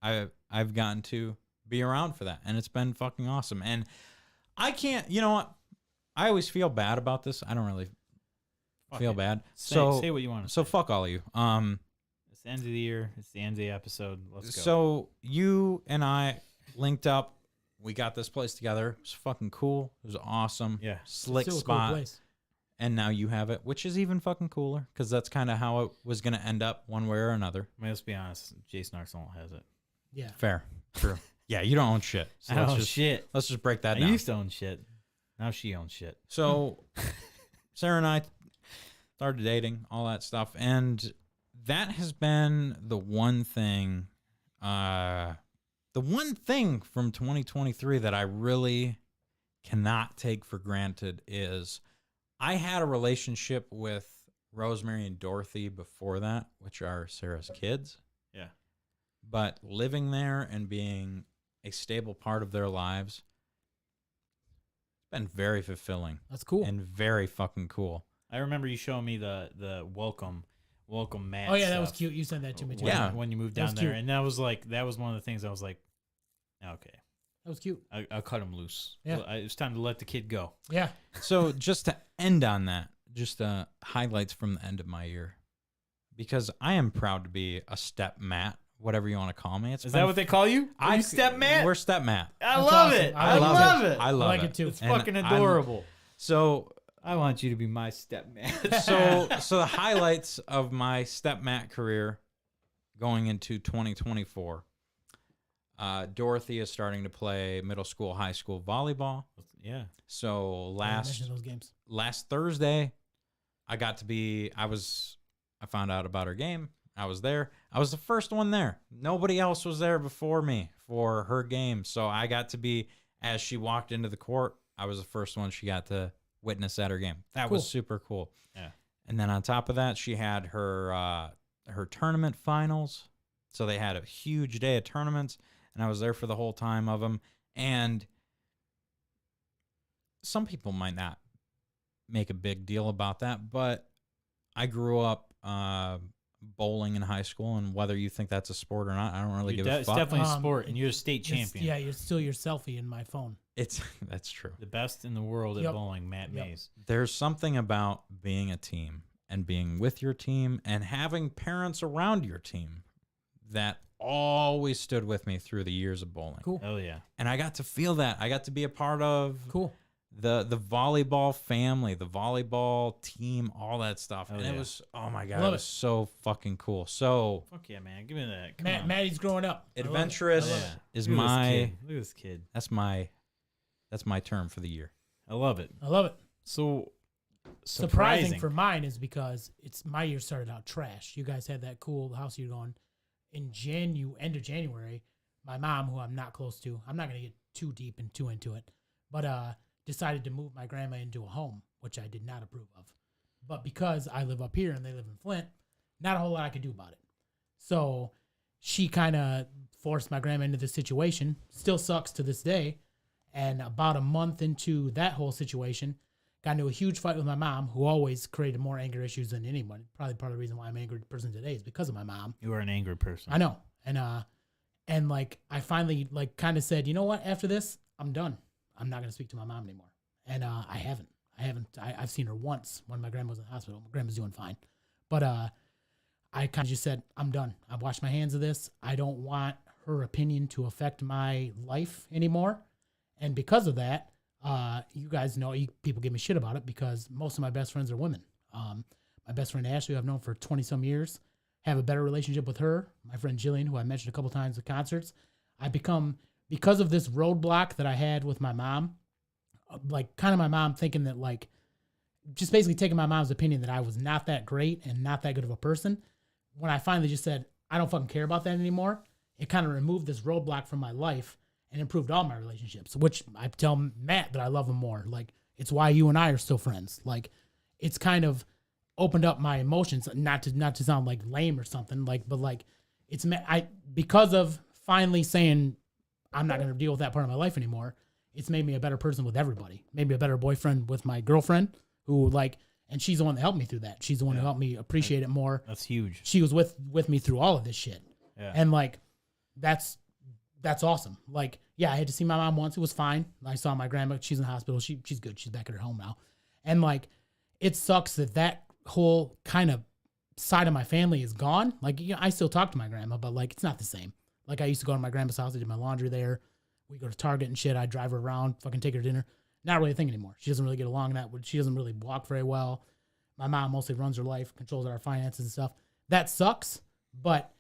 [SPEAKER 2] I've gotten to be around for that, and it's been fucking awesome. And I can't, you know what? I always feel bad about this. I don't really feel bad.
[SPEAKER 1] Say what you want to
[SPEAKER 2] So fuck all of you.
[SPEAKER 1] It's the end of the year. It's the end of the episode. Let's go.
[SPEAKER 2] So you and I linked up. We got this place together. It was fucking cool. It was awesome.
[SPEAKER 1] Yeah.
[SPEAKER 2] Slick
[SPEAKER 3] Still a
[SPEAKER 2] spot.
[SPEAKER 3] cool place.
[SPEAKER 2] And now you have it, which is even fucking cooler because that's kind of how it was going to end up one way or another.
[SPEAKER 1] I mean, let's be honest. Jason Arsenal has it.
[SPEAKER 3] Yeah.
[SPEAKER 2] Fair. True. Yeah, you don't own shit. So
[SPEAKER 1] Oh, shit.
[SPEAKER 2] let's just break that
[SPEAKER 1] I
[SPEAKER 2] down.
[SPEAKER 1] used to own shit. Now she owns shit.
[SPEAKER 2] So Sarah and I started dating, all that stuff, and that has been the one thing from 2023 that I really cannot take for granted is I had a relationship with Rosemary and Dorothy before that, which are Sarah's kids.
[SPEAKER 1] Yeah.
[SPEAKER 2] But living there and being a stable part of their lives, it's been very fulfilling
[SPEAKER 3] That's cool.
[SPEAKER 2] and very fucking cool.
[SPEAKER 1] I remember you showing me the welcome mat.
[SPEAKER 3] Oh yeah, that was
[SPEAKER 1] stuff
[SPEAKER 3] cute. You sent that to me too.
[SPEAKER 2] Yeah.
[SPEAKER 1] When you moved
[SPEAKER 3] That was
[SPEAKER 1] down there,
[SPEAKER 3] cute.
[SPEAKER 1] and that was one of the things I was like, okay,
[SPEAKER 3] That was cute.
[SPEAKER 1] I'll cut him loose.
[SPEAKER 3] Yeah.
[SPEAKER 1] It's time to let the kid go.
[SPEAKER 3] Yeah.
[SPEAKER 2] So just to end on that, just highlights from the end of my year, because I am proud to be a step mat, whatever you want to call me.
[SPEAKER 1] Is that what they call you? Are you step mat?
[SPEAKER 2] We're step mat.
[SPEAKER 1] I
[SPEAKER 3] That's
[SPEAKER 1] love
[SPEAKER 3] awesome.
[SPEAKER 1] it.
[SPEAKER 3] I
[SPEAKER 1] I
[SPEAKER 3] like
[SPEAKER 1] love
[SPEAKER 3] it.
[SPEAKER 1] it.
[SPEAKER 2] I love
[SPEAKER 3] like
[SPEAKER 2] it
[SPEAKER 3] it too.
[SPEAKER 1] It's
[SPEAKER 2] And
[SPEAKER 1] fucking
[SPEAKER 2] I'm-
[SPEAKER 1] adorable.
[SPEAKER 2] So
[SPEAKER 1] I want you to be my step mat.
[SPEAKER 2] so the highlights of my step mat career going into 2024. Dorothy is starting to play middle school, high school volleyball.
[SPEAKER 1] yeah.
[SPEAKER 2] So
[SPEAKER 3] I mentioned those games.
[SPEAKER 2] last Thursday, I found out about her game. I was there. I was the first one there. Nobody else was there before me for her game. So I got to be, as she walked into the court, I was the first one she got to witness at her game. That was
[SPEAKER 3] Cool.
[SPEAKER 2] super cool.
[SPEAKER 1] Yeah.
[SPEAKER 2] And then on top of that, she had her tournament finals. So they had a huge day of tournaments, and I was there for the whole time of them. And some people might not make a big deal about that, but I grew up bowling in high school, and whether you think that's a sport or not, I don't really give a
[SPEAKER 1] It's
[SPEAKER 2] fuck.
[SPEAKER 1] definitely a
[SPEAKER 3] Um,
[SPEAKER 1] sport, and you're a state champion.
[SPEAKER 3] Yeah, you're still your selfie in my phone.
[SPEAKER 2] That's true.
[SPEAKER 1] The best in the world at
[SPEAKER 3] Yep.
[SPEAKER 1] bowling, Matt
[SPEAKER 3] Yep.
[SPEAKER 1] Mays.
[SPEAKER 2] There's something about being a team and being with your team and having parents around your team that always stood with me through the years of bowling.
[SPEAKER 3] Cool.
[SPEAKER 1] Oh yeah.
[SPEAKER 2] And I got to feel that. I got to be a part of
[SPEAKER 3] Cool.
[SPEAKER 2] the volleyball family, the volleyball team, all that stuff.
[SPEAKER 1] Oh,
[SPEAKER 2] and
[SPEAKER 1] yeah.
[SPEAKER 2] it was, oh my God,
[SPEAKER 3] Love
[SPEAKER 2] it was
[SPEAKER 3] it.
[SPEAKER 2] so fucking cool. So
[SPEAKER 1] Fuck yeah, man. Give me that. Come on.
[SPEAKER 3] Maddie's growing up. I love it.
[SPEAKER 2] adventurous
[SPEAKER 3] I love
[SPEAKER 1] Yeah.
[SPEAKER 3] it.
[SPEAKER 2] is
[SPEAKER 1] Look at this
[SPEAKER 2] my,
[SPEAKER 1] kid. Look at this kid.
[SPEAKER 2] that's my term for the year.
[SPEAKER 1] I love it.
[SPEAKER 3] I love it.
[SPEAKER 1] So
[SPEAKER 3] Surprising for mine is because it's my year started out trash. You guys had that cool house you're going in end of January. My mom, who I'm not close to, I'm not gonna get too deep and too into it, but decided to move my grandma into a home, which I did not approve of. But because I live up here and they live in Flint, not a whole lot I could do about it. So she kind of forced my grandma into this situation. Still sucks to this day. And about a month into that whole situation, got into a huge fight with my mom, who always created more anger issues than anyone. Probably part of the reason why I'm an angry person today is because of my mom.
[SPEAKER 1] You are an angry person.
[SPEAKER 3] I know. And like, I finally like kind of said, you know what? After this, I'm done. I'm not going to speak to my mom anymore. And I haven't. I've seen her once when my grandma was in the hospital. My grandma's doing fine. But I kind of just said, I'm done. I've washed my hands of this. I don't want her opinion to affect my life anymore. And because of that, you guys know, people give me shit about it because most of my best friends are women. My best friend Ashley, who I've known for 20-some years, have a better relationship with her. My friend Jillian, who I mentioned a couple times at concerts, because of this roadblock that I had with my mom, like kind of my mom thinking that like, just basically taking my mom's opinion that I was not that great and not that good of a person. When I finally just said, I don't fucking care about that anymore, it kind of removed this roadblock from my life and improved all my relationships, which I tell Matt that I love him more. Like, it's why you and I are still friends. Like, it's kind of opened up my emotions, not to sound like lame or something, like, but like, because of finally saying I'm not going to deal with that part of my life anymore, it's made me a better person with everybody. Made me a better boyfriend with my girlfriend, who like, and she's the one that helped me through that. She's the one who helped me appreciate it more.
[SPEAKER 1] That's huge.
[SPEAKER 3] She was with me through all of this shit.
[SPEAKER 1] Yeah.
[SPEAKER 3] And like, that's awesome. Like, yeah, I had to see my mom once. It was fine. I saw my grandma. She's in the hospital. She's good. She's back at her home now. And like, it sucks that whole kind of side of my family is gone. Like, you know, I still talk to my grandma, but like, it's not the same. Like, I used to go to my grandma's house. I did my laundry there. We go to Target and shit. I drive her around, fucking take her to dinner. Not really a thing anymore. She doesn't really get along in that. She doesn't really walk very well. My mom mostly runs her life, controls our finances and stuff. That sucks. But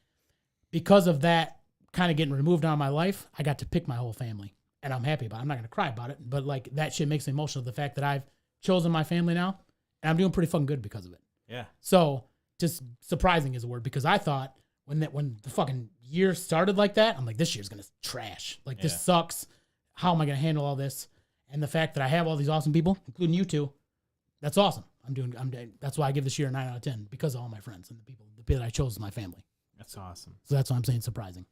[SPEAKER 3] because of that kind of getting removed out of my life, I got to pick my whole family. And I'm happy about it. I'm not going to cry about it. But like, that shit makes me emotional. The fact that I've chosen my family now, and I'm doing pretty fucking good because of it.
[SPEAKER 1] Yeah.
[SPEAKER 3] So just surprising is a word, because I thought when the fucking year started like that, I'm like, this year's going to trash. Like, this sucks. How am I going to handle all this? And the fact that I have all these awesome people, including you two, that's awesome. That's why I give this year a 9 out of 10, because of all my friends and the people that I chose as my family.
[SPEAKER 1] That's awesome.
[SPEAKER 3] So that's why I'm saying surprising.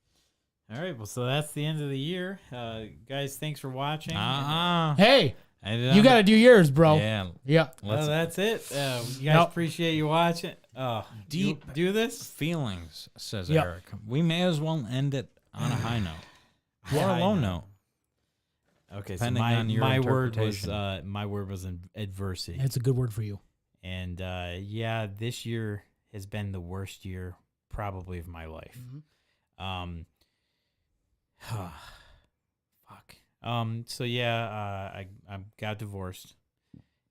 [SPEAKER 1] All right. Well, so that's the end of the year. Guys, thanks for watching.
[SPEAKER 3] Hey, you got to do yours, bro.
[SPEAKER 2] Yeah.
[SPEAKER 3] Yeah.
[SPEAKER 1] That's it. You guys appreciate you watching.
[SPEAKER 2] Deep
[SPEAKER 1] do this?
[SPEAKER 2] feelings, says
[SPEAKER 3] Yep.
[SPEAKER 2] Eric. We may as well end it on a high note. Or a
[SPEAKER 1] High
[SPEAKER 2] low
[SPEAKER 1] note.
[SPEAKER 2] note.
[SPEAKER 1] Okay,
[SPEAKER 2] Depending
[SPEAKER 1] so
[SPEAKER 2] on your
[SPEAKER 1] my word was
[SPEAKER 2] interpretation.
[SPEAKER 1] adversity.
[SPEAKER 3] It's a good word for you.
[SPEAKER 1] And yeah, this year has been the worst year probably of my life.
[SPEAKER 3] Mm-hmm.
[SPEAKER 1] Fuck. So yeah, I got divorced,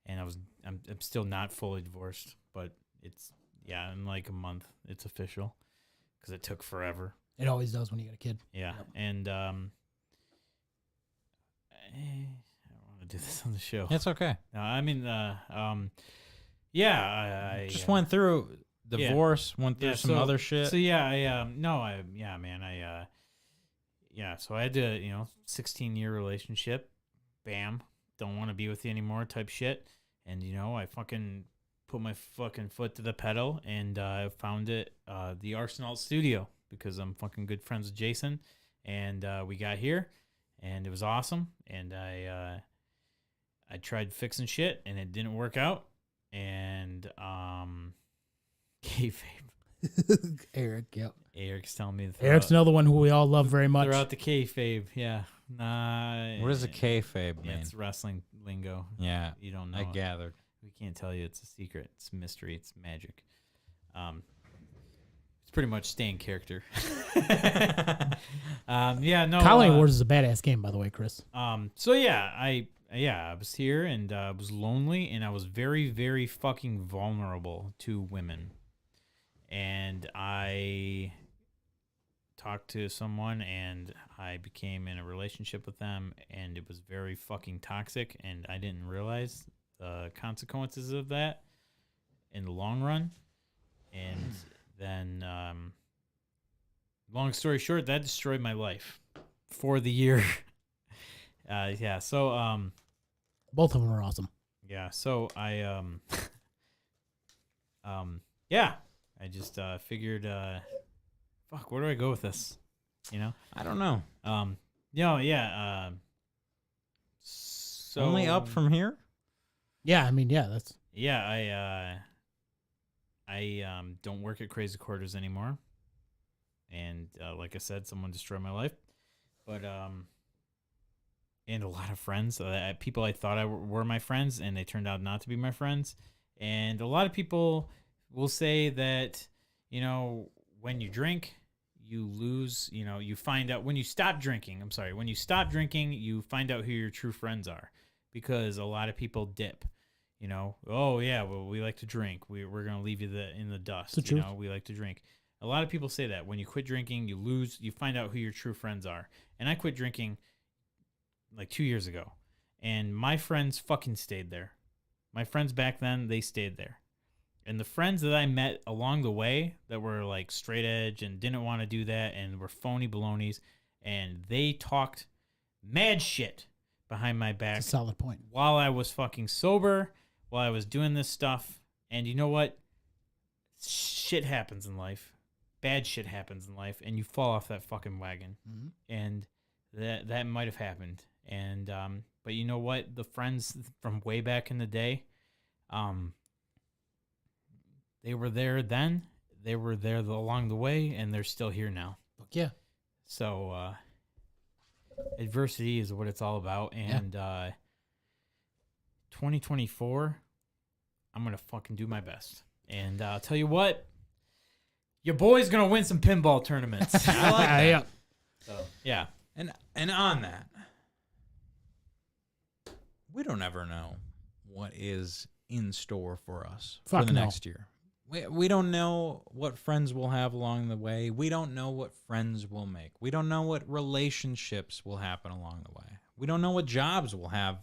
[SPEAKER 1] and I'm still not fully divorced, but it's in like a month it's official, because it took forever.
[SPEAKER 3] It always does when you got a kid.
[SPEAKER 1] Yeah,
[SPEAKER 3] Yep.
[SPEAKER 1] and I don't want to do this on the show.
[SPEAKER 2] It's okay.
[SPEAKER 1] No, I mean, yeah, I
[SPEAKER 2] Just went through divorce, went through some other shit.
[SPEAKER 1] So yeah, so I had a 16-year relationship. Bam, don't want to be with you anymore type shit. And I fucking put my fucking foot to the pedal, and I found the Arsenal studio, because I'm fucking good friends with Jason, and we got here, and it was awesome. And I tried fixing shit, and it didn't work out. And kayfabe.
[SPEAKER 3] Eric, yep.
[SPEAKER 1] Eric's telling me.
[SPEAKER 3] Eric's another one who we all love very much.
[SPEAKER 1] Throughout the kayfabe, yeah. Nah.
[SPEAKER 2] What does a kayfabe
[SPEAKER 1] Yeah,
[SPEAKER 2] mean?
[SPEAKER 1] it's wrestling lingo.
[SPEAKER 2] Yeah,
[SPEAKER 1] You don't know.
[SPEAKER 2] I
[SPEAKER 1] it.
[SPEAKER 2] gathered.
[SPEAKER 1] We can't tell you. It's a secret. It's a mystery. It's magic. It's pretty much stay in character. Yeah, no.
[SPEAKER 3] Colony Wars is a badass game, by the way, Chris.
[SPEAKER 1] So yeah, I was here, and I was lonely, and I was very, very fucking vulnerable to women. And I talked to someone, and I became in a relationship with them, and it was very fucking toxic, and I didn't realize the consequences of that in the long run. And then, long story short, that destroyed my life for the year. Yeah, so
[SPEAKER 3] Both of them are awesome.
[SPEAKER 1] yeah, so I yeah, I just figured fuck, where do I go with this?
[SPEAKER 2] I don't know.
[SPEAKER 1] Yeah, so
[SPEAKER 2] Only up from here?
[SPEAKER 3] Yeah, I mean, yeah, that's
[SPEAKER 1] Yeah, I don't work at Crazy Quarters anymore, and like I said, someone destroyed my life. But and a lot of friends, people I thought were my friends, and they turned out not to be my friends. And a lot of people will say that, when you drink, you lose. You find out when you stop drinking. I'm sorry, when you stop drinking, you find out who your true friends are, because a lot of people dip. Oh yeah, well, we like to drink. We're gonna leave you in the dust. We like to drink. A lot of people say that when you quit drinking, you lose. You find out who your true friends are. And I quit drinking like 2 years ago, and my friends fucking stayed there. My friends back then, they stayed there. And the friends that I met along the way that were like straight edge and didn't want to do that and were phony balonies, and they talked mad shit behind my back.
[SPEAKER 3] a solid point.
[SPEAKER 1] While I was fucking sober, while I was doing this stuff. And you know what? Shit happens in life. Bad shit happens in life, and you fall off that fucking wagon.
[SPEAKER 3] Mm-hmm.
[SPEAKER 1] And that might have happened. And but you know what? The friends from way back in the day, they were there then. They were there along the way, and they're still here now.
[SPEAKER 3] Fuck yeah.
[SPEAKER 1] So adversity is what it's all about. And 2024, I'm gonna fucking do my best. And I'll tell you what, your boy's gonna win some pinball tournaments. I like that.
[SPEAKER 3] Yeah.
[SPEAKER 1] So yeah.
[SPEAKER 2] And on that, we don't ever know what is in store for us for the next year. We don't know what friends we'll have along the way. We don't know what friends we'll make. We don't know what relationships will happen along the way. We don't know what jobs we'll have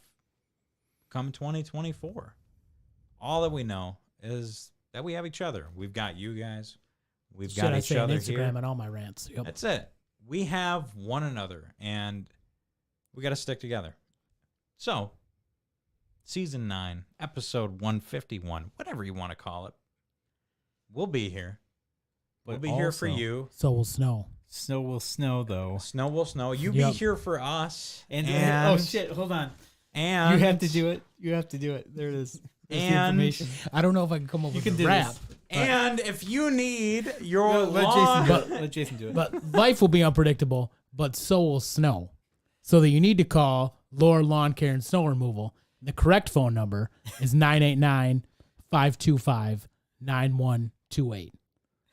[SPEAKER 2] come 2024. All that we know is that we have each other. We've got you guys. We've got each other
[SPEAKER 3] Instagram
[SPEAKER 2] here.
[SPEAKER 3] and all my rants. Yep.
[SPEAKER 2] That's it. We have one another, and we got to stick together. So, Season 9, Episode 151, whatever you want to call it, we'll be here. We'll be here for you.
[SPEAKER 3] So will snow.
[SPEAKER 1] Snow will snow, though.
[SPEAKER 2] Snow will snow. You be here for us.
[SPEAKER 1] And oh, shit, hold on.
[SPEAKER 2] And
[SPEAKER 1] you have to do it. You have to do it. There it is. There's the information.
[SPEAKER 3] I don't know if I can come up with a rap.
[SPEAKER 2] And if you need your
[SPEAKER 1] let Jason do it.
[SPEAKER 3] But life will be unpredictable, but so will snow. So that you need to call Lore Lawn Care and Snow Removal. The correct phone number is 989-525-9128.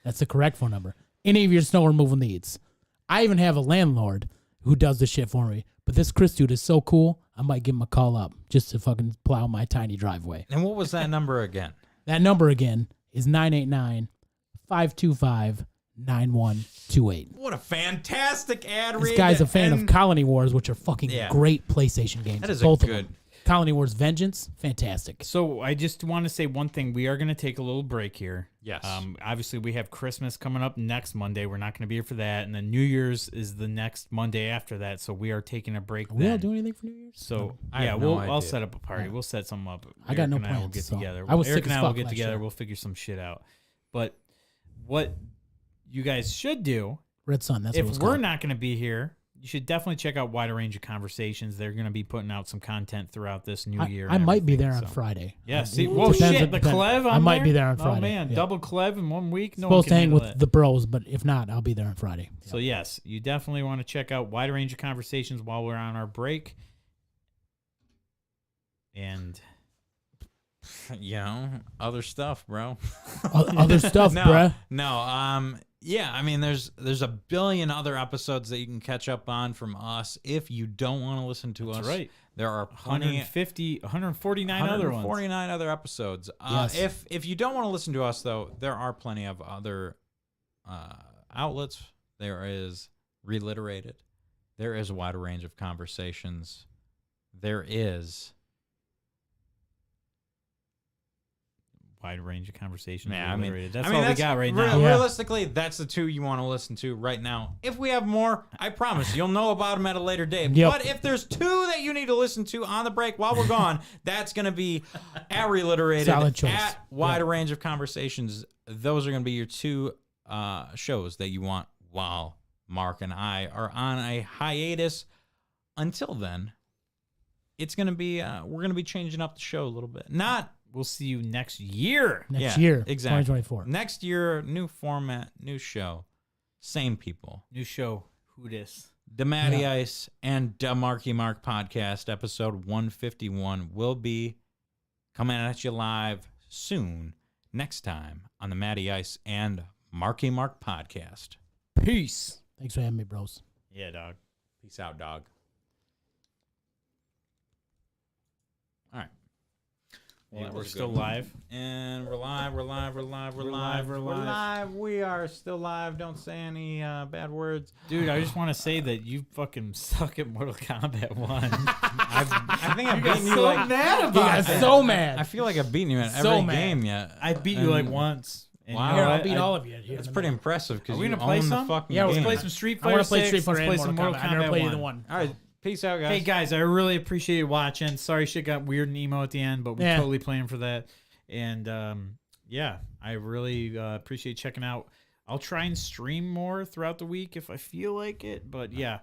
[SPEAKER 3] That's the correct phone number. Any of your snow removal needs. I even have a landlord who does the shit for me. But this Chris dude is so cool, I might give him a call up just to fucking plow my tiny driveway.
[SPEAKER 2] And what was that number again?
[SPEAKER 3] That number again is 989-525-9128.
[SPEAKER 2] What a fantastic ad read.
[SPEAKER 3] This guy's a fan of Colony Wars, which are fucking great PlayStation games.
[SPEAKER 2] That is
[SPEAKER 3] both
[SPEAKER 2] a
[SPEAKER 3] of
[SPEAKER 2] good.
[SPEAKER 3] them. Colony Wars Vengeance, fantastic.
[SPEAKER 1] So I just want to say one thing. We are going to take a little break here.
[SPEAKER 2] Yes.
[SPEAKER 1] Obviously, we have Christmas coming up next Monday. We're not going to be here for that. And then New Year's is the next Monday after that. So we are taking a break.
[SPEAKER 3] We don't do anything for New Year's?
[SPEAKER 1] So,
[SPEAKER 2] I
[SPEAKER 1] I'll set up a party. We'll set something up.
[SPEAKER 3] I got no
[SPEAKER 1] Eric and I will
[SPEAKER 3] plans,
[SPEAKER 1] get
[SPEAKER 3] so
[SPEAKER 1] together.
[SPEAKER 3] I was
[SPEAKER 1] Eric
[SPEAKER 3] sick
[SPEAKER 1] and
[SPEAKER 3] as
[SPEAKER 1] I will
[SPEAKER 3] fuck
[SPEAKER 1] get
[SPEAKER 3] last
[SPEAKER 1] together.
[SPEAKER 3] year.
[SPEAKER 1] We'll figure some shit out. But what you guys should do,
[SPEAKER 3] Red Sun, that's what it was
[SPEAKER 1] if we're
[SPEAKER 3] called.
[SPEAKER 1] not going to be here, you should definitely check out Wider Range of Conversations. They're going to be putting out some content throughout this new year.
[SPEAKER 3] I
[SPEAKER 1] and
[SPEAKER 3] might be there
[SPEAKER 1] everything,
[SPEAKER 3] on
[SPEAKER 1] so.
[SPEAKER 3] Friday.
[SPEAKER 1] Yeah, see,
[SPEAKER 3] It
[SPEAKER 1] whoa,
[SPEAKER 3] depends-
[SPEAKER 1] shit, the
[SPEAKER 3] depends.
[SPEAKER 1] Clev
[SPEAKER 3] I
[SPEAKER 1] on
[SPEAKER 3] might
[SPEAKER 1] there?
[SPEAKER 3] be there on
[SPEAKER 1] Oh,
[SPEAKER 3] Friday.
[SPEAKER 1] man,
[SPEAKER 3] Yeah.
[SPEAKER 1] double Clev in 1 week? No
[SPEAKER 3] Supposed to
[SPEAKER 1] one can
[SPEAKER 3] hang
[SPEAKER 1] handle
[SPEAKER 3] with
[SPEAKER 1] that.
[SPEAKER 3] the bros, but if not, I'll be there on Friday.
[SPEAKER 1] So, yes, you definitely want to check out Wider Range of Conversations while we're on our break. And...
[SPEAKER 2] other stuff, bro.
[SPEAKER 3] Other stuff, bruh.
[SPEAKER 2] No, yeah, I mean, there's a billion other episodes that you can catch up on from us if you don't want to listen to us.
[SPEAKER 1] right.
[SPEAKER 2] There are plenty,
[SPEAKER 1] 149 other ones.
[SPEAKER 2] 149 other episodes.
[SPEAKER 3] Yes.
[SPEAKER 2] If you don't want to listen to us, though, there are plenty of other outlets. There is Reliterated. There is a wider range of conversations. There is...
[SPEAKER 1] Wide range of conversations.
[SPEAKER 2] Yeah, I mean,
[SPEAKER 1] that's all we got right now.
[SPEAKER 2] Realistically, that's the two you want to listen to right now. If we have more, I promise you'll know about them at a later date.
[SPEAKER 3] Yep.
[SPEAKER 2] But if there's two that you need to listen to on the break while we're gone, that's going to be at Reliterated,
[SPEAKER 3] Solid choice.
[SPEAKER 2] at Wider Range of Conversations. Those are going to be your two shows that you want while Mark and I are on a hiatus. Until then, it's gonna be we're gonna be changing up the show a little bit. Not
[SPEAKER 1] We'll see you next year.
[SPEAKER 3] Next year,
[SPEAKER 2] exactly.
[SPEAKER 3] 2024.
[SPEAKER 2] Next year, new format, new show, same people.
[SPEAKER 1] New show. Who dis?
[SPEAKER 2] The Matty Ice and the Marky Mark podcast, episode 151, will be coming at you live soon. Next time on the Matty Ice and Marky Mark podcast.
[SPEAKER 1] Peace.
[SPEAKER 3] Thanks for having me, bros.
[SPEAKER 1] Yeah, dog.
[SPEAKER 2] Peace out, dog. All right.
[SPEAKER 1] Well,
[SPEAKER 2] that
[SPEAKER 1] we're
[SPEAKER 2] was a
[SPEAKER 1] still
[SPEAKER 2] good one.
[SPEAKER 1] live.
[SPEAKER 2] And we're live.
[SPEAKER 1] We're live.
[SPEAKER 2] We are still live. Don't say any bad words.
[SPEAKER 1] Dude, I just want to say that you fucking suck at Mortal Kombat 1.
[SPEAKER 2] I think I've beaten you
[SPEAKER 1] so
[SPEAKER 2] like
[SPEAKER 1] mad
[SPEAKER 3] He
[SPEAKER 1] about
[SPEAKER 3] got
[SPEAKER 1] that.
[SPEAKER 3] so mad.
[SPEAKER 2] I feel like I've beaten you in
[SPEAKER 3] So
[SPEAKER 2] every
[SPEAKER 3] mad.
[SPEAKER 2] game yet.
[SPEAKER 1] I beat you like once. And
[SPEAKER 2] Wow.
[SPEAKER 1] you
[SPEAKER 3] Here,
[SPEAKER 1] know
[SPEAKER 3] I'll
[SPEAKER 1] what?
[SPEAKER 3] beat all of you. Here
[SPEAKER 2] It's
[SPEAKER 3] in a
[SPEAKER 2] pretty
[SPEAKER 3] minute.
[SPEAKER 2] impressive because
[SPEAKER 1] Are we
[SPEAKER 2] you
[SPEAKER 1] gonna play
[SPEAKER 2] own
[SPEAKER 1] some?
[SPEAKER 2] the fucking
[SPEAKER 3] Yeah, we're
[SPEAKER 2] game.
[SPEAKER 3] gonna
[SPEAKER 1] Play some Street
[SPEAKER 3] I
[SPEAKER 1] Fighter
[SPEAKER 3] want to play
[SPEAKER 1] 6.
[SPEAKER 3] Street Fighter
[SPEAKER 1] Let's play
[SPEAKER 3] and
[SPEAKER 1] some
[SPEAKER 3] Mortal
[SPEAKER 1] Mortal
[SPEAKER 3] Kombat. I never
[SPEAKER 1] Kombat
[SPEAKER 3] played
[SPEAKER 1] 1.
[SPEAKER 3] either one.
[SPEAKER 2] All right. Peace out, guys.
[SPEAKER 1] Hey guys, I really appreciate watching. Sorry shit got weird and emo at the end, but we're
[SPEAKER 3] Yeah.
[SPEAKER 1] totally playing for that. And yeah, I really appreciate checking out. I'll try and stream more throughout the week if I feel like it. But yeah,